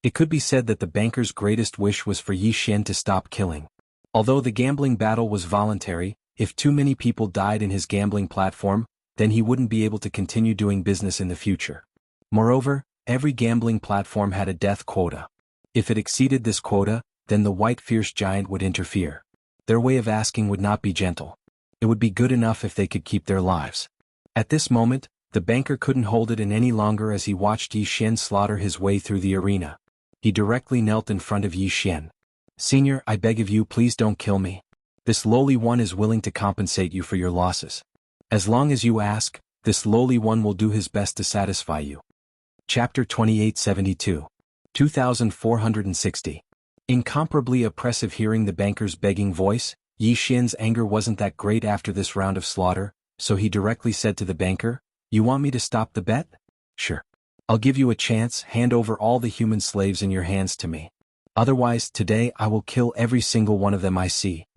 It could be said that the banker's greatest wish was for Yi Xian to stop killing. Although the gambling battle was voluntary, if too many people died in his gambling platform, then he wouldn't be able to continue doing business in the future. Moreover, every gambling platform had a death quota. If it exceeded this quota, then the white fierce giant would interfere. Their way of asking would not be gentle. It would be good enough if they could keep their lives. At this moment, the banker couldn't hold it in any longer as he watched Yi Xian slaughter his way through the arena. He directly knelt in front of Yi Xian. "Senior, I beg of you, please don't kill me. This lowly one is willing to compensate you for your losses. As long as you ask, this lowly one will do his best to satisfy you." Chapter 2872. 2460. Incomparably oppressive. Hearing the banker's begging voice, Yi Xian's anger wasn't that great after this round of slaughter, so he directly said to the banker, "You want me to stop the bet? Sure. I'll give you a chance. Hand over all the human slaves in your hands to me. Otherwise, today I will kill every single one of them I see."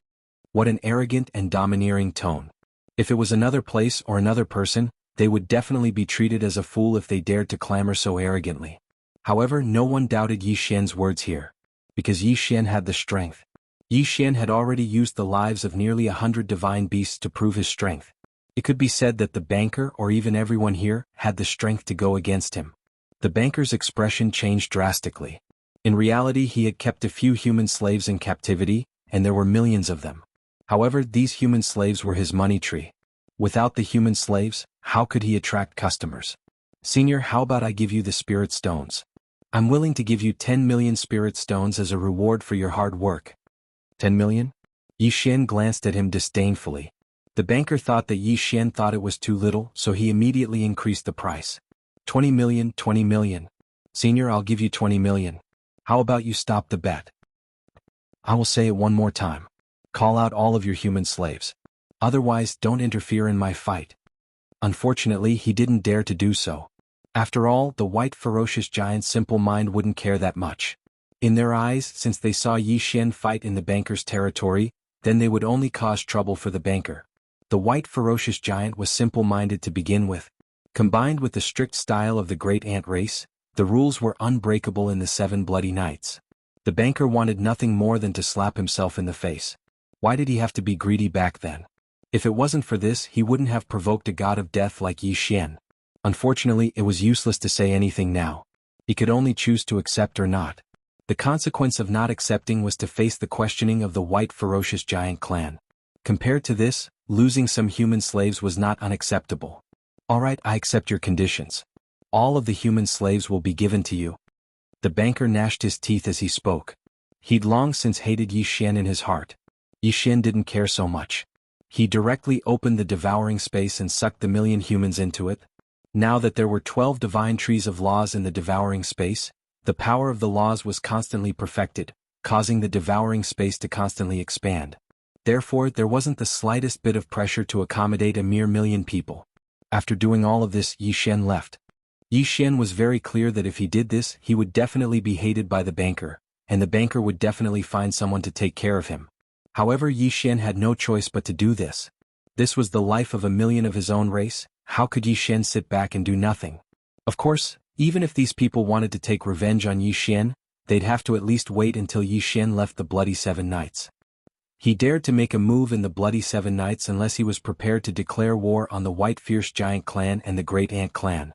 What an arrogant and domineering tone. If it was another place or another person, they would definitely be treated as a fool if they dared to clamor so arrogantly. However, no one doubted Yi Xian's words here. Because Yi Xian had the strength. Yi Xian had already used the lives of nearly 100 divine beasts to prove his strength. It could be said that the banker or even everyone here had the strength to go against him. The banker's expression changed drastically. In reality, he had kept a few human slaves in captivity, and there were millions of them. However, these human slaves were his money tree. Without the human slaves, how could he attract customers? "Senior, how about I give you the spirit stones? I'm willing to give you 10 million spirit stones as a reward for your hard work." 10 million? Yi Xian glanced at him disdainfully. The banker thought that Yi Xian thought it was too little, so he immediately increased the price. 20 million, 20 million. "Senior, I'll give you 20 million. How about you stop the bet?" "I will say it one more time. Call out all of your human slaves. Otherwise, don't interfere in my fight." Unfortunately, he didn't dare to do so. After all, the white ferocious giant's simple mind wouldn't care that much. In their eyes, since they saw Yi Xian fight in the banker's territory, then they would only cause trouble for the banker. The white ferocious giant was simple-minded to begin with. Combined with the strict style of the great ant race, the rules were unbreakable in the 7 bloody nights. The banker wanted nothing more than to slap himself in the face. Why did he have to be greedy back then? If it wasn't for this, he wouldn't have provoked a god of death like Yi Xian. Unfortunately, it was useless to say anything now. He could only choose to accept or not. The consequence of not accepting was to face the questioning of the white ferocious giant clan. Compared to this, losing some human slaves was not unacceptable. "Alright, I accept your conditions. All of the human slaves will be given to you." The banker gnashed his teeth as he spoke. He'd long since hated Yi Xian in his heart. Yi Xian didn't care so much. He directly opened the devouring space and sucked the million humans into it. Now that there were 12 divine trees of laws in the devouring space, the power of the laws was constantly perfected, causing the devouring space to constantly expand. Therefore, there wasn't the slightest bit of pressure to accommodate a mere million people. After doing all of this, Yi Xian left. Yi Xian was very clear that if he did this, he would definitely be hated by the banker, and the banker would definitely find someone to take care of him. However, Yi Xian had no choice but to do this. This was the life of a million of his own race. How could Yi Xian sit back and do nothing? Of course, even if these people wanted to take revenge on Yi Xian, they'd have to at least wait until Yi Xian left the Bloody 7 Nights. He dared to make a move in the Bloody 7 Nights unless he was prepared to declare war on the White Fierce Giant clan and the Great Ant clan.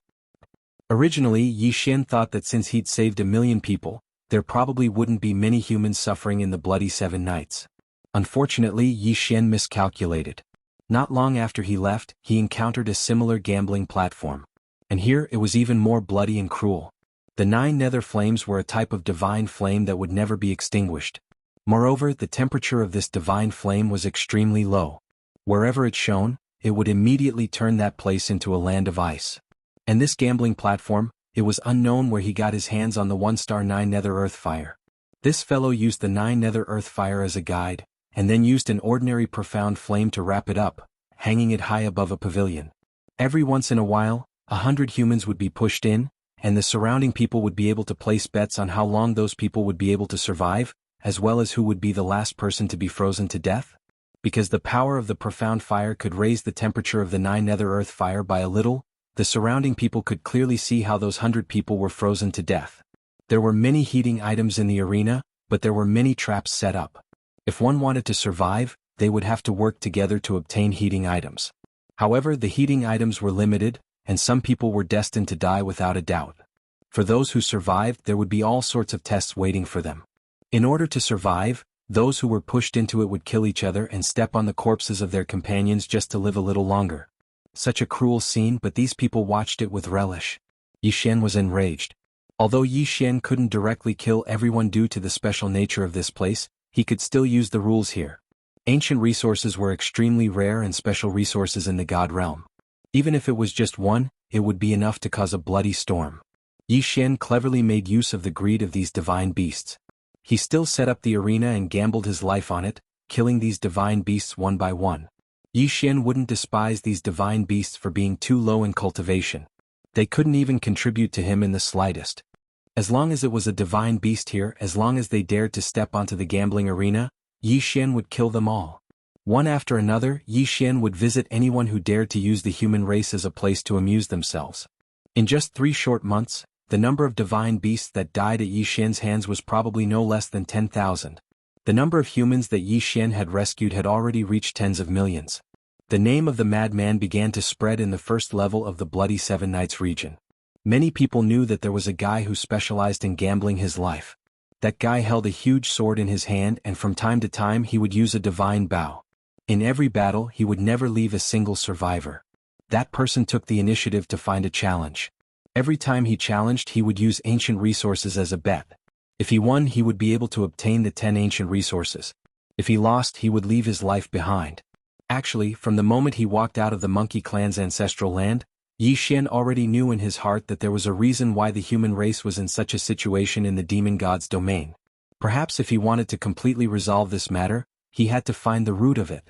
Originally, Yi Xian thought that since he'd saved a million people, there probably wouldn't be many humans suffering in the Bloody 7 Nights. Unfortunately, Yi Xian miscalculated. Not long after he left, he encountered a similar gambling platform. And here it was even more bloody and cruel. The 9 nether flames were a type of divine flame that would never be extinguished. Moreover, the temperature of this divine flame was extremely low. Wherever it shone, it would immediately turn that place into a land of ice. And this gambling platform, it was unknown where he got his hands on the 1-star 9 nether earth fire. This fellow used the 9 nether earth fire as a guide, and then used an ordinary profound flame to wrap it up, hanging it high above a pavilion. Every once in a while, 100 humans would be pushed in, and the surrounding people would be able to place bets on how long those people would be able to survive, as well as who would be the last person to be frozen to death. Because the power of the profound fire could raise the temperature of the 9 nether earth fire by a little, the surrounding people could clearly see how those 100 people were frozen to death. There were many heating items in the arena, but there were many traps set up. If one wanted to survive, they would have to work together to obtain heating items. However, the heating items were limited, and some people were destined to die without a doubt. For those who survived, there would be all sorts of tests waiting for them. In order to survive, those who were pushed into it would kill each other and step on the corpses of their companions just to live a little longer. Such a cruel scene, but these people watched it with relish. Yi Xian was enraged. Although Yi Xian couldn't directly kill everyone due to the special nature of this place, he could still use the rules here. Ancient resources were extremely rare and special resources in the God realm. Even if it was just one, it would be enough to cause a bloody storm. Yi Xian cleverly made use of the greed of these divine beasts. He still set up the arena and gambled his life on it, killing these divine beasts one by one. Yi Xian wouldn't despise these divine beasts for being too low in cultivation. They couldn't even contribute to him in the slightest. As long as it was a divine beast here, as long as they dared to step onto the gambling arena, Yi Xian would kill them all. One after another, Yi Xian would visit anyone who dared to use the human race as a place to amuse themselves. In just 3 short months, the number of divine beasts that died at Yi Xian's hands was probably no less than 10,000. The number of humans that Yi Xian had rescued had already reached tens of millions. The name of the madman began to spread in the first level of the Bloody Seven Nights region. Many people knew that there was a guy who specialized in gambling his life. That guy held a huge sword in his hand, and from time to time he would use a divine bow. In every battle he would never leave a single survivor. That person took the initiative to find a challenge. Every time he challenged, he would use ancient resources as a bet. If he won, he would be able to obtain the 10 ancient resources. If he lost, he would leave his life behind. Actually, from the moment he walked out of the Monkey Clan's ancestral land, Yi Xian already knew in his heart that there was a reason why the human race was in such a situation in the demon god's domain. Perhaps if he wanted to completely resolve this matter, he had to find the root of it.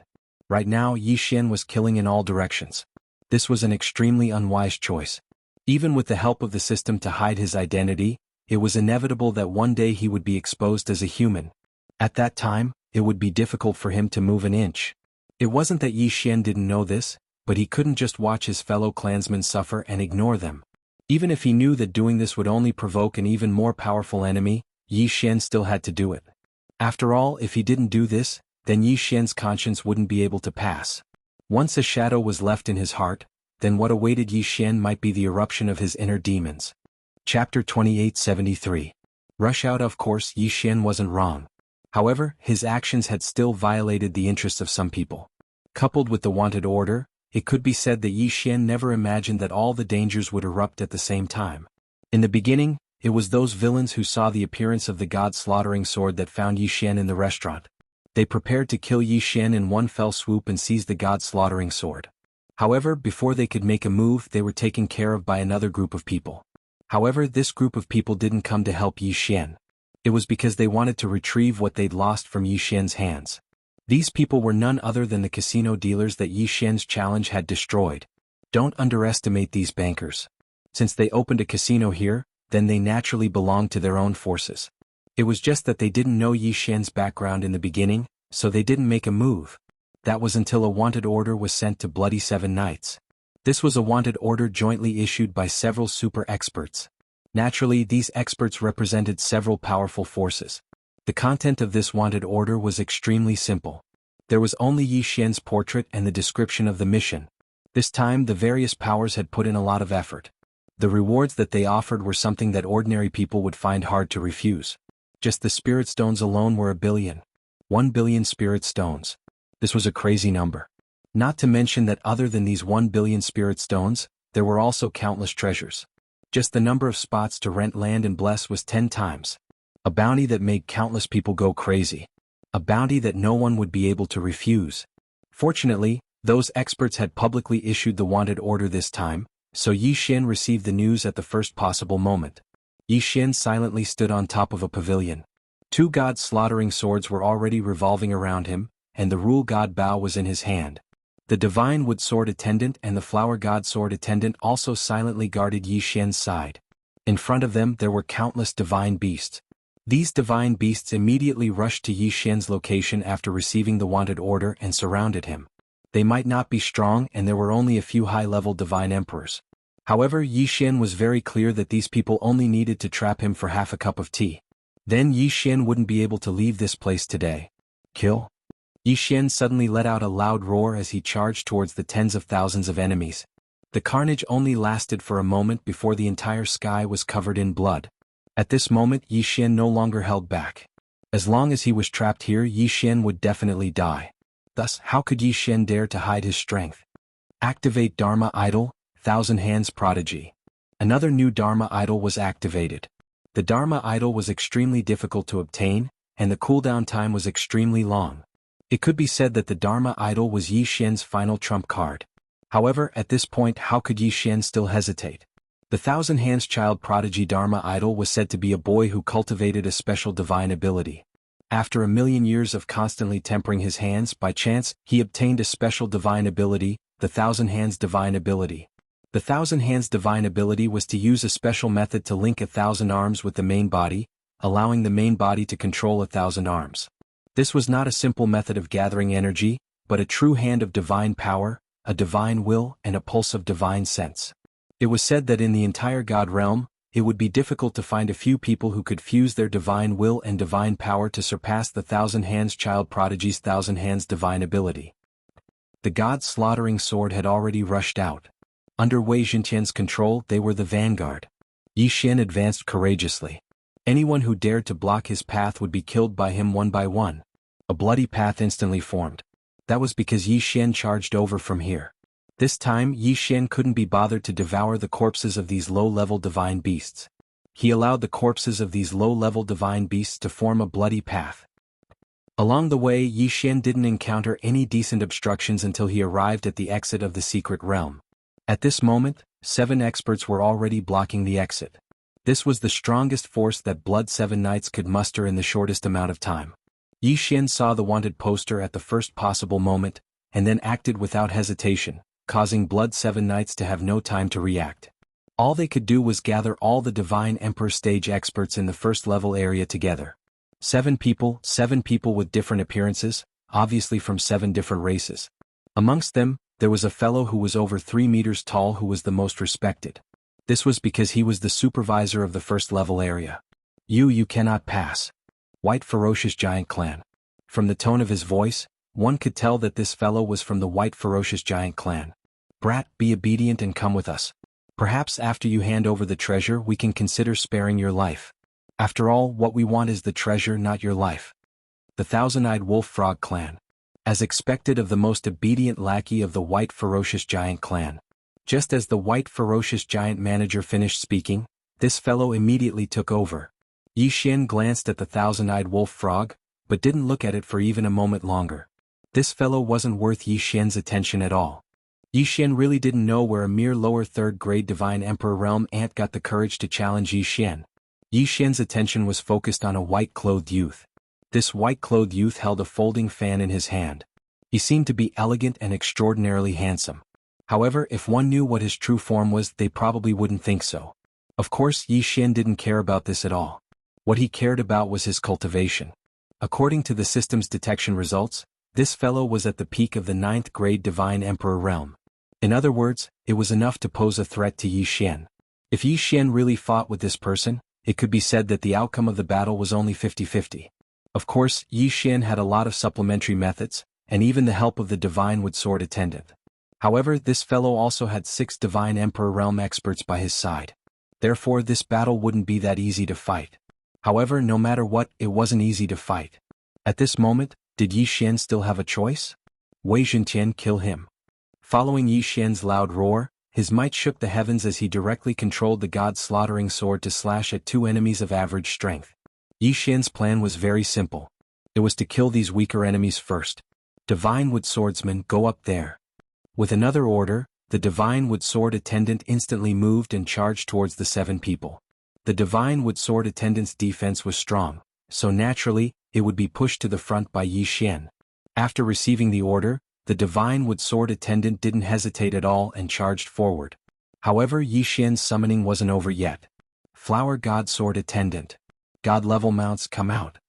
Right now, Yi Xian was killing in all directions. This was an extremely unwise choice. Even with the help of the system to hide his identity, it was inevitable that one day he would be exposed as a human. At that time, it would be difficult for him to move an inch. It wasn't that Yi Xian didn't know this, but he couldn't just watch his fellow clansmen suffer and ignore them. Even if he knew that doing this would only provoke an even more powerful enemy, Yi Xian still had to do it. After all, if he didn't do this, then Yi Xian's conscience wouldn't be able to pass. Once a shadow was left in his heart, then what awaited Yi Xian might be the eruption of his inner demons. Chapter 2873. Rush out. Of course, Yi Xian wasn't wrong. However, his actions had still violated the interests of some people. Coupled with the wanted order, it could be said that Yi Xian never imagined that all the dangers would erupt at the same time. In the beginning, it was those villains who saw the appearance of the god-slaughtering sword that found Yi Xian in the restaurant. They prepared to kill Yi Xian in one fell swoop and seize the god-slaughtering sword. However, before they could make a move, they were taken care of by another group of people. However, this group of people didn't come to help Yi Xian. It was because they wanted to retrieve what they'd lost from Yi Xian's hands. These people were none other than the casino dealers that Yi Xian's challenge had destroyed. Don't underestimate these bankers. Since they opened a casino here, then they naturally belonged to their own forces. It was just that they didn't know Yi Xian's background in the beginning, so they didn't make a move. That was until a wanted order was sent to Bloody Seven Nights. This was a wanted order jointly issued by several super experts. Naturally, these experts represented several powerful forces. The content of this wanted order was extremely simple. There was only Yi Xian's portrait and the description of the mission. This time the various powers had put in a lot of effort. The rewards that they offered were something that ordinary people would find hard to refuse. Just the spirit stones alone were 1 billion spirit stones. This was a crazy number. Not to mention that other than these 1 billion spirit stones, there were also countless treasures. Just the number of spots to rent land and bless was 10 times. A bounty that made countless people go crazy. A bounty that no one would be able to refuse. Fortunately, those experts had publicly issued the wanted order this time, so Yi Xian received the news at the first possible moment. Yi Xian silently stood on top of a pavilion. 2 god-slaughtering swords were already revolving around him, and the rule god bow was in his hand. The divine wood sword attendant and the flower god sword attendant also silently guarded Yi Xian's side. In front of them there were countless divine beasts. These divine beasts immediately rushed to Yi Xian's location after receiving the wanted order and surrounded him. They might not be strong, and there were only a few high-level divine emperors. However, Yi Xian was very clear that these people only needed to trap him for half a cup of tea. Then Yi Xian wouldn't be able to leave this place today. Kill? Yi Xian suddenly let out a loud roar as he charged towards the tens of thousands of enemies. The carnage only lasted for a moment before the entire sky was covered in blood. At this moment, Yi Xian no longer held back. As long as he was trapped here, Yi Xian would definitely die. Thus, how could Yi Xian dare to hide his strength? Activate Dharma Idol, Thousand Hands Prodigy. Another new Dharma Idol was activated. The Dharma Idol was extremely difficult to obtain, and the cooldown time was extremely long. It could be said that the Dharma Idol was Yi Xian's final trump card. However, at this point, how could Yi Xian still hesitate? The Thousand Hands Child Prodigy Dharma Idol was said to be a boy who cultivated a special divine ability. After a million years of constantly tempering his hands, by chance, he obtained a special divine ability, the Thousand Hands Divine Ability. The Thousand Hands Divine Ability was to use a special method to link 1,000 arms with the main body, allowing the main body to control 1,000 arms. This was not a simple method of gathering energy, but a true hand of divine power, a divine will, and a pulse of divine sense. It was said that in the entire God realm, it would be difficult to find a few people who could fuse their divine will and divine power to surpass the Thousand Hands Child Prodigy's Thousand Hands Divine Ability. The God Slaughtering Sword had already rushed out. Under Wei Xintian's control, they were the vanguard. Yi Xian advanced courageously. Anyone who dared to block his path would be killed by him one by one. A bloody path instantly formed. That was because Yi Xian charged over from here. This time, Yi Xian couldn't be bothered to devour the corpses of these low-level divine beasts. He allowed the corpses of these low-level divine beasts to form a bloody path. Along the way, Yi Xian didn't encounter any decent obstructions until he arrived at the exit of the secret realm. At this moment, 7 experts were already blocking the exit. This was the strongest force that Blood 7 Knights could muster in the shortest amount of time. Yi Xian saw the wanted poster at the first possible moment, and then acted without hesitation, causing Blood 7 Knights to have no time to react. All they could do was gather all the Divine Emperor stage experts in the first level area together. 7 people with different appearances, obviously from 7 different races. Amongst them, there was a fellow who was over 3 meters tall who was the most respected. This was because he was the supervisor of the first level area. You cannot pass. White Ferocious Giant Clan. From the tone of his voice, one could tell that this fellow was from the White Ferocious Giant Clan. Brat, be obedient and come with us. Perhaps after you hand over the treasure we can consider sparing your life. After all, what we want is the treasure, not your life. The Thousand-Eyed Wolf Frog Clan. As expected of the most obedient lackey of the White Ferocious Giant Clan. Just as the White Ferocious Giant manager finished speaking, this fellow immediately took over. Yi Xian glanced at the Thousand-Eyed Wolf Frog, but didn't look at it for even a moment longer. This fellow wasn't worth Yi Xian's attention at all. Yi Xian really didn't know where a mere lower third-grade Divine Emperor realm ant got the courage to challenge Yi Xian. Yi Xian's attention was focused on a white-clothed youth. This white-clothed youth held a folding fan in his hand. He seemed to be elegant and extraordinarily handsome. However, if one knew what his true form was, they probably wouldn't think so. Of course, Yi Xian didn't care about this at all. What he cared about was his cultivation. According to the system's detection results, this fellow was at the peak of the 9th grade Divine Emperor realm. In other words, it was enough to pose a threat to Yi Xian. If Yi Xian really fought with this person, it could be said that the outcome of the battle was only 50-50. Of course, Yi Xian had a lot of supplementary methods, and even the help of the Divine Wood Sword attendant. However, this fellow also had 6 Divine Emperor realm experts by his side. Therefore, this battle wouldn't be that easy to fight. However, no matter what, it wasn't easy to fight. At this moment, did Yi Xian still have a choice? Wei Xintian, kill him. Following Yi Xian's loud roar, his might shook the heavens as he directly controlled the God Slaughtering Sword to slash at 2 enemies of average strength. Yi Xian's plan was very simple. It was to kill these weaker enemies first. Divine Wood Swordsman, go up there. With another order, the Divine Wood Sword attendant instantly moved and charged towards the 7 people. The Divine Wood Sword attendant's defense was strong, so naturally, it would be pushed to the front by Yi Xian. After receiving the order, the Divine Wood Sword attendant didn't hesitate at all and charged forward. However, Yi Xian's summoning wasn't over yet. Flower God Sword Attendant. God level mounts come out.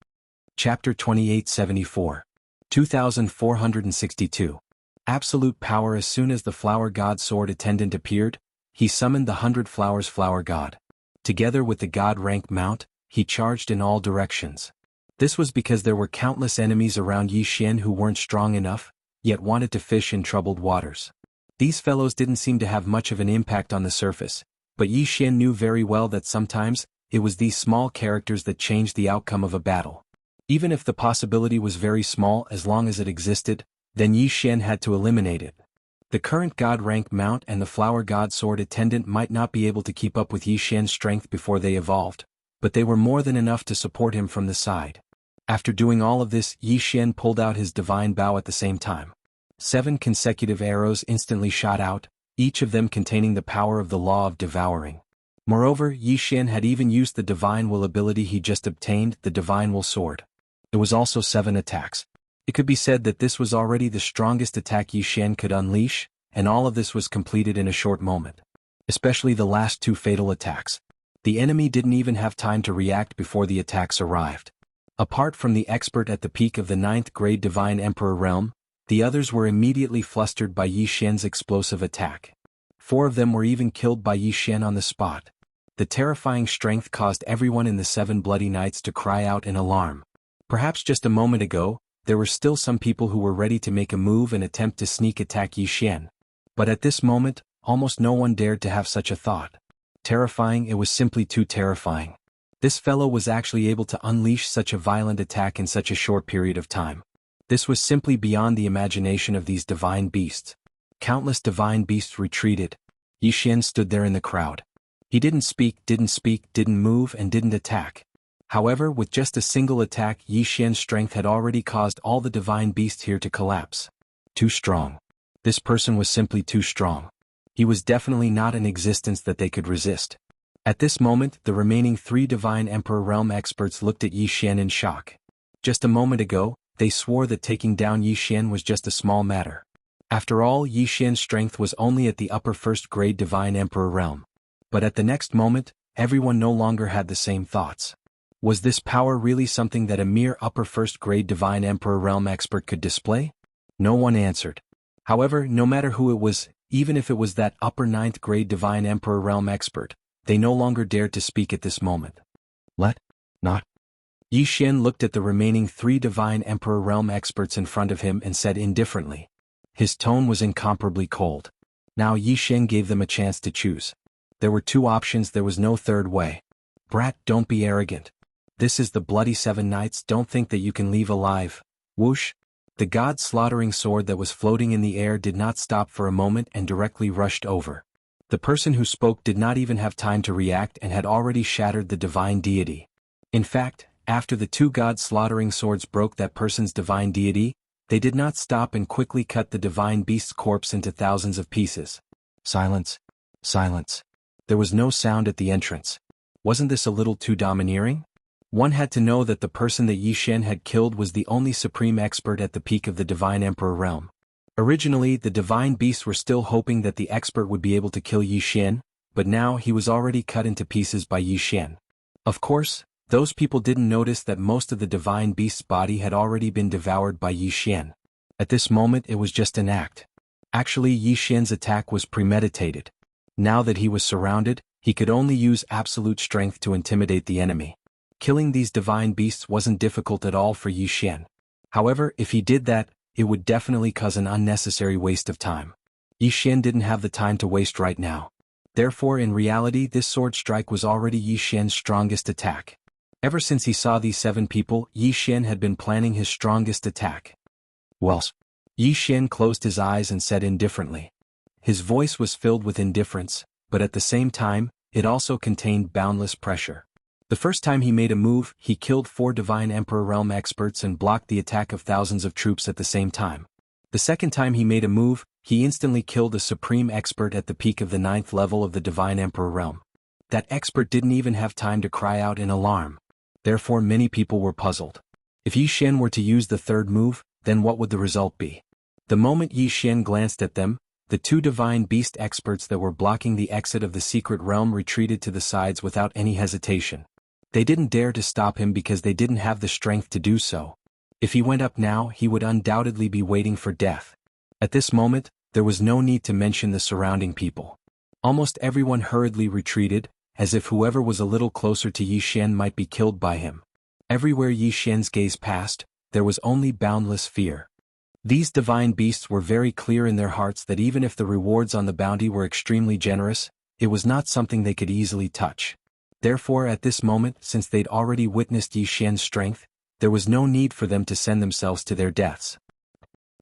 Chapter 2874. 2462. Absolute power. As soon as the Flower God Sword Attendant appeared, he summoned the 100 Flowers Flower God. Together with the God rank mount, he charged in all directions. This was because there were countless enemies around Yi Xian who weren't strong enough, yet wanted to fish in troubled waters. These fellows didn't seem to have much of an impact on the surface, but Yi Xian knew very well that sometimes, it was these small characters that changed the outcome of a battle. Even if the possibility was very small, as long as it existed, then Yi Xian had to eliminate it. The current god rank mount and the flower god sword attendant might not be able to keep up with Yi Xian's strength before they evolved, but they were more than enough to support him from the side. After doing all of this, Yi Xian pulled out his divine bow at the same time. 7 consecutive arrows instantly shot out, each of them containing the power of the law of devouring. Moreover, Yi Xian had even used the divine will ability he just obtained, the divine will sword. It was also 7 attacks. It could be said that this was already the strongest attack Yi Xian could unleash, and all of this was completed in a short moment. Especially the last 2 fatal attacks. The enemy didn't even have time to react before the attacks arrived. Apart from the expert at the peak of the 9th grade Divine Emperor realm, the others were immediately flustered by Yi Xian's explosive attack. 4 of them were even killed by Yi Xian on the spot. The terrifying strength caused everyone in the 7 bloody knights to cry out in alarm. Perhaps just a moment ago, there were still some people who were ready to make a move and attempt to sneak attack Yi Xian. But at this moment, almost no one dared to have such a thought. Terrifying, it was simply too terrifying. This fellow was actually able to unleash such a violent attack in such a short period of time. This was simply beyond the imagination of these divine beasts. Countless divine beasts retreated. Yi Xian stood there in the crowd. He didn't speak, didn't move, and didn't attack. However, with just a single attack, Yi Xian's strength had already caused all the divine beasts here to collapse. Too strong. This person was simply too strong. He was definitely not an existence that they could resist. At this moment, the remaining 3 Divine Emperor Realm experts looked at Yi Xian in shock. Just a moment ago, they swore that taking down Yi Xian was just a small matter. After all, Yi Xian's strength was only at the upper 1st grade Divine Emperor Realm. But at the next moment, everyone no longer had the same thoughts. Was this power really something that a mere upper 1st grade Divine Emperor Realm expert could display? No one answered. However, no matter who it was, even if it was that upper 9th grade Divine Emperor Realm expert, they no longer dared to speak at this moment. Not. Yi Xian looked at the remaining 3 Divine Emperor Realm experts in front of him and said indifferently. His tone was incomparably cold. Now Yi Xian gave them a chance to choose. There were 2 options, there was no third way. Brat, don't be arrogant. This is the bloody 7 knights, don't think that you can leave alive. Whoosh! The god's slaughtering sword that was floating in the air did not stop for a moment and directly rushed over. The person who spoke did not even have time to react and had already shattered the divine deity. In fact, after the 2 god slaughtering swords broke that person's divine deity, they did not stop and quickly cut the divine beast's corpse into thousands of pieces. Silence. Silence. There was no sound at the entrance. Wasn't this a little too domineering? One had to know that the person that Yi Xian had killed was the only supreme expert at the peak of the Divine Emperor realm. Originally, the divine beasts were still hoping that the expert would be able to kill Yi Xian, but now he was already cut into pieces by Yi Xian. Of course, those people didn't notice that most of the divine beast's body had already been devoured by Yi Xian. At this moment it was just an act. Actually, Yi Xian's attack was premeditated. Now that he was surrounded, he could only use absolute strength to intimidate the enemy. Killing these divine beasts wasn't difficult at all for Yi Xian. However, if he did that, it would definitely cause an unnecessary waste of time. Yi Xian didn't have the time to waste right now. Therefore, in reality, this sword strike was already Yi Xian's strongest attack. Ever since he saw these 7 people, Yi Xian had been planning his strongest attack. Well, Yi Xian closed his eyes and said indifferently. His voice was filled with indifference, but at the same time, it also contained boundless pressure. The first time he made a move, he killed 4 Divine Emperor Realm experts and blocked the attack of thousands of troops at the same time. The second time he made a move, he instantly killed a supreme expert at the peak of the 9th level of the Divine Emperor Realm. That expert didn't even have time to cry out in alarm. Therefore many people were puzzled. If Yi Xian were to use the third move, then what would the result be? The moment Yi Xian glanced at them, the 2 divine beast experts that were blocking the exit of the secret realm retreated to the sides without any hesitation. They didn't dare to stop him because they didn't have the strength to do so. If he went up now, he would undoubtedly be waiting for death. At this moment, there was no need to mention the surrounding people. Almost everyone hurriedly retreated, as if whoever was a little closer to Yi Xian might be killed by him. Everywhere Yi Xian's gaze passed, there was only boundless fear. These divine beasts were very clear in their hearts that even if the rewards on the bounty were extremely generous, it was not something they could easily touch. Therefore, at this moment, since they'd already witnessed Yi Xian's strength, there was no need for them to send themselves to their deaths.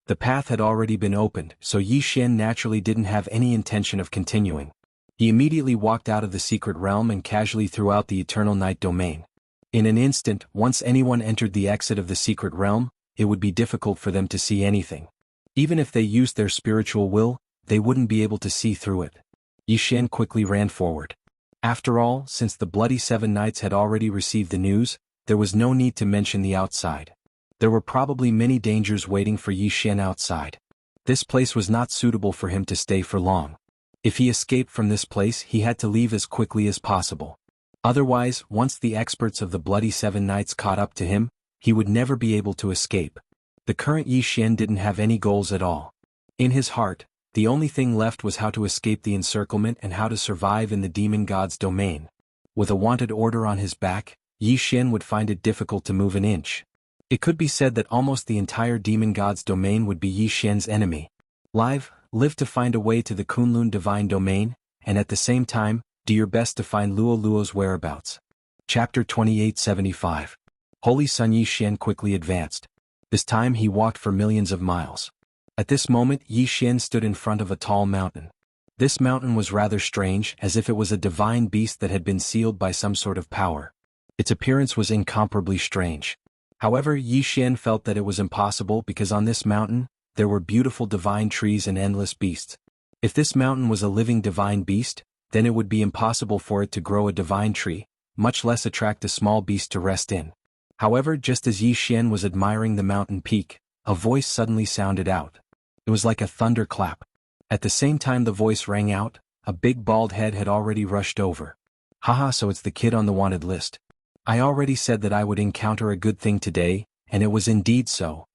The path had already been opened, so Yi Xian naturally didn't have any intention of continuing. He immediately walked out of the secret realm and casually threw out the Eternal Night domain. In an instant, once anyone entered the exit of the secret realm, it would be difficult for them to see anything. Even if they used their spiritual will, they wouldn't be able to see through it. Yi Xian quickly ran forward. After all, since the Bloody Seven Knights had already received the news, there was no need to mention the outside. There were probably many dangers waiting for Yi Xian outside. This place was not suitable for him to stay for long. If he escaped from this place, he had to leave as quickly as possible. Otherwise, once the experts of the Bloody Seven Knights caught up to him, he would never be able to escape. The current Yi Xian didn't have any goals at all. In his heart, the only thing left was how to escape the encirclement and how to survive in the demon god's domain. With a wanted order on his back, Yi Xian would find it difficult to move an inch. It could be said that almost the entire demon god's domain would be Yi Xian's enemy. Live to find a way to the Kunlun divine domain, and at the same time, do your best to find Luo Luo's whereabouts. Chapter 2875. Holy Sun. Yi Xian quickly advanced. This time he walked for millions of miles. At this moment Yi Xian stood in front of a tall mountain. This mountain was rather strange, as if it was a divine beast that had been sealed by some sort of power. Its appearance was incomparably strange. However, Yi Xian felt that it was impossible because on this mountain, there were beautiful divine trees and endless beasts. If this mountain was a living divine beast, then it would be impossible for it to grow a divine tree, much less attract a small beast to rest in. However, just as Yi Xian was admiring the mountain peak, a voice suddenly sounded out. It was like a thunderclap. At the same time the voice rang out, a big bald head had already rushed over. Haha, so it's the kid on the wanted list. I already said that I would encounter a good thing today, and it was indeed so.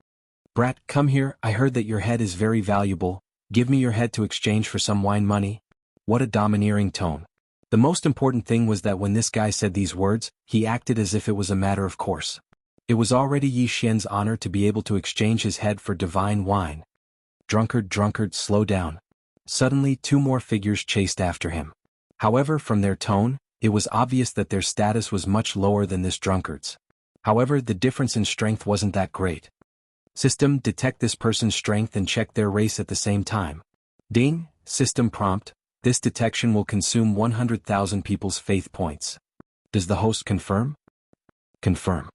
Brat, come here, I heard that your head is very valuable, give me your head to exchange for some wine money. What a domineering tone. The most important thing was that when this guy said these words, he acted as if it was a matter of course. It was already Yi Xian's honor to be able to exchange his head for divine wine. Drunkard, slow down. Suddenly 2 more figures chased after him. However, from their tone, it was obvious that their status was much lower than this drunkard's. However, the difference in strength wasn't that great. System, detect this person's strength and check their race at the same time. Ding, system prompt, this detection will consume 100,000 people's faith points. Does the host confirm? Confirm.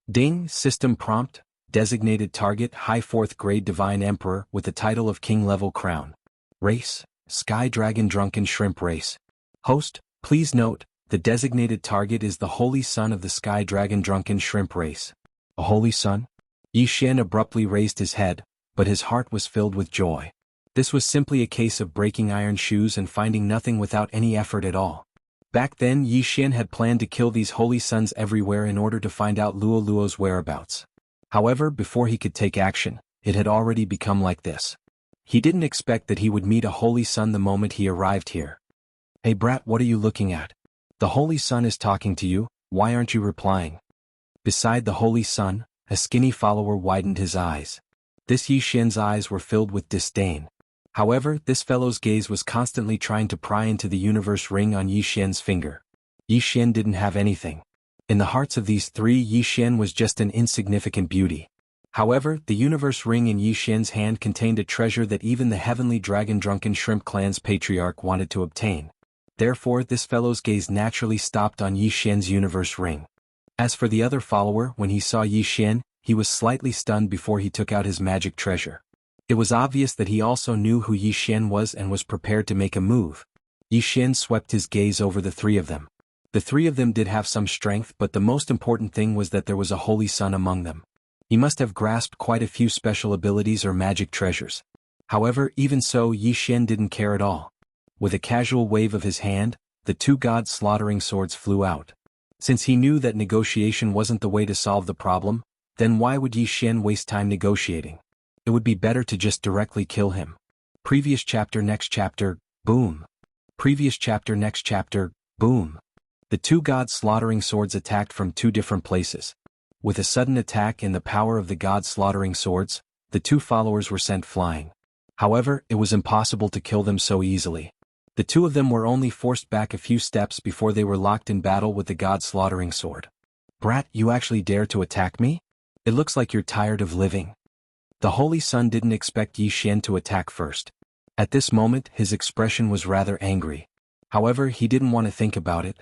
Ding, system prompt, designated target high 4th grade divine emperor with the title of king level crown. Race, Sky Dragon Drunken Shrimp Race. Host, please note, the designated target is the Holy Son of the Sky Dragon Drunken Shrimp Race. A Holy Son? Yi Xian abruptly raised his head, but his heart was filled with joy. This was simply a case of breaking iron shoes and finding nothing without any effort at all. Back then Yi Xian had planned to kill these holy sons everywhere in order to find out Luo Luo's whereabouts. However, before he could take action, it had already become like this. He didn't expect that he would meet a holy son the moment he arrived here. Hey brat, what are you looking at? The holy son is talking to you, why aren't you replying? Beside the holy son, a skinny follower widened his eyes. This Yi Xian's eyes were filled with disdain. However, this fellow's gaze was constantly trying to pry into the universe ring on Yi Xian's finger. Yi Xian didn't have anything. In the hearts of these 3, Yi Xian was just an insignificant beauty. However, the universe ring in Yi Xian's hand contained a treasure that even the heavenly dragon drunken shrimp clan's patriarch wanted to obtain. Therefore, this fellow's gaze naturally stopped on Yi Xian's universe ring. As for the other follower, when he saw Yi Xian, he was slightly stunned before he took out his magic treasure. It was obvious that he also knew who Yi Xian was and was prepared to make a move. Yi Xian swept his gaze over the 3 of them. The 3 of them did have some strength, but the most important thing was that there was a holy son among them. He must have grasped quite a few special abilities or magic treasures. However, even so, Yi Xian didn't care at all. With a casual wave of his hand, the 2 god-slaughtering swords flew out. Since he knew that negotiation wasn't the way to solve the problem, then why would Yi Xian waste time negotiating? It would be better to just directly kill him. Previous chapter, next chapter, boom. Previous chapter, next chapter, boom. The 2 god-slaughtering swords attacked from 2 different places. With a sudden attack and the power of the god-slaughtering swords, the 2 followers were sent flying. However, it was impossible to kill them so easily. The 2 of them were only forced back a few steps before they were locked in battle with the god-slaughtering sword. Brat, you actually dare to attack me? It looks like you're tired of living. The Holy Sun didn't expect Yi Xian to attack first. At this moment his expression was rather angry. However, he didn't want to think about it.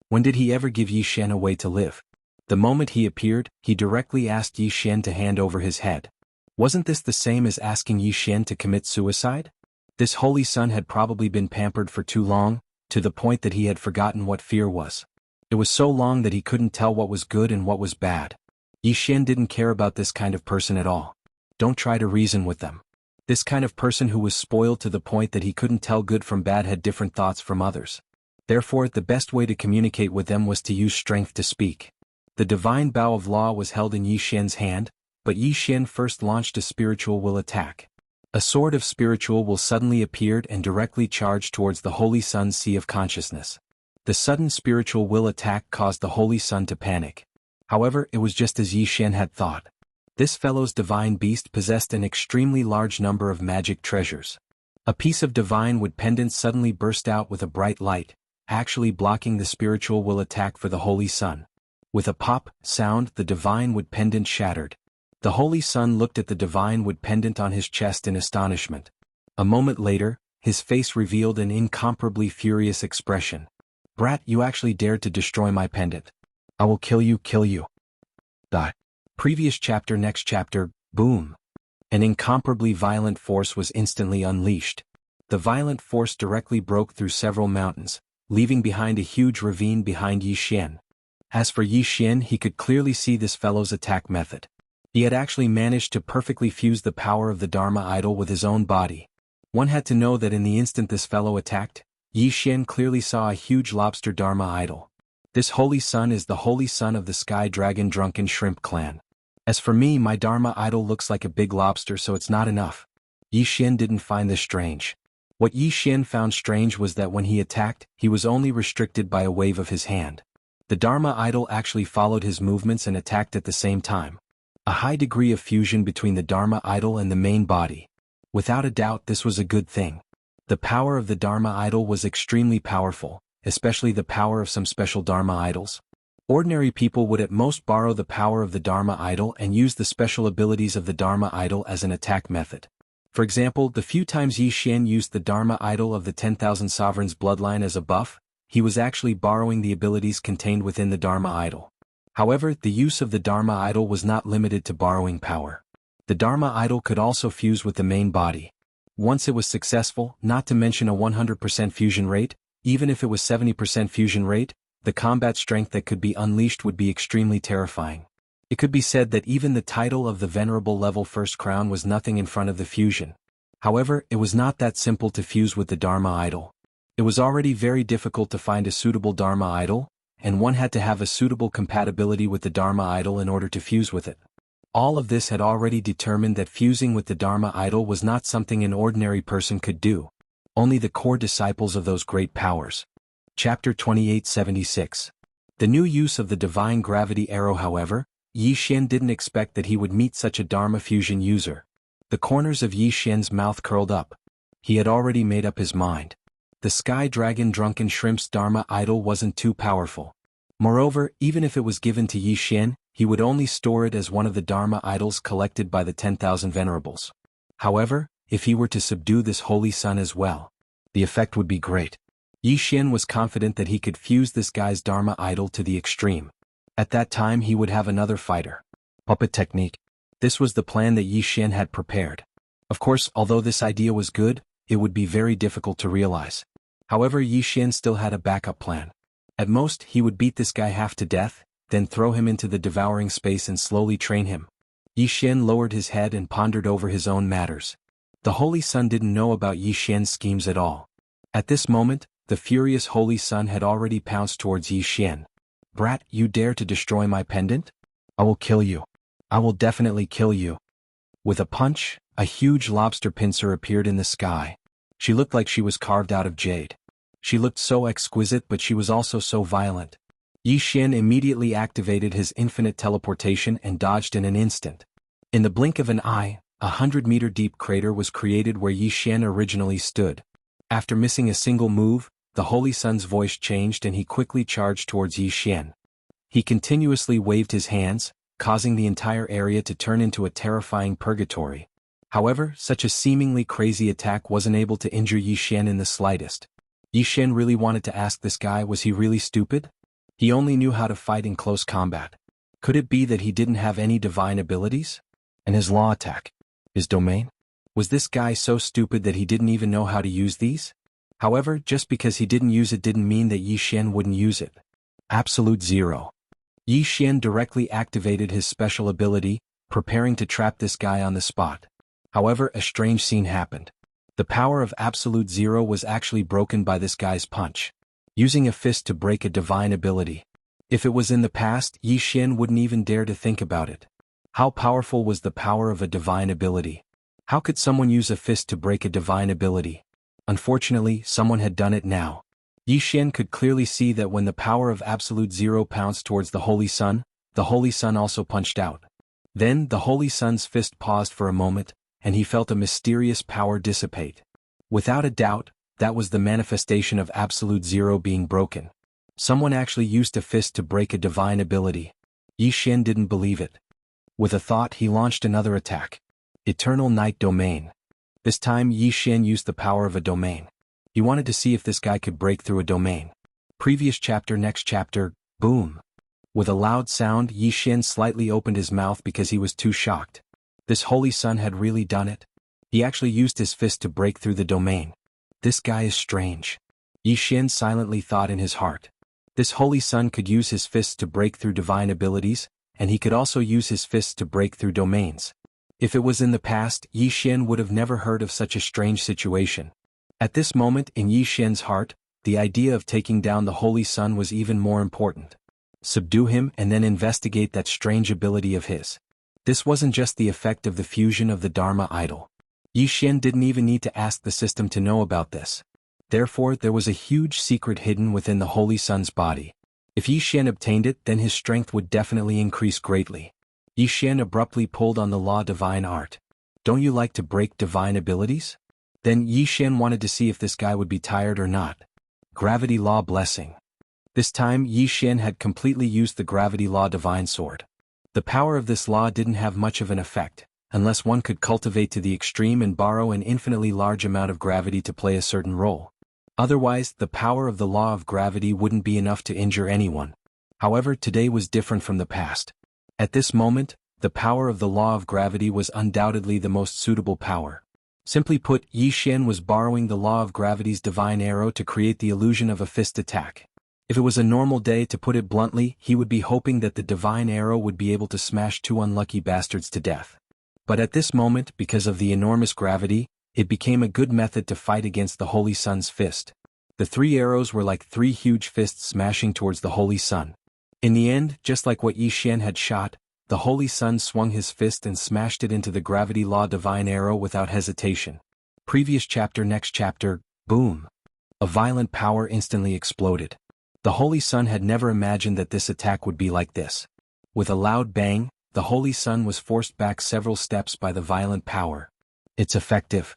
When did he ever give Yi Xian a way to live? The moment he appeared, he directly asked Yi Xian to hand over his head. Wasn't this the same as asking Yi Xian to commit suicide? This Holy Sun had probably been pampered for too long, to the point that he had forgotten what fear was. It was so long that he couldn't tell what was good and what was bad. Yi Xian didn't care about this kind of person at all. Don't try to reason with them. This kind of person who was spoiled to the point that he couldn't tell good from bad had different thoughts from others. Therefore, the best way to communicate with them was to use strength to speak. The divine bow of law was held in Yi Xian's hand, but Yi Xian first launched a spiritual will attack. A sword of spiritual will suddenly appeared and directly charged towards the Holy Sun's sea of consciousness. The sudden spiritual will attack caused the Holy Sun to panic. However, it was just as Yi Xian had thought. This fellow's divine beast possessed an extremely large number of magic treasures. A piece of divine wood pendant suddenly burst out with a bright light, actually blocking the spiritual will attack for the Holy Sun. With a pop sound, the divine wood pendant shattered. The Holy Sun looked at the divine wood pendant on his chest in astonishment. A moment later, his face revealed an incomparably furious expression. "Brat, you actually dared to destroy my pendant. I will kill you, kill you." Previous chapter. Next chapter, boom. An incomparably violent force was instantly unleashed. The violent force directly broke through several mountains, leaving behind a huge ravine behind Yi Xian. As for Yi Xian, he could clearly see this fellow's attack method. He had actually managed to perfectly fuse the power of the Dharma idol with his own body. One had to know that in the instant this fellow attacked, Yi Xian clearly saw a huge lobster Dharma idol. This Holy Sun is the Holy Sun of the Sky Dragon Drunken Shrimp clan. As for me, my Dharma idol looks like a big lobster, so it's not enough. Yi Xian didn't find this strange. What Yi Xian found strange was that when he attacked, he was only restricted by a wave of his hand. The Dharma idol actually followed his movements and attacked at the same time. A high degree of fusion between the Dharma idol and the main body. Without a doubt, this was a good thing. The power of the Dharma idol was extremely powerful, especially the power of some special Dharma idols. Ordinary people would at most borrow the power of the Dharma idol and use the special abilities of the Dharma idol as an attack method. For example, the few times Yi Xian used the Dharma idol of the 10,000 Sovereigns bloodline as a buff, he was actually borrowing the abilities contained within the Dharma idol. However, the use of the Dharma idol was not limited to borrowing power. The Dharma idol could also fuse with the main body. Once it was successful, not to mention a 100% fusion rate, even if it was 70% fusion rate, the combat strength that could be unleashed would be extremely terrifying. It could be said that even the title of the Venerable Level First Crown was nothing in front of the fusion. However, it was not that simple to fuse with the Dharma idol. It was already very difficult to find a suitable Dharma idol, and one had to have a suitable compatibility with the Dharma idol in order to fuse with it. All of this had already determined that fusing with the Dharma idol was not something an ordinary person could do. Only the core disciples of those great powers. Chapter 2876. The new use of the divine gravity arrow. However, Yi Xian didn't expect that he would meet such a Dharma fusion user. The corners of Yi Xian's mouth curled up. He had already made up his mind. The Sky Dragon Drunken Shrimp's Dharma idol wasn't too powerful. Moreover, even if it was given to Yi Xian, he would only store it as one of the Dharma idols collected by the 10,000 venerables. However, if he were to subdue this Holy Sun as well, the effect would be great. Yi Xian was confident that he could fuse this guy's Dharma idol to the extreme. At that time he would have another fighter. Puppet technique. This was the plan that Yi Xian had prepared. Of course, although this idea was good, it would be very difficult to realize. However, Yi Xian still had a backup plan. At most, he would beat this guy half to death, then throw him into the devouring space and slowly train him. Yi Xian lowered his head and pondered over his own matters. The Holy Sun didn't know about Yi Xian's schemes at all. At this moment, the furious Holy Sun had already pounced towards Yi Xian. "Brat, you dare to destroy my pendant? I will kill you. I will definitely kill you." With a punch, a huge lobster pincer appeared in the sky. She looked like she was carved out of jade. She looked so exquisite, but she was also so violent. Yi Xian immediately activated his infinite teleportation and dodged in an instant. In the blink of an eye, a 100-meter deep crater was created where Yi Xian originally stood. After missing a single move, the Holy Sun's voice changed and he quickly charged towards Yi Xian. He continuously waved his hands, causing the entire area to turn into a terrifying purgatory. However, such a seemingly crazy attack wasn't able to injure Yi Xian in the slightest. Yi Xian really wanted to ask this guy, was he really stupid? He only knew how to fight in close combat. Could it be that he didn't have any divine abilities? And his law attack? His domain? Was this guy so stupid that he didn't even know how to use these? However, just because he didn't use it didn't mean that Yi Xian wouldn't use it. Absolute Zero. Yi Xian directly activated his special ability, preparing to trap this guy on the spot. However, a strange scene happened. The power of Absolute Zero was actually broken by this guy's punch. Using a fist to break a divine ability. If it was in the past, Yi Xian wouldn't even dare to think about it. How powerful was the power of a divine ability? How could someone use a fist to break a divine ability? Unfortunately, someone had done it now. Yi Xian could clearly see that when the power of Absolute Zero pounced towards the Holy Sun, the Holy Sun also punched out. Then, the Holy Sun's fist paused for a moment, and he felt a mysterious power dissipate. Without a doubt, that was the manifestation of Absolute Zero being broken. Someone actually used a fist to break a divine ability. Yi Xian didn't believe it. With a thought, he launched another attack. Eternal Night Domain. This time Yi Xian used the power of a domain. He wanted to see if this guy could break through a domain. Previous chapter, next chapter, boom. With a loud sound, Yi Xian slightly opened his mouth because he was too shocked. This Holy Sun had really done it. He actually used his fist to break through the domain. This guy is strange. Yi Xian silently thought in his heart. This Holy Sun could use his fists to break through divine abilities, and he could also use his fists to break through domains. If it was in the past, Yi Xian would have never heard of such a strange situation. At this moment in Yi Xian's heart, the idea of taking down the Holy Sun was even more important. Subdue him and then investigate that strange ability of his. This wasn't just the effect of the fusion of the Dharma idol. Yi Xian didn't even need to ask the system to know about this. Therefore, there was a huge secret hidden within the Holy Sun's body. If Yi Xian obtained it, then his strength would definitely increase greatly. Yi Xian abruptly pulled on the law divine art. Don't you like to break divine abilities? Then Yi Xian wanted to see if this guy would be tired or not. Gravity Law Blessing. This time Yi Xian had completely used the Gravity Law Divine Sword. The power of this law didn't have much of an effect, unless one could cultivate to the extreme and borrow an infinitely large amount of gravity to play a certain role. Otherwise, the power of the law of gravity wouldn't be enough to injure anyone. However, today was different from the past. At this moment, the power of the law of gravity was undoubtedly the most suitable power. Simply put, Yi Xian was borrowing the law of gravity's divine arrow to create the illusion of a fist attack. If it was a normal day, to put it bluntly, he would be hoping that the divine arrow would be able to smash two unlucky bastards to death. But at this moment, because of the enormous gravity, it became a good method to fight against the Holy Sun's fist. The three arrows were like three huge fists smashing towards the Holy Sun. In the end, just like what Yi Xian had shot, the Holy Sun swung his fist and smashed it into the gravity law divine arrow without hesitation. Previous chapter, next chapter, boom. A violent power instantly exploded. The Holy Sun had never imagined that this attack would be like this. With a loud bang, the Holy Sun was forced back several steps by the violent power. It's effective.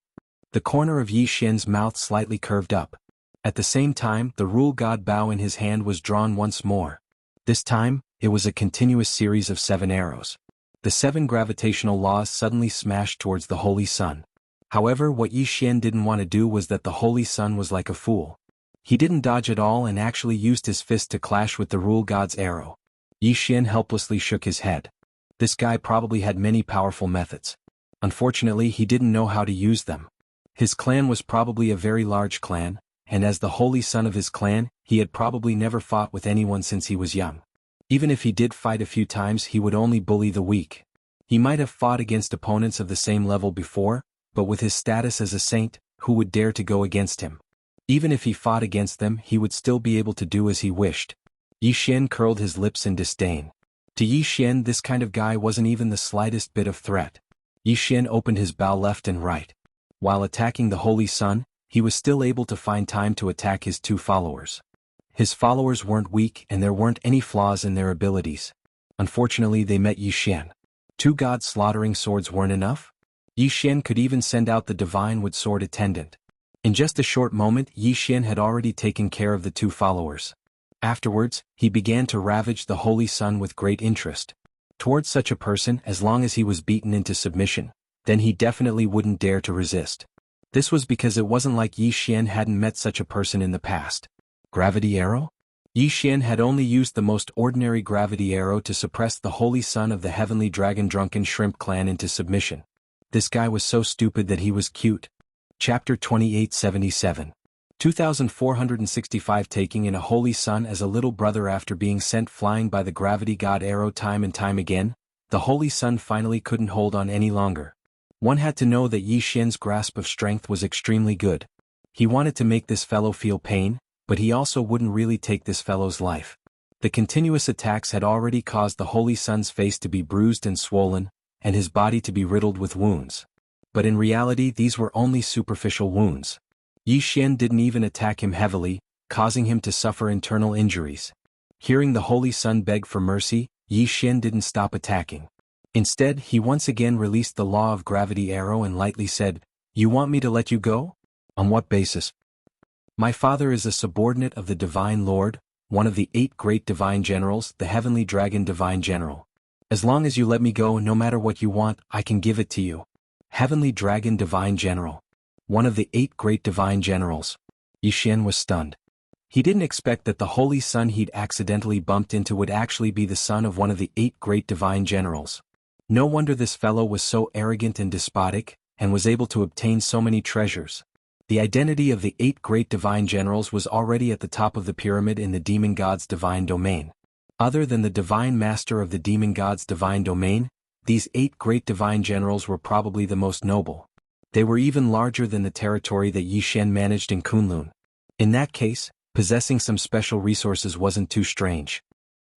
The corner of Yi Xian's mouth slightly curved up. At the same time, the rule god bow in his hand was drawn once more. This time, it was a continuous series of 7 arrows. The 7 gravitational laws suddenly smashed towards the Holy Sun. However, what Yi Xian didn't want to do was that the Holy Sun was like a fool. He didn't dodge at all and actually used his fist to clash with the rule god's arrow. Yi Xian helplessly shook his head. This guy probably had many powerful methods. Unfortunately, he didn't know how to use them. His clan was probably a very large clan, and as the holy son of his clan, he had probably never fought with anyone since he was young. Even if he did fight a few times, he would only bully the weak. He might have fought against opponents of the same level before, but with his status as a saint, who would dare to go against him? Even if he fought against them, he would still be able to do as he wished. Yi Xian curled his lips in disdain. To Yi Xian, this kind of guy wasn't even the slightest bit of threat. Yi Xian opened his bow left and right. While attacking the Holy Sun, he was still able to find time to attack his 2 followers. His followers weren't weak and there weren't any flaws in their abilities. Unfortunately, they met Yi Xian. 2 god-slaughtering swords weren't enough? Yi Xian could even send out the divine wood sword attendant. In just a short moment, Yi Xian had already taken care of the 2 followers. Afterwards, he began to ravage the Holy Sun with great interest. Towards such a person, as long as he was beaten into submission, then he definitely wouldn't dare to resist. This was because it wasn't like Yi Xian hadn't met such a person in the past. Gravity arrow? Yi Xian had only used the most ordinary gravity arrow to suppress the holy son of the heavenly dragon drunken shrimp clan into submission. This guy was so stupid that he was cute. Chapter 2877. 2465 Taking in a holy son as a little brother. After being sent flying by the gravity god arrow time and time again, the holy son finally couldn't hold on any longer. One had to know that Yi Xian's grasp of strength was extremely good. He wanted to make this fellow feel pain, but he also wouldn't really take this fellow's life. The continuous attacks had already caused the holy son's face to be bruised and swollen, and his body to be riddled with wounds. But in reality these were only superficial wounds. Yi Xian didn't even attack him heavily, causing him to suffer internal injuries. Hearing the holy son beg for mercy, Yi Xian didn't stop attacking. Instead, he once again released the law of gravity arrow and lightly said, "You want me to let you go? On what basis?" "My father is a subordinate of the Divine Lord, one of the 8 great divine generals, the heavenly dragon divine general. As long as you let me go, no matter what you want, I can give it to you." Heavenly dragon divine general. One of the 8 great divine generals. Yi Xian was stunned. He didn't expect that the holy son he'd accidentally bumped into would actually be the son of one of the 8 great divine generals. No wonder this fellow was so arrogant and despotic, and was able to obtain so many treasures. The identity of the 8 great divine generals was already at the top of the pyramid in the demon god's divine domain. Other than the divine master of the demon god's divine domain, these 8 great divine generals were probably the most noble. They were even larger than the territory that Yi Xian managed in Kunlun. In that case, possessing some special resources wasn't too strange.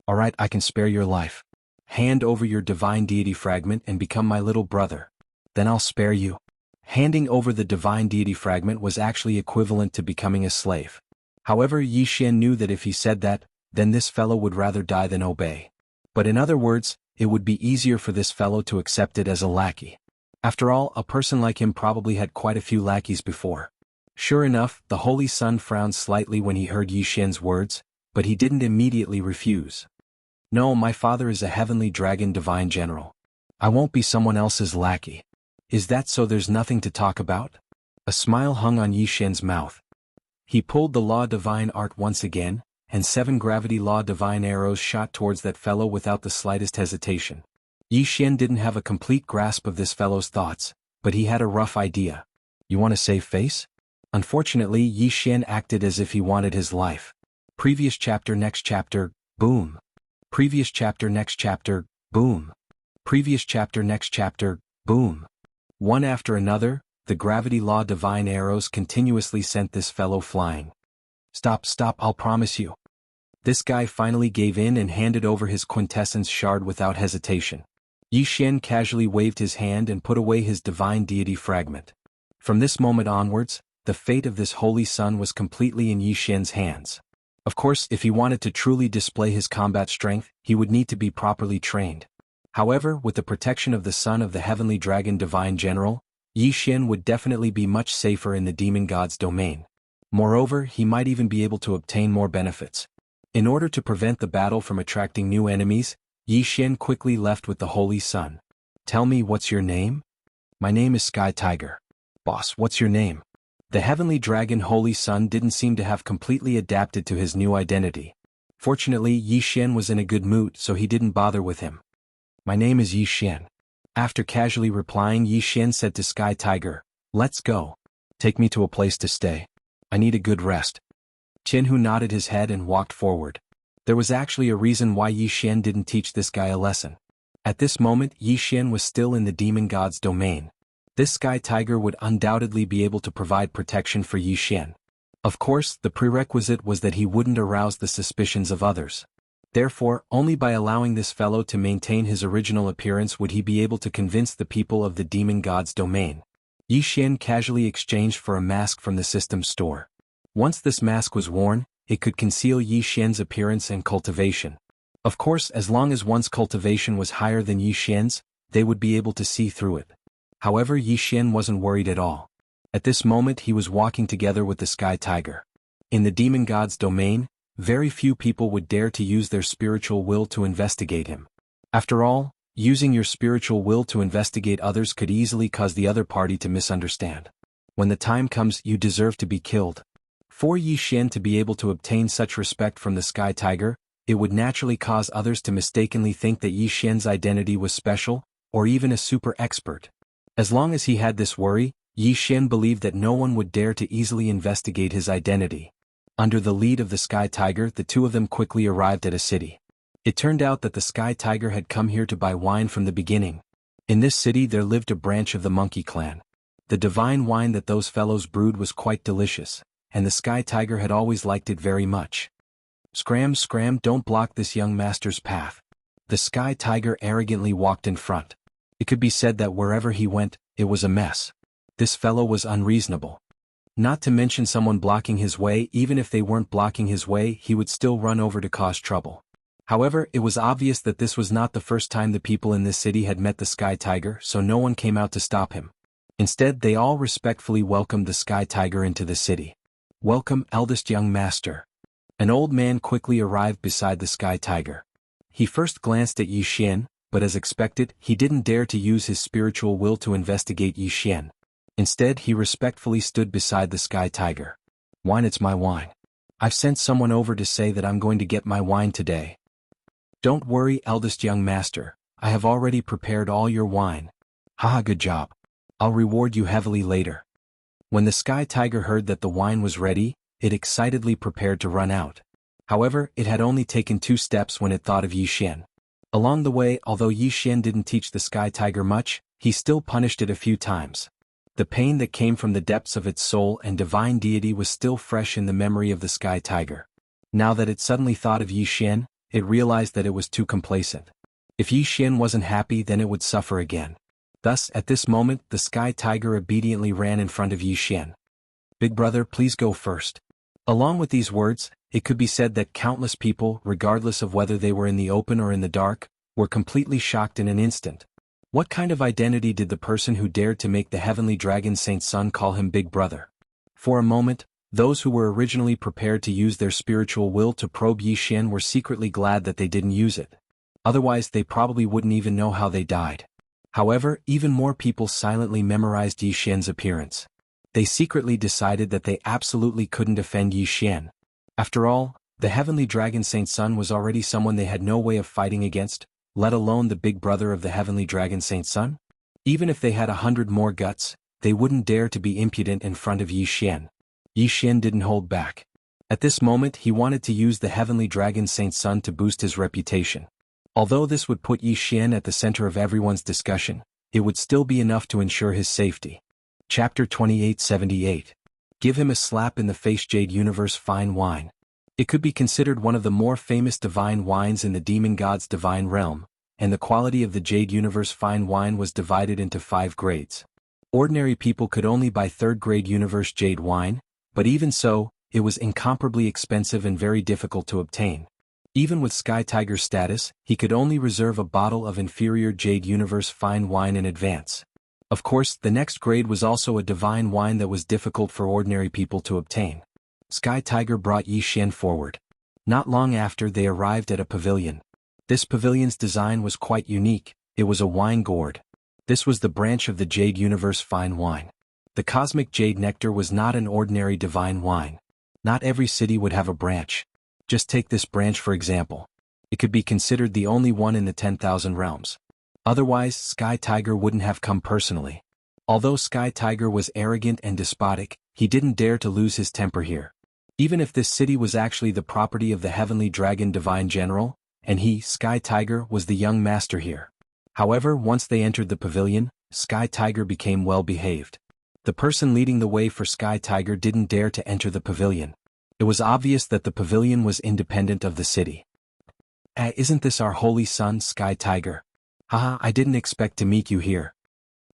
"Alright, I can spare your life. Hand over your divine deity fragment and become my little brother. Then I'll spare you." Handing over the divine deity fragment was actually equivalent to becoming a slave. However, Yi Xian knew that if he said that, then this fellow would rather die than obey. But in other words, it would be easier for this fellow to accept it as a lackey. After all, a person like him probably had quite a few lackeys before. Sure enough, the holy son frowned slightly when he heard Yi Xian's words, but he didn't immediately refuse. "No, my father is a heavenly dragon divine general. I won't be someone else's lackey." "Is that so? There's nothing to talk about?" A smile hung on Yi Xian's mouth. He pulled the law divine art once again, and 7 gravity law divine arrows shot towards that fellow without the slightest hesitation. Yi Xian didn't have a complete grasp of this fellow's thoughts, but he had a rough idea. "You want to save face?" Unfortunately, Yi Xian acted as if he wanted his life. Previous chapter, next chapter, boom. Previous chapter, next chapter, boom. Previous chapter, next chapter, boom. One after another, the gravity law divine arrows continuously sent this fellow flying. "Stop, stop, I'll promise you." This guy finally gave in and handed over his quintessence shard without hesitation. Yi Xian casually waved his hand and put away his divine deity fragment. From this moment onwards, the fate of this holy son was completely in Yi Xian's hands. Of course, if he wanted to truly display his combat strength, he would need to be properly trained. However, with the protection of the son of the heavenly dragon divine general, Yi Xian would definitely be much safer in the demon god's domain. Moreover, he might even be able to obtain more benefits. In order to prevent the battle from attracting new enemies, Yi Xian quickly left with the holy son. "Tell me, what's your name?" "My name is Sky Tiger." "Boss, what's your name?" The heavenly dragon holy son didn't seem to have completely adapted to his new identity. Fortunately, Yi Xian was in a good mood, so he didn't bother with him. "My name is Yi Xian." After casually replying, Yi Xian said to Sky Tiger, "Let's go. Take me to a place to stay. I need a good rest." Qinhu nodded his head and walked forward. There was actually a reason why Yi Xian didn't teach this guy a lesson. At this moment, Yi Xian was still in the demon god's domain. This Sky Tiger would undoubtedly be able to provide protection for Yi Xian. Of course, the prerequisite was that he wouldn't arouse the suspicions of others. Therefore, only by allowing this fellow to maintain his original appearance would he be able to convince the people of the demon god's domain. Yi Xian casually exchanged for a mask from the system store. Once this mask was worn, it could conceal Yi Xian's appearance and cultivation. Of course, as long as one's cultivation was higher than Yi Xian's, they would be able to see through it. However, Yi Xian wasn't worried at all. At this moment he was walking together with the Sky Tiger. In the demon god's domain, very few people would dare to use their spiritual will to investigate him. After all, using your spiritual will to investigate others could easily cause the other party to misunderstand. When the time comes, you deserve to be killed. For Yi Xian to be able to obtain such respect from the Sky Tiger, it would naturally cause others to mistakenly think that Yi Xian's identity was special, or even a super expert. As long as he had this worry, Yi Xian believed that no one would dare to easily investigate his identity. Under the lead of the Sky Tiger, the two of them quickly arrived at a city. It turned out that the Sky Tiger had come here to buy wine from the beginning. In this city there lived a branch of the Monkey clan. The divine wine that those fellows brewed was quite delicious, and the Sky Tiger had always liked it very much. Scram, scram, don't block this young master's path. The Sky Tiger arrogantly walked in front. It could be said that wherever he went, it was a mess. This fellow was unreasonable. Not to mention someone blocking his way. Even if they weren't blocking his way, he would still run over to cause trouble. However, it was obvious that this was not the first time the people in this city had met the Sky Tiger, so no one came out to stop him. Instead, they all respectfully welcomed the Sky Tiger into the city. Welcome, eldest young master. An old man quickly arrived beside the Sky Tiger. He first glanced at Yi Xian, but as expected, he didn't dare to use his spiritual will to investigate Yi Xian. Instead, he respectfully stood beside the Sky Tiger. Wine, it's my wine. I've sent someone over to say that I'm going to get my wine today. Don't worry, eldest young master, I have already prepared all your wine. Haha, good job. I'll reward you heavily later. When the Sky Tiger heard that the wine was ready, it excitedly prepared to run out. However, it had only taken 2 steps when it thought of Yi Xian. Along the way, although Yi Xian didn't teach the Sky Tiger much, he still punished it a few times. The pain that came from the depths of its soul and divine deity was still fresh in the memory of the Sky Tiger. Now that it suddenly thought of Yi Xian, it realized that it was too complacent. If Yi Xian wasn't happy, then it would suffer again. Thus, at this moment, the Sky Tiger obediently ran in front of Yi Xian. Big brother, please go first. Along with these words, it could be said that countless people, regardless of whether they were in the open or in the dark, were completely shocked in an instant. What kind of identity did the person who dared to make the heavenly dragon Saint Sun call him Big Brother? For a moment, those who were originally prepared to use their spiritual will to probe Yi Xian were secretly glad that they didn't use it. Otherwise they probably wouldn't even know how they died. However, even more people silently memorized Yi Xian's appearance. They secretly decided that they absolutely couldn't offend Yi Xian. After all, the heavenly dragon Saint Sun was already someone they had no way of fighting against, let alone the big brother of the heavenly dragon Saint Sun. Even if they had 100 more guts, they wouldn't dare to be impudent in front of Yi Xian. Yi Xian didn't hold back. At this moment he wanted to use the heavenly dragon Saint Sun to boost his reputation. Although this would put Yi Xian at the center of everyone's discussion, it would still be enough to ensure his safety. Chapter 2878. Give him a slap in the face. Jade Universe Fine Wine. It could be considered one of the more famous divine wines in the demon god's divine realm, and the quality of the Jade Universe Fine Wine was divided into 5 grades. Ordinary people could only buy 3rd grade Universe Jade wine, but even so, it was incomparably expensive and very difficult to obtain. Even with Sky Tiger's status, he could only reserve a bottle of inferior Jade Universe Fine Wine in advance. Of course, the next grade was also a divine wine that was difficult for ordinary people to obtain. Sky Tiger brought Yi Xian forward. Not long after, they arrived at a pavilion. This pavilion's design was quite unique. It was a wine gourd. This was the branch of the Jade Universe Fine Wine. The cosmic jade nectar was not an ordinary divine wine. Not every city would have a branch. Just take this branch for example. It could be considered the only one in the 10,000 realms. Otherwise, Sky Tiger wouldn't have come personally. Although Sky Tiger was arrogant and despotic, he didn't dare to lose his temper here. Even if this city was actually the property of the heavenly dragon divine general, and he, Sky Tiger, was the young master here. However, once they entered the pavilion, Sky Tiger became well behaved. The person leading the way for Sky Tiger didn't dare to enter the pavilion. It was obvious that the pavilion was independent of the city. Isn't this our holy son, Sky Tiger? Haha, I didn't expect to meet you here.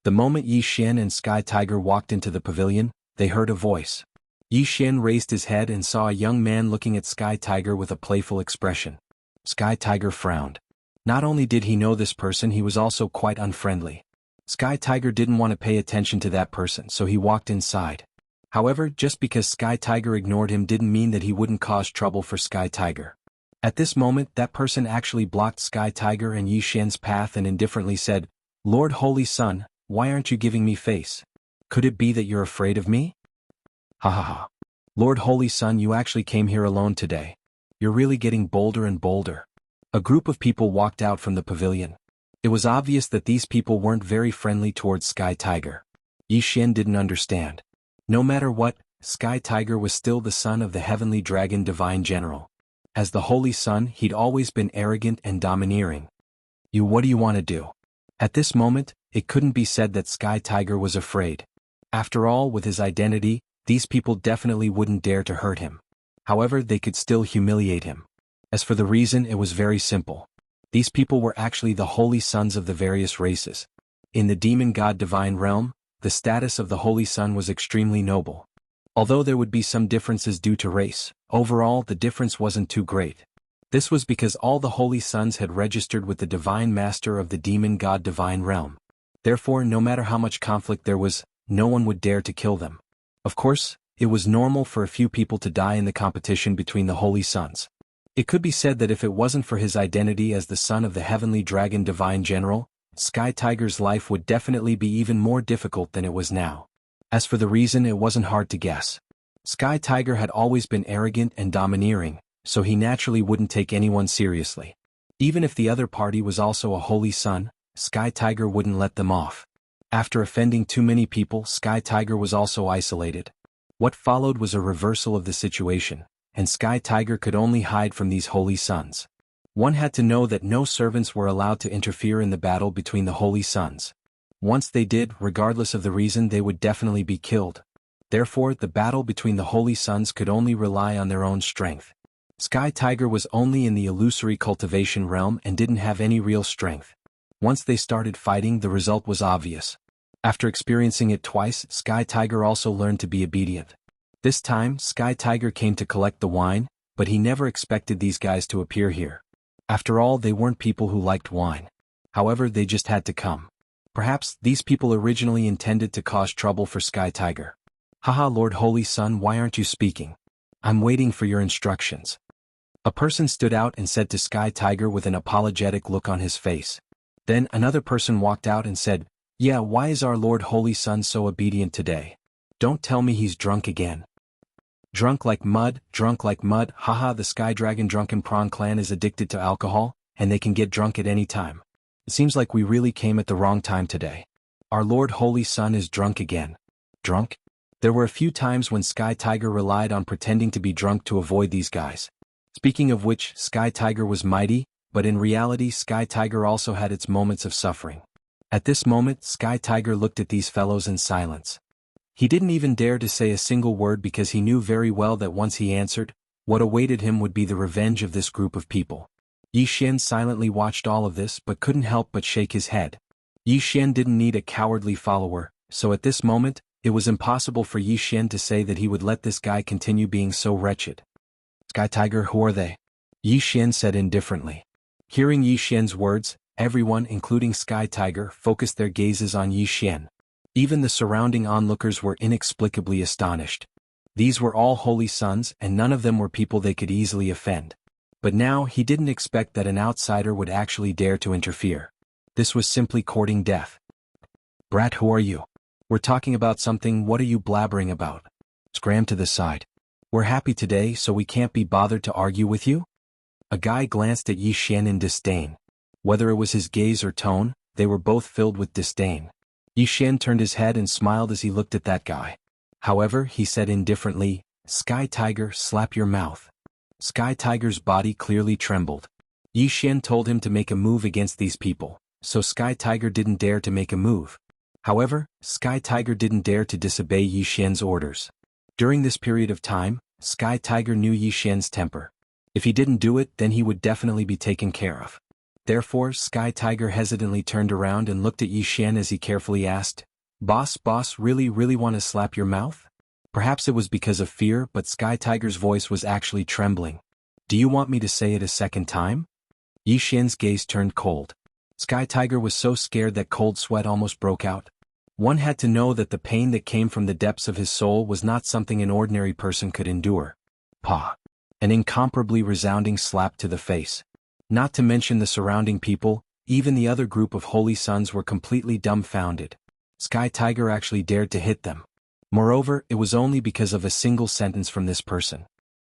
The moment Yi Xian and Sky Tiger walked into the pavilion, they heard a voice. Yi Xian raised his head and saw a young man looking at Sky Tiger with a playful expression. Sky Tiger frowned. Not only did he know this person, he was also quite unfriendly. Sky Tiger didn't want to pay attention to that person, so he walked inside. However, just because Sky Tiger ignored him didn't mean that he wouldn't cause trouble for Sky Tiger. At this moment that person actually blocked Sky Tiger and Yi Xian's path and indifferently said, "Lord Holy Sun, why aren't you giving me face? Could it be that you're afraid of me?" Ha ha ha. Lord Holy Sun, you actually came here alone today. You're really getting bolder and bolder. A group of people walked out from the pavilion. It was obvious that these people weren't very friendly towards Sky Tiger. Yi Xian didn't understand. No matter what, Sky Tiger was still the son of the heavenly dragon divine general. As the Holy Sun, he'd always been arrogant and domineering. What do you want to do? At this moment, it couldn't be said that Sky Tiger was afraid. After all, with his identity, these people definitely wouldn't dare to hurt him. However, they could still humiliate him. As for the reason, it was very simple. These people were actually the holy sons of the various races. In the demon god divine realm, the status of the Holy Sun was extremely noble. Although there would be some differences due to race, overall the difference wasn't too great. This was because all the Holy Sons had registered with the Divine Master of the demon god divine realm. Therefore, no matter how much conflict there was, no one would dare to kill them. Of course, it was normal for a few people to die in the competition between the Holy Sons. It could be said that if it wasn't for his identity as the son of the heavenly dragon divine general, Sky Tiger's life would definitely be even more difficult than it was now. As for the reason, it wasn't hard to guess. Sky Tiger had always been arrogant and domineering, so he naturally wouldn't take anyone seriously. Even if the other party was also a Holy Sun, Sky Tiger wouldn't let them off. After offending too many people, Sky Tiger was also isolated. What followed was a reversal of the situation, and Sky Tiger could only hide from these Holy Sons. One had to know that no servants were allowed to interfere in the battle between the Holy Sons. Once they did, regardless of the reason, they would definitely be killed. Therefore, the battle between the Holy Sons could only rely on their own strength. Sky Tiger was only in the illusory cultivation realm and didn't have any real strength. Once they started fighting, the result was obvious. After experiencing it twice, Sky Tiger also learned to be obedient. This time, Sky Tiger came to collect the wine, but he never expected these guys to appear here. After all, they weren't people who liked wine. However, they just had to come. Perhaps these people originally intended to cause trouble for Sky Tiger. Haha, Lord Holy Sun, why aren't you speaking? I'm waiting for your instructions. A person stood out and said to Sky Tiger with an apologetic look on his face. Then another person walked out and said, "Yeah, why is our Lord Holy Sun so obedient today? Don't tell me he's drunk again." Drunk like mud, haha, the Sky Dragon Drunken Prawn clan is addicted to alcohol, and they can get drunk at any time. It seems like we really came at the wrong time today. Our Lord Holy Sun is drunk again. Drunk? There were a few times when Sky Tiger relied on pretending to be drunk to avoid these guys. Speaking of which, Sky Tiger was mighty, but in reality Sky Tiger also had its moments of suffering. At this moment, Sky Tiger looked at these fellows in silence. He didn't even dare to say a single word because he knew very well that once he answered, what awaited him would be the revenge of this group of people. Yi Xian silently watched all of this but couldn't help but shake his head. Yi Xian didn't need a cowardly follower, so at this moment, it was impossible for Yi Xian to say that he would let this guy continue being so wretched. "Sky Tiger, who are they?" Yi Xian said indifferently. Hearing Yi Xian's words, everyone, including Sky Tiger, focused their gazes on Yi Xian. Even the surrounding onlookers were inexplicably astonished. These were all Holy Sons, and none of them were people they could easily offend. But now he didn't expect that an outsider would actually dare to interfere. This was simply courting death. "Brat, who are you? We're talking about something, what are you blabbering about? Scram to the side. We're happy today, so we can't be bothered to argue with you?" A guy glanced at Yi Xian in disdain. Whether it was his gaze or tone, they were both filled with disdain. Yi Xian turned his head and smiled as he looked at that guy. However, he said indifferently, "Sky Tiger, slap your mouth." Sky Tiger's body clearly trembled. Yi Xian told him to make a move against these people, so Sky Tiger didn't dare to make a move. However, Sky Tiger didn't dare to disobey Yi Xian's orders. During this period of time, Sky Tiger knew Yi Xian's temper. If he didn't do it, then he would definitely be taken care of. Therefore, Sky Tiger hesitantly turned around and looked at Yi Xian as he carefully asked, Boss, really want to slap your mouth?" Perhaps it was because of fear, but Sky Tiger's voice was actually trembling. "Do you want me to say it a second time?" Yi Xian's gaze turned cold. Sky Tiger was so scared that cold sweat almost broke out. One had to know that the pain that came from the depths of his soul was not something an ordinary person could endure. "Pa." An incomparably resounding slap to the face. Not to mention the surrounding people, even the other group of holy sons were completely dumbfounded. Sky Tiger actually dared to hit them. Moreover, it was only because of a single sentence from this person.